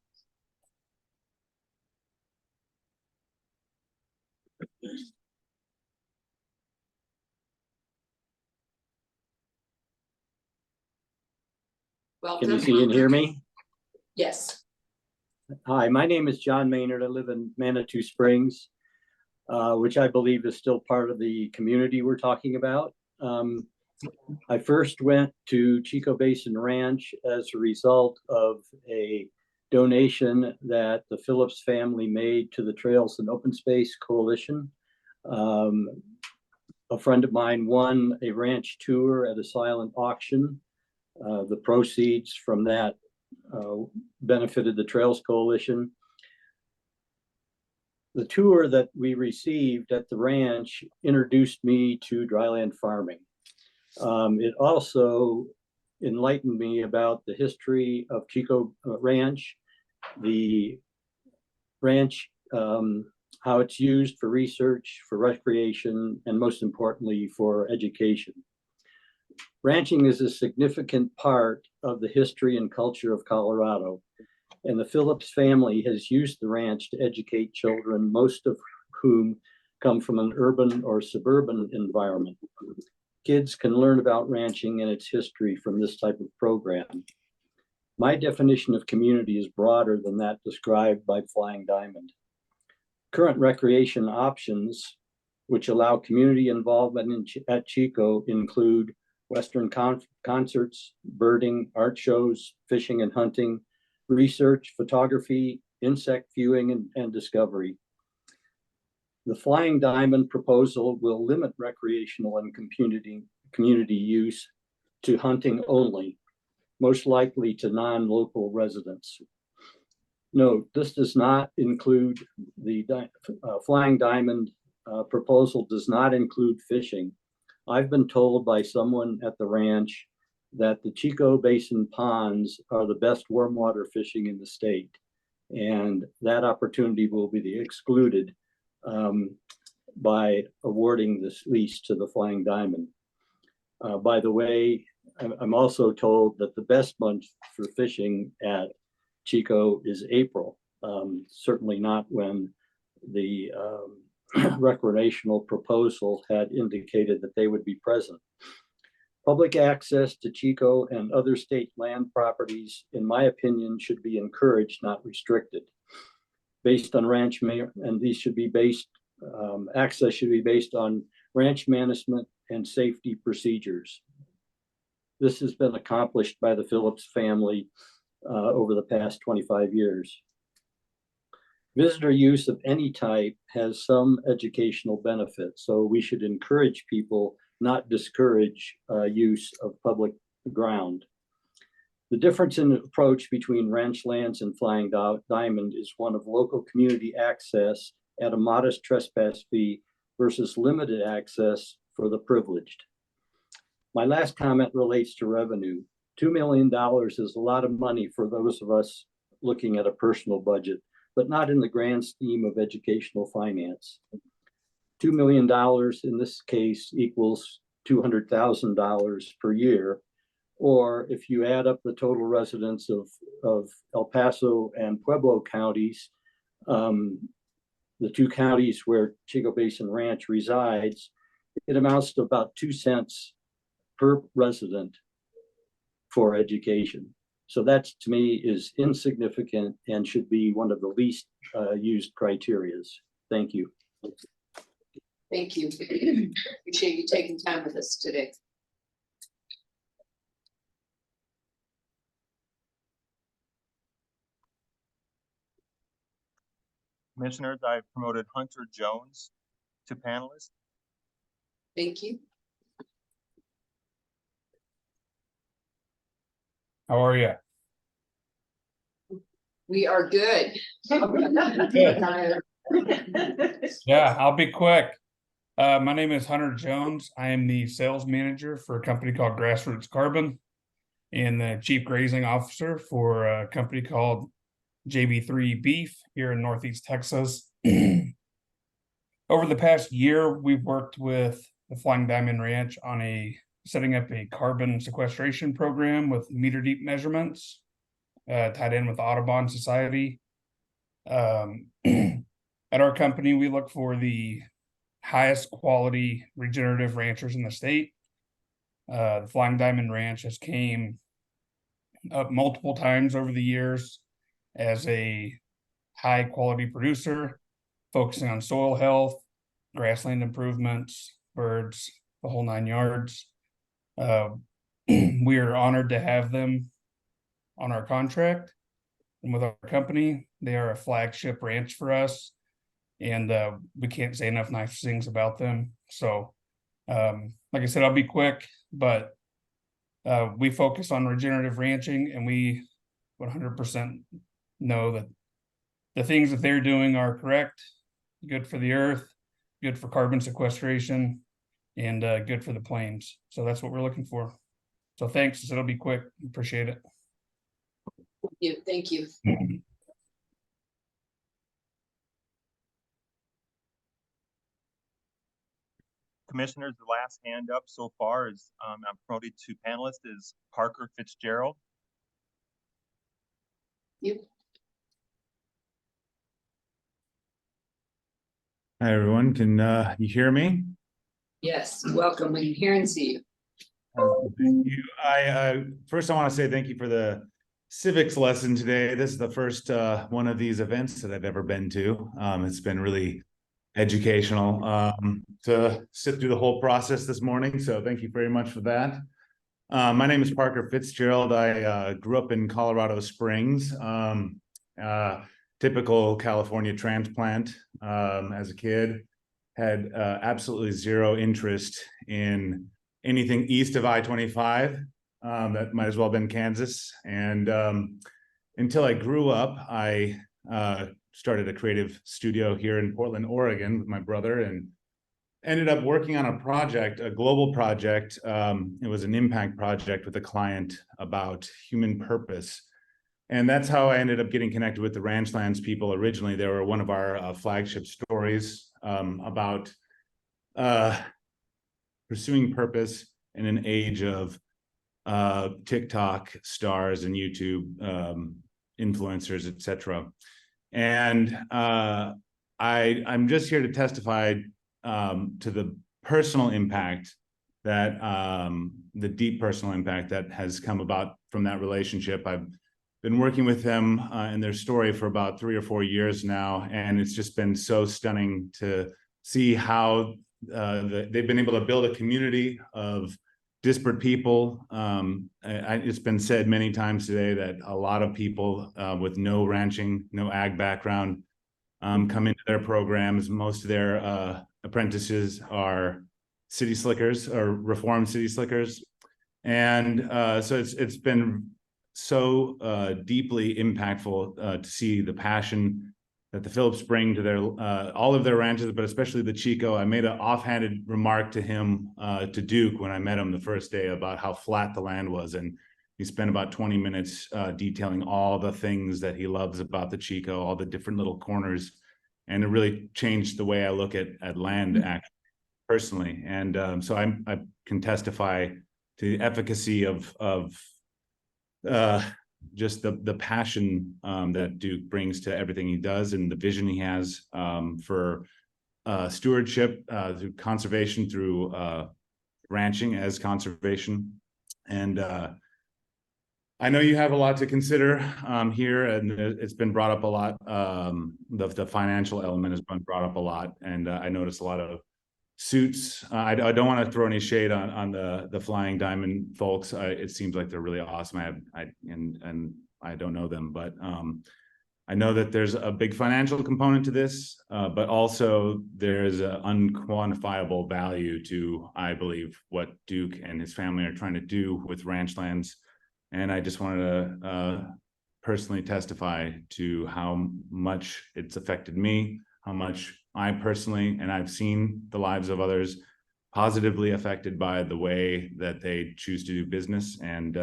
Can you see and hear me? Yes. Hi, my name is John Maynard. I live in Manitou Springs, which I believe is still part of the community we're talking about. I first went to Chico Basin Ranch as a result of a donation that the Phillips family made to the Trails and Open Space Coalition. A friend of mine won a ranch tour at a silent auction. The proceeds from that benefited the Trails Coalition. The tour that we received at the ranch introduced me to dryland farming. It also enlightened me about the history of Chico Ranch, the ranch, how it's used for research, for recreation, and most importantly, for education. Ranching is a significant part of the history and culture of Colorado, and the Phillips family has used the ranch to educate children, most of whom come from an urban or suburban environment. Kids can learn about ranching and its history from this type of program. My definition of community is broader than that described by Flying Diamond. Current recreation options, which allow community involvement at Chico, include Western concerts, birding, art shows, fishing and hunting, research, photography, insect viewing, and discovery. The Flying Diamond proposal will limit recreational and community use to hunting only, most likely to non-local residents. Note, this does not include the Flying Diamond proposal does not include fishing. I've been told by someone at the ranch that the Chico Basin ponds are the best warm water fishing in the state, and that opportunity will be excluded by awarding this lease to the Flying Diamond. By the way, I'm also told that the best month for fishing at Chico is April, certainly not when the recreational proposal had indicated that they would be present. Public access to Chico and other state land properties, in my opinion, should be encouraged, not restricted. Based on ranch and these should be based, access should be based on ranch management and safety procedures. This has been accomplished by the Phillips family over the past 25 years. Visitor use of any type has some educational benefits, so we should encourage people, not discourage use of public ground. The difference in approach between ranch lands and Flying Diamond is one of local community access at a modest trespass fee versus limited access for the privileged. My last comment relates to revenue. $2 million is a lot of money for those of us looking at a personal budget, but not in the grand scheme of educational finance. $2 million in this case equals $200,000 per year. Or if you add up the total residents of El Paso and Pueblo counties, the two counties where Chico Basin Ranch resides, it amounts to about 2 cents per resident for education. So that to me is insignificant and should be one of the least used criterias. Thank you. Thank you. Appreciate you taking time with us today. Commissioners, I promoted Hunter Jones to panelist. Thank you. How are you? We are good. Yeah, I'll be quick. My name is Hunter Jones. I am the sales manager for a company called Grassroots Carbon and the chief grazing officer for a company called JB3 Beef here in Northeast Texas. Over the past year, we've worked with the Flying Diamond Ranch on setting up a carbon sequestration program with meter deep measurements, tied in with the Audubon Society. At our company, we look for the highest quality regenerative ranchers in the state. The Flying Diamond Ranch has came up multiple times over the years as a high quality producer, focusing on soil health, grassland improvements, birds, the whole 9 yards. We are honored to have them on our contract and with our company. They are a flagship ranch for us, and we can't say enough nice things about them. So, like I said, I'll be quick, but we focus on regenerative ranching, and we 100% know that the things that they're doing are correct, good for the earth, good for carbon sequestration, and good for the plains. So that's what we're looking for. So thanks. It'll be quick. Appreciate it. Thank you. Commissioners, the last hand up so far is I'm promoted to panelist is Parker Fitzgerald. Hi, everyone. Can you hear me? Yes, welcome. We can hear and see you. Thank you. First, I want to say thank you for the civics lesson today. This is the first one of these events that I've ever been to. It's been really educational to sit through the whole process this morning. So thank you very much for that. My name is Parker Fitzgerald. I grew up in Colorado Springs, typical California transplant as a kid. Had absolutely zero interest in anything east of I-25. That might as well have been Kansas. And until I grew up, I started a creative studio here in Portland, Oregon with my brother, and ended up working on a project, a global project. It was an impact project with a client about human purpose. And that's how I ended up getting connected with the Ranchlands people. Originally, they were one of our flagship stories about pursuing purpose in an age of TikTok stars and YouTube influencers, etc. And I'm just here to testify to the personal impact that the deep personal impact that has come about from that relationship. I've been working with them and their story for about 3 or 4 years now, and it's just been so stunning to see how they've been able to build a community of disparate people. It's been said many times today that a lot of people with no ranching, no ag background come into their programs. Most of their apprentices are city slickers or reformed city slickers. And so it's been so deeply impactful to see the passion that the Phillips bring to their all of their ranches, but especially the Chico. I made an offhanded remark to him, to Duke, when I met him the first day about how flat the land was. And he spent about 20 minutes detailing all the things that he loves about the Chico, all the different little corners. And it really changed the way I look at land actually, personally. And so I can testify to the efficacy of just the passion that Duke brings to everything he does, and the vision he has for stewardship, through conservation, through ranching as conservation. And I know you have a lot to consider here, and it's been brought up a lot. The financial element has been brought up a lot, and I noticed a lot of suits. I don't want to throw any shade on the Flying Diamond folks. It seems like they're really awesome. I don't know them, but I know that there's a big financial component to this, but also there's an unquantifiable value to, I believe, what Duke and his family are trying to do with ranch lands. And I just wanted to personally testify to how much it's affected me, how much I personally, and I've seen the lives of others positively affected by the way that they choose to do business. And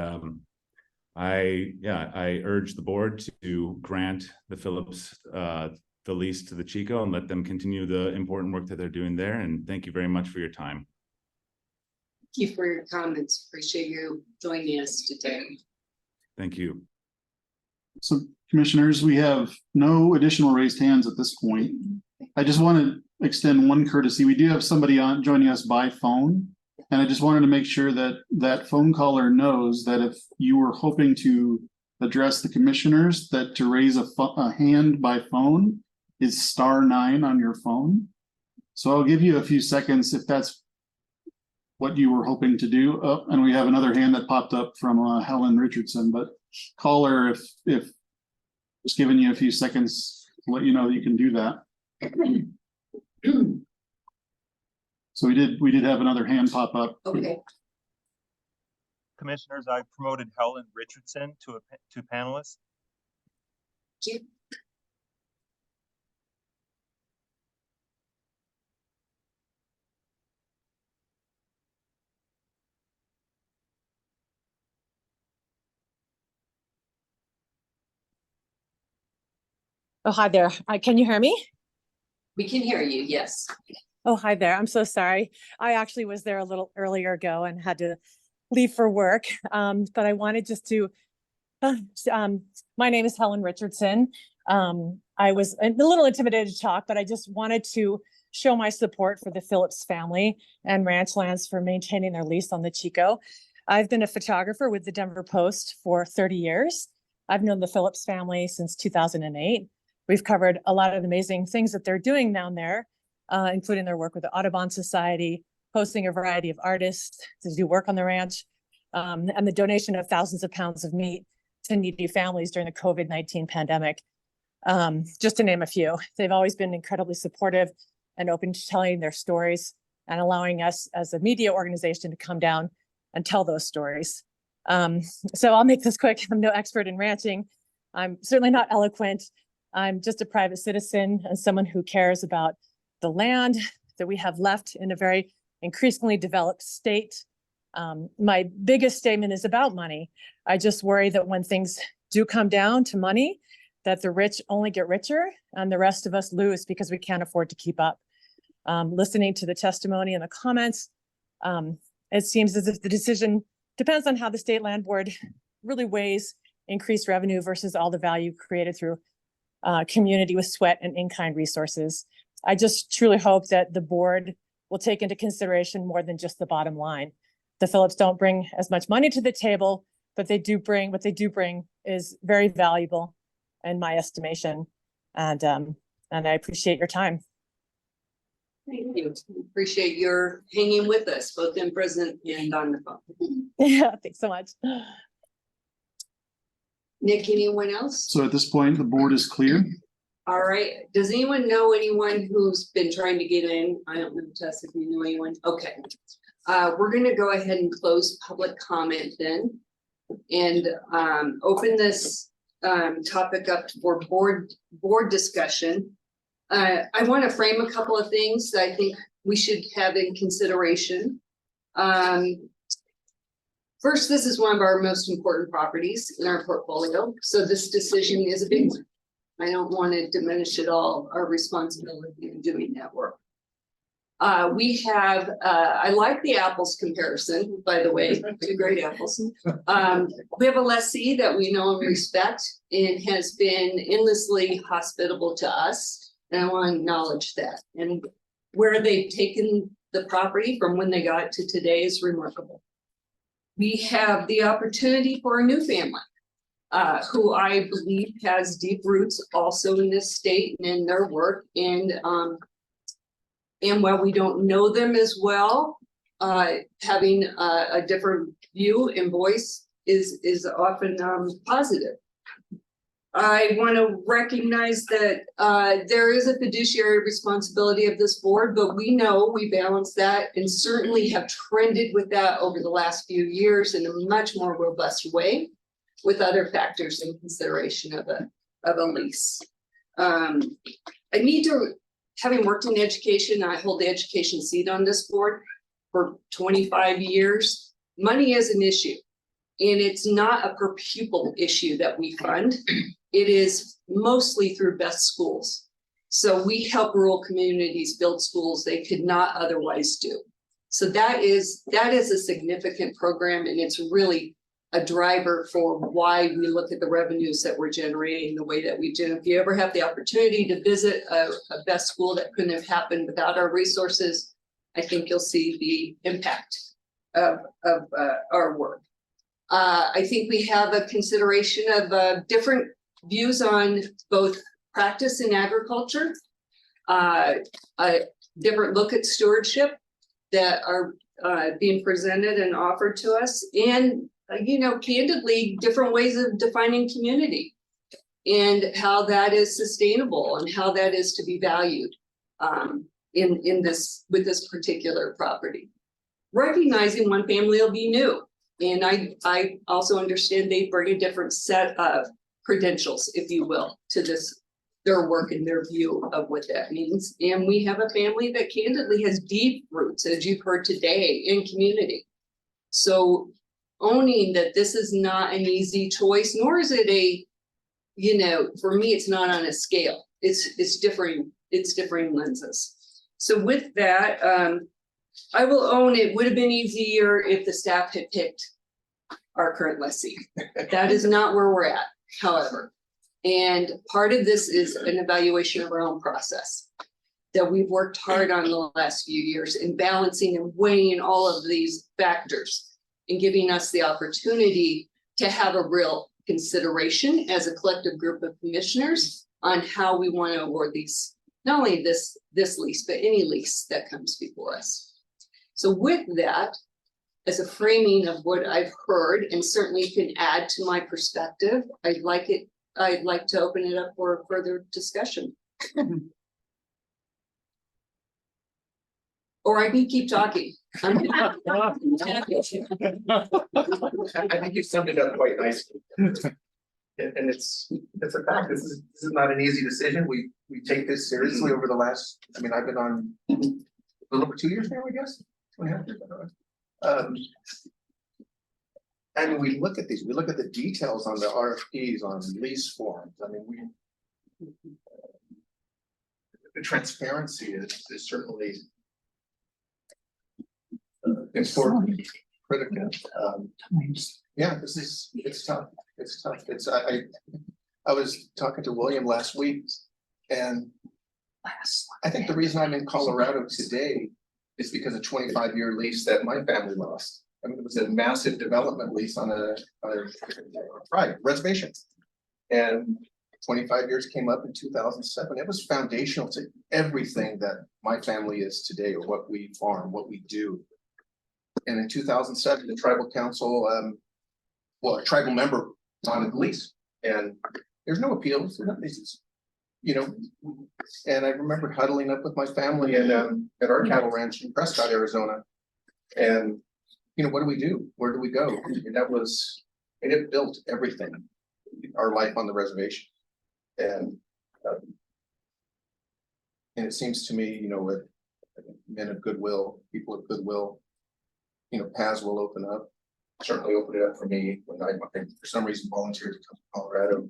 I urge the board to grant the Phillips the lease to the Chico and let them continue the important work that they're doing there. And thank you very much for your time. Thank you for your comments. Appreciate you joining us today. Thank you. So commissioners, we have no additional raised hands at this point. I just want to extend one courtesy. We do have somebody on joining us by phone. And I just wanted to make sure that that phone caller knows that if you were hoping to address the commissioners, that to raise a hand by phone is *9 on your phone. So I'll give you a few seconds if that's what you were hoping to do. Oh, and we have another hand that popped up from Helen Richardson, but caller, if just giving you a few seconds to let you know that you can do that. So we did have another hand pop up. Okay. Commissioners, I promoted Helen Richardson to panelist. Thank you. Oh, hi there. Can you hear me? We can hear you, yes. Oh, hi there. I'm so sorry. I actually was there a little earlier ago and had to leave for work. But I wanted just to, my name is Helen Richardson. I was a little intimidated to talk, but I just wanted to show my support for the Phillips family and ranch lands for maintaining their lease on the Chico. I've been a photographer with the Denver Post for 30 years. I've known the Phillips family since 2008. We've covered a lot of amazing things that they're doing down there, including their work with the Audubon Society, hosting a variety of artists to do work on the ranch, and the donation of thousands of pounds of meat to needy families during the COVID-19 pandemic, just to name a few. They've always been incredibly supportive and open to telling their stories and allowing us as a media organization to come down and tell those stories. So I'll make this quick. I'm no expert in ranching. I'm certainly not eloquent. I'm just a private citizen and someone who cares about the land that we have left in a very increasingly developed state. My biggest statement is about money. I just worry that when things do come down to money, that the rich only get richer and the rest of us lose because we can't afford to keep up. Listening to the testimony and the comments, it seems as if the decision depends on how the state land board really weighs increased revenue versus all the value created through community with sweat and in-kind resources. I just truly hope that the board will take into consideration more than just the bottom line. The Phillips don't bring as much money to the table, but what they do bring is very valuable in my estimation. And I appreciate your time. Thank you. Appreciate your hanging with us, both in person and on the phone. Yeah, thanks so much. Nick, anyone else? So at this point, the board is clear. All right. Does anyone know anyone who's been trying to get in? I don't know, Tess, if you know anyone. Okay. We're going to go ahead and close public comment then and open this topic up for board discussion. I want to frame a couple of things that I think we should have in consideration. First, this is one of our most important properties in our portfolio, so this decision is a big one. I don't want to diminish at all our responsibility in doing that work. We have, I like the apples comparison, by the way, two great apples. We have a lessee that we know and respect and has been endlessly hospitable to us. And I want to acknowledge that. And where they've taken the property from when they got to today is remarkable. We have the opportunity for a new family, who I believe has deep roots also in this state and in their work. And while we don't know them as well, having a different view and voice is often positive. I want to recognize that there is a fiduciary responsibility of this board, but we know we balance that and certainly have trended with that over the last few years in a much more robust way with other factors in consideration of a lease. I need to, having worked in education, I hold the education seat on this board for 25 years. Money is an issue, and it's not a per pupil issue that we fund. It is mostly through Best Schools. So we help rural communities build schools they could not otherwise do. So that is a significant program, and it's really a driver for why we look at the revenues that we're generating the way that we do. If you ever have the opportunity to visit a Best School that couldn't have happened without our resources, I think you'll see the impact of our work. I think we have a consideration of different views on both practice in agriculture, a different look at stewardship that are being presented and offered to us, and candidly, different ways of defining community and how that is sustainable and how that is to be valued in this with this particular property. Recognizing one family will be new, and I also understand they bring a different set of credentials, if you will, to their work and their view of what that means. And we have a family that candidly has deep roots, as you've heard today, in community. So owning that this is not an easy choice, nor is it for me, it's not on a scale. It's differing lenses. So with that, I will own it would have been easier if the staff had picked our current lessee. That is not where we're at, however. And part of this is an evaluation of our own process that we've worked hard on the last few years in balancing and weighing all of these factors and giving us the opportunity to have a real consideration as a collective group of commissioners on how we want to award these, not only this lease, but any lease that comes before us. So with that, as a framing of what I've heard, and certainly can add to my perspective, I'd like to open it up for further discussion. Or I can keep talking. I think you summed it up quite nicely. And it's a fact, this is not an easy decision. We take this seriously over the last, I've been on a little over 2 years now, I guess. 2.5 years. And we look at these, we look at the details on the RFPs, on lease forms. The transparency is certainly important, critical. Yeah, it's tough. It's tough. I was talking to William last week, and I think the reason I'm in Colorado today is because a 25-year lease that my family lost. It was a massive development lease on a private reservation, and 25 years came up in 2007. It was foundational to everything that my family is today, or what we farm, what we do. And in 2007, the tribal council, a tribal member wanted the lease, and there's no appeals, and I remember huddling up with my family at our cattle ranch in Prescott, Arizona, and what do we do? Where do we go? And it built everything, our life on the reservation, and it seems to me, with men of goodwill, people of goodwill, paths will open up. certainly opened it up for me when I, for some reason, volunteered to come to Colorado.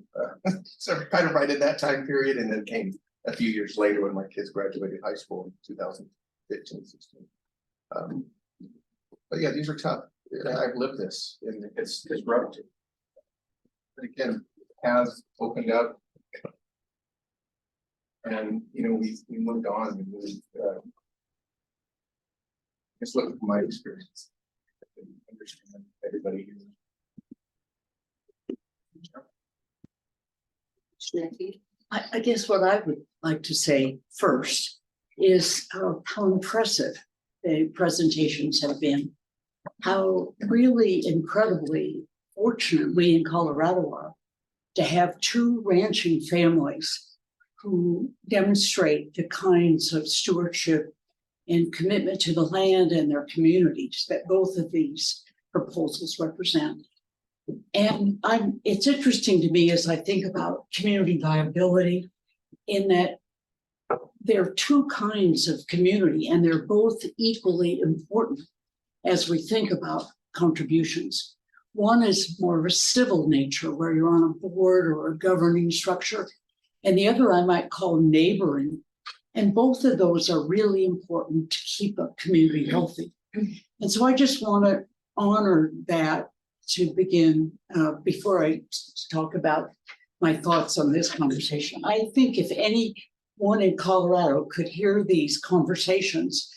So kind of right in that time period, and then came a few years later when my kids graduated high school in 2015, 16. But yeah, these are tough. I've lived this, and it's rough. But again, paths opened up, and you know we moved on. And we just look at my experience. I can understand everybody here. I guess what I would like to say first is how impressive the presentations have been. How really incredibly fortunate we in Colorado are to have two ranching families who demonstrate the kinds of stewardship and commitment to the land and their communities that both of these proposals represent. And it's interesting to me as I think about community viability, in that there are two kinds of community and they're both equally important as we think about contributions. One is more of a civil nature where you're on a board or a governing structure, and the other I might call neighboring. And both of those are really important to keep a community healthy. And so I just want to honor that to begin before I talk about my thoughts on this conversation. I think if anyone in Colorado could hear these conversations,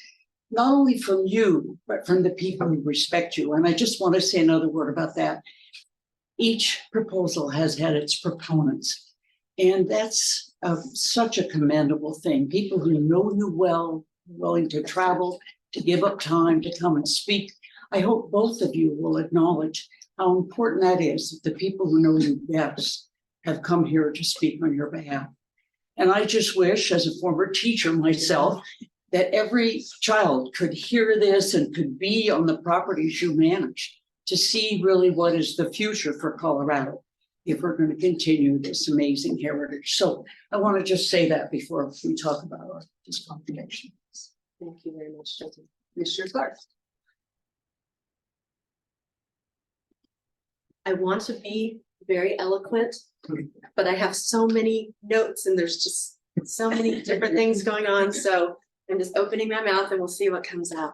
not only from you, but from the people who respect you. And I just want to say another word about that. Each proposal has had its proponents, and that's such a commendable thing. People who know you well, willing to travel, to give up time to come and speak. I hope both of you will acknowledge how important that is, that the people who know you best have come here to speak on your behalf. And I just wish, as a former teacher myself, that every child could hear this and could be on the properties you manage to see really what is the future for Colorado if we're going to continue this amazing heritage. So I want to just say that before we talk about our discontinuation. Thank you very much, Jesse. Mr. Clark. I want to be very eloquent, but I have so many notes and there's just so many different things going on. So I'm just opening my mouth and we'll see what comes out.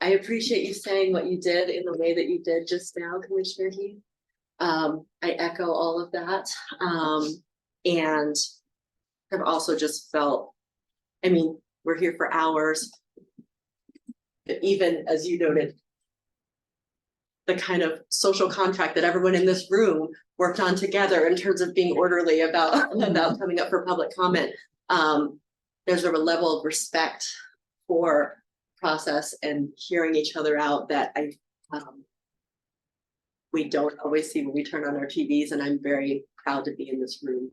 I appreciate you saying what you did in the way that you did just now, Commissioner Heath. I echo all of that. And I've also just felt, I mean, we're here for hours. But even as you noted, the kind of social contract that everyone in this room worked on together in terms of being orderly about coming up for public comment. There's a level of respect for process and hearing each other out that we don't always see when we turn on our TVs, and I'm very proud to be in this room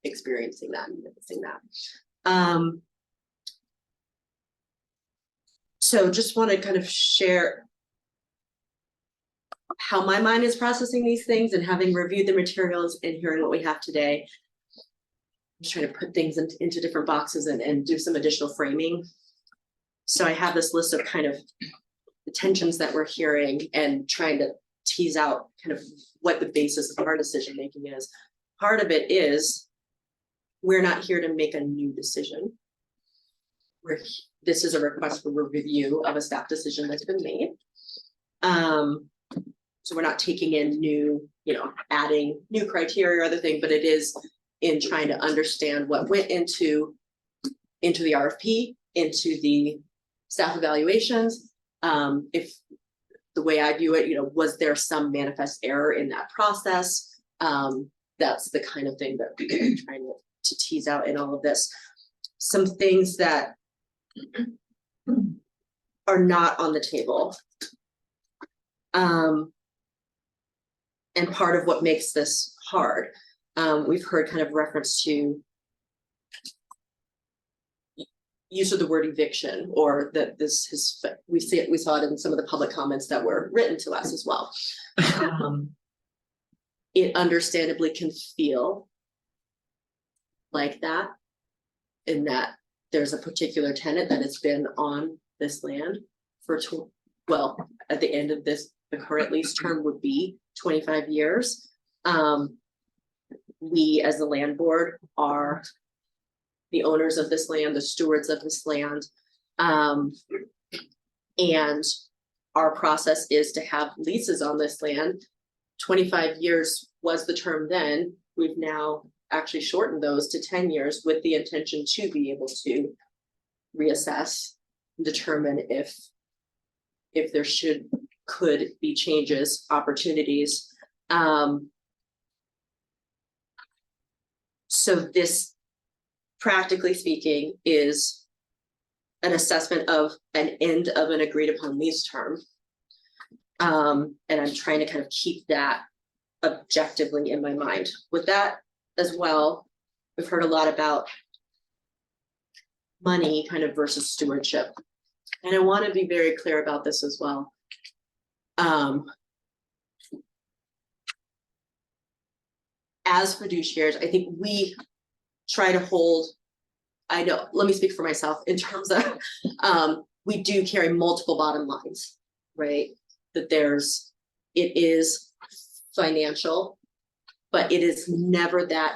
experiencing that and witnessing that. So just want to kind of share how my mind is processing these things, and having reviewed the materials and hearing what we have today, I'm just trying to put things into different boxes and do some additional framing. So I have this list of kind of the tensions that we're hearing and trying to tease out kind of what the basis of our decision making is. Part of it is we're not here to make a new decision. This is a request for review of a staff decision that's been made. So we're not taking in new, adding new criteria or other thing, but it is in trying to understand what went into the RFP, into the staff evaluations. If the way I view it, was there some manifest error in that process? That's the kind of thing that we're trying to tease out in all of this. Some things that are not on the table. And part of what makes this hard, we've heard kind of reference to use of the word eviction, or that this is, we saw it in some of the public comments that were written to us as well. It understandably can feel like that, in that there's a particular tenant that has been on this land for well, at the end of this, the current lease term would be 25 years. We, as the land board, are the owners of this land, the stewards of this land. And our process is to have leases on this land. 25 years was the term then. We've now actually shortened those to 10 years with the intention to be able to reassess, determine if there could be changes, opportunities. So this, practically speaking, is an assessment of an end of an agreed upon lease term. And I'm trying to kind of keep that objectively in my mind. With that as well, we've heard a lot about money kind of versus stewardship. And I want to be very clear about this as well. As fiduciaries, I think we try to hold, I know, let me speak for myself in terms of, we do carry multiple bottom lines, right? That it is financial, but it is never that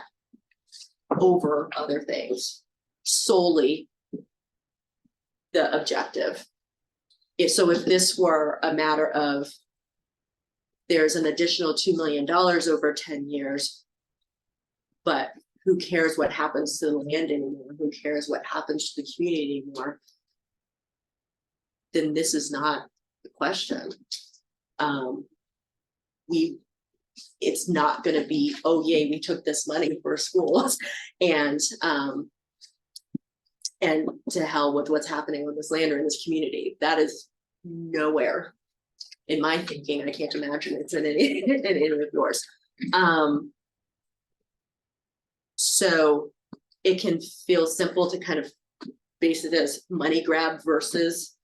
over other things, solely the objective. If this were a matter of there's an additional $2 million over 10 years, but who cares what happens to the land anymore? Who cares what happens to the community anymore? Then this is not the question. It's not going to be, oh yay, we took this money for schools, and to hell with what's happening with this land or in this community. That is nowhere in my thinking. I can't imagine it's in any of yours. So it can feel simple to kind of base it as money grab versus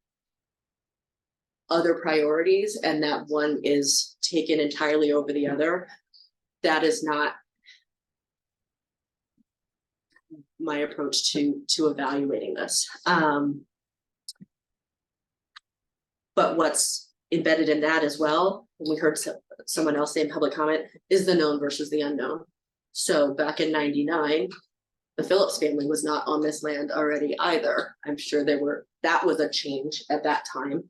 other priorities, and that one is taken entirely over the other. That is not my approach to evaluating this. But what's embedded in that as well, and we heard someone else say in public comment, is the known versus the unknown. So back in '99, the Phillips family was not on this land already either. I'm sure that was a change at that time.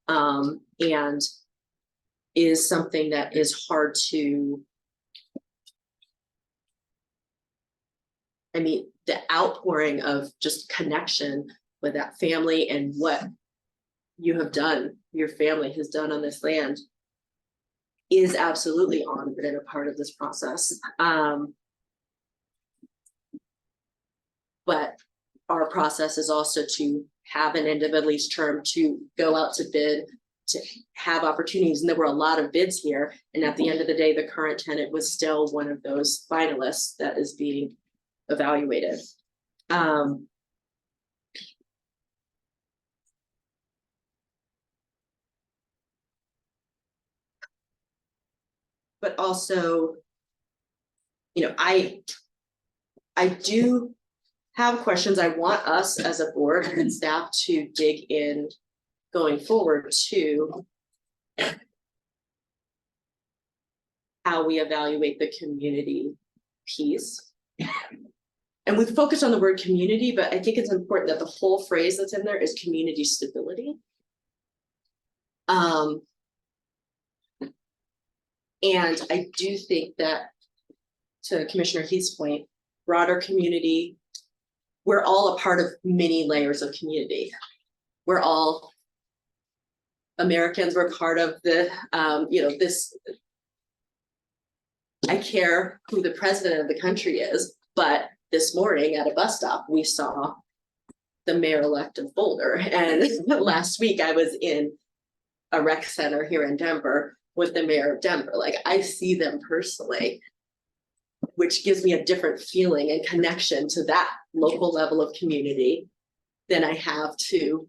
And is something that is hard to, I mean, the outpouring of just connection with that family and what you have done, your family has done on this land, is absolutely honored and a part of this process. But our process is also to have an end of a lease term, to go out to bid, to have opportunities. And there were a lot of bids here. And at the end of the day, the current tenant was still one of those finalists that is being evaluated. But also, you know, I do have questions. I want us as a board and staff to dig in going forward to how we evaluate the community piece. And we've focused on the word community, but I think it's important that the whole phrase that's in there is community stability. And I do think that, to Commissioner Heath's point, broader community, we're all a part of many layers of community. We're all Americans, we're part of the, this, I care who the president of the country is, but this morning at a bus stop, we saw the mayor-elect of Boulder. And last week I was in a rec center here in Denver with the mayor of Denver. Like, I see them personally, which gives me a different feeling and connection to that local level of community than I have to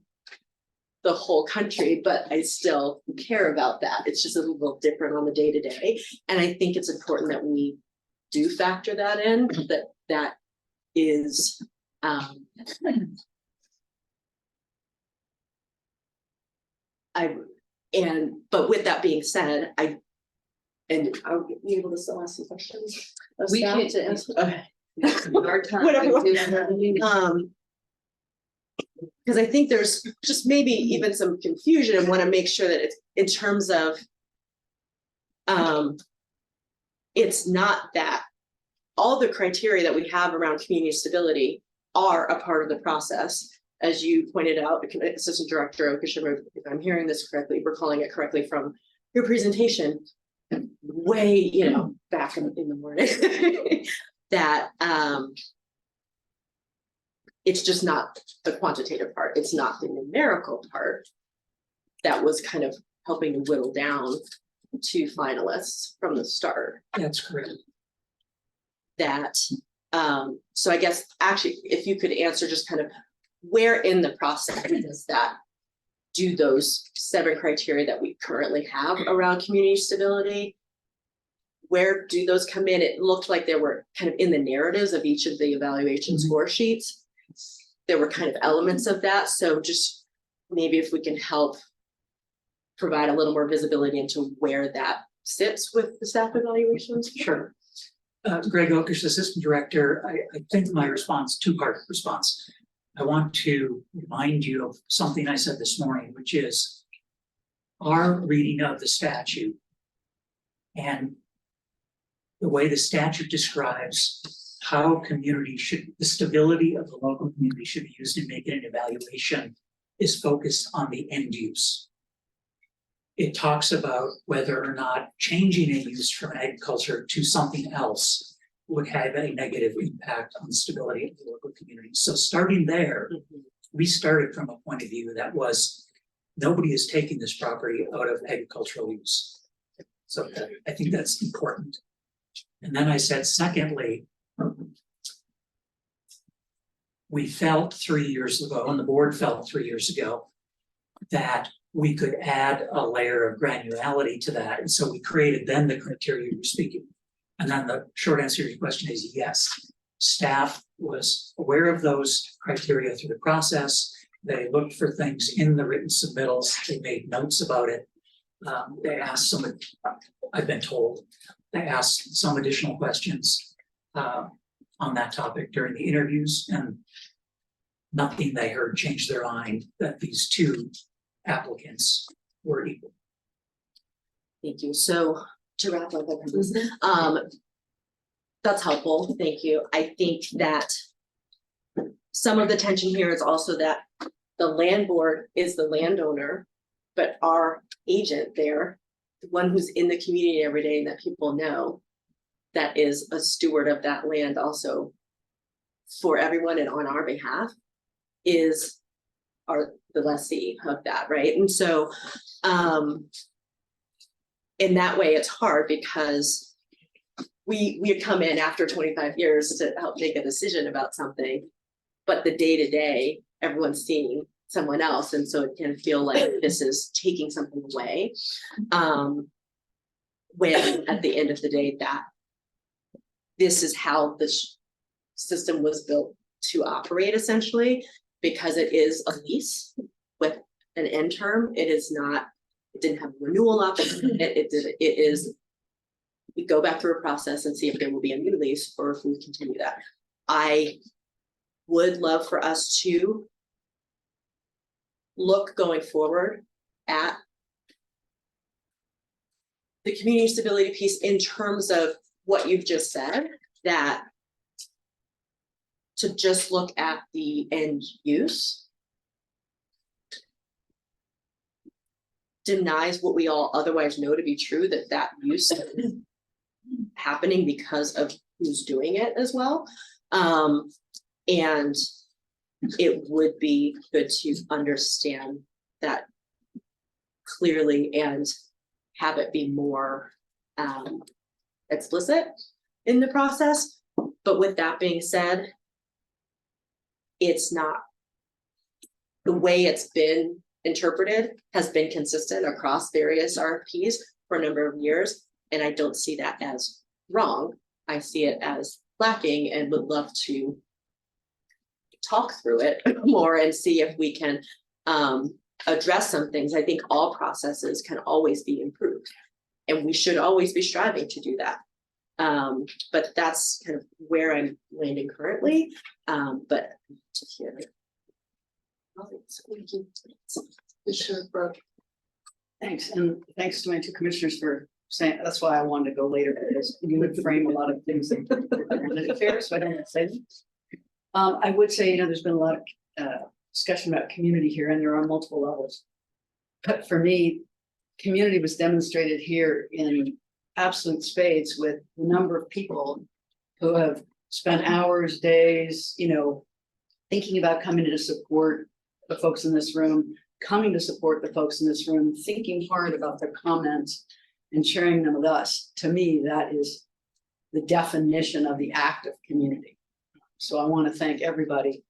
the whole country, but I still care about that. It's just a little different on the day-to-day. And I think it's important that we do factor that in, that is but with that being said, and I'll be able to still ask some questions. of We staff? can't answer. Okay. Our time. Whatever. Because I think there's just maybe even some confusion and want to make sure that it's in terms of it's not that all the criteria that we have around community stability are a part of the process. As you pointed out, Assistant Director Okashima, if I'm hearing this correctly, we're calling it correctly from your presentation, way, back in the morning, that it's just not the quantitative part. It's not the numerical part that was kind of helping to whittle down to finalists from the start. That's correct. That, so I guess actually, if you could answer just kind of where in the process does that do those 7 criteria that we currently have around community stability? Where do those come in? It looked like they were kind of in the narratives of each of the evaluation score sheets. There were kind of elements of that. So just maybe if we can help provide a little more visibility into where that sits with the staff evaluations. Sure. Greg Okish, Assistant Director. I think my response, 2-part response. I want to remind you of something I said this morning, which is our reading of the statute and the way the statute describes how the stability of the local community should be used in making an evaluation is focused on the end use. It talks about whether or not changing a use from agriculture to something else would have a negative impact on the stability of the local community. So starting there, we started from a point of view that was nobody is taking this property out of agricultural use. So I think that's important. And then I said, secondly, we felt 3 years ago, and the board felt 3 years ago, that we could add a layer of granularity to that. And so we created then the criteria you were speaking. And then the short answer to your question is yes. Staff was aware of those criteria through the process. They looked for things in the written submittals. They made notes about it. They asked I've been told, they asked some additional questions on that topic during the interviews, and nothing they heard changed their mind that these 2 applicants were equal. Thank you. So to wrap up, that's helpful. Thank you. I think that some of the tension here is also that the land board is the landowner, but our agent there, the one who's in the community every day and that people know, that is a steward of that land also for everyone and on our behalf, is the lessee of that, right? And so in that way, it's hard because we come in after 25 years to help make a decision about something, but the day-to-day, everyone's seeing someone else, and so it can feel like this is taking something away. When at the end of the day, that this is how this system was built to operate, essentially, because it is a lease with an end term. It didn't have a renewal option. We go back through a process and see if there will be a new lease or if we continue that. I would love for us to look going forward at the community stability piece in terms of what you've just said, that to just look at the end use denies what we all otherwise know to be true, that use is happening because of who's doing it as well. And it would be good to understand that clearly and have it be more explicit in the process. But with that being said, it's not, the way it's been interpreted has been consistent across various RFPs for a number of years. And I don't see that as wrong. I see it as lacking and would love to talk through it more and see if we can address some things. I think all processes can always be improved. And we should always be striving to do that. But that's kind of where I'm landing currently. But to hear. Thanks, and thanks to my two commissioners for saying, that's why I wanted to go later, because you would frame a lot of things that are fair, so I don't say them. I would say, there's been a lot of discussion about community here, and there are multiple levels. But for me, community was demonstrated here in absolute spades with the number of people who have spent hours, days, thinking about coming to support the folks in this room, coming to support the folks in this room, thinking hard about their comments and sharing them with us. To me, that is the definition of the act of community. So I want to thank everybody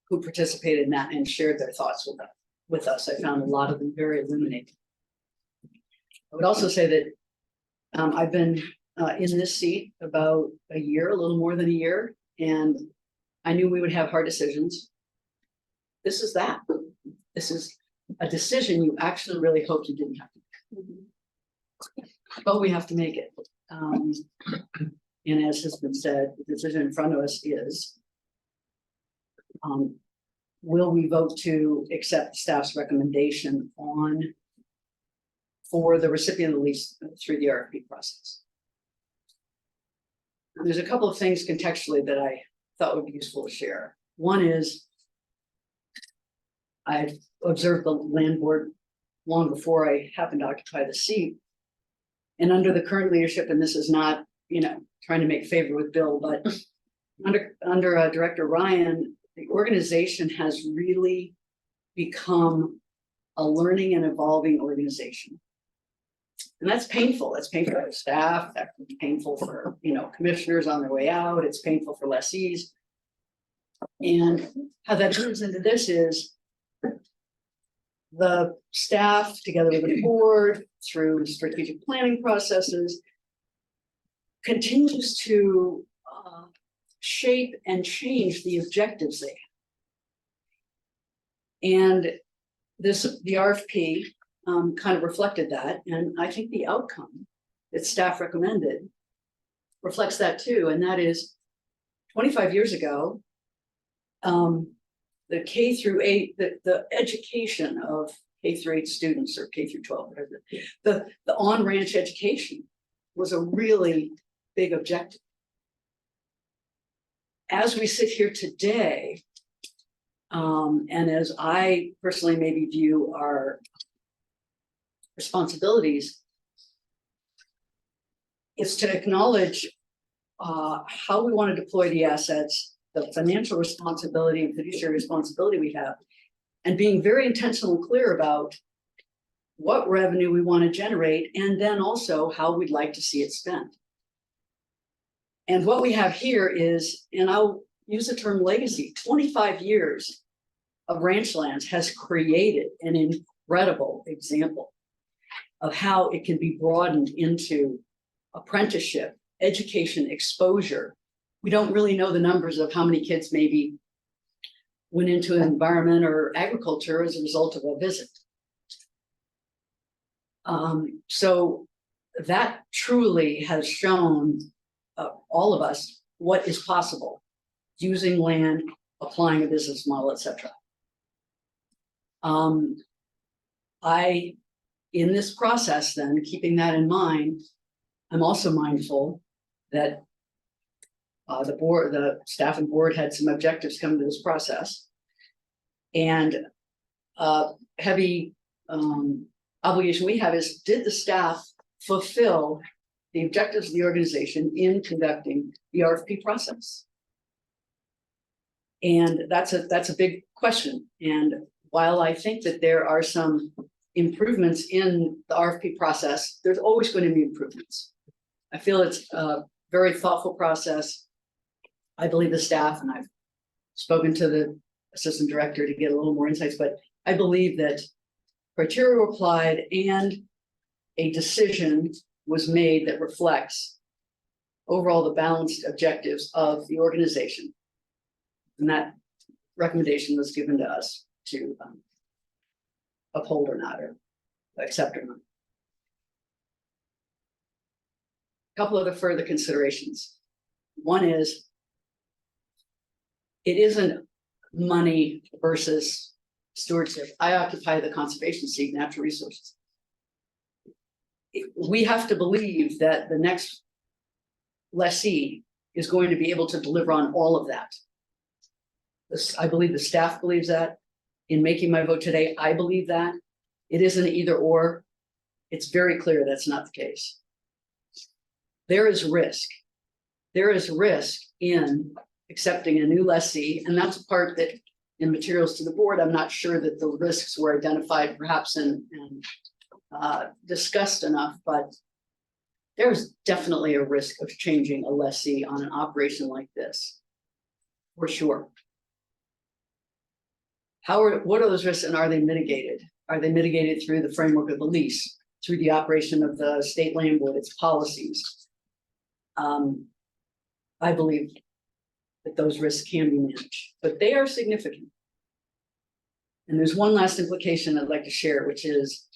who participated in that and shared their thoughts with us. I found a lot of them very illuminating. I would also say that I've been in this seat about a year, a little more than a year, and I knew we would have hard decisions. This is that. This is a decision you actually really hoped you didn't have to make. But we have to make it. And as has been said, the decision in front of us is, will we vote to accept staff's recommendation for the recipient of the lease through the RFP process? And there's a couple of things contextually that I thought would be useful to share. One is, I've observed the land board long before I happened to occupy the seat. And under the current leadership, and this is not, trying to make favor with Bill, but under Director Ryan, the organization has really become a learning and evolving organization. And that's painful. That's painful for staff. That's painful for, commissioners on their way out. It's painful for lessees. And how that turns into this is the staff, together with the board, through strategic planning processes, continues to shape and change the objectives they have. And the RFP kind of reflected that, and I think the outcome that staff recommended reflects that too, and that is 25 years ago, the K through 8, the education of K through 8 students, or K through 12, whatever, the on-ranch education was a really big objective. As we sit here today, and as I personally maybe view our responsibilities, is to acknowledge how we want to deploy the assets, the financial responsibility and fiduciary responsibility we have, and being very intentional and clear about what revenue we want to generate, and then also how we'd like to see it spent. And what we have here is, and I'll use the term legacy, 25 years of ranch lands has created an incredible example of how it can be broadened into apprenticeship, education, exposure. We don't really know the numbers of how many kids maybe went into environment or agriculture as a result of a visit. So that truly has shown all of us what is possible using land, applying a business model, etc. In this process, then, keeping that in mind, I'm also mindful that the staff and board had some objectives come to this process, and heavy obligation we have is, did the staff fulfill the objectives of the organization in conducting the RFP process? And that's a big question. And while I think that there are some improvements in the RFP process, there's always going to be improvements. I feel it's a very thoughtful process. I believe the staff, and I've spoken to the assistant director to get a little more insights, but I believe that criteria were applied and a decision was made that reflects overall the balanced objectives of the organization. And that recommendation was given to us to uphold or not, or accept or not. Couple of the further considerations. One is, it isn't money versus stewardship. I occupy the conservation seat, natural resources. We have to believe that the next lessee is going to be able to deliver on all of that. I believe the staff believes that. In making my vote today, I believe that. It isn't either or. It's very clear that's not the case. There is risk. There is risk in accepting a new lessee, and that's a part that in materials to the board, I'm not sure that the risks were identified perhaps and discussed enough, but there's definitely a risk of changing a lessee on an operation like this, for sure. What are those risks, and are they mitigated? Are they mitigated through the framework of the lease, through the operation of the state land board, its policies? I believe that those risks can be managed, but they are significant. And there's one last implication I'd like to share, which is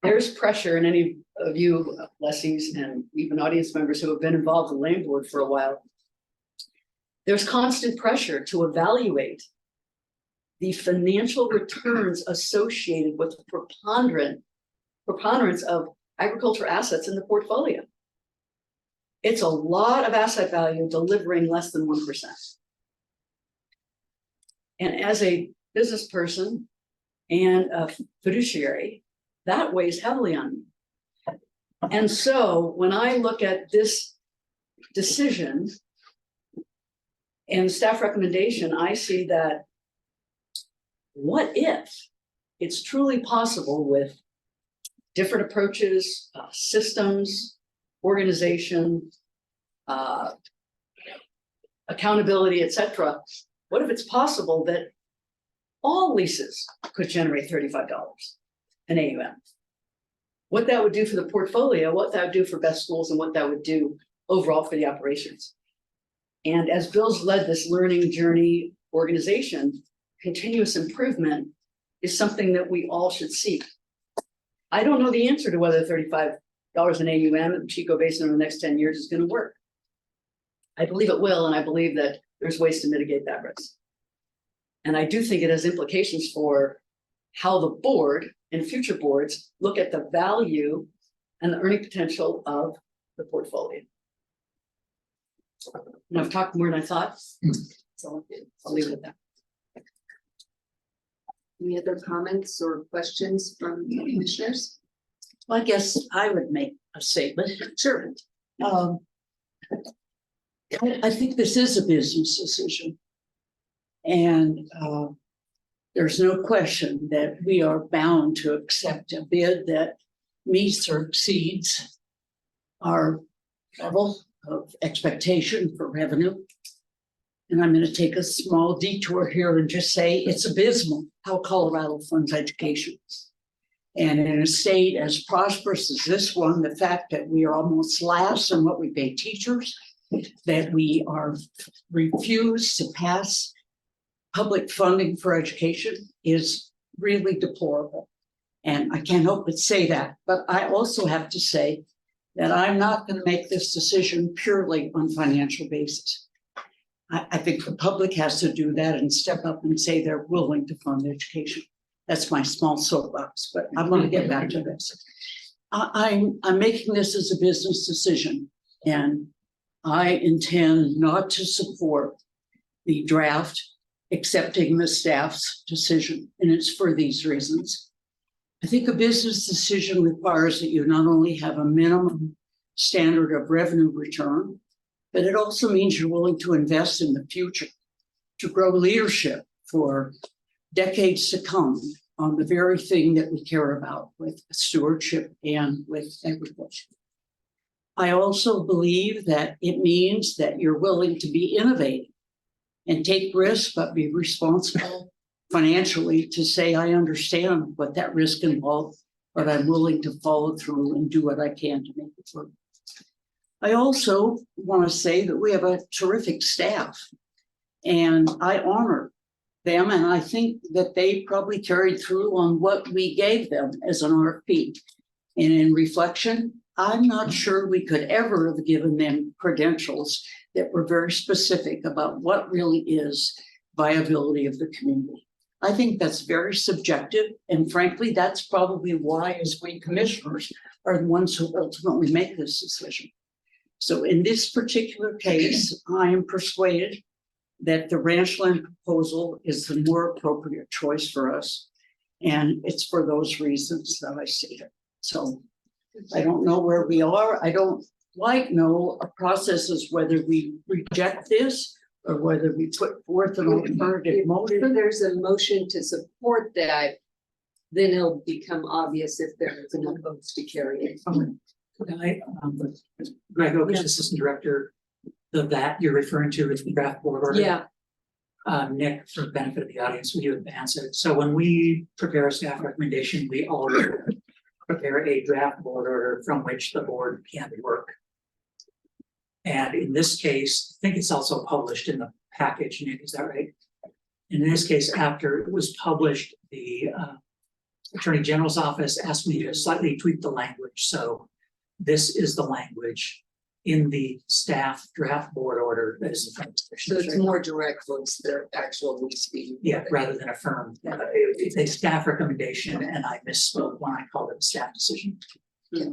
there's pressure, and any of you lessees and even audience members who have been involved in land board for a while, there's constant pressure to evaluate the financial returns associated with the preponderance of agricultural assets in the portfolio. It's a lot of asset value delivering less than 1%. And as a business person and a fiduciary, that weighs heavily on me. And so when I look at this decision and staff recommendation, I see that what if it's truly possible with different approaches, systems, organization, accountability, etc. What if it's possible that all leases could generate $35 an AUM? What that would do for the portfolio, what that would do for best schools, and what that would do overall for the operations. And as Bill's led this learning journey organization, continuous improvement is something that we all should seek. I don't know the answer to whether $35 an AUM at the Chico Basin in the next 10 years is going to work. I believe it will, and I believe that there's ways to mitigate that risk. And I do think it has implications for how the board and future boards look at the value and the earning potential of the portfolio. And I've talked more than I thought, so I'll leave it at that. Any other comments or questions from commissioners? Well, I guess I would make a statement. Sure. I think this is a business decision. And there's no question that we are bound to accept a bid that meets or exceeds our level of expectation for revenue. And I'm going to take a small detour here and just say it's abysmal how Colorado funds education. And in a state as prosperous as this one, the fact that we are almost last in what we pay teachers, that we are refused to pass public funding for education is really deplorable. And I can't help but say that. But I also have to say that I'm not going to make this decision purely on financial basis. I think the public has to do that and step up and say they're willing to fund education. That's my small soapbox, but I'm going to get back to this. I'm making this as a business decision, and I intend not to support the draft accepting the staff's decision, and it's for these reasons. I think a business decision requires that you not only have a minimum standard of revenue return, but it also means you're willing to invest in the future, to grow leadership for decades to come on the very thing that we care about with stewardship and with agriculture. I also believe that it means that you're willing to be innovative and take risks, but be responsible financially to say, I understand what that risk involves, but I'm willing to follow through and do what I can to make it work. I also want to say that we have a terrific staff, and I honor them, and I think that they probably carried through on what we gave them as an RFP. And in reflection, I'm not sure we could ever have given them credentials that were very specific about what really is viability of the community. I think that's very subjective, and frankly, that's probably why, as we commissioners, are the ones who ultimately make this decision. So in this particular case, I am persuaded that the ranch land proposal is the more appropriate choice for us. And it's for those reasons that I see it. So I don't know where we are. I don't know a process is whether we reject this or whether we put forth an alternative motion. If there's a motion to support that, then it'll become obvious if there is enough votes to carry it. Greg Oakes, Assistant Director, that you're referring to is the draft board order. Yeah. Nick, for the benefit of the audience, will you advance it? So when we prepare a staff recommendation, we always prepare a draft board order from which the board can work. And in this case, I think it's also published in the package, Nick, is that right? In this case, after it was published, the Attorney General's office asked me to slightly tweak the language. So this is the language in the staff draft board order that is in front of the So commissioners it's right more direct votes that are actual lease being. now. Yeah, rather than affirm. It's a staff recommendation, and I misspoke when I called it a staff decision. Yeah.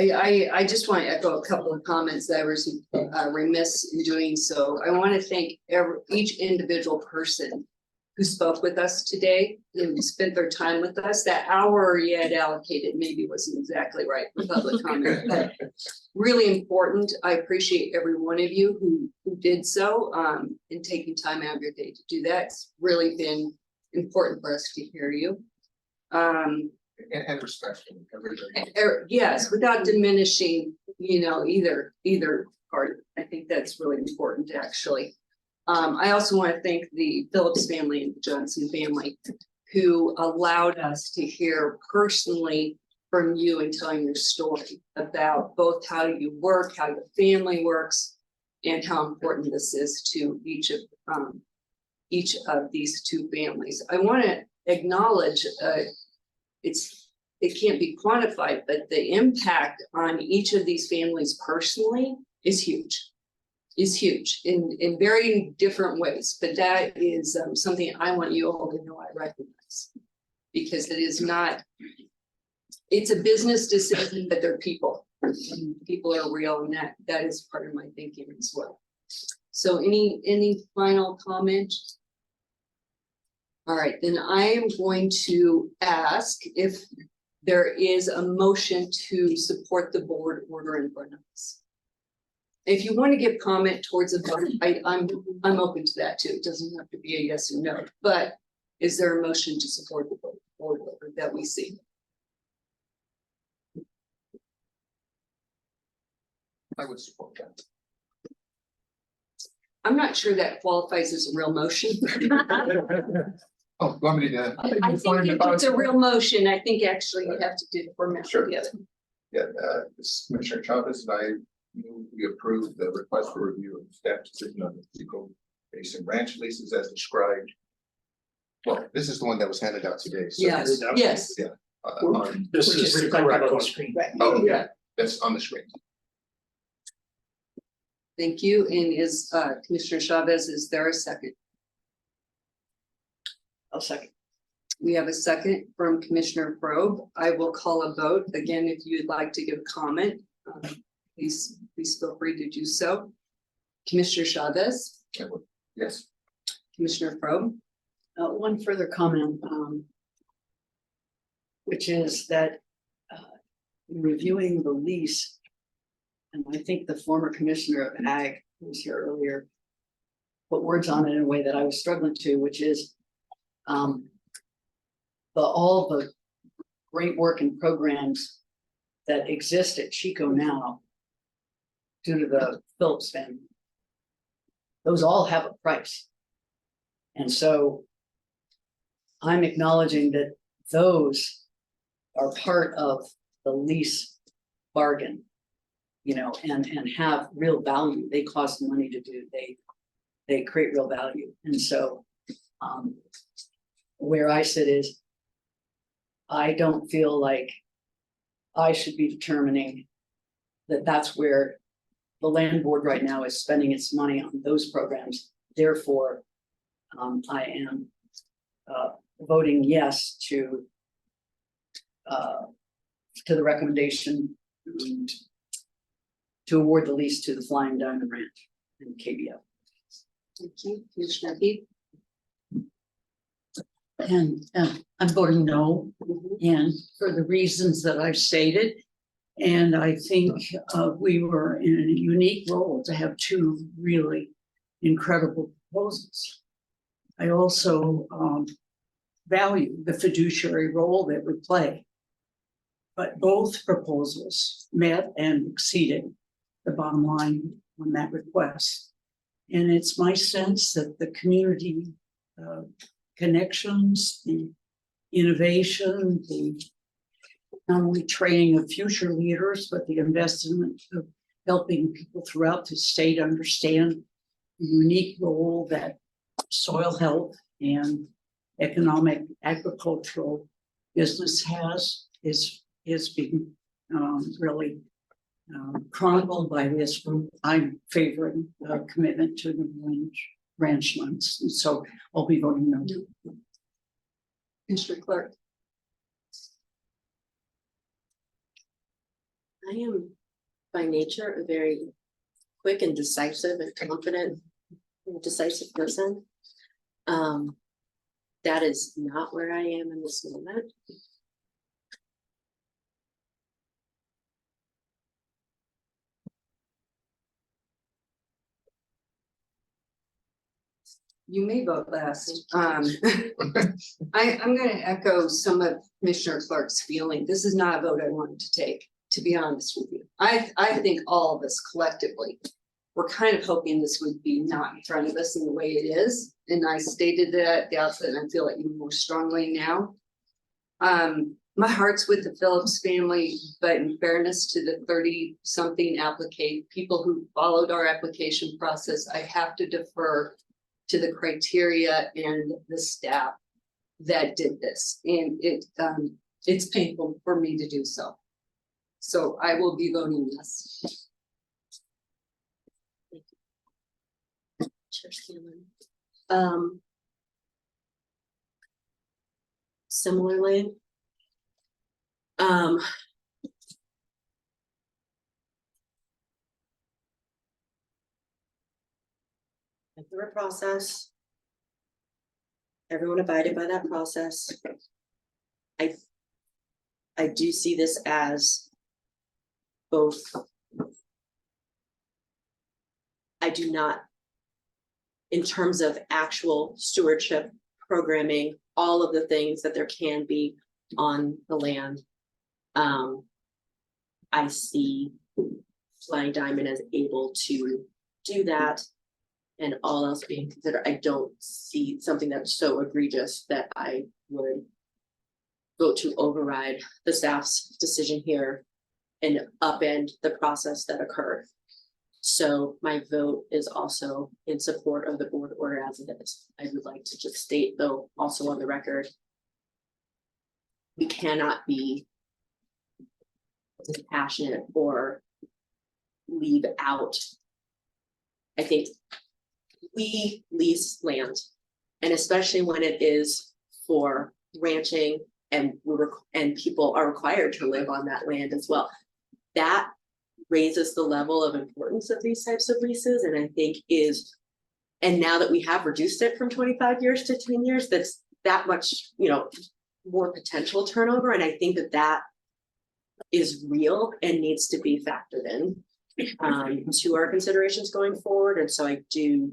I just want to echo a couple of comments that I was remiss in doing so. I want to thank each individual person who spoke with us today and spent their time with us. That hour you had allocated maybe wasn't exactly right for public comment, but really important. I appreciate every one of you who did so and taking time out of your day to do that. It's really been important for us to hear you. And respectful, everybody. Yes, without diminishing, either party. I think that's really important, actually. I also want to thank the Phillips family and the Johnson family who allowed us to hear personally from you and telling your story about both how you work, how your family works, and how important this is to each of these two families. I want to acknowledge it can't be quantified, but the impact on each of these families personally is huge in very different ways. But that is something I want you all to know I recognize, because it is not, it's a business decision, but they're people. And people are real, and that is part of my thinking as well. So any final comment? All right, then I am going to ask if there is a motion to support the board order in front of us. If you want to give comment towards the vote, I'm open to that too. It doesn't have to be a yes or no, but is there a motion to support the board order that we see? I would support that. I'm not sure that qualifies as a real motion. Oh, you want me to? I think if it's a real motion, I think actually you have to do the formality Sure. of it. Yeah, this is Commissioner Chavez, and I move we approve the request for review of staff decision on the Chico Basin Ranch leases as described. Well, this is the one that was handed out today. So Yes, yes. Yeah. Which is reflected on the screen. Oh, yeah, that's on the screen. Thank you. And is Commissioner Chavez, is there a second? I'll second. We have a second from Commissioner Probe. I will call a vote. Again, if you'd like to give comment, please feel free to do so. Commissioner Chavez? Yes. Commissioner Probe? One further comment, which is that in reviewing the lease, and I think the former commissioner of Ag, who was here earlier, put words on it in a way that I was struggling to, which is all the great work and programs that exist at Chico now due to the Phillips family. Those all have a price. And so I'm acknowledging that those are part of the lease bargain, and have real value. They cost money to do. they create real value. And so where I sit is I don't feel like I should be determining that that's where the land board right now is spending its money on those programs. Therefore, I am voting yes to the recommendation to award the lease to the Flying Diamond Ranch and KBO. Thank you, Commissioner Heath. And I'm voting no, and for the reasons that I've stated. And I think we were in a unique role to have two really incredible proposals. I also value the fiduciary role that we play. But both proposals met and exceeded the bottom line on that request. And it's my sense that the community connections, the innovation, the not only training of future leaders, but the investment of helping people throughout the state understand the unique role that soil health and economic agricultural business has is being really chronicled by this group. I'm favoring a commitment to the ranchlands, and so I'll be voting no. Commissioner Clark. I am by nature a very quick and decisive and confident and decisive person. That is not where I am in this moment. You may vote last. I'm going to echo some of Commissioner Clark's feeling. This is not a vote I wanted to take, to be honest with you. I think all of us collectively, we're kind of hoping this would be not in front of us in the way it is. And I stated that at the outset, and I feel it even more strongly now. My heart's with the Phillips family, but in fairness to the 30-something people who followed our application process, I have to defer to the criteria and the staff that did this. And it's painful for me to do so. So I will be voting yes. Chair Scanlon. Similarly, through a process, everyone abided by that process. I do see this as both. I do not, in terms of actual stewardship, programming, all of the things that there can be on the land. I see Flying Diamond as able to do that, and all else being considered, I don't see something that's so egregious that I would vote to override the staff's decision here and upend the process that occurred. So my vote is also in support of the board order as it is. I would like to just state, though, also on the record, we cannot be dispassionate or leave out. I think we lease land, and especially when it is for ranching and people are required to live on that land as well. That raises the level of importance of these types of leases, and I think and now that we have reduced it from 25 years to 10 years, that's that much, more potential turnover. And I think that is real and needs to be factored in to our considerations going forward. And so I do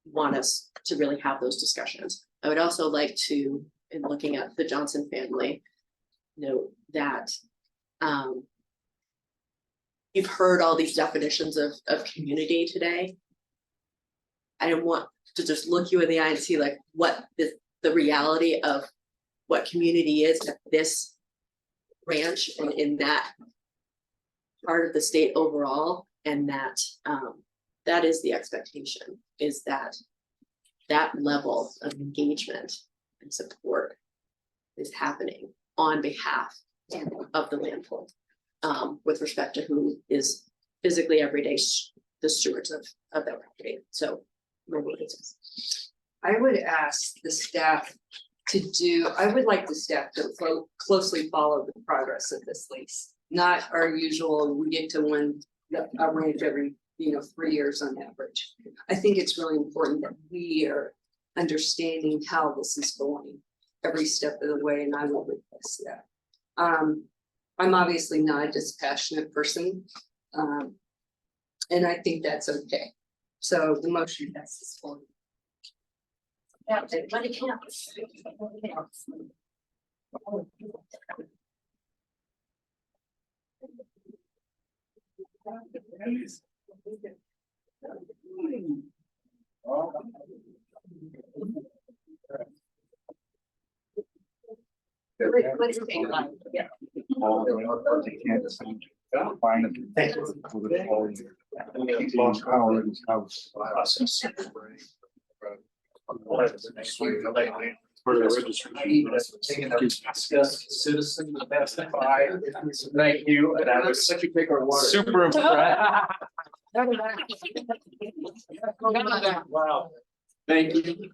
want us to really have those discussions. I would also like to, in looking at the Johnson family, note that you've heard all these definitions of community today. I don't want to just look you in the eye and see like what the reality of what community is at this ranch and in that part of the state overall, and that that is the expectation, is that that level of engagement and support is happening on behalf of the landfill, with respect to who is physically every day the stewards of that property. So I would ask the staff I would like the staff to closely follow the progress of this lease. Not our usual, we get to a range every, 3 years on average. I think it's really important that we are understanding how this is going every step of the way, and I will request that. I'm obviously not a dispassionate person, and I think that's okay. So the motion passes for me. Lost power in his house. For the registry. Discuss citizen testify. Thank you, and I was such a big super impressed. Wow, thank you.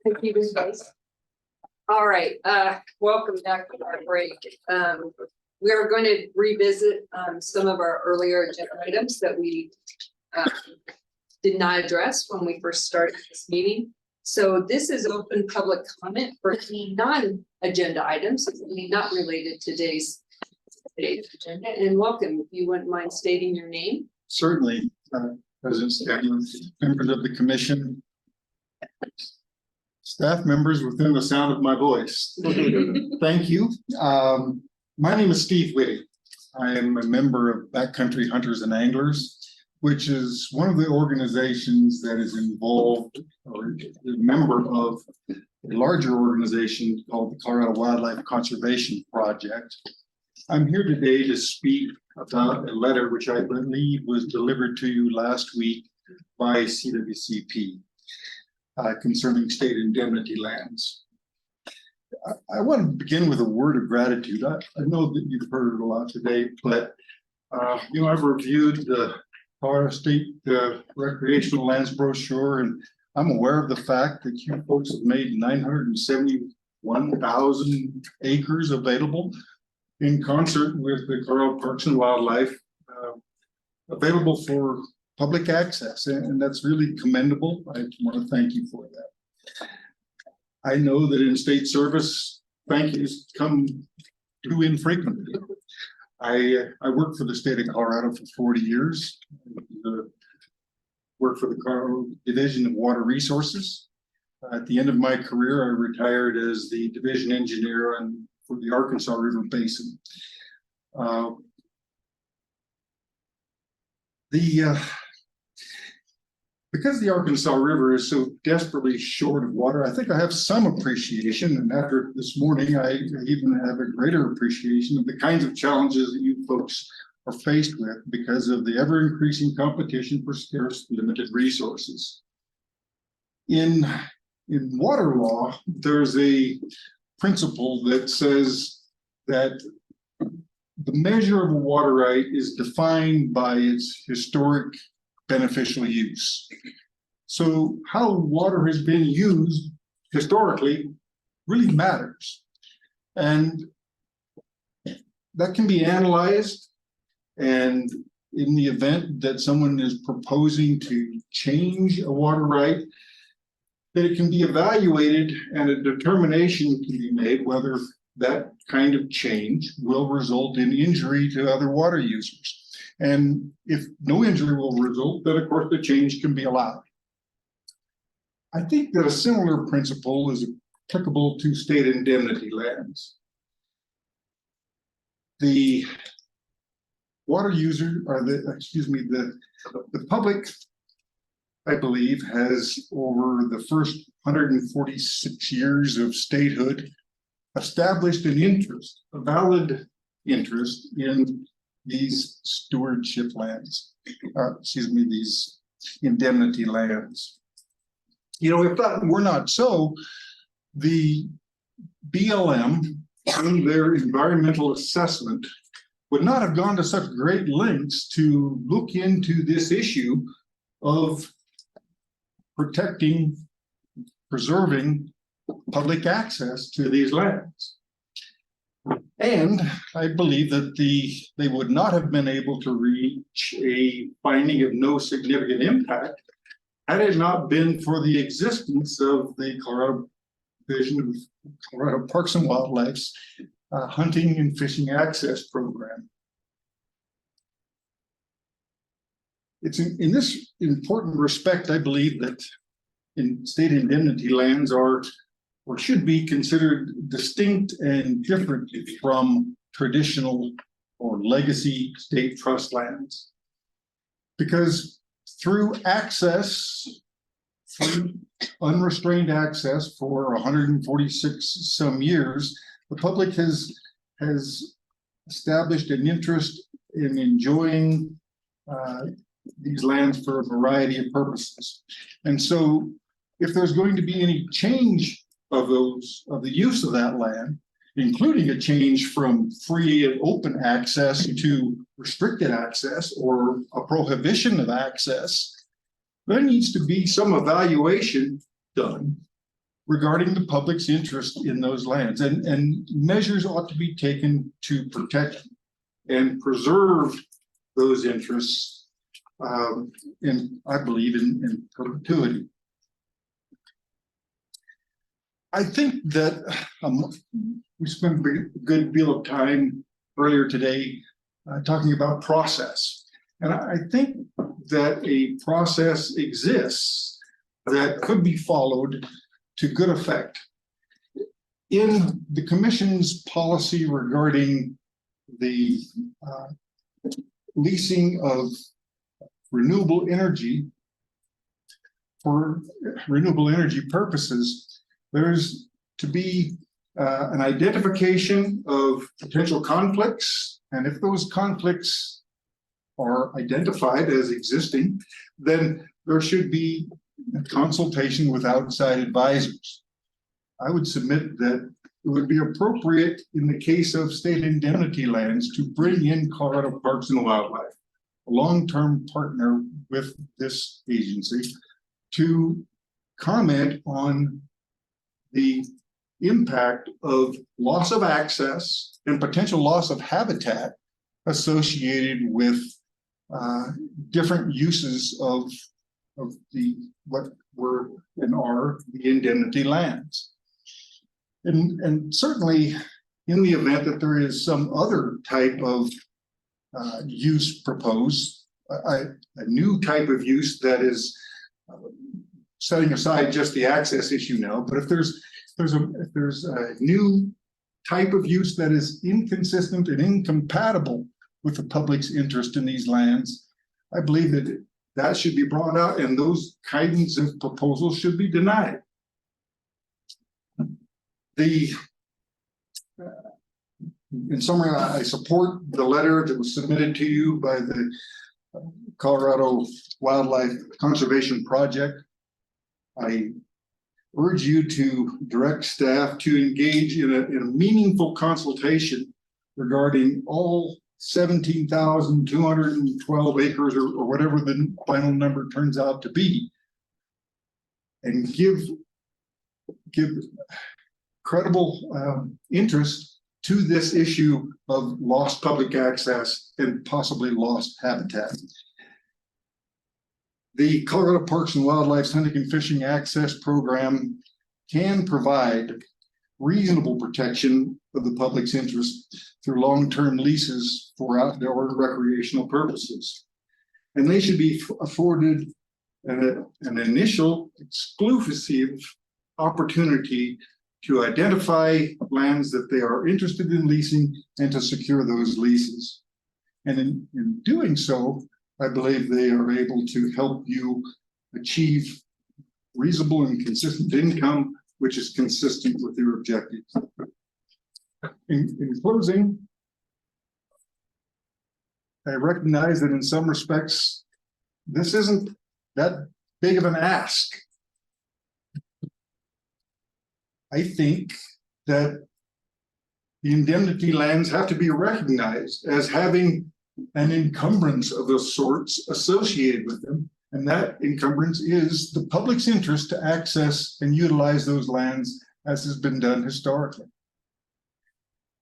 Thank you, guys. All right, welcome back from our break. We are going to revisit some of our earlier agenda items that we did not address when we first started this meeting. So this is open public comment for any non-agenda items, not related to today's agenda. And welcome, if you wouldn't mind stating your name. Certainly, President Scanlon, members of the commission. Staff members within the sound of my voice. Thank you. My name is Steve Whitty. I am a member of Backcountry Hunters and Anglers, which is one of the organizations that is involved or a member of a larger organization called the Colorado Wildlife Conservation Project. I'm here today to speak about a letter which I believe was delivered to you last week by CWCP concerning state indemnity lands. I want to begin with a word of gratitude. I know that you've heard it a lot today, but I've reviewed the Colorado State Recreational Lands brochure, and I'm aware of the fact that you folks have made 971,000 acres available in concert with the Colorado Parks and Wildlife, available for public access, and that's really commendable. I want to thank you for that. I know that in state service, thank yous come too infrequently. I worked for the state of Colorado for 40 years. Worked for the Colorado Division of Water Resources. At the end of my career, I retired as the division engineer for the Arkansas River Basin. Because the Arkansas River is so desperately short of water, I think I have some appreciation, and after this morning, I even have a greater appreciation of the kinds of challenges that you folks are faced with because of the ever-increasing competition for scarce, limited resources. In water law, there's a principle that says that the measure of a water right is defined by its historic beneficial use. So how water has been used historically really matters. And that can be analyzed, and in the event that someone is proposing to change a water right, that it can be evaluated and a determination can be made whether that kind of change will result in injury to other water users. And if no injury will result, then of course the change can be allowed. I think that a similar principle is applicable to state indemnity lands. The water user, or the public, I believe, has over the first 146 years of statehood established an interest, a valid interest in these stewardship lands, these indemnity lands. If that were not so, the BLM in their environmental assessment would not have gone to such great lengths to look into this issue of protecting, preserving public access to these lands. And I believe that they would not have been able to reach a finding of no significant impact had it not been for the existence of the Colorado Division of Colorado Parks and Wildlife's hunting and fishing access program. It's in this important respect, I believe, that in state indemnity lands are or should be considered distinct and different from traditional or legacy state trust lands. Because through unrestrained access for 146 some years, the public has established an interest in enjoying these lands for a variety of purposes. And so if there's going to be any change of the use of that land, including a change from free and open access to restricted access or a prohibition of access, there needs to be some evaluation done regarding the public's interest in those lands, and measures ought to be taken to protect and preserve those interests, I believe, in perpetuity. I think that we spent a good deal of time earlier today talking about process. And I think that a process exists that could be followed to good effect. In the commission's policy regarding the leasing of renewable energy for renewable energy purposes, there's to be an identification of potential conflicts, and if those conflicts are identified as existing, then there should be consultation with outside advisors. I would submit that it would be appropriate in the case of state indemnity lands to bring in Colorado Parks and Wildlife, a long-term partner with this agency, to comment on the impact of loss of access and potential loss of habitat associated with different uses of the what were and are the indemnity lands. And certainly in the event that there is some other type of use proposed, a new type of use that is setting aside just the access issue now, but if there's a new type of use that is inconsistent and incompatible with the public's interest in these lands, I believe that that should be brought out and those kinds of proposals should be denied. In summary, I support the letter that was submitted to you by the Colorado Wildlife Conservation Project. I urge you to direct staff to engage in a meaningful consultation regarding all 17,212 acres or whatever the final number turns out to be, and give credible interest to this issue of lost public access and possibly lost habitat. The Colorado Parks and Wildlife Hunting and Fishing Access Program can provide reasonable protection of the public's interest through long-term leases for outdoor recreational purposes. And they should be afforded an initial exclusive opportunity to identify lands that they are interested in leasing and to secure those leases. And in doing so, I believe they are able to help you achieve reasonable and consistent income, which is consistent with your objectives. In closing, I recognize that in some respects, this isn't that big of an ask. I think that the indemnity lands have to be recognized as having an encumbrance of those sorts associated with them. And that encumbrance is the public's interest to access and utilize those lands as has been done historically.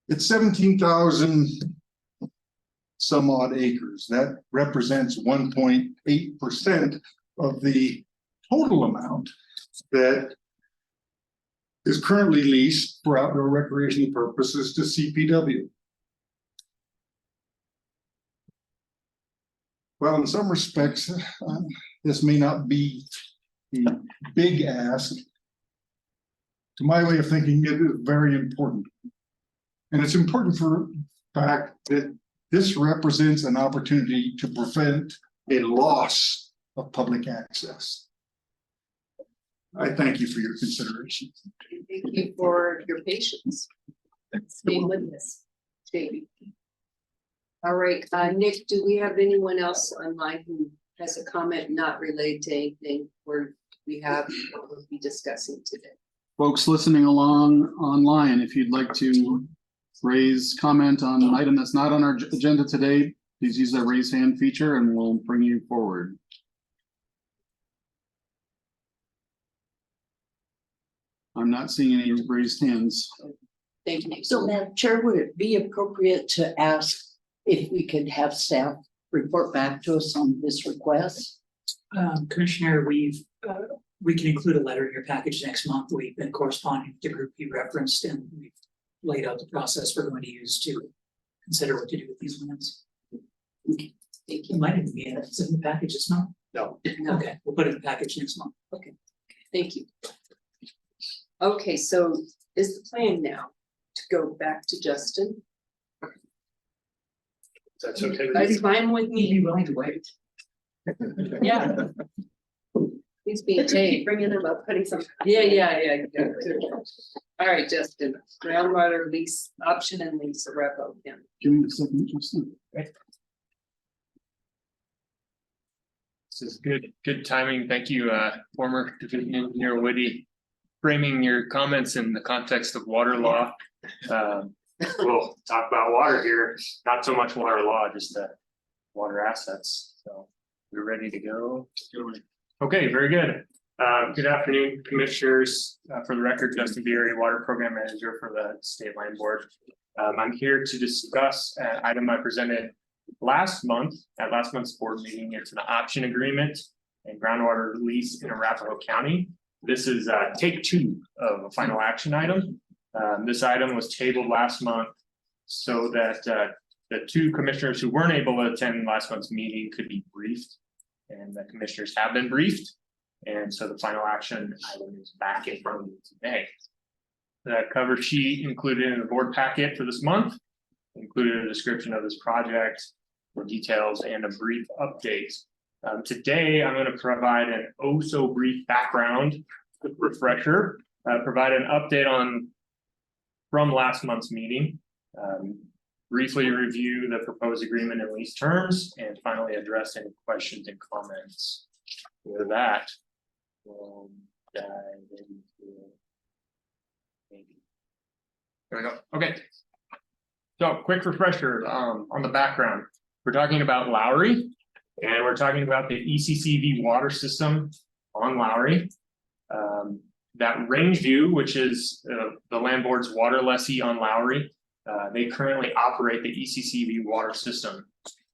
It's 17,000 some odd acres. That represents 1.8% of the total amount that is currently leased for outdoor recreational purposes to CPW. Well, in some respects, this may not be a big ask. To my way of thinking, it is very important. And it's important for the fact that this represents an opportunity to prevent a loss of public access. I thank you for your consideration. Thank you for your patience. Staying with us, Davey. All right, Nick, do we have anyone else online who has a comment not related to anything where we have what we'll be discussing today? Folks listening along online, if you'd like to raise comment on an item that's not on our agenda today, please use that raise hand feature and we'll bring you forward. I'm not seeing any raised hands. Thank you. So, Madam Chair, would it be appropriate to ask if we could have staff report back to us on this request? Commissioner, we can include a letter in your package next month. We've been corresponding with the group you referenced, and we've laid out the process we're going to use to consider what to do with these lands. Okay, thank you. It might even be in it. It's in the package. It's not. No. No. Okay, we'll put it in the package next month. Okay, thank you. Okay, so is the plan now to go back to Justin? That's okay. That's fine with me. Be willing to wait. Yeah. He's being paid, bringing him up, putting some. Yeah. All right, Justin, groundwater lease option and lease repo, yeah. Give me a second, Justin. This is good timing. Thank you, former division engineer Woody, framing your comments in the context of water law. We'll talk about water here, not so much water law, just the water assets. So we're ready to go. Okay, very good. Good afternoon, commissioners. For the record, Justin Beery, Water Program Manager for the State Land Board. I'm here to discuss an item I presented last month at last month's board meeting. It's an option agreement and groundwater lease in Arapahoe County. This is take 2 of a final action item. This item was tabled last month so that the 2 commissioners who weren't able to attend last month's meeting could be briefed, and the commissioners have been briefed. And so the final action item is back in front of you today. The cover sheet included in the board packet for this month included a description of this project, more details, and a brief update. Today, I'm going to provide an brief background refresher, provide an update from last month's meeting, briefly review the proposed agreement and lease terms, and finally address any questions and comments. With that, we'll dive into maybe. There we go. Okay. So quick refresher on the background. We're talking about Lowry, and we're talking about the ECCV water system on Lowry. That Rangeview, which is the land board's water lessee on Lowry, they currently operate the ECCV water system.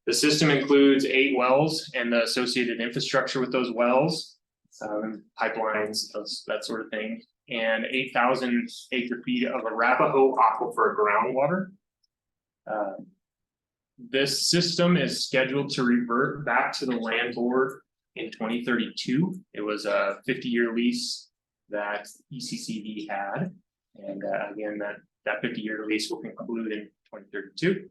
The system includes 8 wells and the associated infrastructure with those wells, pipelines, that sort of thing, and 8,000 acre-feet of Arapahoe aquifer groundwater. This system is scheduled to revert back to the land board in 2032. It was a 50-year lease that ECCV had, and again, that 50-year lease will conclude in 2032.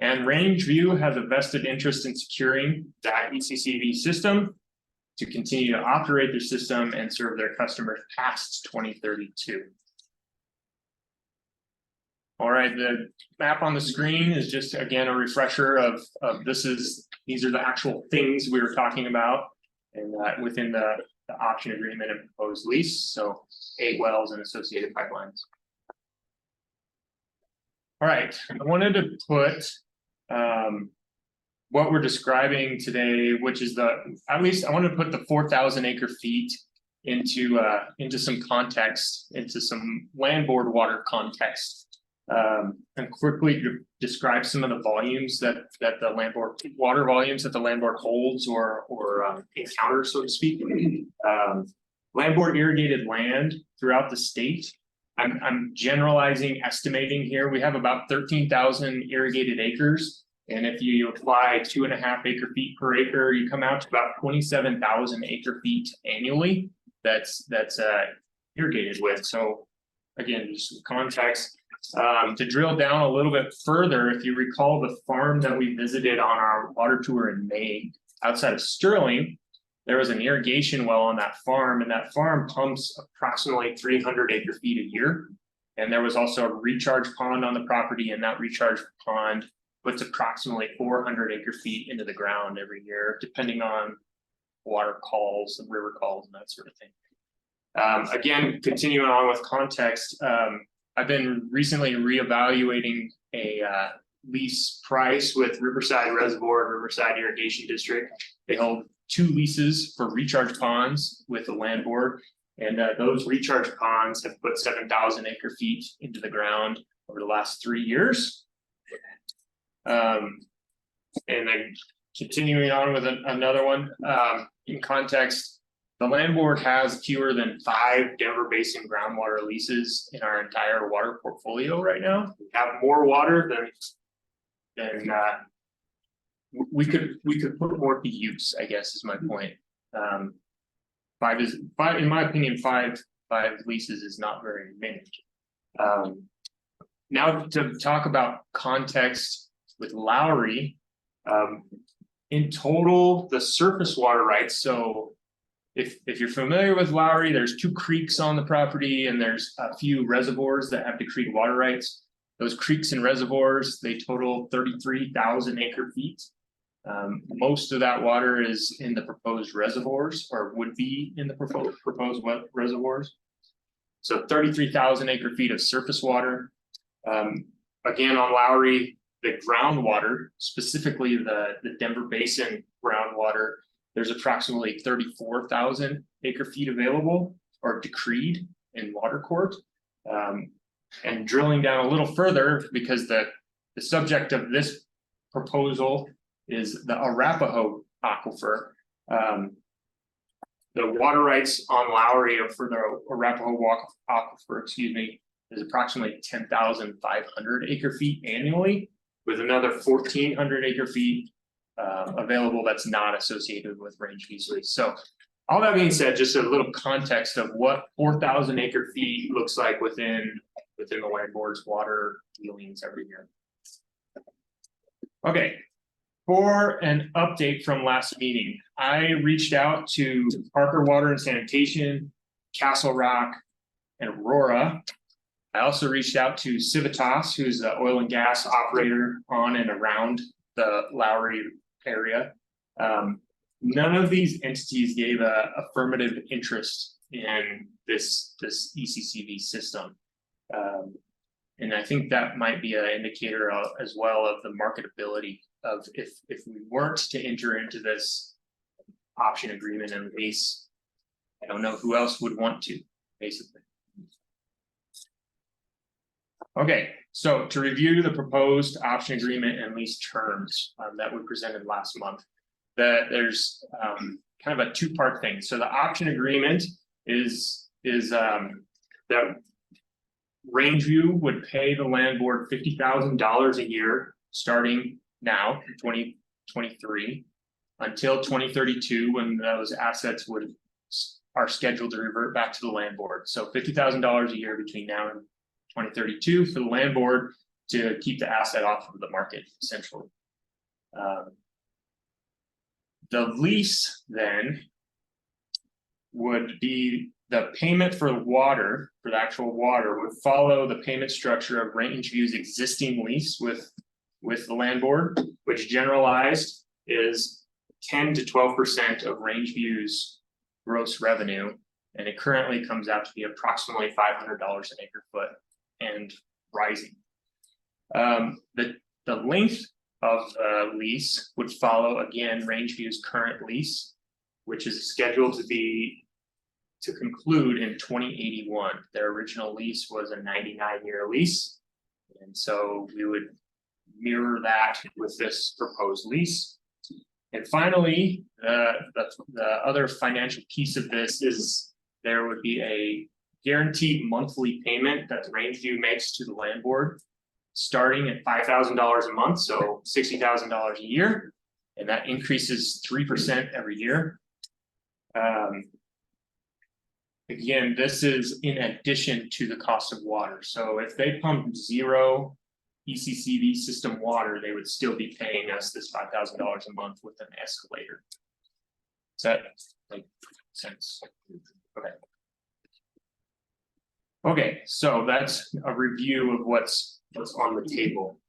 And Rangeview has a vested interest in securing that ECCV system to continue to operate their system and serve their customers past 2032. All right, the map on the screen is just, again, a refresher of these are the actual things we were talking about, and within the option agreement and proposed lease. So 8 wells and associated pipelines. All right, I wanted to put what we're describing today, which is at least I wanted to put the 4,000 acre feet into some context, into some land board water context. And quickly describe some of the volumes that the land board water volumes that the land board holds or encounters, so to speak. Land board irrigated land throughout the state. I'm generalizing, estimating here. We have about 13,000 irrigated acres, and if you apply 2.5 acre feet per acre, you come out to about 27,000 acre feet annually. That's irrigated with. So again, just context. To drill down a little bit further, if you recall the farm that we visited on our water tour in May outside of Sterling, there was an irrigation well on that farm, and that farm pumps approximately 300 acre feet a year. And there was also a recharge pond on the property, and that recharge pond puts approximately 400 acre feet into the ground every year, depending on water calls and river calls and that sort of thing. Again, continuing on with context, I've been recently reevaluating a lease price with Riverside Reservoir, Riverside Irrigation District. They hold 2 leases for recharge ponds with the land board, and those recharge ponds have put 7,000 acre feet into the ground over the last 3 years. And then continuing on with another one, in context, the land board has fewer than 5 Denver Basin groundwater leases in our entire water portfolio right now. We have more water than we could put more to use, I guess is my point. 5 is, in my opinion, five leases is not very many. Now to talk about context with Lowry, in total, the surface water rights, so if you're familiar with Lowry, there's 2 creeks on the property and there's a few reservoirs that have decreed water rights. Those creeks and reservoirs, they total 33,000 acre feet. Most of that water is in the proposed reservoirs, or would be in the proposed reservoirs. So 33,000 acre feet of surface water. Again, on Lowry, the groundwater, specifically the Denver Basin groundwater, there's approximately 34,000 acre feet available or decreed in water court. And drilling down a little further, because the subject of this proposal is the Arapahoe Aquifer. The water rights on Lowry for the Arapahoe Aquifer, is approximately 10,500 acre feet annually, with another 1,400 acre feet available that's not associated with range fees lease. So all that being said, just a little context of what 4,000 acre feet looks like within the land board's water dealings every year. Okay, for an update from last meeting, I reached out to Parker Water and Sanitation, Castle Rock, and Aurora. I also reached out to Civitas, who's the oil and gas operator on and around the Lowry area. None of these entities gave a affirmative interest in this ECCV system. And I think that might be an indicator as well of the marketability of if we weren't to enter into this option agreement and lease, I don't know who else would want to, basically. Okay, so to review the proposed option agreement and lease terms that we presented last month, that there's kind of a 2-part thing. So the option agreement is that Rangeview would pay the land board $50,000 a year starting now in 2023 until 2032, when those assets are scheduled to revert back to the land board. So $50,000 a year between now and 2032 for the land board to keep the asset off of the market, essentially. The lease then would be the payment for water, for the actual water, would follow the payment structure of Rangeview's existing lease with the land board, which generalized is 10 to 12% of Rangeview's gross revenue. And it currently comes out to be approximately $500 an acre foot and rising. The length of the lease would follow, again, Rangeview's current lease, which is scheduled to conclude in 2081. Their original lease was a 99-year lease. And so we would mirror that with this proposed lease. And finally, the other financial piece of this is there would be a guaranteed monthly payment that Rangeview makes to the land board, starting at $5,000 a month, so $60,000 a year, and that increases 3% every year. Again, this is in addition to the cost of water. So if they pumped 0 ECCV system water, they would still be paying us this $5,000 a month with an escalator. Does that make sense? Okay. Okay, so that's a review of what's on the table.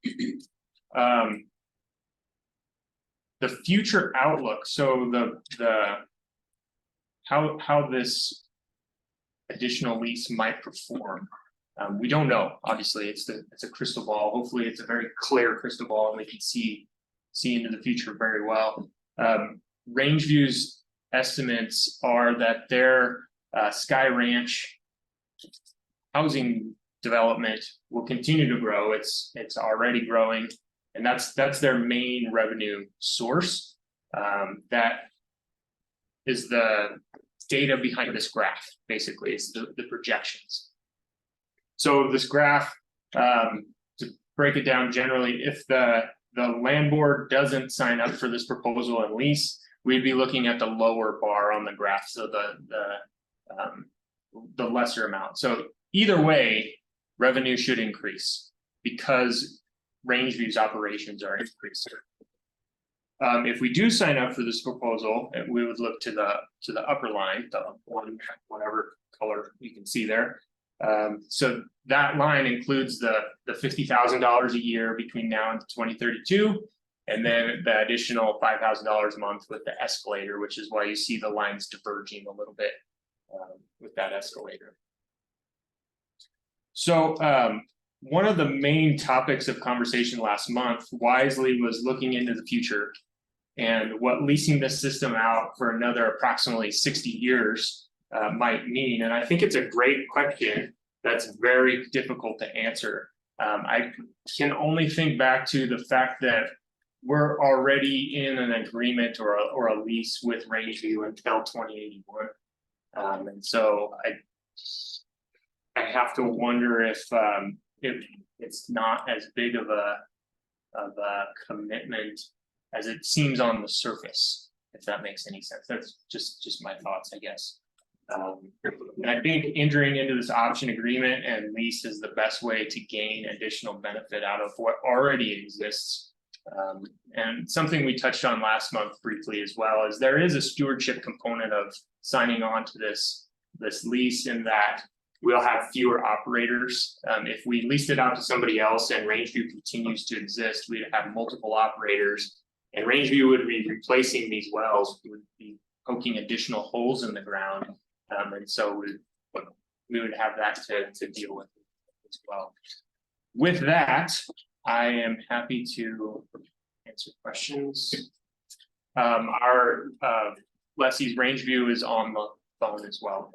The future outlook. So how this additional lease might perform. We don't know. Obviously, it's a crystal ball. Hopefully, it's a very clear crystal ball, and we can see into the future very well. Rangeview's estimates are that their Sky Ranch housing development will continue to grow. It's already growing, and that's their main revenue source. That is the data behind this graph. Basically, it's the projections. So this graph, to break it down generally, if the land board doesn't sign up for this proposal and lease, we'd be looking at the lower bar on the graph. So the lesser amount. So either way, revenue should increase because Rangeview's operations are increasing. If we do sign up for this proposal, we would look to the upper line, the one, whatever color you can see there. So that line includes the $50,000 a year between now and 2032, and then the additional $5,000 a month with the escalator, which is why you see the lines diverging a little bit with that escalator. So one of the main topics of conversation last month wisely was looking into the future and what leasing this system out for another approximately 60 years might mean. And I think it's a great question that's very difficult to answer. I can only think back to the fact that we're already in an agreement or a lease with Rangeview until 2081. And so I have to wonder if it's not as big of a commitment as it seems on the surface, if that makes any sense. That's just my thoughts, I guess. And I think entering into this option agreement and lease is the best way to gain additional benefit out of what already exists. And something we touched on last month briefly as well is there is a stewardship component of signing on to this lease, in that we'll have fewer operators. If we leased it out to somebody else and Rangeview continues to exist, we'd have multiple operators, and Rangeview would be replacing these wells, would be poking additional holes in the ground. And so we would have that to deal with as well. With that, I am happy to answer questions. Our lessee's Rangeview is on the phone as well.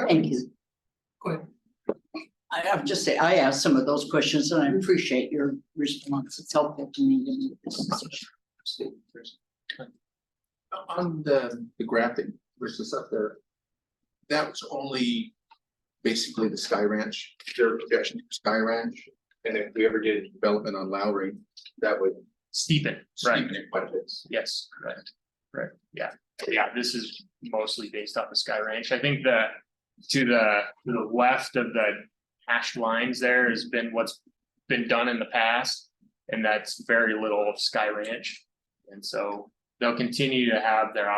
Thank you. Go ahead. I have to just say, I asked some of those questions and I appreciate your response. It's helpful to me to make this decision. On the graphic versus up there, that was only basically the Sky Ranch, their projection for Sky Ranch. And if we ever did development on Lowry, that would steepen, right? Steepen it quite a bit. Yes, correct. Right. Yeah. This is mostly based off of Sky Ranch. I think to the left of the hashed lines there has been what's been done in the past, and that's very little of Sky Ranch. And so they'll continue to have their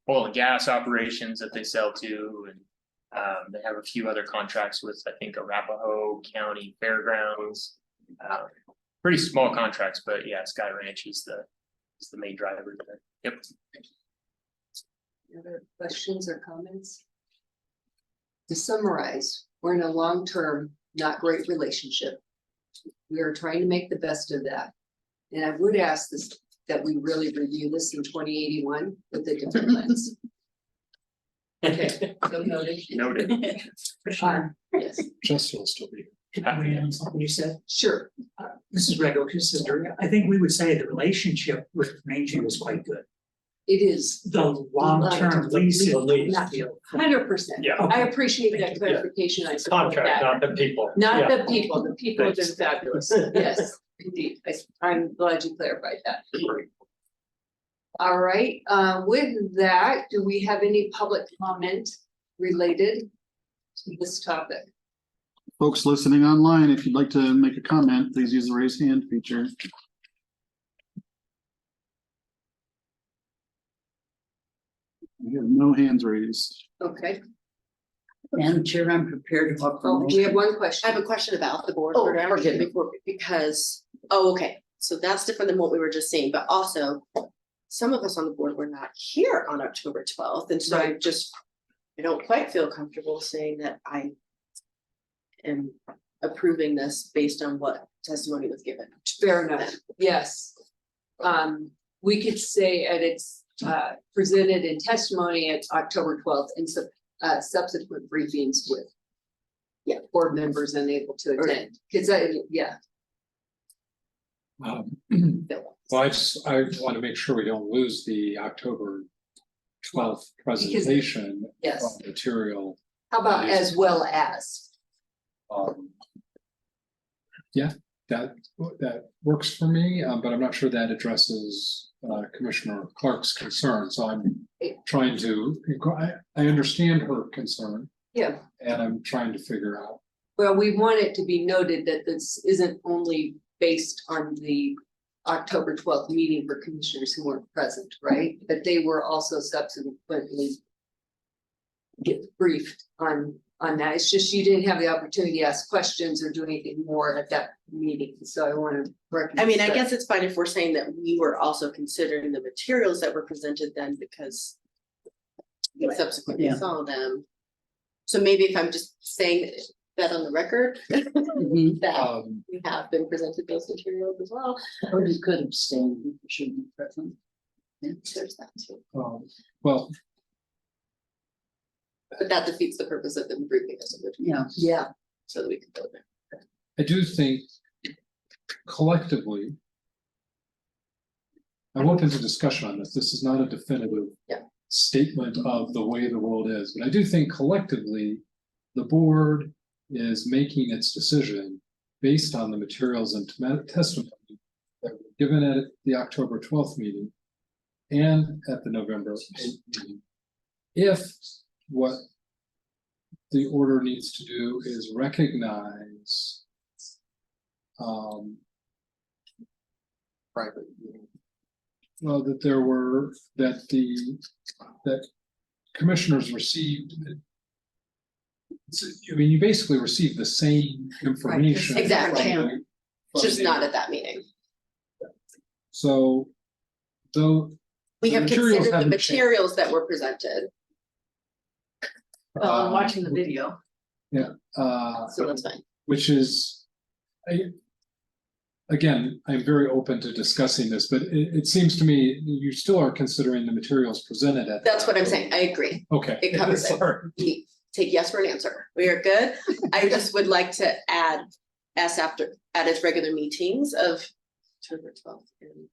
oil and gas operations that they sell to, and they have a few other contracts with, I think, Arapahoe County Fairgrounds. Pretty small contracts, but yeah, Sky Ranch is the main driver there. Yep. Other questions or comments? To summarize, we're in a long-term, not great relationship. We are trying to make the best of that. And I would ask that we really review this in 2081 with a different lens. Okay, so noted. Noted. Yes. Justin will still be here. Can I weigh in on something you said? Sure. Mrs. Rego, sister, I think we would say the relationship with Rangeview is quite good. It is. The long-term lease. 100%. Yeah. I appreciate that clarification. I support Contract, that. not the people. Not Yeah. the people. The people have been fabulous. Yes, indeed. I'm glad you clarified that. All right, with that, do we have any public comment related to this topic? Folks listening online, if you'd like to make a comment, please use the raise hand feature. We have no hands raised. Okay. Madam Chair, I'm prepared to offer. Oh, we have one question. I have a question about the board Oh, program forgive me. because, okay, so that's different than what we were just saying, but also some of us on the board were not here on October 12th, and so Right. I don't quite feel comfortable saying that I am approving this based on what testimony was given. Fair enough, yes. We could say at its presented in testimony at October 12th and subsequent briefings with board members unable to attend, because Well, I want to make sure we don't lose the October 12th presentation yes. of material. How about as well as? Yeah, that works for me, but I'm not sure that addresses Commissioner Clark's concern, so I'm trying to, I understand her concern Yeah, and I'm trying to figure out. well, we want it to be noted that this isn't only based on the October 12th meeting for commissioners who weren't present, right? But they were also subsequently get briefed on that. It's just you didn't have the opportunity to ask questions or do anything more at that meeting, so I want to recognize. I mean, I that. guess it's fine if we're saying that we were also considering the materials that were presented then because we subsequently Yeah. saw them. So maybe if I'm just saying that on the record, that we have been presented those materials as well. Or you could abstain, you shouldn't be present. There's that too, Well, but that defeats the purpose of them briefing us. Yeah. So that we can build it. I do think collectively, I'm open to discussion on this. This is not a definitive statement of the way the world is, but I do think collectively, the board is making its decision based on the materials and testimony that were given at the October 12th meeting and at the November 8th meeting. If what the order needs to do is recognize Private. well, that commissioners received. I mean, you basically received the same information. Exactly. from Just the- not at that meeting. So, though. We the have materials considered the haven't changed. materials that were presented, I'm watching the video. Yeah, so that's fine. which is, again, I'm very open to discussing this, but it seems to me you still are considering the materials presented at. That's what I'm saying. I agree. Okay. It covers it. Sorry. We take yes for an answer. We are good. I just would like to add S after, at its regular meetings of October 12th. and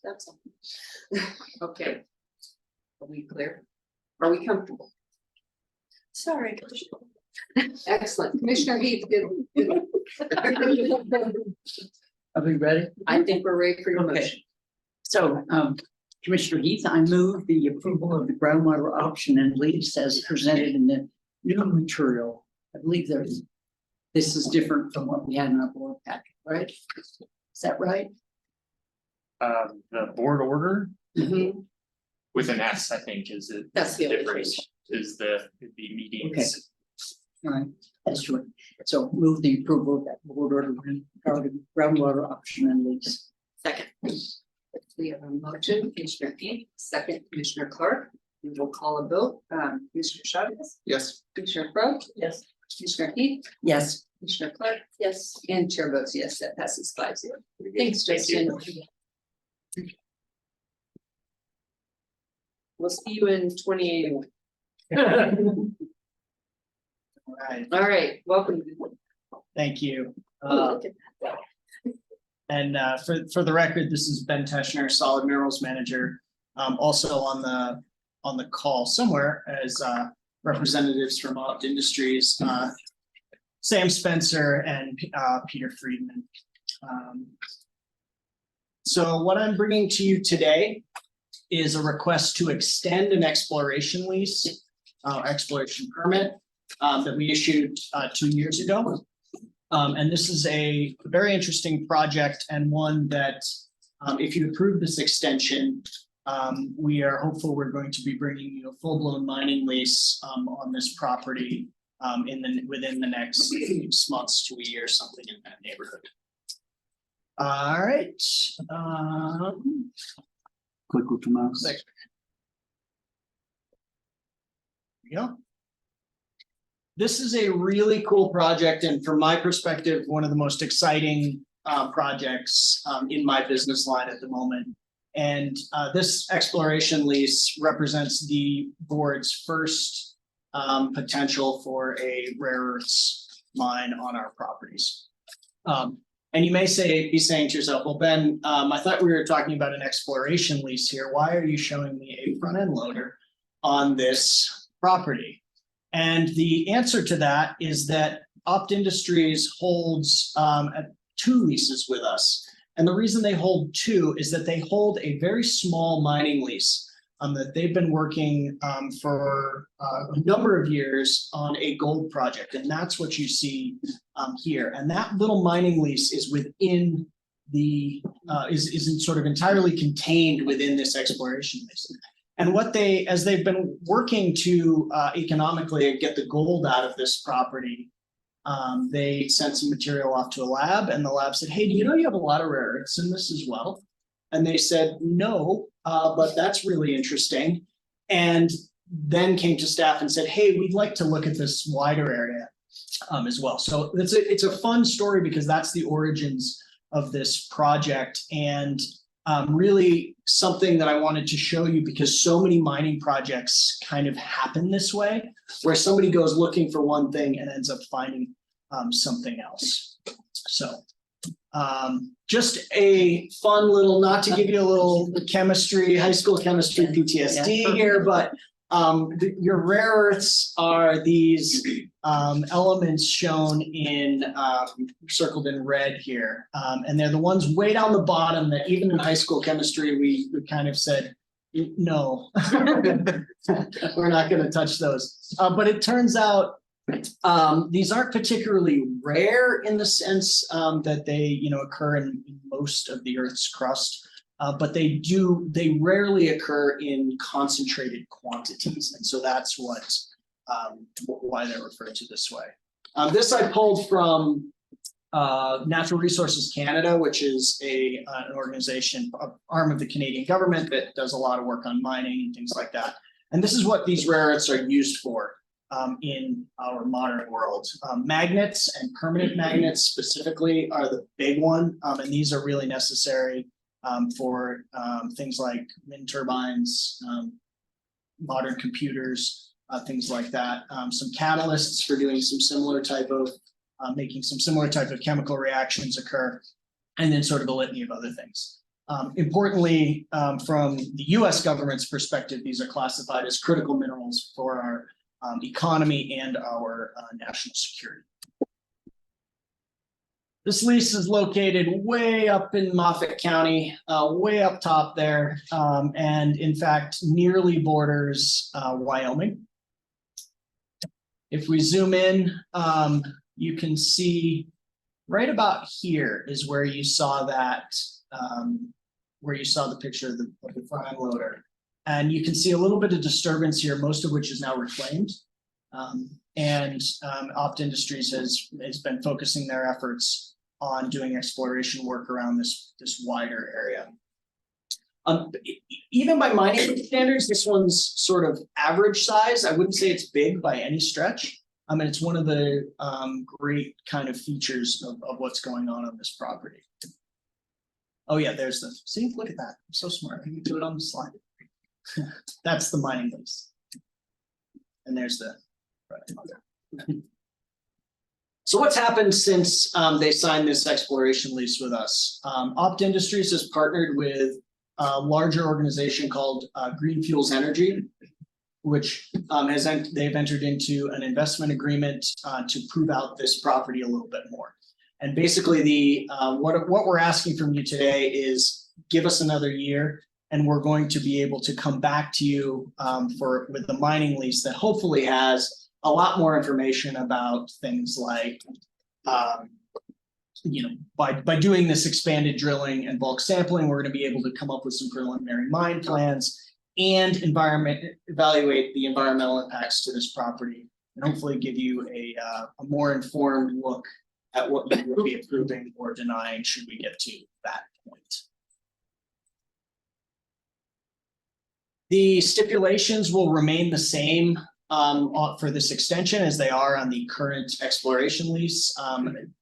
That's all. Okay. Are we clear? Are we comfortable? Sorry. Excellent. Commissioner Heath, good. Are we ready? I think we're ready for your Okay. motion. So, Commissioner Heath, I move the approval of the groundwater option and lease as presented in the new material. I believe this is different from what we had in our board packet, right? Is that right? The board order Mhm. with an S, I think, is it. That's the only difference, change. is the meetings. Okay. All right, that's right. So move the approval of that board order regarding groundwater option and lease. Second. We have a motion, Commissioner Heath, second Commissioner Clark. We will call a vote. Commissioner Chavez, Yes. Commissioner Pro, Yes. Commissioner Heath, Yes. Commissioner Clark, Yes. and Chair votes yes, that passes 5-0. Thanks, Thank you. Justin. We'll see you in 2081. All right, All right, welcome. thank you. Oh, look at that. And for the record, this is Ben Teschner, Solid Minerals Manager. Also on the call somewhere as representatives from Opt Industries, Sam Spencer and Peter Friedman. So what I'm bringing to you today is a request to extend an exploration lease, exploration permit that we issued 2 years ago. And this is a very interesting project and one that, if you approve this extension, we are hopeful we're going to be bringing you a full-blown mining lease on this property within the next 6 months to a year, something in that neighborhood. All right. Click with the mouse. There we go. This is a really cool project, and from my perspective, one of the most exciting projects in my business line at the moment. And this exploration lease represents the board's first potential for a rare earths mine on our properties. And you may be saying to yourself, well, Ben, I thought we were talking about an exploration lease here. Why are you showing me a front end loader on this property? And the answer to that is that Opt Industries holds 2 leases with us. And the reason they hold two is that they hold a very small mining lease that they've been working for a number of years on a gold project. And that's what you see here. And that little mining lease is within the, is sort of entirely contained within this exploration lease. And what they, as they've been working to economically get the gold out of this property, they sent some material off to a lab, and the lab said, hey, do you know you have a lot of rare earths in this as well? And they said, no, but that's really interesting. And then came to staff and said, hey, we'd like to look at this wider area as well. So it's a fun story because that's the origins of this project, and really something that I wanted to show you because so many mining projects kind of happen this way, where somebody goes looking for one thing and ends up finding something else. So just a fun little, not to give you a little chemistry, high school chemistry PTSD here, but your rare earths are these elements shown in circled in red here. And they're the ones way down the bottom that even in high school chemistry, we kind of said, no, we're not going to touch those. But it turns out these aren't particularly rare in the sense that they, occur in most of the Earth's crust. But they rarely occur in concentrated quantities. And so that's why they're referred to this way. This I pulled from Natural Resources Canada, which is an organization, arm of the Canadian government that does a lot of work on mining and things like that. And this is what these rare earths are used for in our modern world. Magnets and permanent magnets specifically are the big one. And these are really necessary for things like wind turbines, modern computers, things like that. Some catalysts for doing some similar type of, making some similar type of chemical reactions occur, and then sort of a litany of other things. Importantly, from the US government's perspective, these are classified as critical minerals for our economy and our national security. This lease is located way up in Moffat County, way up top there, and in fact, nearly borders Wyoming. If we zoom in, you can see right about here is where you saw that, where you saw the picture of the prime loader. And you can see a little bit of disturbance here, most of which is now reclaimed. Opt Industries has been focusing their efforts on doing exploration work around this wider area. Even by mining standards, this one's sort of average size. I wouldn't say it's big by any stretch. And it's one of the great kind of features of what's going on this property. Oh yeah, there's the, see, look at that. I'm so smart. I can do it on the slide. That's the mining lease. And there's the, so what's happened since they signed this exploration lease with us? Opt Industries has partnered with a larger organization called Green Fuels Energy, which they've entered into an investment agreement to prove out this property a little bit more. And basically what we're asking from you today is give us another year, and we're going to be able to come back to you with the mining lease that hopefully has a lot more information about things like, by doing this expanded drilling and bulk sampling, we're going to be able to come up with some preliminary mine plans and evaluate the environmental impacts to this property, and hopefully give you a more informed look at what you would be approving or denying should we get to that point. The stipulations will remain the same for this extension as they are on the current exploration lease,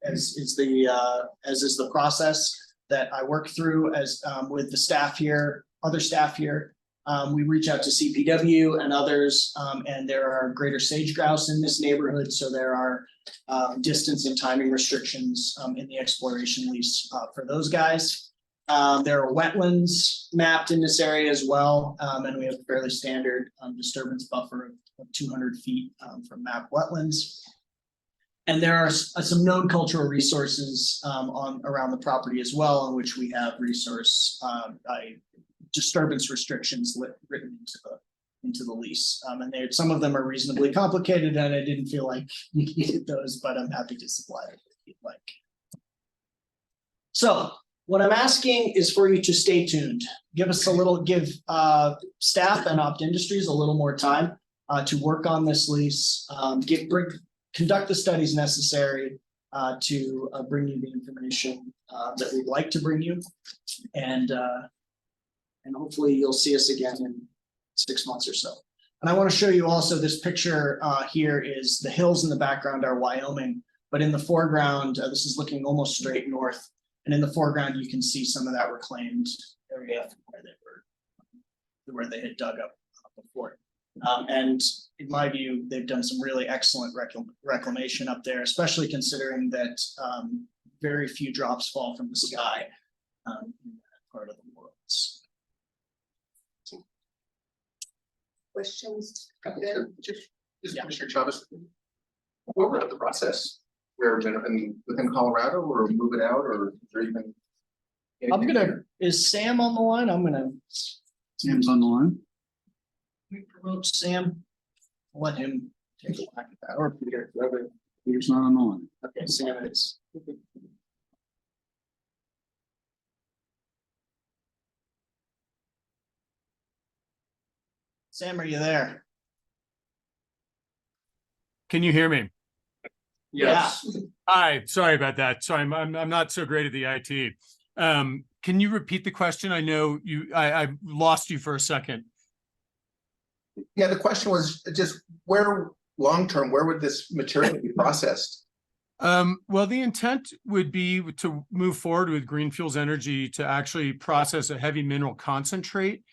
as is the process that I work through with the staff here, other staff here. We reach out to CPW and others, and there are greater sage grouse in this neighborhood, so there are distance and timing restrictions in the exploration lease for those guys. There are wetlands mapped in this area as well, and we have a fairly standard disturbance buffer of 200 feet from mapped wetlands. And there are some known cultural resources around the property as well, on which we have disturbance restrictions written into the lease. And some of them are reasonably complicated, and I didn't feel like you needed those, but I'm happy to supply it if you'd like. So what I'm asking is for you to stay tuned. Give staff and Opt Industries a little more time to work on this lease, conduct the studies necessary to bring you the information that we'd like to bring you. And hopefully you'll see us again in 6 months or so. And I want to show you also this picture here is the hills in the background are Wyoming, but in the foreground, this is looking almost straight north. And in the foreground, you can see some of that reclaimed area where they had dug up before. And in my view, they've done some really excellent reclamation up there, especially considering that very few drops fall from the sky in that part of the world. Questions? Just Commissioner Chavez, what were the process? Within Colorado, or move it out, or even? Is Sam on the line? Sam's on the line. We promote Sam. I'll let him take a whack at that, or Peter. Peter's not on the line. Okay, Sam is. Sam, are you there? Can you hear me? Yes. Hi, sorry about that. So I'm not so great at the IT. Can you repeat the question? I know I lost you for a second. Yeah, the question was just long-term, where would this material be processed? Well, the intent would be to move forward with Green Fuels Energy to actually process a heavy mineral concentrate,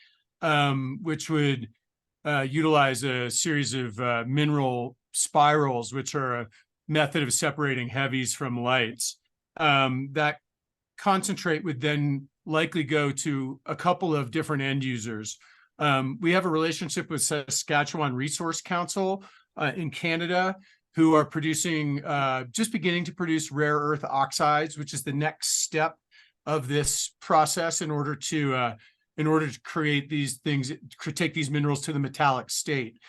which would utilize a series of mineral spirals, which are a method of separating heavies from lights. That concentrate would then likely go to a couple of different end users. We have a relationship with Saskatchewan Resource Council in Canada, who are producing, just beginning to produce rare earth oxides, which is the next step of this process in order to create these things, take these minerals to the metallic state.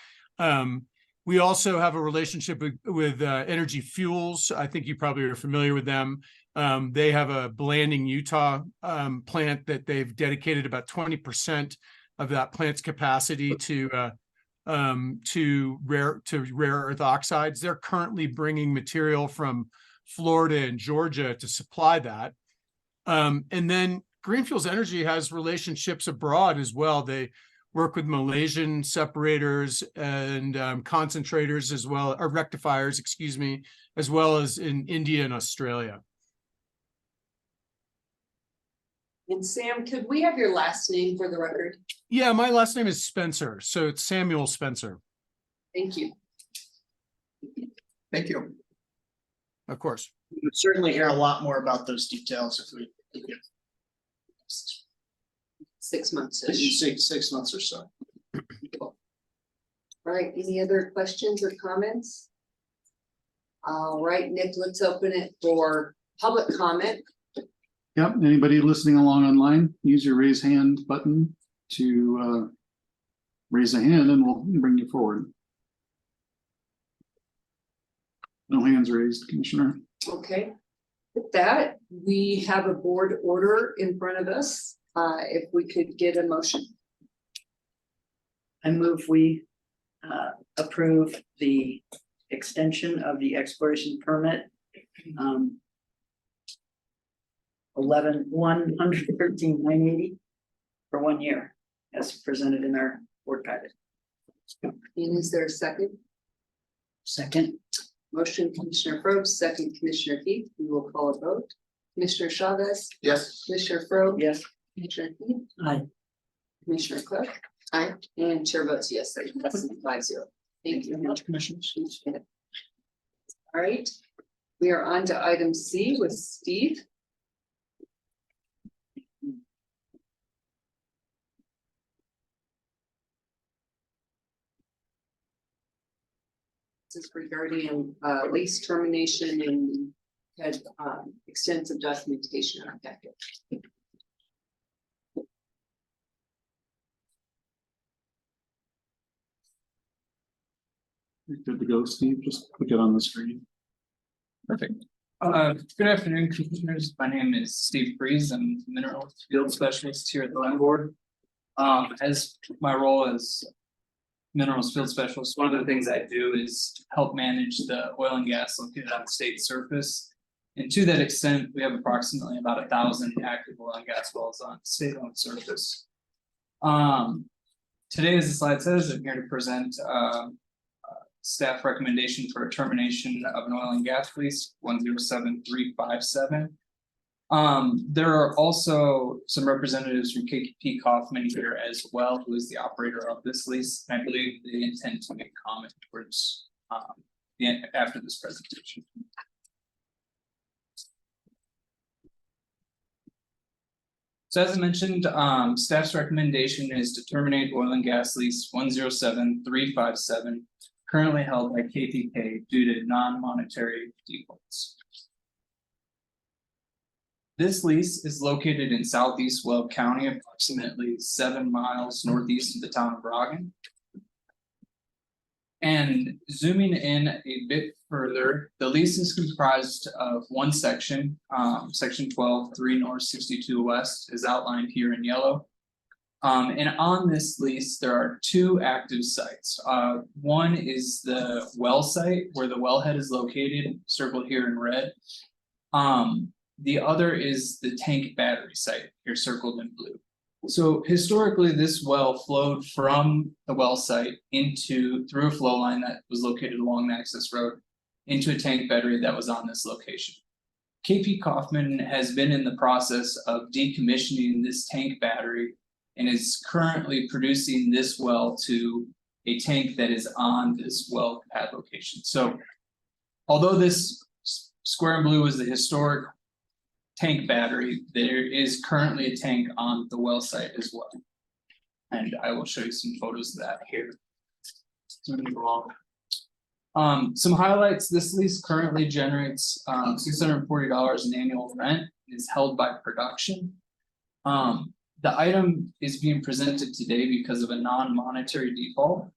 We also have a relationship with Energy Fuels. I think you probably are familiar with them. They have a Blanding, Utah plant that they've dedicated about 20% of that plant's capacity to rare earth oxides. They're currently bringing material from Florida and Georgia to supply that. And then Green Fuels Energy has relationships abroad as well. They work with Malaysian separators and concentrators as well, or rectifiers, excuse me, as well as in India and Australia. And Sam, could we have your last name for the record? Yeah, my last name is Spencer, so it's Samuel Spencer. Thank you. Thank you. Of course. We would certainly hear a lot more about those details if we. 6 months. 6 months or so. All right, any other questions or comments? All right, Nick, let's open it for public comment. Yep, anybody listening along online, use your raise hand button to raise a hand and we'll bring you forward. No hands raised, Commissioner. Okay, with that, we have a board order in front of us. If we could get a motion. I move we approve the extension of the exploration permit. 113,980 for 1 year, as presented in our board packet. And is there a second? Second. Motion, Commissioner Probst, second, Commissioner Heath. We will call a vote. Commissioner Chavez. Yes. Commissioner Probst. Yes. Commissioner Heath. Aye. Commissioner Cook. Aye. And chair votes yes. That passes 5-0. Thank you very much, Commissioner. All right, we are on to item C with Steve. This is regarding lease termination and had extensive documentation on our packet. Good to go, Steve. Just click it on the screen. Perfect. Good afternoon, commissioners. My name is Steve Freeze. I'm mineral field specialist here at the land board. As my role as minerals field specialist, one of the things I do is help manage the oil and gas located on the state surface. And to that extent, we have approximately about 1,000 active oil and gas wells on state-owned surface. Today, as the slide says, I'm here to present staff recommendation for a termination of an oil and gas lease 107357. There are also some representatives from KP Kaufman here as well, who is the operator of this lease. And I believe they intend to make comment towards after this presentation. So as I mentioned, staff's recommendation is to terminate oil and gas lease 107357, currently held by KPK due to non-monetary defaults. This lease is located in southeast Weld County, approximately 7 miles northeast of the town of Brogan. And zooming in a bit further, the lease is comprised of one section, section 12, 3 north, 62 west, is outlined here in yellow. And on this lease, there are 2 active sites. One is the well site where the wellhead is located, circled here in red. The other is the tank battery site, here circled in blue. So historically, this well flowed from the well site through a flow line that was located along the access road into a tank battery that was on this location. KP Kaufman has been in the process of decommissioning this tank battery and is currently producing this well to a tank that is on this well pad location. So although this square in blue is the historic tank battery, there is currently a tank on the well site as well. And I will show you some photos of that here. Some highlights: this lease currently generates $640 in annual rent, is held by production. The item is being presented today because of a non-monetary default.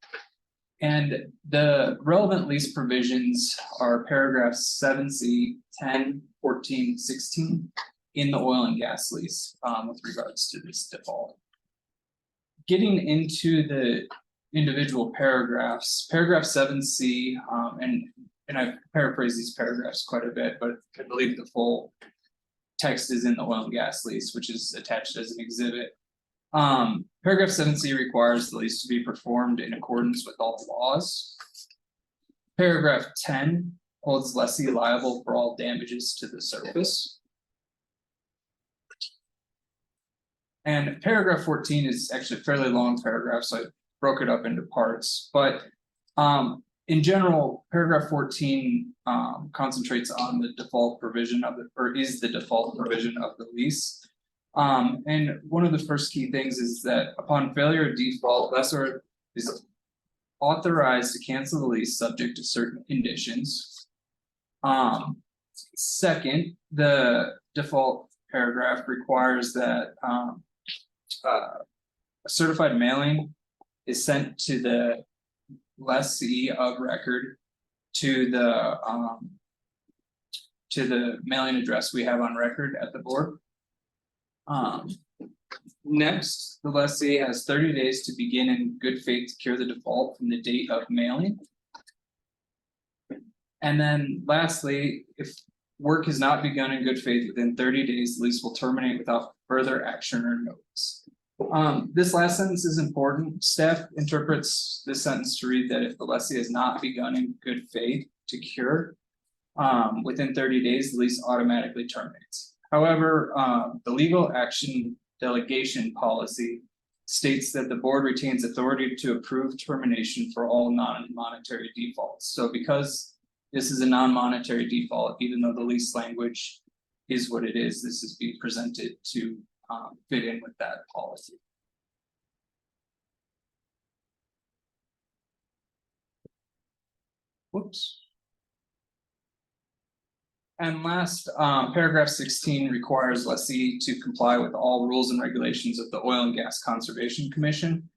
And the relevant lease provisions are paragraphs 7C, 10, 14, 16 in the oil and gas lease with regards to this default. Getting into the individual paragraphs, paragraph 7C, and I've paraphrased these paragraphs quite a bit, but I believe the full text is in the oil and gas lease, which is attached as an exhibit. Paragraph 7C requires the lease to be performed in accordance with all laws. Paragraph 10 holds lessee liable for all damages to the surface. And paragraph 14 is actually a fairly long paragraph, so I broke it up into parts. But in general, paragraph 14 concentrates on the default provision of is the default provision of the lease. And one of the first key things is that upon failure of default, lessor is authorized to cancel the lease subject to certain conditions. Second, the default paragraph requires that a certified mailing is sent to the lessee of record to the mailing address we have on record at the board. Next, the lessee has 30 days to begin in good faith to cure the default from the date of mailing. And then lastly, if work has not begun in good faith within 30 days, the lease will terminate without further action or notice. This last sentence is important. Staff interprets this sentence to read that if the lessee has not begun in good faith to cure within 30 days, the lease automatically terminates. However, the legal action delegation policy states that the board retains authority to approve termination for all non-monetary defaults. So because this is a non-monetary default, even though the lease language is what it is, this is being presented to fit in with that policy. Whoops. And last, paragraph 16 requires lessee to comply with all rules and regulations of the Oil and Gas Conservation Commission.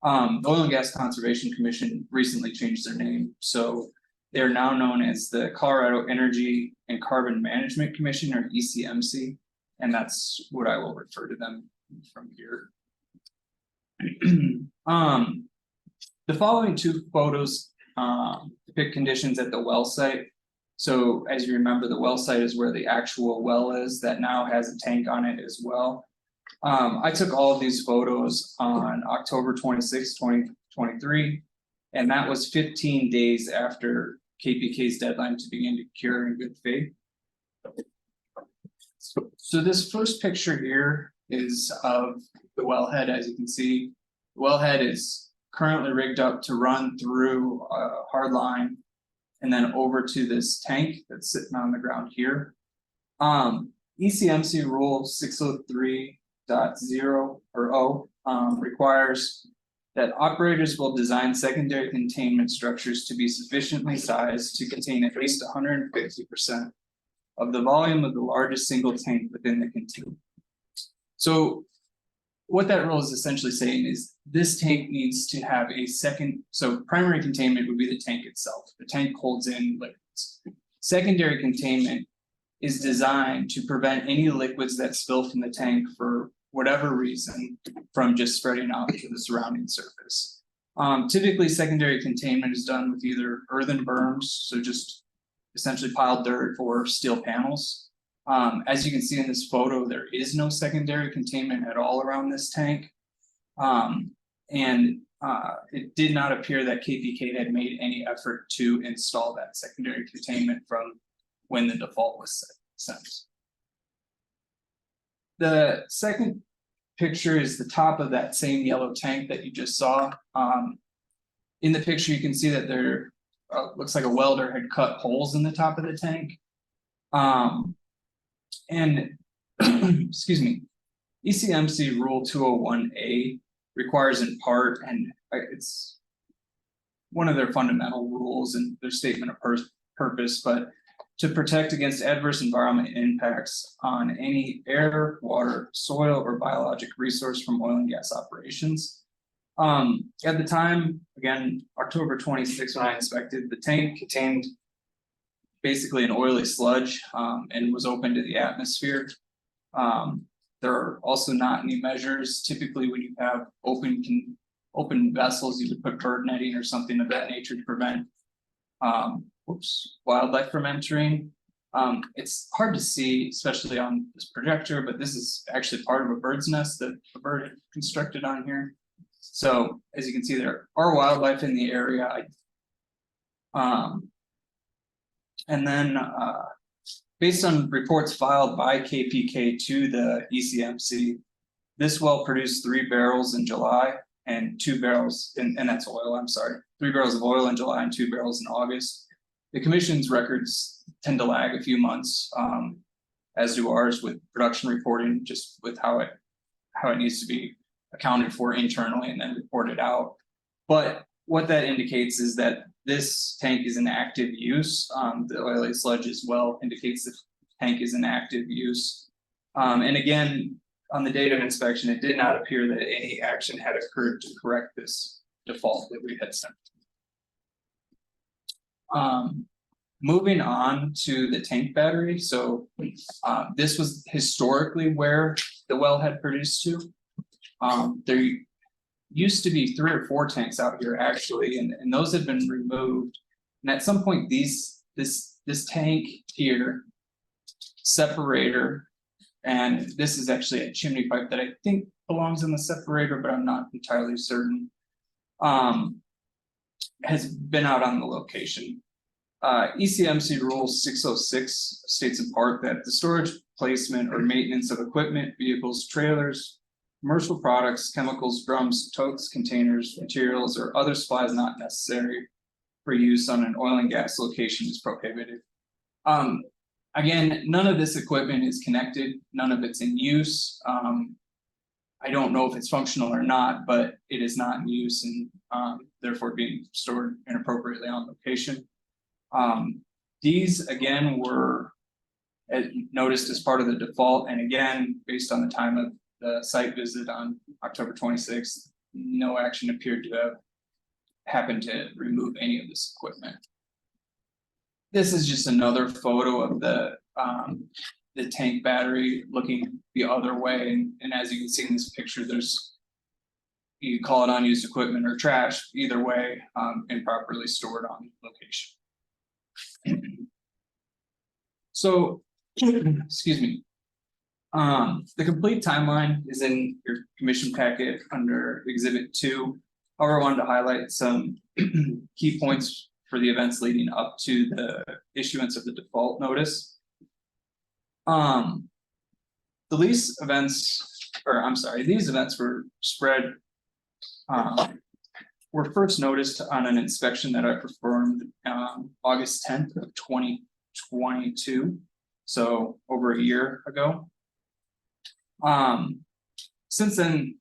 The Oil and Gas Conservation Commission recently changed their name, so they're now known as the Colorado Energy and Carbon Management Commission, or ECMC, and that's what I will refer to them from here. The following two photos depict conditions at the well site. So as you remember, the well site is where the actual well is that now has a tank on it as well. I took all of these photos on October 26, 2023, and that was 15 days after KPK's deadline to begin to cure in good faith. So this first picture here is of the wellhead. As you can see, the wellhead is currently rigged up to run through a hard line and then over to this tank that's sitting on the ground here. ECMC rule 603.0 or O requires that operators will design secondary containment structures to be sufficiently sized to contain at least 150% of the volume of the largest single tank within the container. So what that rule is essentially saying is this tank needs to have a second, so primary containment would be the tank itself. The tank holds in liquids. Secondary containment is designed to prevent any liquids that spill from the tank for whatever reason from just spreading out to the surrounding surface. Typically, secondary containment is done with either earthen berms, so just essentially piled dirt, or steel panels. As you can see in this photo, there is no secondary containment at all around this tank. It did not appear that KPK had made any effort to install that secondary containment from when the default was sent. The second picture is the top of that same yellow tank that you just saw. In the picture, you can see that there looks like a welder had cut holes in the top of the tank. Excuse me, ECMC Rule 201A requires in part, and it's one of their fundamental rules and their statement of purpose, but to protect against adverse environment impacts on any air, water, soil, or biologic resource from oil and gas operations. At the time, again, October 26, when I inspected, the tank contained basically an oily sludge and was open to the atmosphere. There are also not any measures. Typically, when you have open vessels, you would put bird netting or something of that nature to prevent wildlife from entering. It's hard to see, especially on this projector, but this is actually part of a bird's nest that a bird had constructed on here. So as you can see, there are wildlife in the area. And then based on reports filed by KPK to the ECMC, this well produced 3 barrels in July and 2 barrels, and that's oil, I'm sorry, 3 barrels of oil in July and 2 barrels in August. The commission's records tend to lag a few months, as do ours with production reporting, just with how it needs to be accounted for internally and then reported out. But what that indicates is that this tank is in active use. The oily sludge as well indicates the tank is in active use. And again, on the date of inspection, it did not appear that any action had occurred to correct this default that we had sent. Moving on to the tank battery. So this was historically where the well had produced to. There used to be 3 or 4 tanks out here actually, and those had been removed. And at some point, this tank here, separator, and this is actually a chimney pipe that I think belongs in the separator, but I'm not entirely certain, has been out on the location. ECMC Rule 606 states in part that the storage, placement, or maintenance of equipment, vehicles, trailers, commercial products, chemicals, drums, totes, containers, materials, or other supplies not necessary for use on an oil and gas location is prohibited. Again, none of this equipment is connected, none of it's in use. I don't know if it's functional or not, but it is not in use and therefore being stored inappropriately on location. These again were noticed as part of the default, and again, based on the time of the site visit on October 26th, no action appeared to have happened to remove any of this equipment. This is just another photo of the tank battery looking the other way, and as you can see in this picture, there's, you call it unused equipment or trash, either way, improperly stored on location. So, excuse me. The complete timeline is in your commission packet under Exhibit 2. However, I wanted to highlight some key points for the events leading up to the issuance of the default notice. The lease events, or I'm sorry, these events were spread, were first noticed on an inspection that I performed August 10th of 2022, so over a year ago. Since then,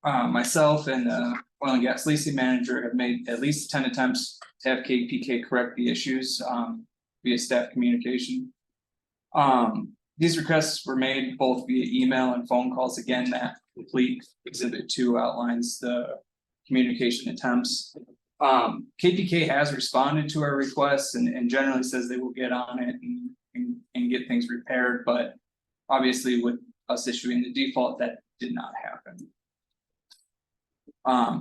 myself and the oil and gas leasing manager have made at least 10 attempts to have KPK correct the issues via staff communication. These requests were made both via email and phone calls. Again, that complete Exhibit 2 outlines the communication attempts. KPK has responded to our requests and generally says they will get on it and get things repaired, but obviously with us issuing the default, that did not happen.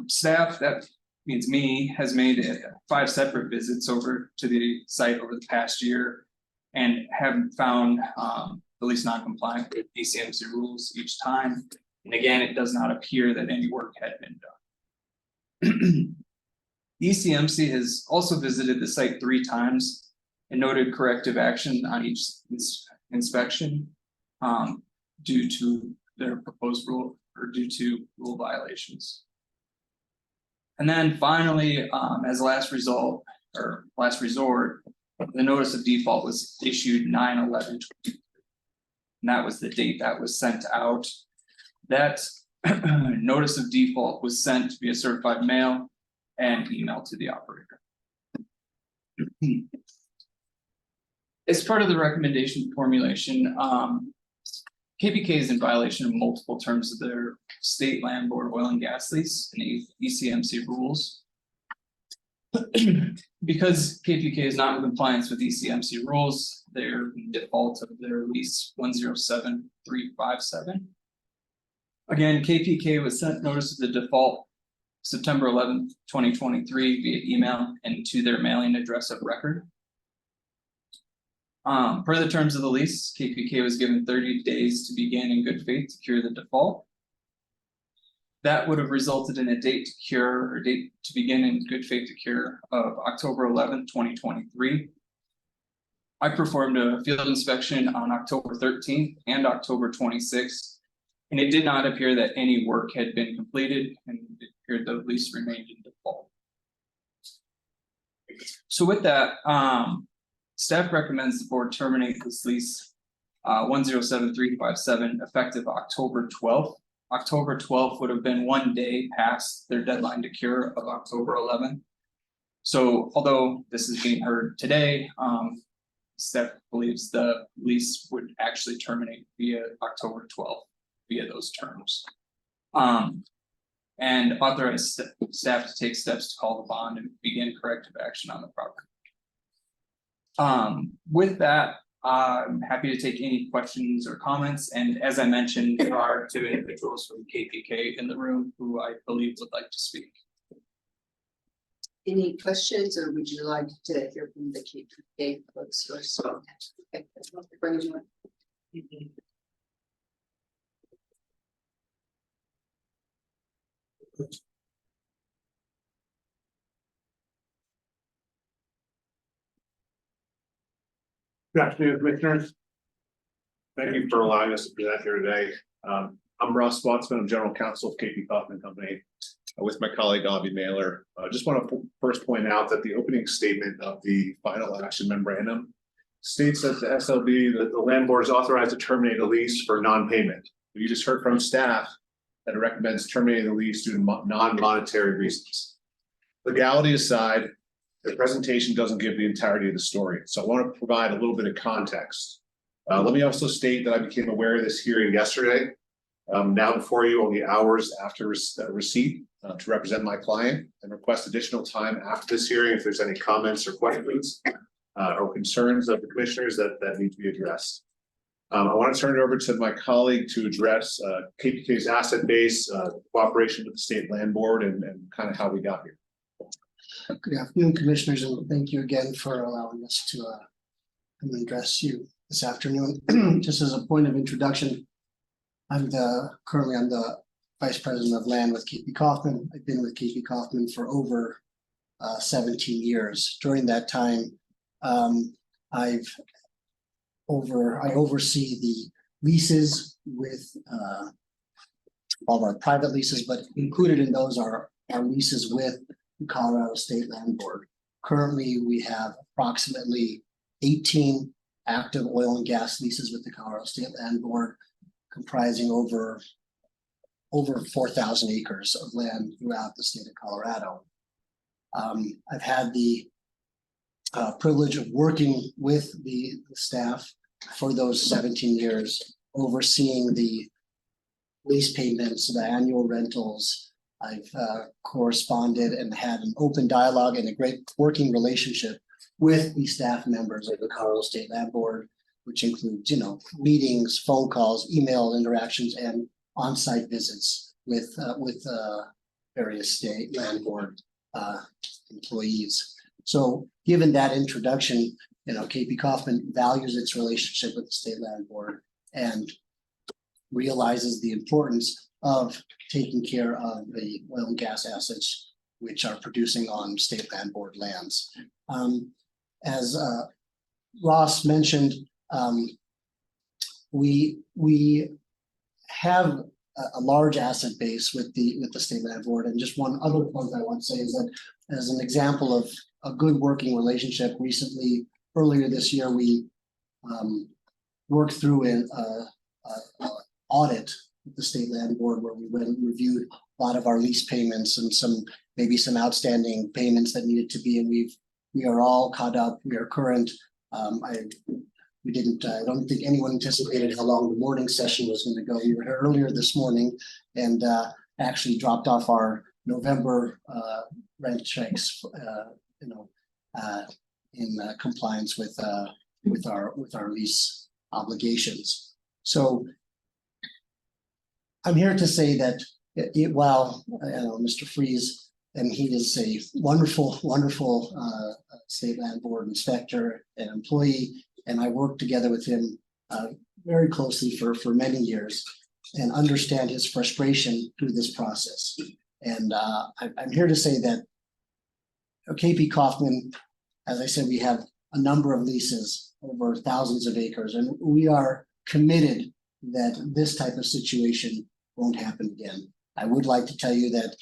Staff, that means me, has made 5 separate visits over to the site over the past year and haven't found the least non-compliant with ECMC rules each time. And again, it does not appear that any work had been done. ECMC has also visited the site 3 times and noted corrective action on each inspection due to their proposed rule or due to rule violations. And then finally, as last result or last resort, the notice of default was issued 9/11/23. And that was the date that was sent out. That notice of default was sent via certified mail and email to the operator. As part of the recommendation formulation, KPK is in violation of multiple terms of their state land board oil and gas lease and ECMC rules. Because KPK is not in compliance with ECMC rules, they're in default of their lease 107357. Again, KPK was sent notice of the default September 11th, 2023 via email and to their mailing address of record. Per the terms of the lease, KPK was given 30 days to begin in good faith to cure the default. That would have resulted in a date to cure or date to begin in good faith to cure of October 11th, 2023. I performed a field inspection on October 13th and October 26th, and it did not appear that any work had been completed, and it appeared the lease remained in default. So with that, staff recommends the board terminate this lease 107357 effective October 12th. October 12th would have been 1 day past their deadline to cure of October 11th. So although this is being heard today, staff believes the lease would actually terminate via October 12th via those terms. And authorize staff to take steps to call the bond and begin corrective action on the property. With that, I'm happy to take any questions or comments, and as I mentioned, there are 2 individuals from KPK in the room who I believe would like to speak. Any questions, or would you like to hear from the KPK folks first? Okay, bring you in. Good afternoon, Commissioners. Thank you for allowing us to present here today. I'm Russ Watsman, I'm General Counsel of KP Kaufman Company, with my colleague Avi Mailer. I just want to first point out that the opening statement of the final action memorandum states that the SLB, that the land board is authorized to terminate a lease for non-payment. You just heard from staff that it recommends terminating the lease due to non-monetary reasons. Legality aside, the presentation doesn't give the entirety of the story. So I want to provide a little bit of context. Let me also state that I became aware of this hearing yesterday. Now before you, only hours after receipt to represent my client, and request additional time after this hearing if there's any comments or questions or concerns of the commissioners that need to be addressed. I want to turn it over to my colleague to address KPK's asset base, cooperation with the State Land Board, and kind of how we got here. Good afternoon, commissioners, and thank you again for allowing us to come and address you this afternoon. Just as a point of introduction, currently I'm the Vice President of Land with KP Kaufman. I've been with KP Kaufman for over 17 years. During that time, I oversee the leases with all of our private leases, but included in those are our leases with the Colorado State Land Board. Currently, we have approximately 18 active oil and gas leases with the Colorado State Land Board, comprising over 4,000 acres of land throughout the state of Colorado. I've had the privilege of working with the staff for those 17 years, overseeing the lease payments, the annual rentals. I've corresponded and had an open dialogue and a great working relationship with the staff members of the Colorado State Land Board, which includes, meetings, phone calls, email interactions, and on-site visits with various state land board employees. So given that introduction, KP Kaufman values its relationship with the State Land Board and realizes the importance of taking care of the oil and gas assets which are producing on State Land Board lands. As Ross mentioned, we have a large asset base with the State Land Board. And just one other point I want to say is that, as an example of a good working relationship, recently, earlier this year, we worked through an audit with the State Land Board, where we went and reviewed a lot of our lease payments and maybe some outstanding payments that needed to be, and we are all caught up. We are current. I don't think anyone anticipated how long the morning session was going to go. We were here earlier this morning and actually dropped off our November rent checks, in compliance with our lease obligations. So I'm here to say that while Mr. Freeze, and he is a wonderful State Land Board inspector and employee, and I worked together with him very closely for many years, and understand his frustration through this process. And I'm here to say that KP Kaufman, as I said, we have a number of leases over thousands of acres, and we are committed that this type of situation won't happen again. I would like to tell you that,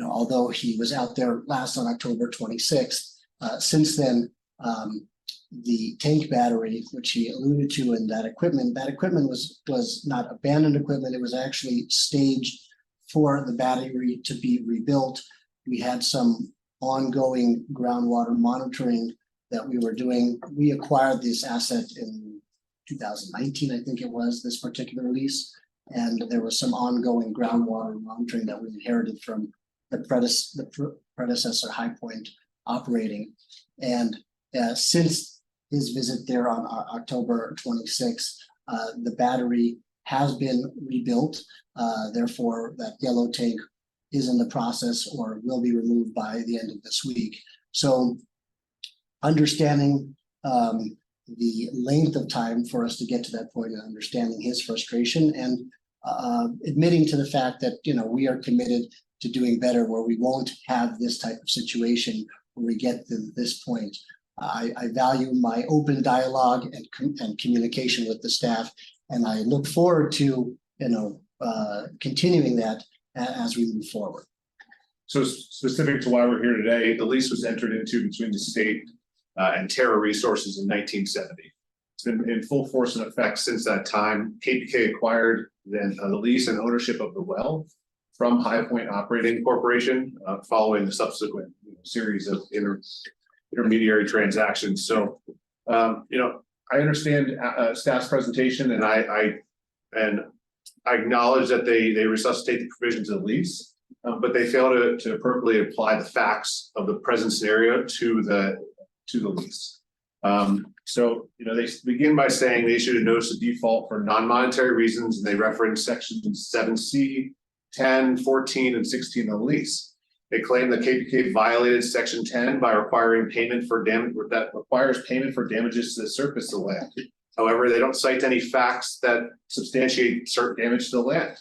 although he was out there last on October 26th, since then, the tank battery, which he alluded to, and that equipment was not abandoned equipment. It was actually staged for the battery to be rebuilt. We had some ongoing groundwater monitoring that we were doing. We acquired this asset in 2019, I think it was, this particular lease. And there was some ongoing groundwater monitoring that we inherited from the predecessor High Point operating. And since his visit there on October 26th, the battery has been rebuilt. Therefore, that yellow tank is in the process or will be removed by the end of this week. So understanding the length of time for us to get to that point, and understanding his frustration, and admitting to the fact that we are committed to doing better, where we won't have this type of situation when we get to this point. I value my open dialogue and communication with the staff, and I look forward to continuing that as we move forward. So specific to why we're here today, the lease was entered into between the state and Terra Resources in 1970. It's been in full force and effect since that time. KPK acquired then the lease and ownership of the well from High Point Operating Corporation, following the subsequent series of intermediary transactions. So, you know, I understand staff's presentation, and I acknowledge that they resuscitate the provisions of the lease, but they fail to appropriately apply the facts of the present scenario to the lease. So, you know, they begin by saying they issued a notice of default for non-monetary reasons, and they reference sections 7C, 10, 14, and 16 of the lease. They claim that KPK violated section 10 by requiring payment for damage that requires payment for damages to the surface of the land. However, they don't cite any facts that substantiate certain damage to the land.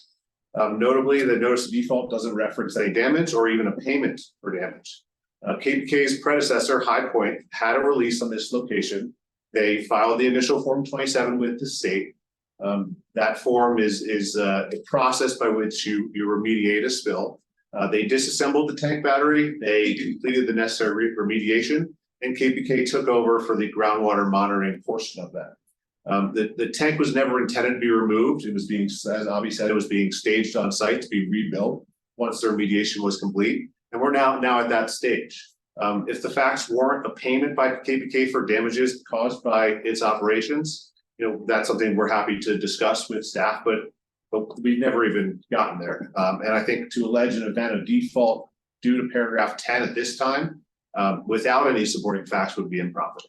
Notably, the notice of default doesn't reference any damage or even a payment for damage. KPK's predecessor, High Point, had a release on this location. They filed the initial Form 27 with the state. That form is a process by which you remediate a spill. They disassembled the tank battery. They completed the necessary remediation, and KPK took over for the groundwater monitoring portion of that. The tank was never intended to be removed. It was being, as Avi said, it was being staged on site to be rebuilt once the remediation was complete. And we're now at that stage. If the facts warrant a payment by KPK for damages caused by its operations, you know, that's something we're happy to discuss with staff, but we've never even gotten there. And I think to allege an event of default due to paragraph 10 at this time, without any supporting facts would be improper.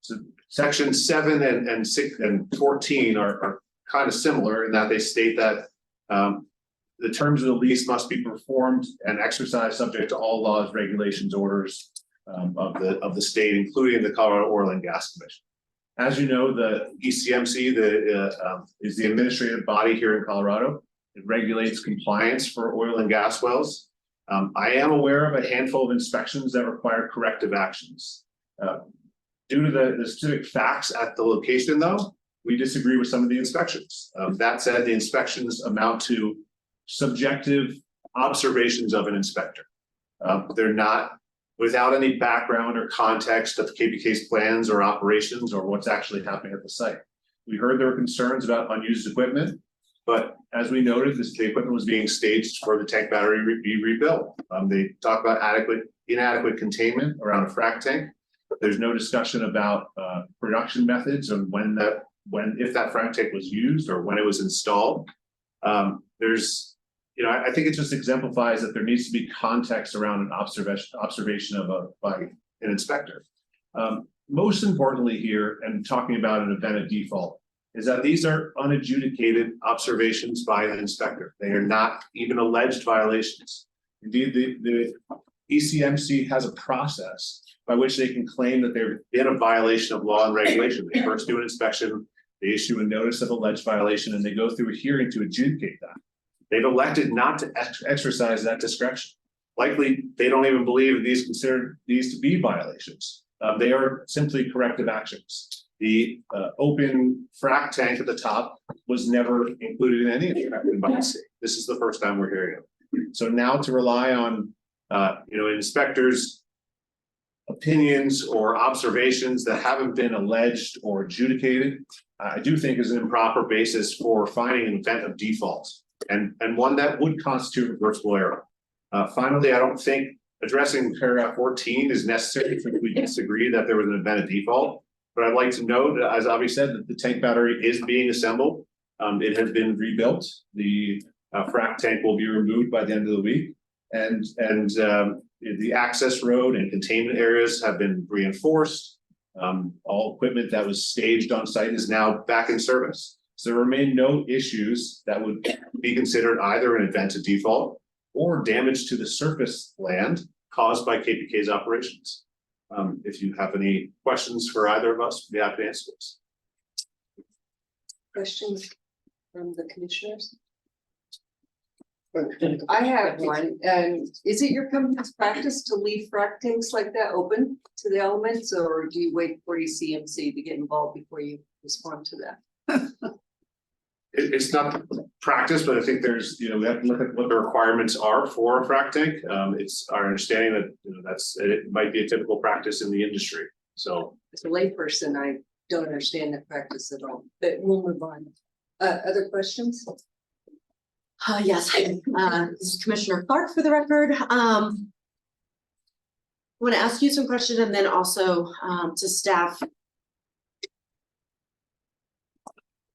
So section 7 and 6 and 14 are kind of similar in that they state that the terms of the lease must be performed and exercised subject to all laws, regulations, orders of the state, including the Colorado Oil and Gas Commission. As you know, the ECMC is the administrative body here in Colorado. It regulates compliance for oil and gas wells. I am aware of a handful of inspections that require corrective actions. Due to the specific facts at the location, though, we disagree with some of the inspections. That said, the inspections amount to subjective observations of an inspector. They're not without any background or context of KPK's plans or operations or what's actually happening at the site. We heard there were concerns about unused equipment, but as we noted, the equipment was being staged for the tank battery to be rebuilt. They talk about inadequate containment around a frac tank. There's no discussion about production methods and if that frac tank was used or when it was installed. I think it just exemplifies that there needs to be context around an observation by an inspector. Most importantly here, and talking about an event of default, is that these are unadjudicated observations by an inspector. They are not even alleged violations. Indeed, the ECMC has a process by which they can claim that they're in a violation of law and regulation. They first do an inspection, they issue a notice of alleged violation, and they go through a hearing to adjudicate that. They've elected not to exercise that discretion. Likely, they don't even believe consider these to be violations. They are simply corrective actions. The open frac tank at the top was never included in any of the by the state. This is the first time we're hearing it. So now to rely on inspectors' opinions or observations that haven't been alleged or adjudicated, I do think is an improper basis for finding an event of default. And one that would constitute reversible error. Finally, I don't think addressing paragraph 14 is necessary if we disagree that there was an event of default. But I'd like to note, as Avi said, that the tank battery is being assembled. It has been rebuilt. The frac tank will be removed by the end of the week. And the access road and containment areas have been reinforced. All equipment that was staged on site is now back in service. So there remain no issues that would be considered either an event of default or damage to the surface land caused by KPK's operations. If you have any questions for either of us, we'd be happy to answer those. Questions from the commissioners? I have one, and is it your company's practice to leave frac tanks like that open to the elements, or do you wait for ECMC to get involved before you respond to that? It's not practice, but I think there's, we have to look at what the requirements are for a frac tank. It's our understanding that it might be a typical practice in the industry. So as a layperson, I don't understand that practice at all, but we'll move on. Other questions? Yes, this is Commissioner Clark for the record. want to ask you some questions and then also to staff.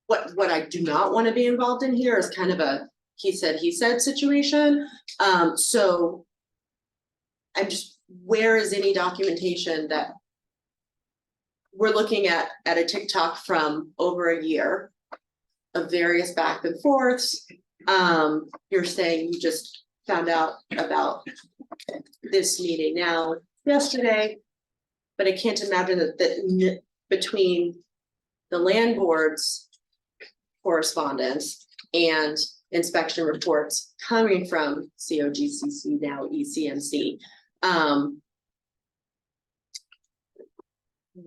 What I do not want to be involved in here is kind of a he said situation. So I'm just, where is any documentation that we're looking at a TikTok from over a year of various back and forths? You're saying you just found out about this meeting now yesterday, but I can't imagine that between the land board's correspondence and inspection reports coming from COGCC, now ECMC,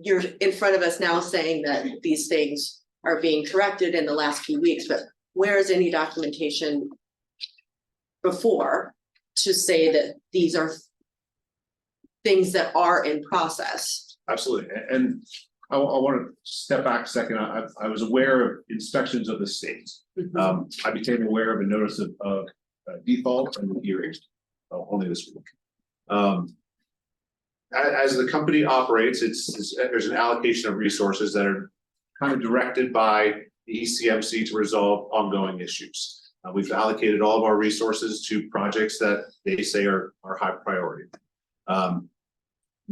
you're in front of us now saying that these things are being corrected in the last few weeks, but where is any documentation before to say that these are things that are in process? Absolutely, and I want to step back a second. I was aware of inspections of the state. I became aware of a notice of default and the hearing only this week. As the company operates, there's an allocation of resources that are kind of directed by the ECMC to resolve ongoing issues. We've allocated all of our resources to projects that they say are high priority.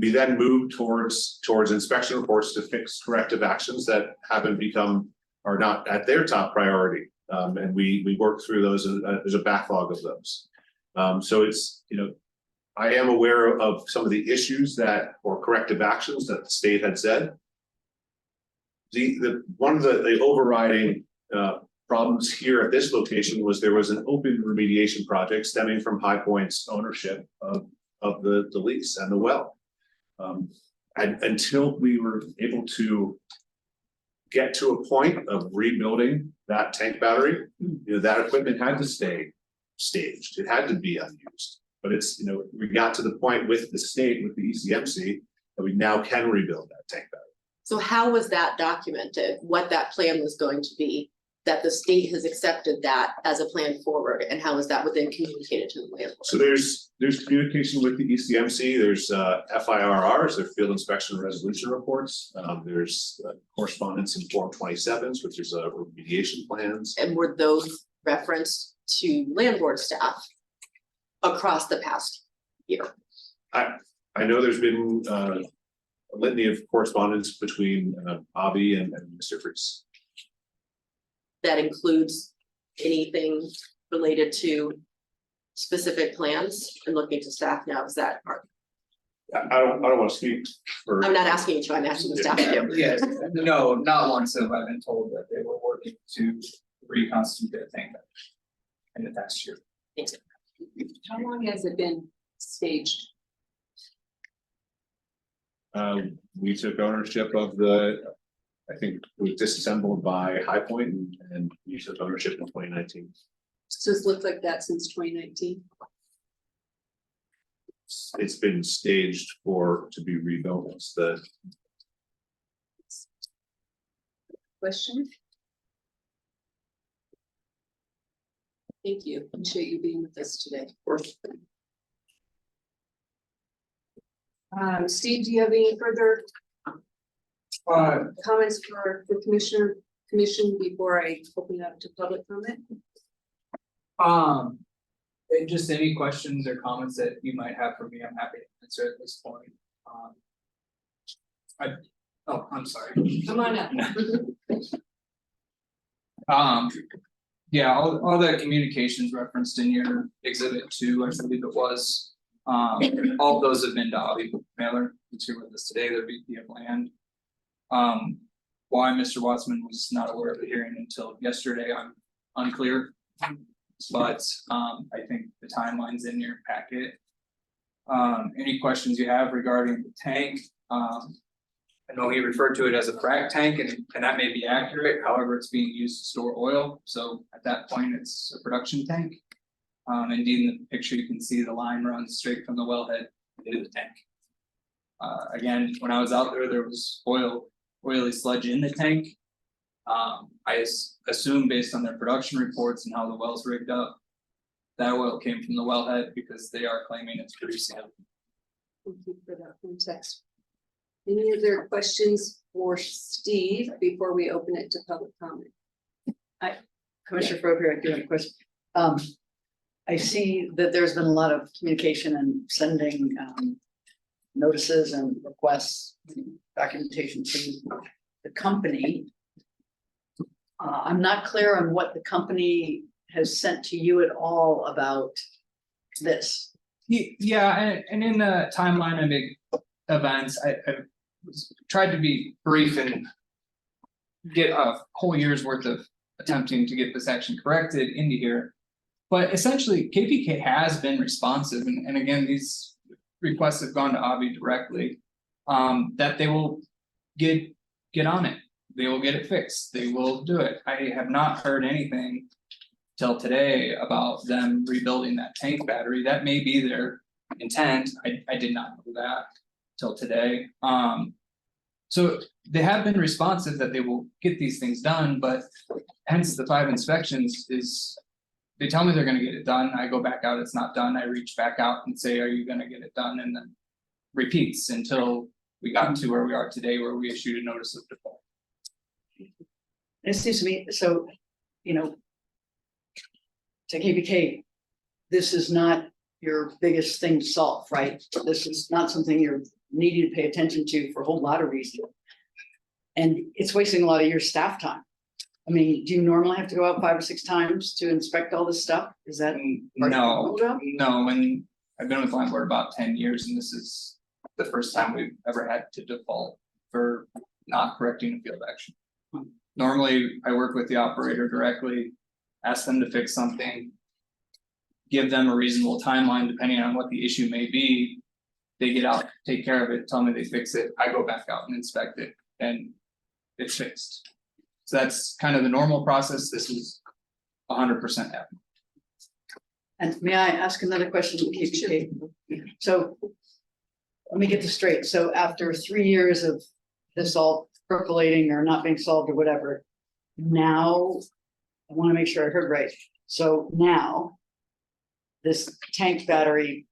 We then move towards inspection reports to fix corrective actions that are not at their top priority. And we work through those. There's a backlog of those. So it's, I am aware of some of the issues or corrective actions that the state had said. One of the overriding problems here at this location was there was an open remediation project stemming from High Point's ownership of the lease and the well. And until we were able to get to a point of rebuilding that tank battery, that equipment had to stay staged. It had to be unused. But it's, we got to the point with the state, with the ECMC, that we now can rebuild that tank battery. So how was that documented, what that plan was going to be, that the state has accepted that as a plan forward, and how is that then communicated to the landlord? So there's communication with the ECMC, there's FIRRs, their field inspection and resolution reports. There's correspondence in Form 27s, which is remediation plans. And were those referenced to landlord staff across the past year? I know there's been a litany of correspondence between Avi and Mr. Freese. That includes anything related to specific plans? And looking to staff now, is that part? I don't want to speak for. I'm not asking you to, I'm asking the staff to do. Yes, no, not once have I been told that they were working to reconstitute their tank in the past year. Thanks. How long has it been staged? We took ownership of I think it was disassembled by High Point and we took ownership in 2019. So it's looked like that since 2019? It's been staged to be rebuilt. It's the Question? Thank you. Appreciate you being with us today. Of course. Steve, do you have any further comments for the commission before I open up to public comment? And just any questions or comments that you might have for me, I'm happy to answer at this point. I'm sorry. Come on up. Yeah, all the communications referenced in your exhibit 2, I believe it was. All of those have been to Avi Mailer, who's here with us today, the VP of Land. Why Mr. Wattsman was not aware of the hearing until yesterday, I'm unclear. But I think the timeline's in your packet. Any questions you have regarding the tank? I know he referred to it as a frac tank, and that may be accurate. However, it's being used to store oil. So at that point, it's a production tank. Indeed, in the picture, you can see the line runs straight from the wellhead into the tank. Again, when I was out there was oily sludge in the tank. I assume based on their production reports and how the well's rigged up, that oil came from the wellhead because they are claiming it's producing Thank you for that context. Any other questions for Steve before we open it to public comment? Commissioner Fogarty, I do have a question. I see that there's been a lot of communication and sending notices and requests, documentation to the company. I'm not clear on what the company has sent to you at all about this. Yeah, and in the timeline of big events, I tried to be brief and get a whole year's worth of attempting to get this action corrected into here. But essentially, KPK has been responsive, and again, these requests have gone to Avi directly, that they will get on it. They will get it fixed. They will do it. I have not heard anything till today about them rebuilding that tank battery. That may be their intent. I did not know that till today. So they have been responsive that they will get these things done, but hence the 5 inspections is, they tell me they're gonna get it done. I go back out, it's not done. I reach back out and say, are you gonna get it done? And then repeats until we got to where we are today, where we issued a notice of default. It seems to me, so, you know, to KPK, this is not your biggest thing to solve, right? This is not something you're needing to pay attention to for a whole lot of reasons. And it's wasting a lot of your staff time. I mean, do you normally have to go out 5 or 6 times to inspect all this stuff? Is that? No, and I've been with Landlord about 10 years, and this is the first time we've ever had to default for not correcting a field action. Normally, I work with the operator directly, ask them to fix something, give them a reasonable timeline depending on what the issue may be. They get out, take care of it, tell me they fix it, I go back out and inspect it, and it's fixed. So that's kind of the normal process. This is 100% happening. And may I ask another question to KPK? So let me get this straight. So after 3 years of this all percolating or not being solved or whatever, now I want to make sure I heard right. So now this tank battery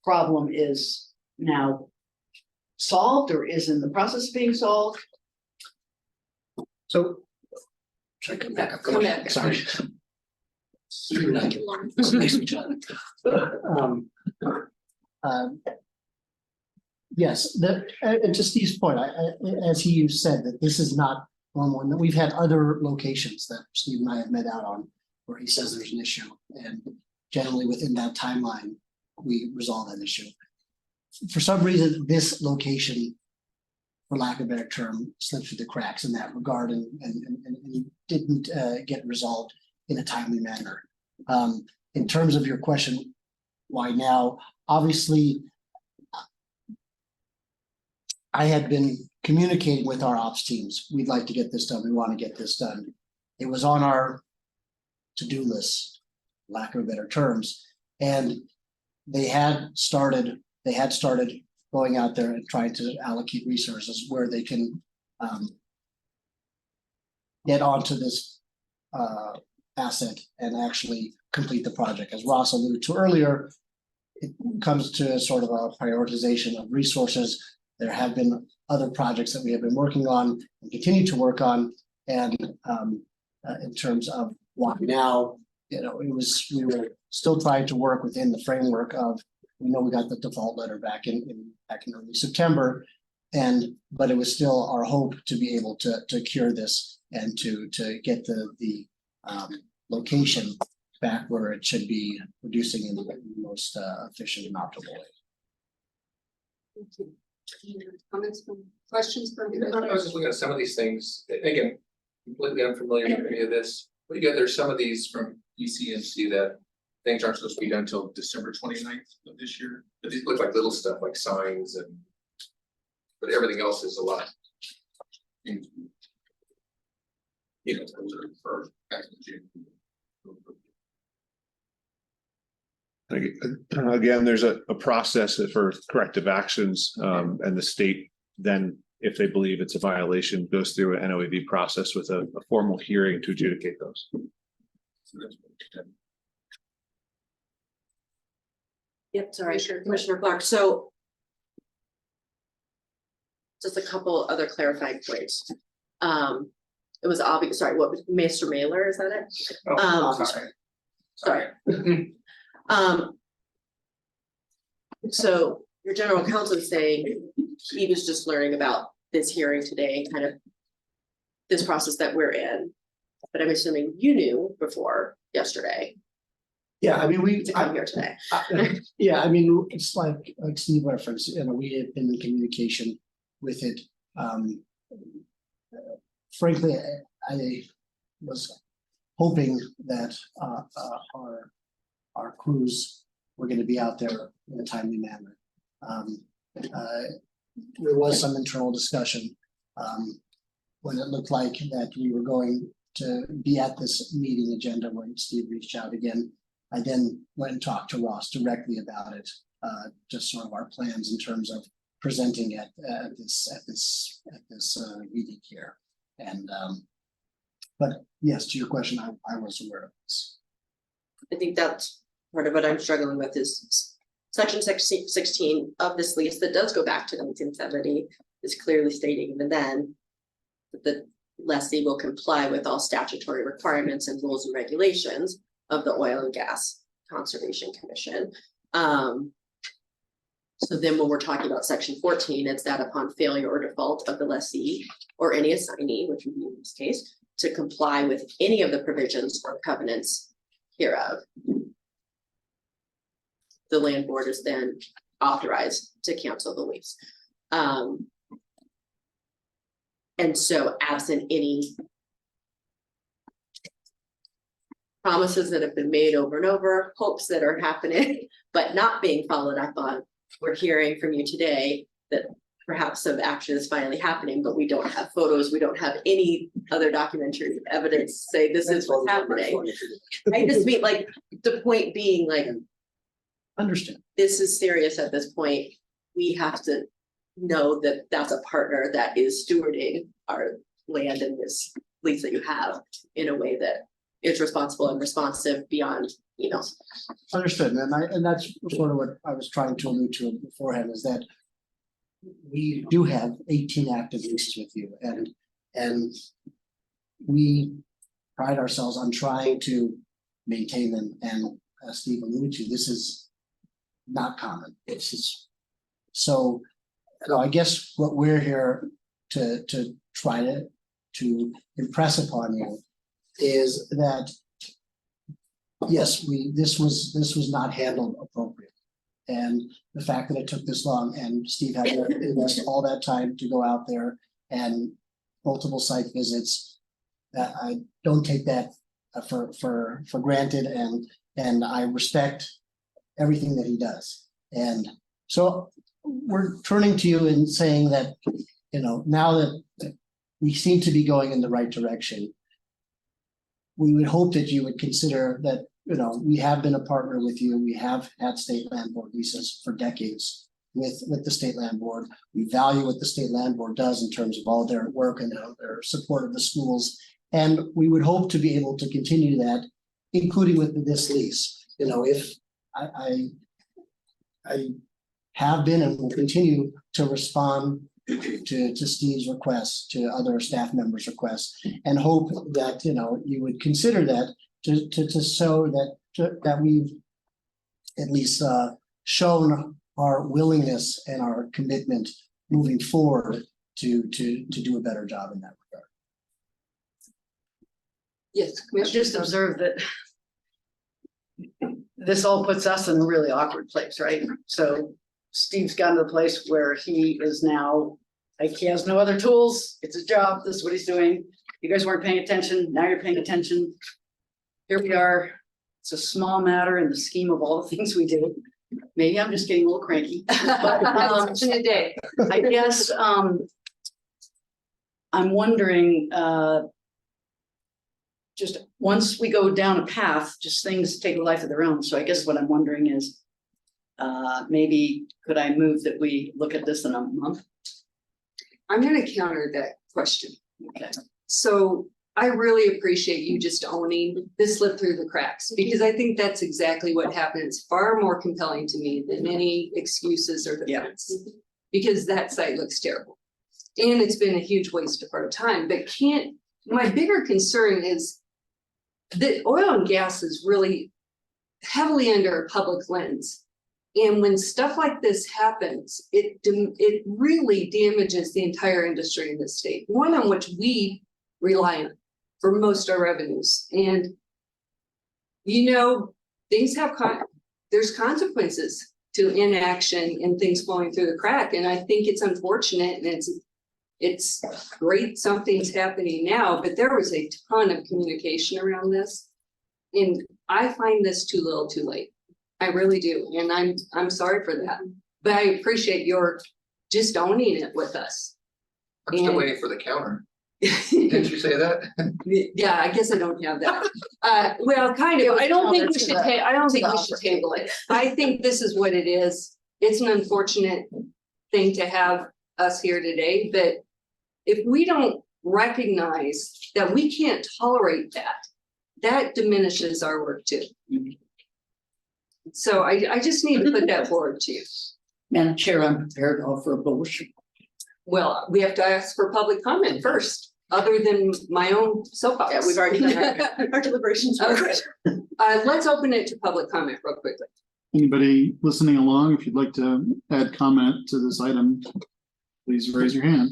problem is now solved or is in the process of being solved? So. Should I come back up? Come back. Sorry. Yes, and to Steve's point, as he said, that this is not normal, and that we've had other locations that Steve and I have met out on where he says there's an issue, and generally within that timeline, we resolve that issue. For some reason, this location, for lack of a better term, slipped through the cracks in that regard and didn't get resolved in a timely manner. In terms of your question, why now? Obviously, I had been communicating with our ops teams. We'd like to get this done. We want to get this done. It was on our to-do list, lack of better terms, and they had started going out there and trying to allocate resources where they can get onto this asset and actually complete the project. As Ross alluded to earlier, it comes to sort of a prioritization of resources. There have been other projects that we have been working on and continue to work on. And in terms of why now, you know, we were still trying to work within the framework of, we know we got the default letter back in early September, but it was still our hope to be able to cure this and to get the location back where it should be, producing in the most efficient and optimal way. Thank you. Comments from questions from? I was just looking at some of these things, again, completely unfamiliar with any of this, but again, there's some of these from ECNC that things aren't supposed to be done until December 29th of this year, but these look like little stuff like signs but everything else is a lot. You know, for back in June. Again, there's a process for corrective actions, and the state then, if they believe it's a violation, goes through an NOAB process with a formal hearing to adjudicate those. Yep, sorry, Commissioner Clark. So just a couple other clarifying points. It was obvious, sorry, what was Mr. Mailer, is that it? Sorry. So your general counsel is saying he was just learning about this hearing today, kind of this process that we're in. But I'm assuming you knew before yesterday Yeah, I mean, to come here today. Yeah, I mean, it's like Steve referenced, you know, we have been in communication with it. Frankly, I was hoping that our crews were gonna be out there in a timely manner. There was some internal discussion when it looked like that we were going to be at this meeting agenda when Steve reached out again. I then went and talked to Ross directly about it, just sort of our plans in terms of presenting at this meeting here. And but yes, to your question, I was aware of this. I think that's part of what I'm struggling with is section 16 of this lease that does go back to 1970 is clearly stating even then that the lessee will comply with all statutory requirements and rules and regulations of the Oil and Gas Conservation Commission. So then when we're talking about section 14, it's that upon failure or default of the lessee or any assignee, which would be in this case, to comply with any of the provisions or covenants hereof, the land board is then authorized to cancel the lease. And so absent any promises that have been made over and over, hopes that are happening, but not being followed up on, we're hearing from you today that perhaps some action is finally happening, but we don't have photos, we don't have any other documentary evidence to say this is what's happening. I just mean, like, the point being, like, understand, this is serious at this point. We have to know that that's a partner that is stewarding our land in this lease that you have in a way that is responsible and responsive beyond emails. Understood, and that's sort of what I was trying to allude to beforehand, is that we do have 18 active leases with you, and we pride ourselves on trying to maintain them. And as Steve alluded to, this is not common. It's just so. You know, I guess what we're here to try to impress upon you is that yes, this was not handled appropriately, and the fact that it took this long and Steve had to invest all that time to go out there and multiple site visits, I don't take that for granted, and I respect everything that he does. And so we're turning to you and saying that, you know, now that we seem to be going in the right direction, we would hope that you would consider that, you know, we have been a partner with you. We have had state land board leases for decades with the state land board. We value what the state land board does in terms of all their work and their support of the schools. And we would hope to be able to continue that, including with this lease. You know, if I have been and will continue to respond to Steve's requests, to other staff members' requests, and hope that, you know, you would consider that to show that we've at least shown our willingness and our commitment moving forward to do a better job in that regard. Yes, I just observed that this all puts us in a really awkward place, right? So Steve's gotten to the place where he is now, like, he has no other tools. It's his job. This is what he's doing. You guys weren't paying attention. Now you're paying attention. Here we are. It's a small matter in the scheme of all the things we do. Maybe I'm just getting a little cranky. But today, I guess I'm wondering, just once we go down a path, just things take a life of their own. So I guess what I'm wondering is, maybe could I move that we look at this in a month? I'm gonna counter that question. Okay. So I really appreciate you just owning this slip through the cracks, because I think that's exactly what happened. It's far more compelling to me than any excuses or defense. Because that site looks terrible. And it's been a huge waste of our time, but my bigger concern is that oil and gas is really heavily under a public lens. And when stuff like this happens, it really damages the entire industry in the state, one on which we rely on for most of our revenues. And, you know, things have, there's consequences to inaction and things flowing through the crack. And I think it's unfortunate, and it's great something's happening now, but there was a ton of communication around this. And I find this too little too late. I really do. And I'm sorry for that, but I appreciate your just owning it with us. I'm still waiting for the counter. Didn't you say that? Yeah, I guess I don't have that. Well, kind of. I don't think we should table it. I think this is what it is. It's an unfortunate thing to have us here today, but if we don't recognize that we can't tolerate that, that diminishes our work too. So I just need to put that forward to you. Madam Chair, I'm prepared to offer a motion. Well, we have to ask for public comment first, other than my own soapbox. Yeah, we've already done our deliberations. Okay. Let's open it to public comment real quickly. Anybody listening along, if you'd like to add comment to this item, please raise your hand.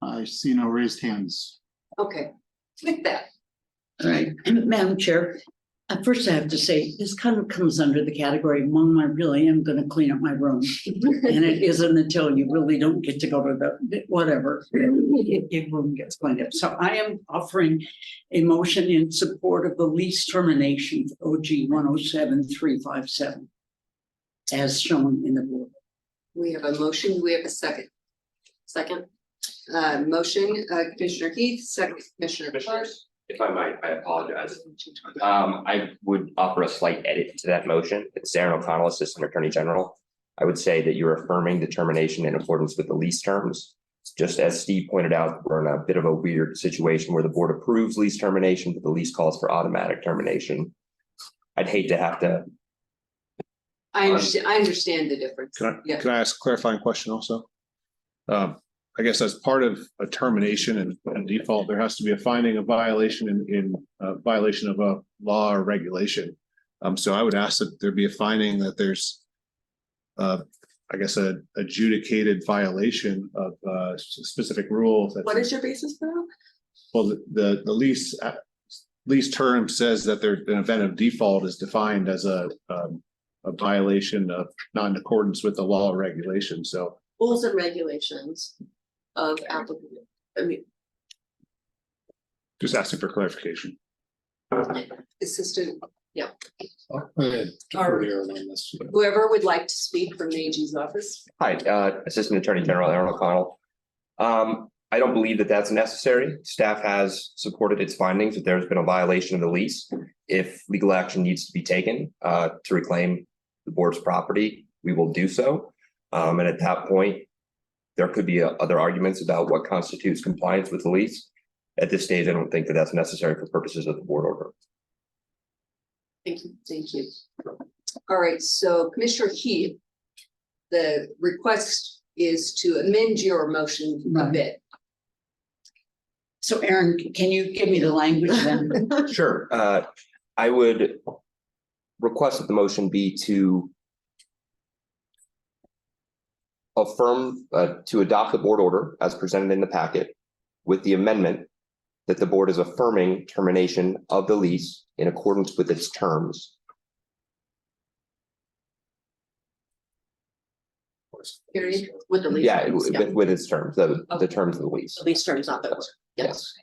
I see no raised hands. Okay, click that. All right, Madam Chair, first I have to say, this kind of comes under the category, Mom, I really am gonna clean up my room. And it isn't until you really don't get to go to the, whatever, your room gets cleaned up. So I am offering a motion in support of the lease termination for OG 107357. As shown in the board. We have a motion, we have a second. Second. Motion, Commissioner Heath, second, Commissioner Clark. If I might, I apologize. I would offer a slight edit to that motion. It's Aaron O'Connell, Assistant Attorney General. I would say that you're affirming the termination in accordance with the lease terms. Just as Steve pointed out, we're in a bit of a weird situation where the board approves lease termination, but the lease calls for automatic termination. I'd hate to have to. I understand the difference. Can Yeah. I ask a clarifying question also? I guess as part of a termination and default, there has to be a finding of violation in violation of a law or regulation. So I would ask that there be a finding that there's I guess a adjudicated violation of a specific rule. What is your basis for that? Well, the lease term says that there an event of default is defined as a violation of not in accordance with the law or regulation. So Rules and regulations of applicable. I mean, just asking for clarification. Assistant, yeah. Or Whoever would like to speak from the AG's office. Hi, Assistant Attorney General Aaron O'Connell. I don't believe that that's necessary. Staff has supported its findings that there's been a violation of the lease. If legal action needs to be taken to reclaim the board's property, we will do so. And at that point, there could be other arguments about what constitutes compliance with the lease. At this stage, I don't think that that's necessary for purposes of the board order. Thank you, thank you. All right, so Commissioner Heath, the request is to amend your motion a bit. So Aaron, can you give me the language then? Sure. I would request that the motion be to affirm, to adopt the board order as presented in the packet with the amendment that the board is affirming termination of the lease in accordance with its terms. Period. With the lease. Yeah, terms, yeah. with its terms, the terms of the lease. The lease terms, not the word. Yes.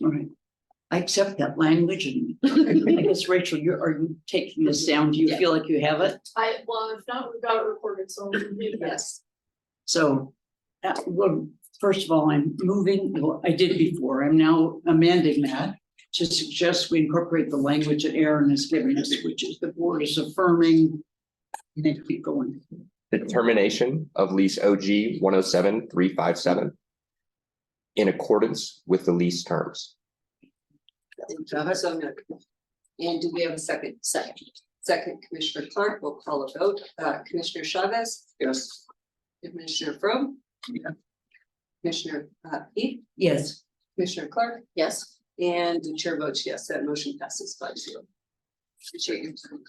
All right. I accept that language and I guess Rachel, are you taking this down? Do you feel like you have it? Well, if not, we've got it recorded, so. Yes. So, well, first of all, I'm moving, well, I did before, I'm now amending that to suggest we incorporate the language that Aaron has given us, which is the board is affirming. And then keep going. The termination of lease OG 107357 in accordance with the lease terms. And do we have a second? Second. Second, Commissioner Clark will call a vote. Commissioner Chavez? Yes. Commissioner Fromm? Commissioner Heath? Yes. Commissioner Clark? Yes. And the chair votes yes, that motion passes 5-0. Appreciate your time.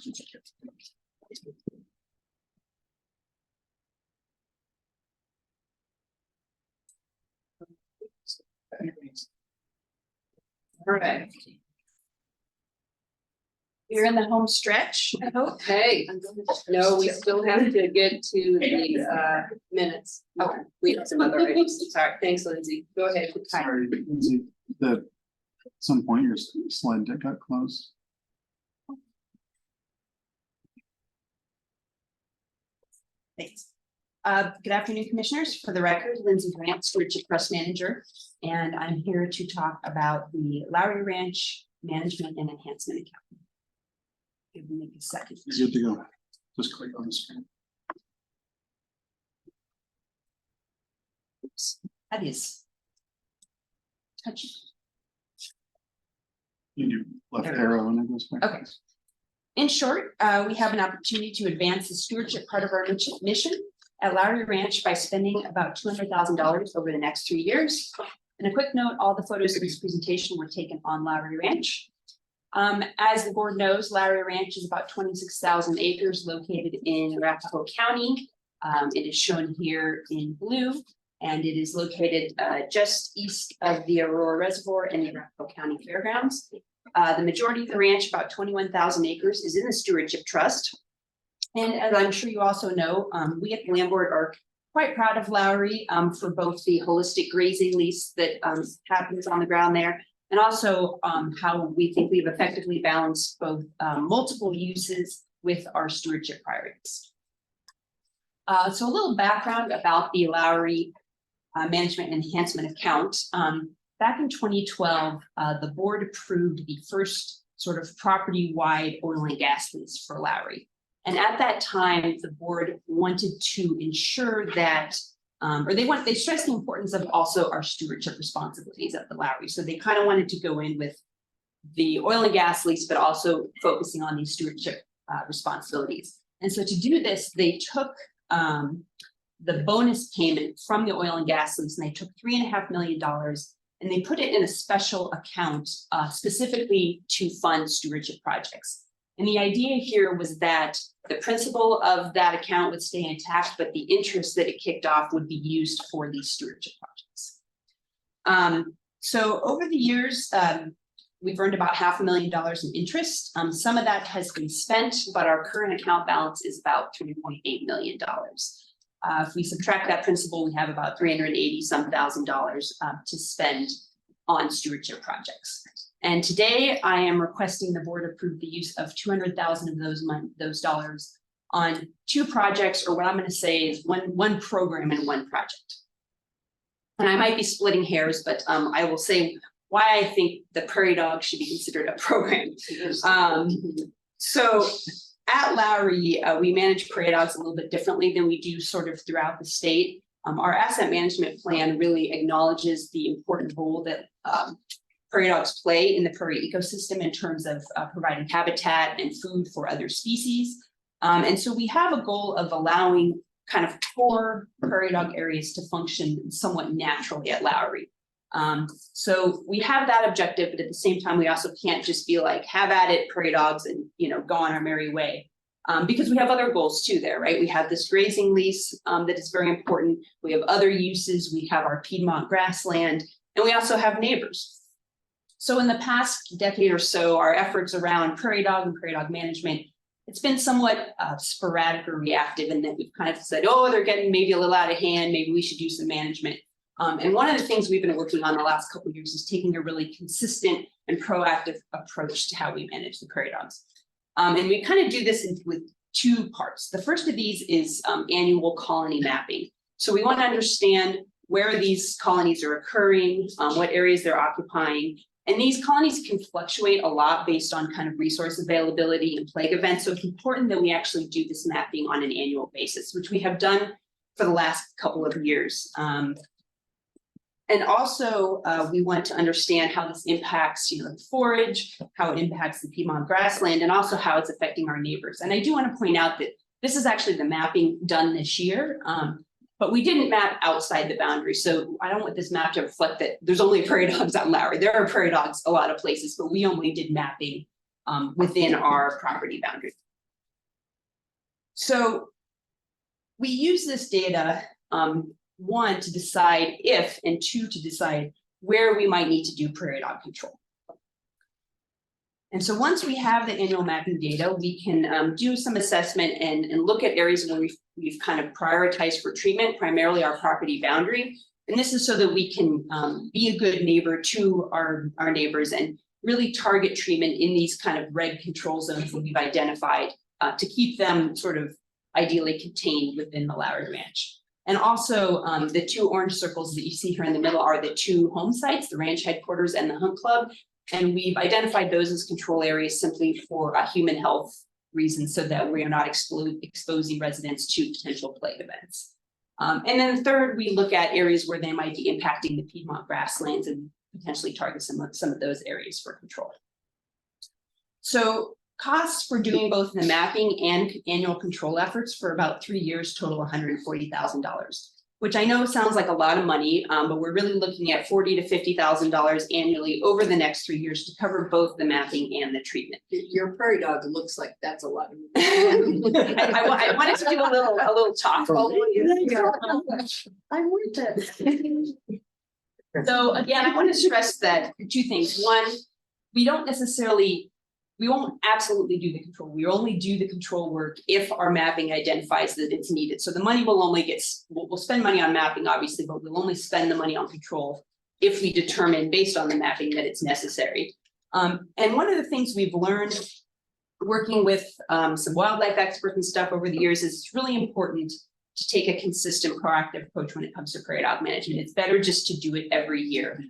All right. You're in the home stretch, I hope. Hey, no, we still have to get to the minutes. Okay. We have some other items. Sorry, thanks, Lindsay. Go ahead. Sorry, Lindsay, at some point your slide deck got closed. Thanks. Good afternoon, Commissioners. For the record, Lindsay Grant, Stewardship Trust Manager, and I'm here to talk about the Lowry Ranch Management and Enhancement Account. Give me a second. You're good to go. Just click on the screen. Oops, that is. Touch. You do left arrow and it goes back. Okay. In short, we have an opportunity to advance the stewardship part of our mission at Lowry Ranch by spending about $200,000 over the next 3 years. And a quick note, all the photos of this presentation were taken on Lowry Ranch. As the board knows, Lowry Ranch is about 26,000 acres located in Arapahoe County. It is shown here in blue, and it is located just east of the Aurora Reservoir and the Arapahoe County Fairgrounds. The majority of the ranch, about 21,000 acres, is in the Stewardship Trust. And as I'm sure you also know, we at the Land Board are quite proud of Lowry for both the holistic grazing lease that happens on the ground there, and also how we think we've effectively balanced both multiple uses with our stewardship priorities. So a little background about the Lowry Management and Enhancement Account. Back in 2012, the board approved the first sort of property-wide oil and gas lease for Lowry. And at that time, the board wanted to ensure that, they stressed the importance of also our stewardship responsibilities at the Lowry. So they kind of wanted to go in with the oil and gas lease, but also focusing on these stewardship responsibilities. And so to do this, they took the bonus payment from the oil and gas lease, and they took $3.5 million and they put it in a special account specifically to fund stewardship projects. And the idea here was that the principal of that account would stay intact, but the interest that it kicked off would be used for these stewardship projects. So over the years, we've earned about $500,000 in interest. Some of that has been spent, but our current account balance is about $3.8 million. If we subtract that principal, we have about $380,000 to spend on stewardship projects. And today I am requesting the board approve the use of $200,000 of those dollars on 2 projects, or what I'm going to say is one program and 1 project. And I might be splitting hairs, but I will say why I think the prairie dog should be considered a program. So at Lowry, we manage prairie dogs a little bit differently than we do sort of throughout the state. Our asset management plan really acknowledges the important role that prairie dogs play in the prairie ecosystem in terms of providing habitat and food for other species. And so we have a goal of allowing kind of core prairie dog areas to function somewhat naturally at Lowry. So we have that objective, but at the same time, we also can't just be like, have at it, prairie dogs, and go on our merry way. Because we have other goals too there, right? We have this grazing lease that is very important. We have other uses. We have our Piedmont grassland, and we also have neighbors. So in the past decade or so, our efforts around prairie dog and prairie dog management, it's been somewhat sporadic or reactive in that we've kind of said, oh, they're getting maybe a little out of hand, maybe we should do some management. And one of the things we've been working on the last couple of years is taking a really consistent and proactive approach to how we manage the prairie dogs. And we kind of do this with 2 parts. The first of these is annual colony mapping. So we want to understand where these colonies are occurring, what areas they're occupying. And these colonies can fluctuate a lot based on kind of resource availability and plague events. So it's important that we actually do this mapping on an annual basis, which we have done for the last couple of years. And also, we want to understand how this impacts, the forage, how it impacts the Piedmont grassland, and also how it's affecting our neighbors. And I do want to point out that this is actually the mapping done this year, but we didn't map outside the boundary. So I don't want this map to reflect that there's only prairie dogs on Lowry. There are prairie dogs a lot of places, but we only did mapping within our property boundary. So we use this data, one, to decide if, and two, to decide where we might need to do prairie dog control. And so once we have the annual mapping data, we can do some assessment and look at areas where we've kind of prioritized for treatment, primarily our property boundary. And this is so that we can be a good neighbor to our neighbors and really target treatment in these kind of red control zones that we've identified to keep them sort of ideally contained within the Lowry Ranch. And also the two orange circles that you see here in the middle are the two home sites, the ranch headquarters and the hunt club. And we've identified those as control areas simply for human health reasons so that we are not exposing residents to potential plague events. And then third, we look at areas where they might be impacting the Piedmont grasslands and potentially target some of those areas for control. So costs for doing both the mapping and annual control efforts for about 3 years total $140,000, which I know sounds like a lot of money, but we're really looking at $40,000 to $50,000 annually over the next 3 years to cover both the mapping and the treatment. Your prairie dog looks like that's a lot of money. I wanted to do a little talk. I want that. So again, I want to stress that two things. One, we won't absolutely do the control. We only do the control work if our mapping identifies that it's needed. So the money will only we'll spend money on mapping, obviously, but we'll only spend the money on control if we determine based on the mapping that it's necessary. And one of the things we've learned working with some wildlife experts and stuff over the years is it's really important to take a consistent proactive approach when it comes to prairie dog management. It's better just to do it every year.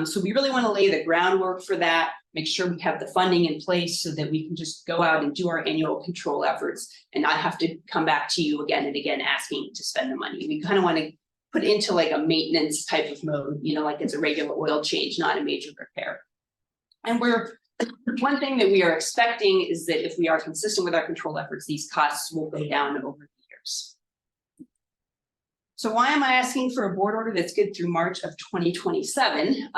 So we really want to lay the groundwork for that, make sure we have the funding in place so that we can just go out and do our annual control efforts and not have to come back to you again and again asking to spend the money. We kind of want to put it into like a maintenance type of mode, like it's a regular oil change, not a major repair. And one thing that we are expecting is that if we are consistent with our control efforts, these costs will go down over the years. So why am I asking for a board order that's good through March of 2027?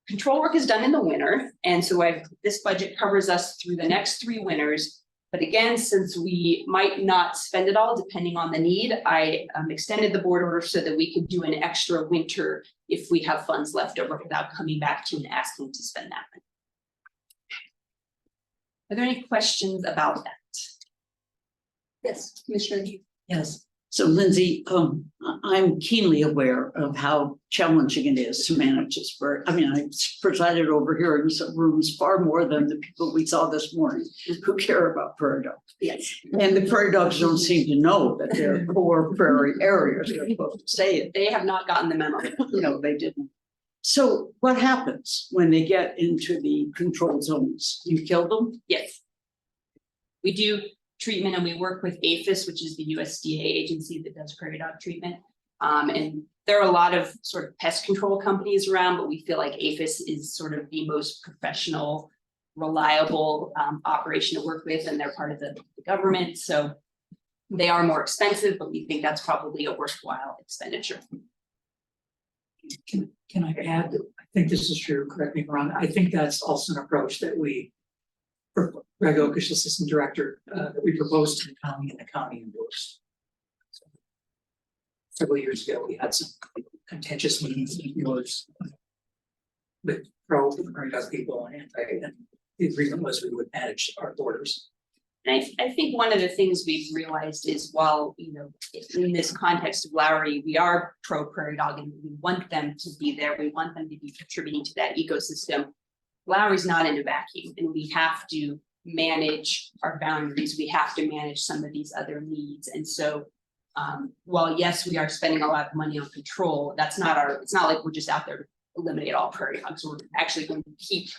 Control work is done in the winter. And so this budget covers us through the next 3 winters. But again, since we might not spend it all depending on the need, I extended the board order so that we could do an extra winter if we have funds left over without coming back to and asking to spend that money. Are there any questions about that? Yes, Commissioner. Yes, so Lindsay, I'm keenly aware of how challenging it is to manage this bird. I mean, I presided over here in some rooms far more than the people we saw this morning who care about prairie dogs. Yes. And the prairie dogs don't seem to know that they're core prairie areas. They're supposed to say it. They have not gotten the memo. No, they didn't. So what happens when they get into the control zones? You kill them? Yes. We do treatment and we work with APHIS, which is the USDA agency that does prairie dog treatment. And there are a lot of sort of pest control companies around, but we feel like APHIS is sort of the most professional, reliable operation to work with, and they're part of the government. So they are more expensive, but we think that's probably a worthwhile expenditure. Can I add, I think this is true, correct me if I'm wrong, I think that's also an approach that Greg Okish, Assistant Director, that we proposed to the county and the county endorsed. Several years ago, we had some contentious meetings with pro prairie dog people and anti, and the agreement was we would manage our borders. And I think one of the things we've realized is while, in this context of Lowry, we are pro prairie dog and we want them to be there. We want them to be contributing to that ecosystem. Lowry's not in a vacuum and we have to manage our boundaries. We have to manage some of these other needs. And so while yes, we are spending a lot of money on control, it's not like we're just out there to eliminate all prairie dogs. We're actually going to keep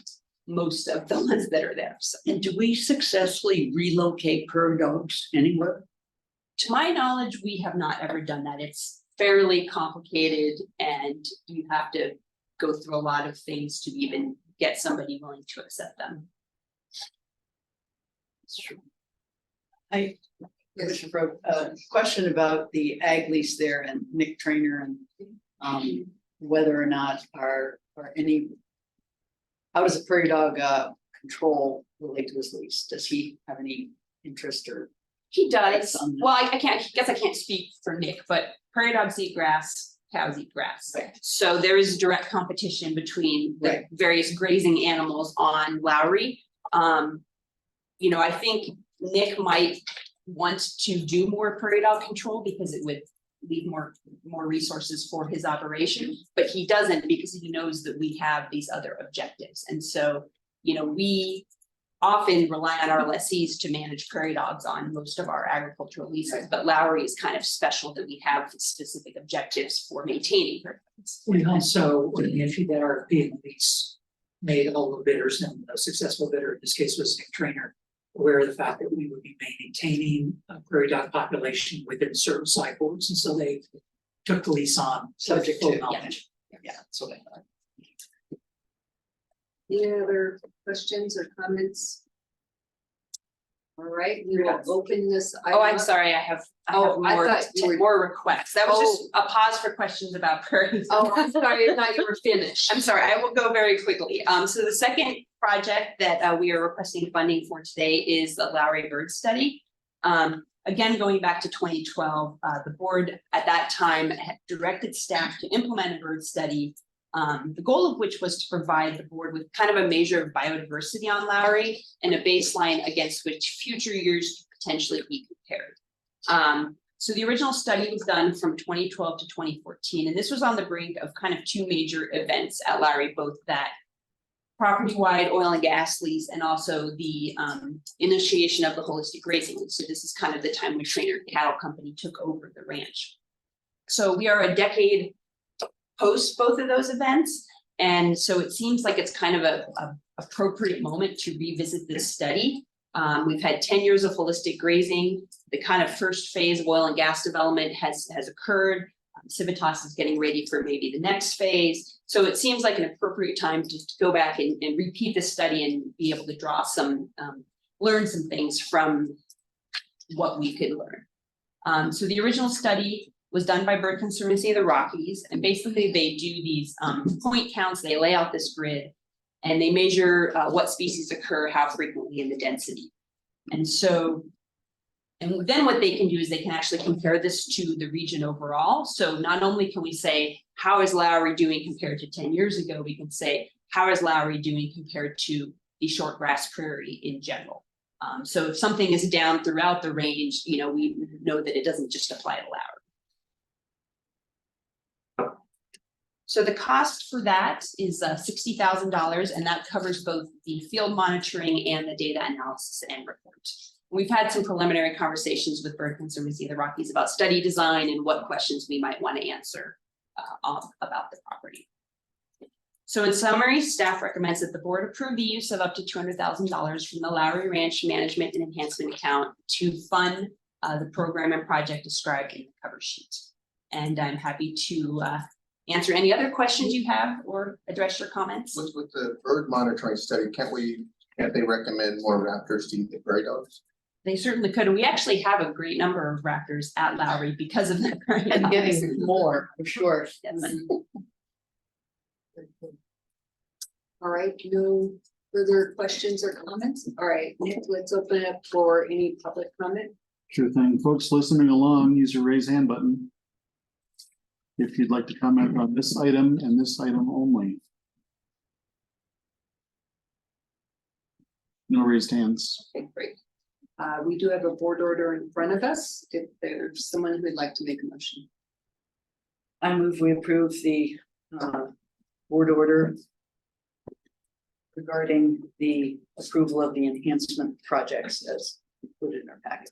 most of the ones that are there. So. And do we successfully relocate prairie dogs anywhere? To my knowledge, we have not ever done that. It's fairly complicated and you have to go through a lot of things to even get somebody willing to accept them. Commissioner Pro, question about the ag lease there and Nick Trainer and whether or not are any. How does the prairie dog control relate to his lease? Does he have any interest or? He does. Well, I can't speak for Nick, but prairie dogs eat grass, cows eat grass. Right. So there is direct competition between the Right. various grazing animals on Lowry. You know, I think Nick might want to do more prairie dog control because it would leave more resources for his operation, but he doesn't because he knows that we have these other objectives. And so, you know, we often rely on our lessees to manage prairie dogs on most of our agricultural leases, but Lowry is kind of special that we have specific objectives for maintaining prairie dogs. We also, when we issued that RFP and lease, made all the bidders, and a successful bidder in this case was Nick Trainer, aware of the fact that we would be maintaining a prairie dog population within certain cycles, and so they took the lease on. Subject full to, knowledge. Yeah, that's what I thought. Any other questions or comments? All right, we will open this. Oh, I'm sorry, I have Oh, I more, thought you were- more requests. That was just a pause for questions about prairie. Oh, I'm sorry, I thought you were finished. I'm sorry, I will go very quickly. So the second project that we are requesting funding for today is the Lowry Bird Study. Again, going back to 2012, the board at that time had directed staff to implement a bird study. The goal of which was to provide the board with kind of a measure of biodiversity on Lowry and a baseline against which future years could potentially be compared. So the original study was done from 2012 to 2014, and this was on the brink of kind of two major events at Lowry, both that property-wide oil and gas lease and also the initiation of the holistic grazing lease. So this is kind of the time when Trainer Cattle Company took over the ranch. So we are a decade post both of those events. And so it seems like it's kind of a appropriate moment to revisit this study. We've had 10 years of holistic grazing. The kind of first phase of oil and gas development has occurred. Civitas is getting ready for maybe the next phase. So it seems like an appropriate time to go back and repeat this study and be able to draw some, learn some things from what we could learn. So the original study was done by Bird Conservancy of the Rockies. And basically they do these point counts, they lay out this grid and they measure what species occur, how frequently, and the density. And so, and then what they can do is they can actually compare this to the region overall. So not only can we say, how is Lowry doing compared to 10 years ago, we can say, how is Lowry doing compared to the short grass prairie in general? So if something is down throughout the range, you know, we know that it doesn't just apply to Lowry. So the cost for that is $60,000, and that covers both the field monitoring and the data analysis and report. We've had some preliminary conversations with Bird Conservancy of the Rockies about study design and what questions we might want to answer about the property. So in summary, staff recommends that the board approve the use of up to $200,000 from the Lowry Ranch Management and Enhancement Account to fund the program and project described in the cover sheet. And I'm happy to answer any other questions you have or address your comments. With the bird monitoring study, can't they recommend more raptors to eat the prairie dogs? They certainly could. And we actually have a great number of raptors at Lowry because of that. And getting more, for sure. Yes. All right, no further questions or comments? All right, Nick, let's open it up for any public comment. Sure thing. Folks listening along, use your raise hand button if you'd like to comment on this item and this item only. No raised hands. Okay, great. We do have a board order in front of us. If there's someone who would like to make a motion. I move we approve the board order regarding the approval of the enhancement projects as included in our packet.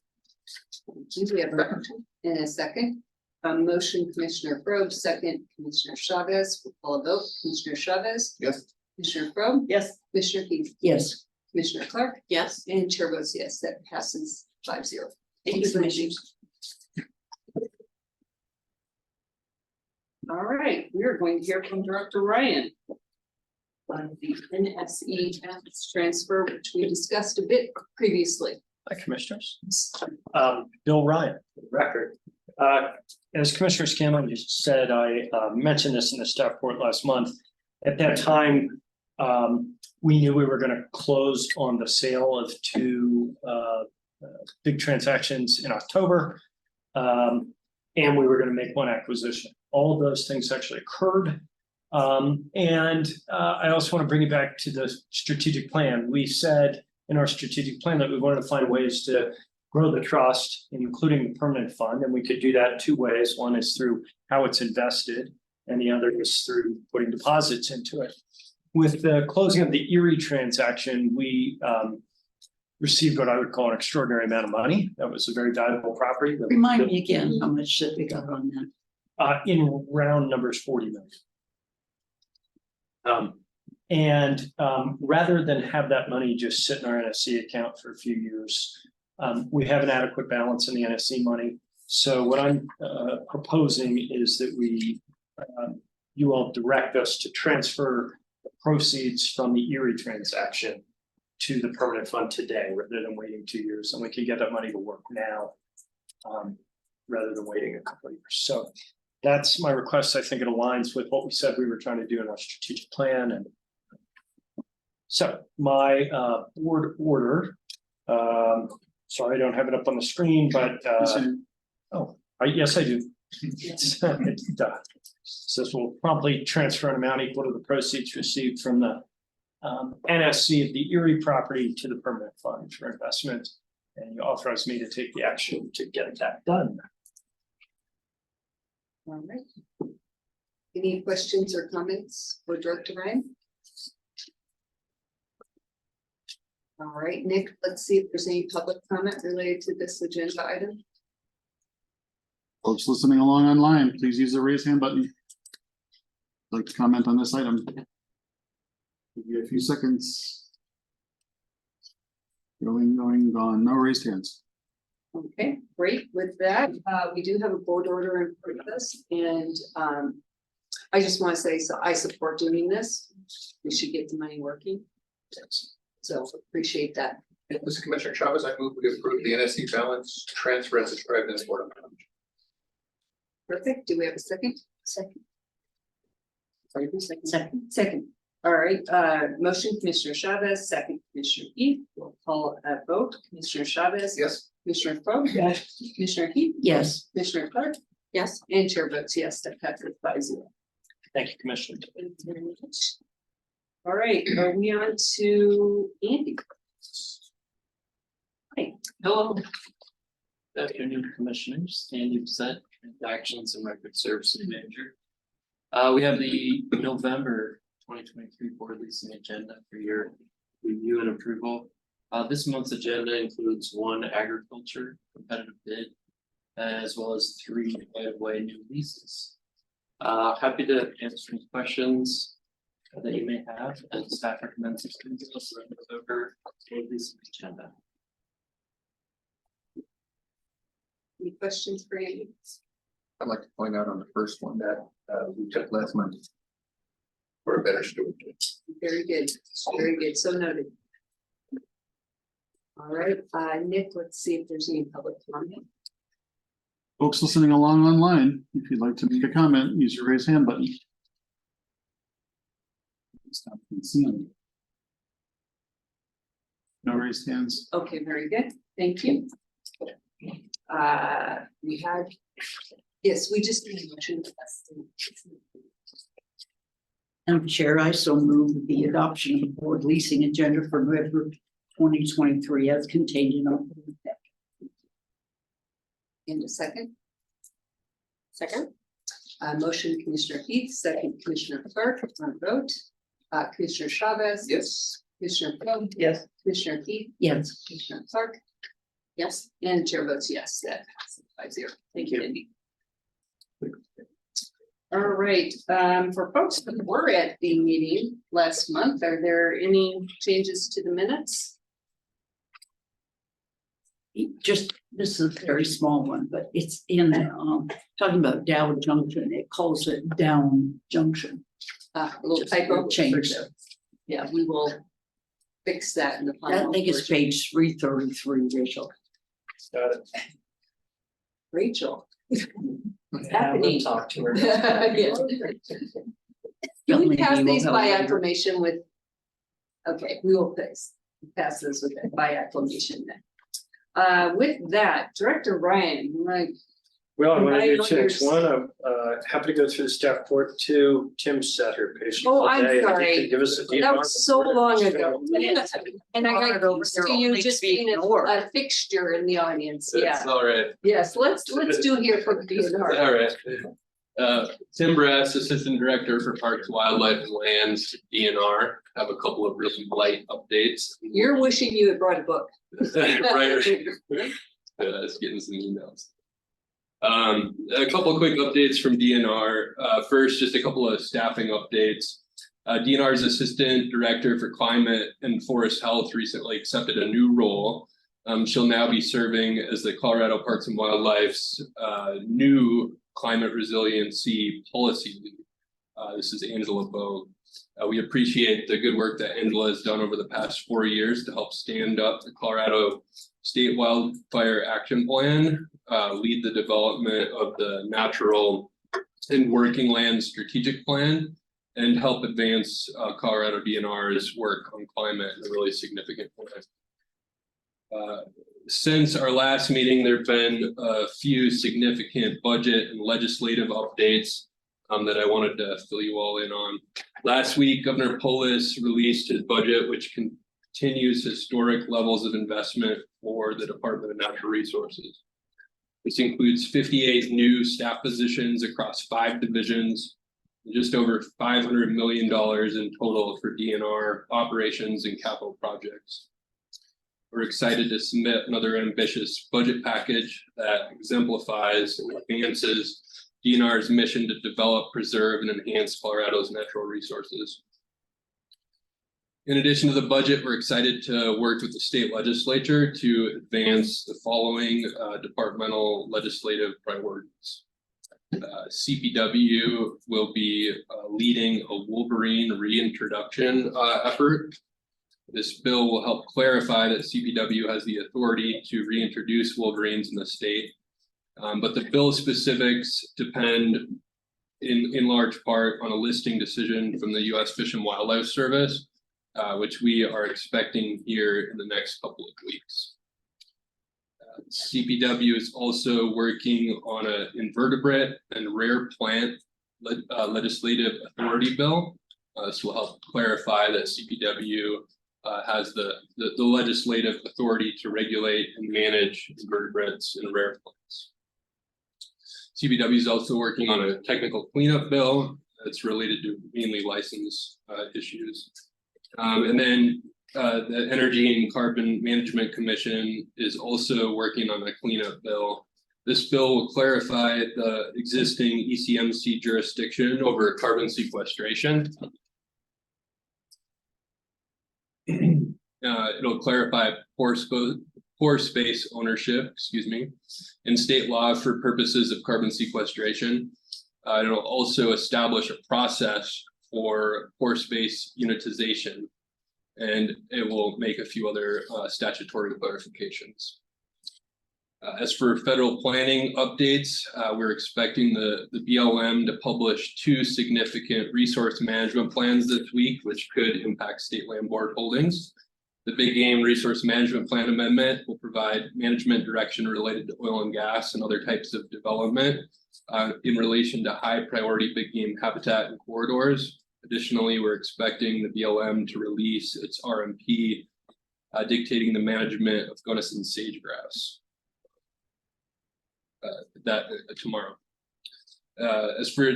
We have a motion in a second. A motion, Commissioner Probe, second, Commissioner Chavez. We'll call a vote. Commissioner Chavez. Yes. Commissioner Probe. Yes. Commissioner Keith. Yes. Commissioner Clark. Yes. And Chair votes yes. That passes 5-0. Thank you, Commissioners. All right, we are going to hear from Director Ryan on the NSE transfer, which we discussed a bit previously. Hi, Commissioners. Bill Ryan, for the record. As Commissioner Scanlon just said, I mentioned this in the staff report last month. At that time, we knew we were going to close on the sale of two big transactions in October. And we were going to make one acquisition. All of those things actually occurred. I also want to bring it back to the strategic plan. We said in our strategic plan that we wanted to find ways to grow the trust, including the permanent fund, and we could do that two ways. One is through how it's invested, and the other is through putting deposits into it. With the closing of the Erie transaction, we received what I would call an extraordinary amount of money. That was a very valuable property. Remind me again, how much that we got on that? In round numbers, 40 million. Rather than have that money just sit in our NSC account for a few years, we have an adequate balance in the NSC money. So what I'm proposing is that you all direct us to transfer the proceeds from the Erie transaction to the permanent fund today, rather than waiting 2 years, and we can get that money to work now, rather than waiting a couple of years. So that's my request. I think it aligns with what we said we were trying to do in our strategic plan. And so my board order, sorry, I don't have it up on the screen, but yes, I do. It's says we'll promptly transfer an amount equal to the proceeds received from the NSC of the Erie property to the permanent fund for investment. And you authorize me to take the action to get that done. All right. Any questions or comments for Director Ryan? All right, Nick, let's see if there's any public comment related to this agenda item. Folks listening along online, please use the raise hand button. Like to comment on this item. Give you a few seconds. Going, gone, no raised hands. Okay, great. With that, we do have a board order in front of us, and I just want to say, so I support doing this. We should get the money working. So appreciate that. This is Commissioner Chavez. I move we approve the NSC balance transfer as described in this board. Perfect. Do we have a second? Second. Sorry, who's second? Second. All right, motion Commissioner Chavez, second Commissioner Heath. We'll call a vote. Commissioner Chavez. Yes. Commissioner Foe. Yes. Commissioner Heath. Yes. Commissioner Clark. Yes. And chair votes yes, that passes 5-0. Thank you, Commissioner. Thank you very much. All right, are we on to Andy? Hi. Hello. Good afternoon, Commissioners. Andy Bissett, Transactions and Record Services Manager. We have the November 2023 board leasing agenda for your review and approval. This month's agenda includes one agriculture competitive bid, as well as 3 right-of-way new leases. Happy to answer any questions that you may have, and staff recommends this over board leasing agenda. Any questions for Andy? I'd like to point out on the first one that we took less money for a better stewardship. Very good, very good, so noted. All right, Nick, let's see if there's any public comment. Folks listening along online, if you'd like to make a comment, use your raise hand button. Stop and see them. No raised hands. Okay, very good, thank you. We had, yes, we just need a motion. Madam Chair, I so move the adoption of the board leasing agenda for November 2023 as contained in our. In a second. Second. Motion Commissioner Heath, second Commissioner Clark on vote. Commissioner Chavez. Yes. Commissioner Poe. Yes. Commissioner Heath. Yes. Commissioner Clark. Yes. And chair votes yes, that passes 5-0. Thank you, Andy. All right, for folks that were at the meeting last month, are there any changes to the minutes? just, this is a very small one, but it's in, talking about Dow Junction, it calls it Down Junction. A little Just typo. change it. Yeah, we will fix that in the I final. think it's version. page 333, Rachel. Got it. Rachel. Have them talk to her. Yeah. Can we Maybe pass we'll these help by later. acclamation with? Okay, we will pass this with by acclamation then. With that, Director Ryan, like. Well, I'm gonna Ryan, do on two. your One, I'm happy to go through the staff report. Two, Tim sat here patiently Oh, all I'm day. and he sorry. could Give us a. That was so long ago. And I Hard got over used here, to you only just to be being ignored. a fixture in the audience, yeah. All right. Yes, let's do here for DNR. All right. Tim Brass, Assistant Director for Parks, Wildlife and Lands, DNR. Have a couple of really light updates. You're wishing you had brought a book. Right. It's getting some emails. A couple of quick updates from DNR. First, just a couple of staffing updates. DNR's Assistant Director for Climate and Forest Health recently accepted a new role. She'll now be serving as the Colorado Parks and Wildlife's new climate resiliency policy lead. This is Angela Bogue. We appreciate the good work that Angela has done over the past 4 years to help stand up the Colorado State Wildfire Action Plan, lead the development of the Natural and Working Land Strategic Plan, and help advance Colorado DNR's work on climate in a really significant way. Since our last meeting, there have been a few significant budget and legislative updates that I wanted to fill you all in on. Last week, Governor Polis released his budget, which continues historic levels of investment for the Department of Natural Resources. This includes 58 new staff positions across 5 divisions, and just over $500 million in total for DNR operations and capital projects. We're excited to submit another ambitious budget package that exemplifies and advances DNR's mission to develop, preserve, and enhance Colorado's natural resources. In addition to the budget, we're excited to work with the state legislature to advance the following departmental legislative priorities. CPW will be leading a Wolverine reintroduction effort. This bill will help clarify that CPW has the authority to reintroduce wolverines in the state. But the bill specifics depend in large part on a listing decision from the U.S. Fish and Wildlife Service, which we are expecting here in the next couple of weeks. CPW is also working on an invertebrate and rare plant legislative authority bill. This will help clarify that CPW has the legislative authority to regulate and manage invertebrates and rare plants. CPW is also working on a technical cleanup bill that's related to mainly license issues. And then the Energy and Carbon Management Commission is also working on a cleanup bill. This bill will clarify the existing ECMC jurisdiction over carbon sequestration. It'll clarify pore space ownership, in state law for purposes of carbon sequestration. It'll also establish a process for pore space unitization, and it will make a few other statutory clarifications. As for federal planning updates, we're expecting the BLM to publish 2 significant resource management plans this week, which could impact state land board holdings. The Big Game Resource Management Plan Amendment will provide management direction related to oil and gas and other types of development in relation to high priority big game habitat and corridors. Additionally, we're expecting the BLM to release its RMP dictating the management of Gunnison sagegrass tomorrow. As for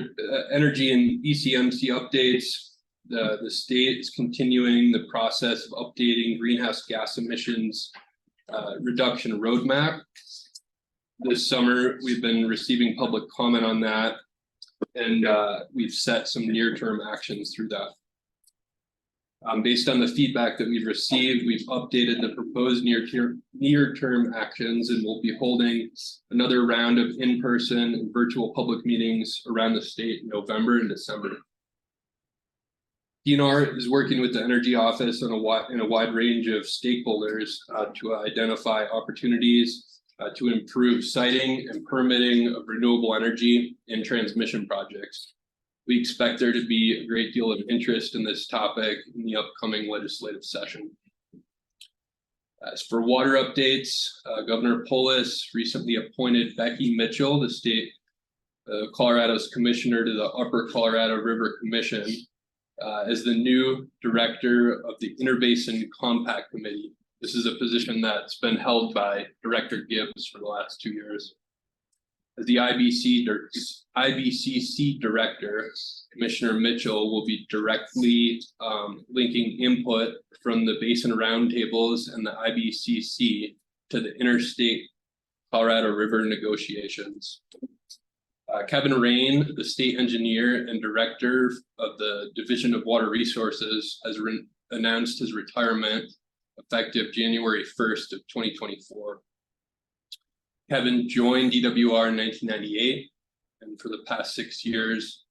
energy and ECMC updates, the state is continuing the process of updating greenhouse gas emissions reduction roadmap. This summer, we've been receiving public comment on that, and we've set some near-term actions through that. Based on the feedback that we've received, we've updated the proposed near-term actions and we'll be holding another round of in-person and virtual public meetings around the state in November and December. DNR is working with the Energy Office on a wide range of stakeholders to identify opportunities to improve siting and permitting of renewable energy and transmission projects. We expect there to be a great deal of interest in this topic in the upcoming legislative session. As for water updates, Governor Polis recently appointed Becky Mitchell, the state of Colorado's commissioner to the Upper Colorado River Commission, as the new director of the Interbasin Compact Committee. This is a position that's been held by Director Gibbs for the last 2 years. As the IBCC director, Commissioner Mitchell will be directly linking input from the Basin Roundtables and the IBCC to the interstate Colorado River negotiations. Kevin Rain, the state engineer and director of the Division of Water Resources, has announced his retirement effective January 1st of 2024. Kevin joined DWR in 1998 and for the past 6 years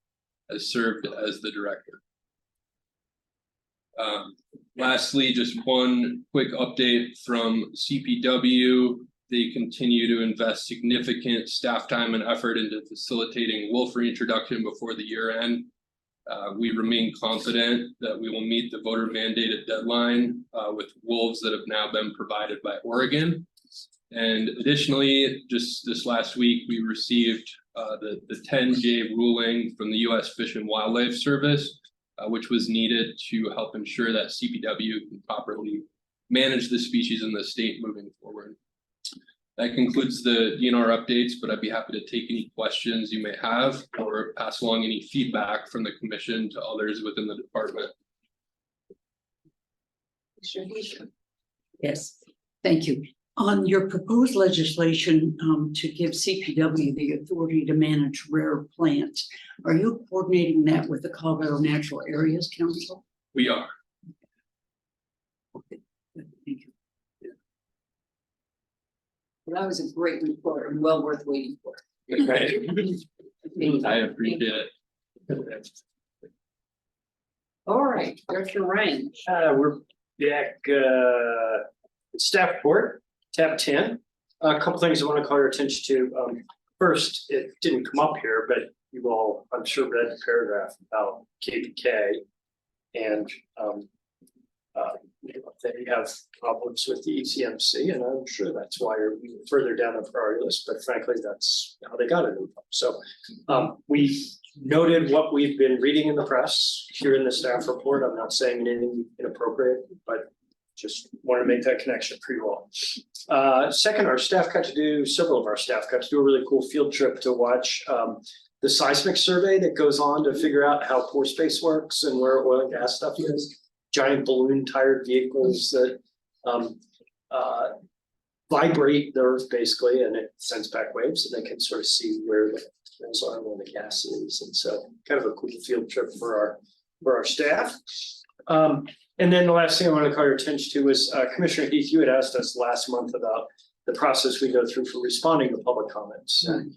has served as the director. Lastly, just one quick update from CPW. They continue to invest significant staff time and effort into facilitating wolf reintroduction before the year end. We remain confident that we will meet the voter mandated deadline with wolves that have now been provided by Oregon. And additionally, just this last week, we received the 10J ruling from the U.S. Fish and Wildlife Service, which was needed to help ensure that CPW can properly manage the species in the state moving forward. That concludes the DNR updates, but I'd be happy to take any questions you may have or pass along any feedback from the commission to others within the department. Yes, thank you. On your proposed legislation to give CPW the authority to manage rare plants, are you coordinating that with the Colorado Natural Areas Council? We are. Okay, good, thank you. Well, that was a great report and well worth waiting for. I appreciate it. All right, Director Ryan. We're back, staff report, tab 10. A couple things I want to call your attention to. First, it didn't come up here, but you all, I'm sure, read the paragraph about KPK and they have problems with the ECMC, and I'm sure that's why you're further down the priority list, but frankly, that's how they got it. So we noted what we've been reading in the press here in the staff report. I'm not saying anything inappropriate, but just want to make that connection for you all. Second, our staff got to do, several of our staff got to do a really cool field trip to watch the seismic survey that goes on to figure out how pore space works and where oil and gas stuff is. Giant balloon tired vehicles that vibrate the earth basically, and it sends back waves, and they can sort of see where the are and where the gas is. And so kind of a cool field trip for our staff. And then the last thing I want to call your attention to is Commissioner Heath, you had asked us last month about the process we go through for responding to public comments. And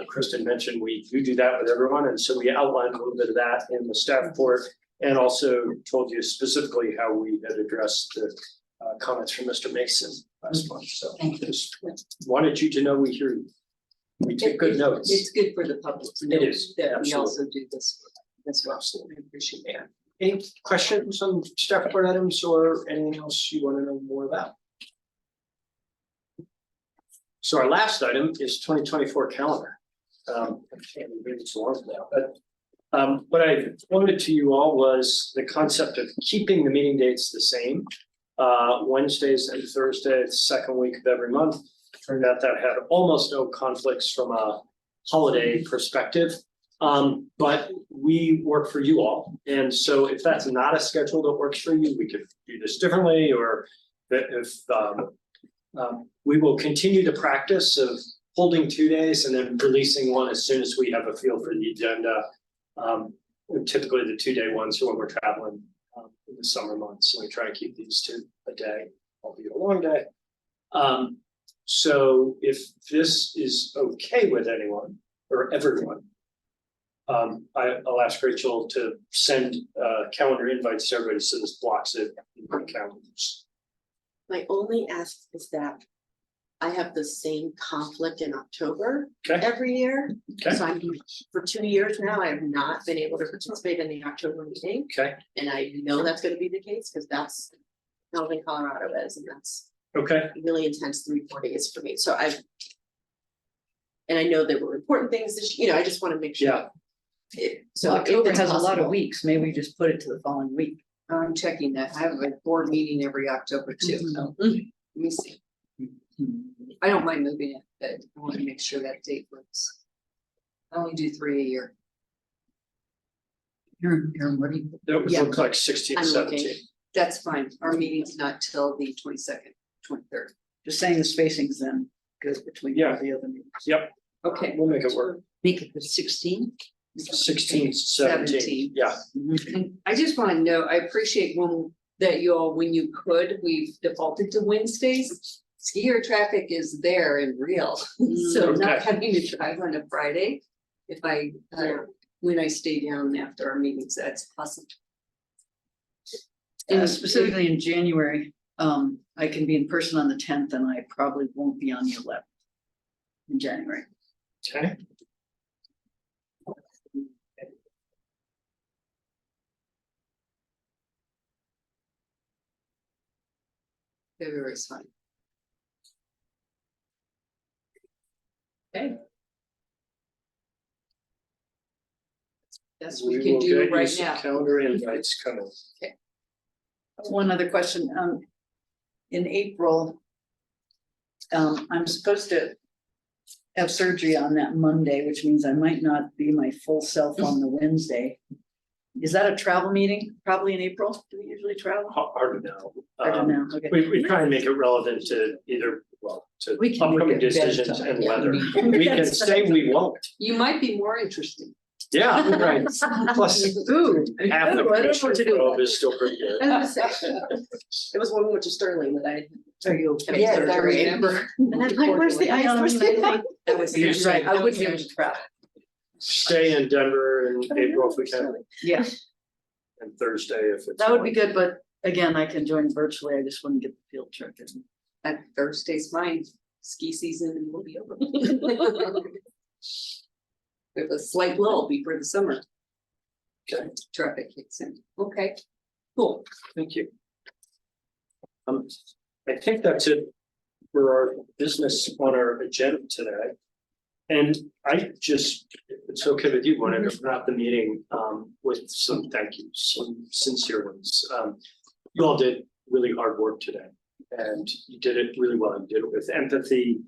Kristen mentioned we do that with everyone. And so we outlined a little bit of that in the staff report, and also told you specifically how we had addressed the comments from Mr. Mason last month. So just wanted you to know we hear you. We take good notes. It's good for the public to know It is, that we absolutely. also do this as well. Absolutely, appreciate that. Any questions on staff report items or anything else you want to know more about? So our last item is 2024 calendar. I can't read it so long now, but what I floated to you all was the concept of keeping the meeting dates the same. Wednesdays and Thursdays, the second week of every month. Turned out that had almost no conflicts from a holiday perspective. But we work for you all. And so if that's not a schedule that works for you, we could do this differently, or if we will continue the practice of holding 2 days and then releasing one as soon as we have a feel for the agenda. Typically the 2 day ones when we're traveling in the the summer months, and we try to keep these to a day, albeit a long day. So if this is okay with anyone or everyone, I'll ask Rachel to send calendar invites to everybody so this blocks it in our calendars. My only ask is that I have the same conflict in October Okay. every year. Okay. So I'm, for 2 years now, I have not been able to participate in the October meeting. Okay. And I know that's gonna be the case, because that's how in Colorado is, and that's Okay. really intense 3-4 days for me, so I've. And I know there were important things this, I just wanna make sure. Yeah. So So if October it's has a lot of possible. weeks, maybe we just put it to the following week. I'm checking that. I have a board meeting every October too. Oh. Let me see. I don't mind moving it, but I want to make sure that date works. I only do 3 a year. You're ready. That would Yeah. look like 16, I'm looking. 17. That's fine. Our meeting's not till the 22nd, 23rd. Just saying the spacing's then good between all the other meetings. Yep. Okay. We'll make it work. Make it the 16th. 16, 17, yeah. And I just want to know, I appreciate that you all, when you could, we've defaulted to Wednesdays. Skier traffic is there and real, so not Okay. having to drive on a Friday. If when I stay down after our meetings, that's awesome. And specifically in January, I can be in person on the 10th and I probably won't be on the 11th. In January. Okay. February's fine. Okay. That's what we can will do get you right some now. Calendar invites coming. One other question, in April. I'm supposed to have surgery on that Monday, which means I might not be my full self on the Wednesday. Is that a travel meeting, probably in April? Do we usually travel? Hard to know. I don't know, okay. We try and make it relevant to either, to We can make upcoming it decisions bedtime, and yeah. weather. We can say we won't. You might be more interesting. Yeah, right. Plus, Ooh, half the ooh, I don't know what commissioner's to do. robe is still pretty good. It was when we went to Sterling that I. Are you okay? Yes, I Surgery. remember. And I'm like, where's the ice? Where's the ice? That was, You you're say- right, I wouldn't be able to travel. Stay in Denver in April if we can, Yeah, and Thursday if it's. that would be good, but again, I can join virtually, I just wouldn't get the field trip. And Thursday's fine, ski season will be over. We have a slight lull before the summer. Okay. Traffic kicks in. Okay, cool. Thank you. I think that's it for our business on our agenda today. And I just, if it's okay with you, wanted to wrap the meeting with some thank yous, some sincere ones. You all did really hard work today and you did it really well. You did it with empathy.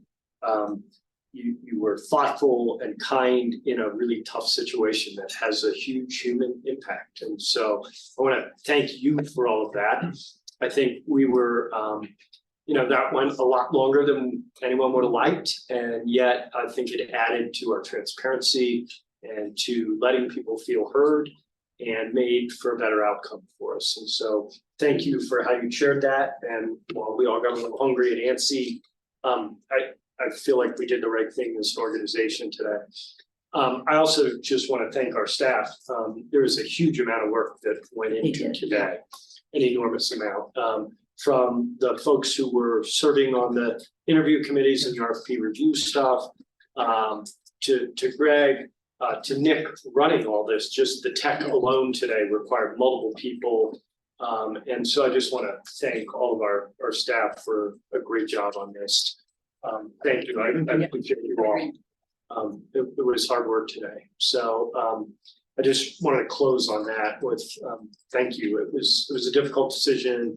You were thoughtful and kind in a really tough situation that has a huge human impact. And so I want to thank you for all of that. I think we were, that went a lot longer than anyone would have liked. And yet I think it added to our transparency and to letting people feel heard and made for a better outcome for us. And so thank you for how you shared that. And while we all got a little hungry and antsy, I feel like we did the right thing as an organization today. I also just want to thank our staff. There was a huge amount of work that went into today, an enormous amount. From the folks who were serving on the interview committees and the RFP review stuff, to Greg, to Nick running all this, just the tech alone today required multiple people. And so I just want to thank all of our staff for a great job on this. Thank you. I appreciate you all. It was hard work today. So I just wanted to close on that with thank you. It was a difficult decision.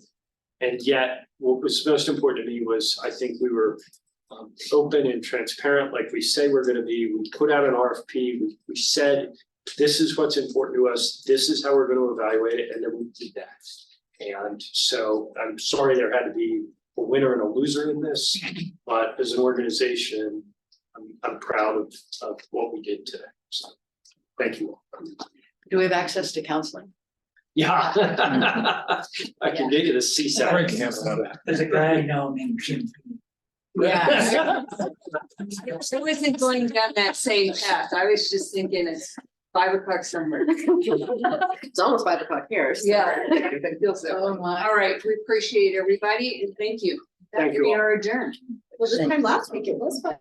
And yet what was most important to me was I think we were open and transparent like we say we're going to be. We put out an RFP. We said, this is what's important to us. This is how we're going to evaluate it. And then we did that. And so I'm sorry there had to be a winner and a loser in this, but as an organization, I'm proud of what we did today. So thank you all. Do we have access to counseling? Yeah. I can get you the CSAT. Frank has done that. There's a guy I know named Jim. Yeah. I wasn't going down that same path. I was just thinking it's 5 o'clock somewhere. It's almost 5 o'clock here. so- Yeah. I feel so. All right, we appreciate everybody and thank you. Thank you We all. are adjourned. Well, this time last week it was 5.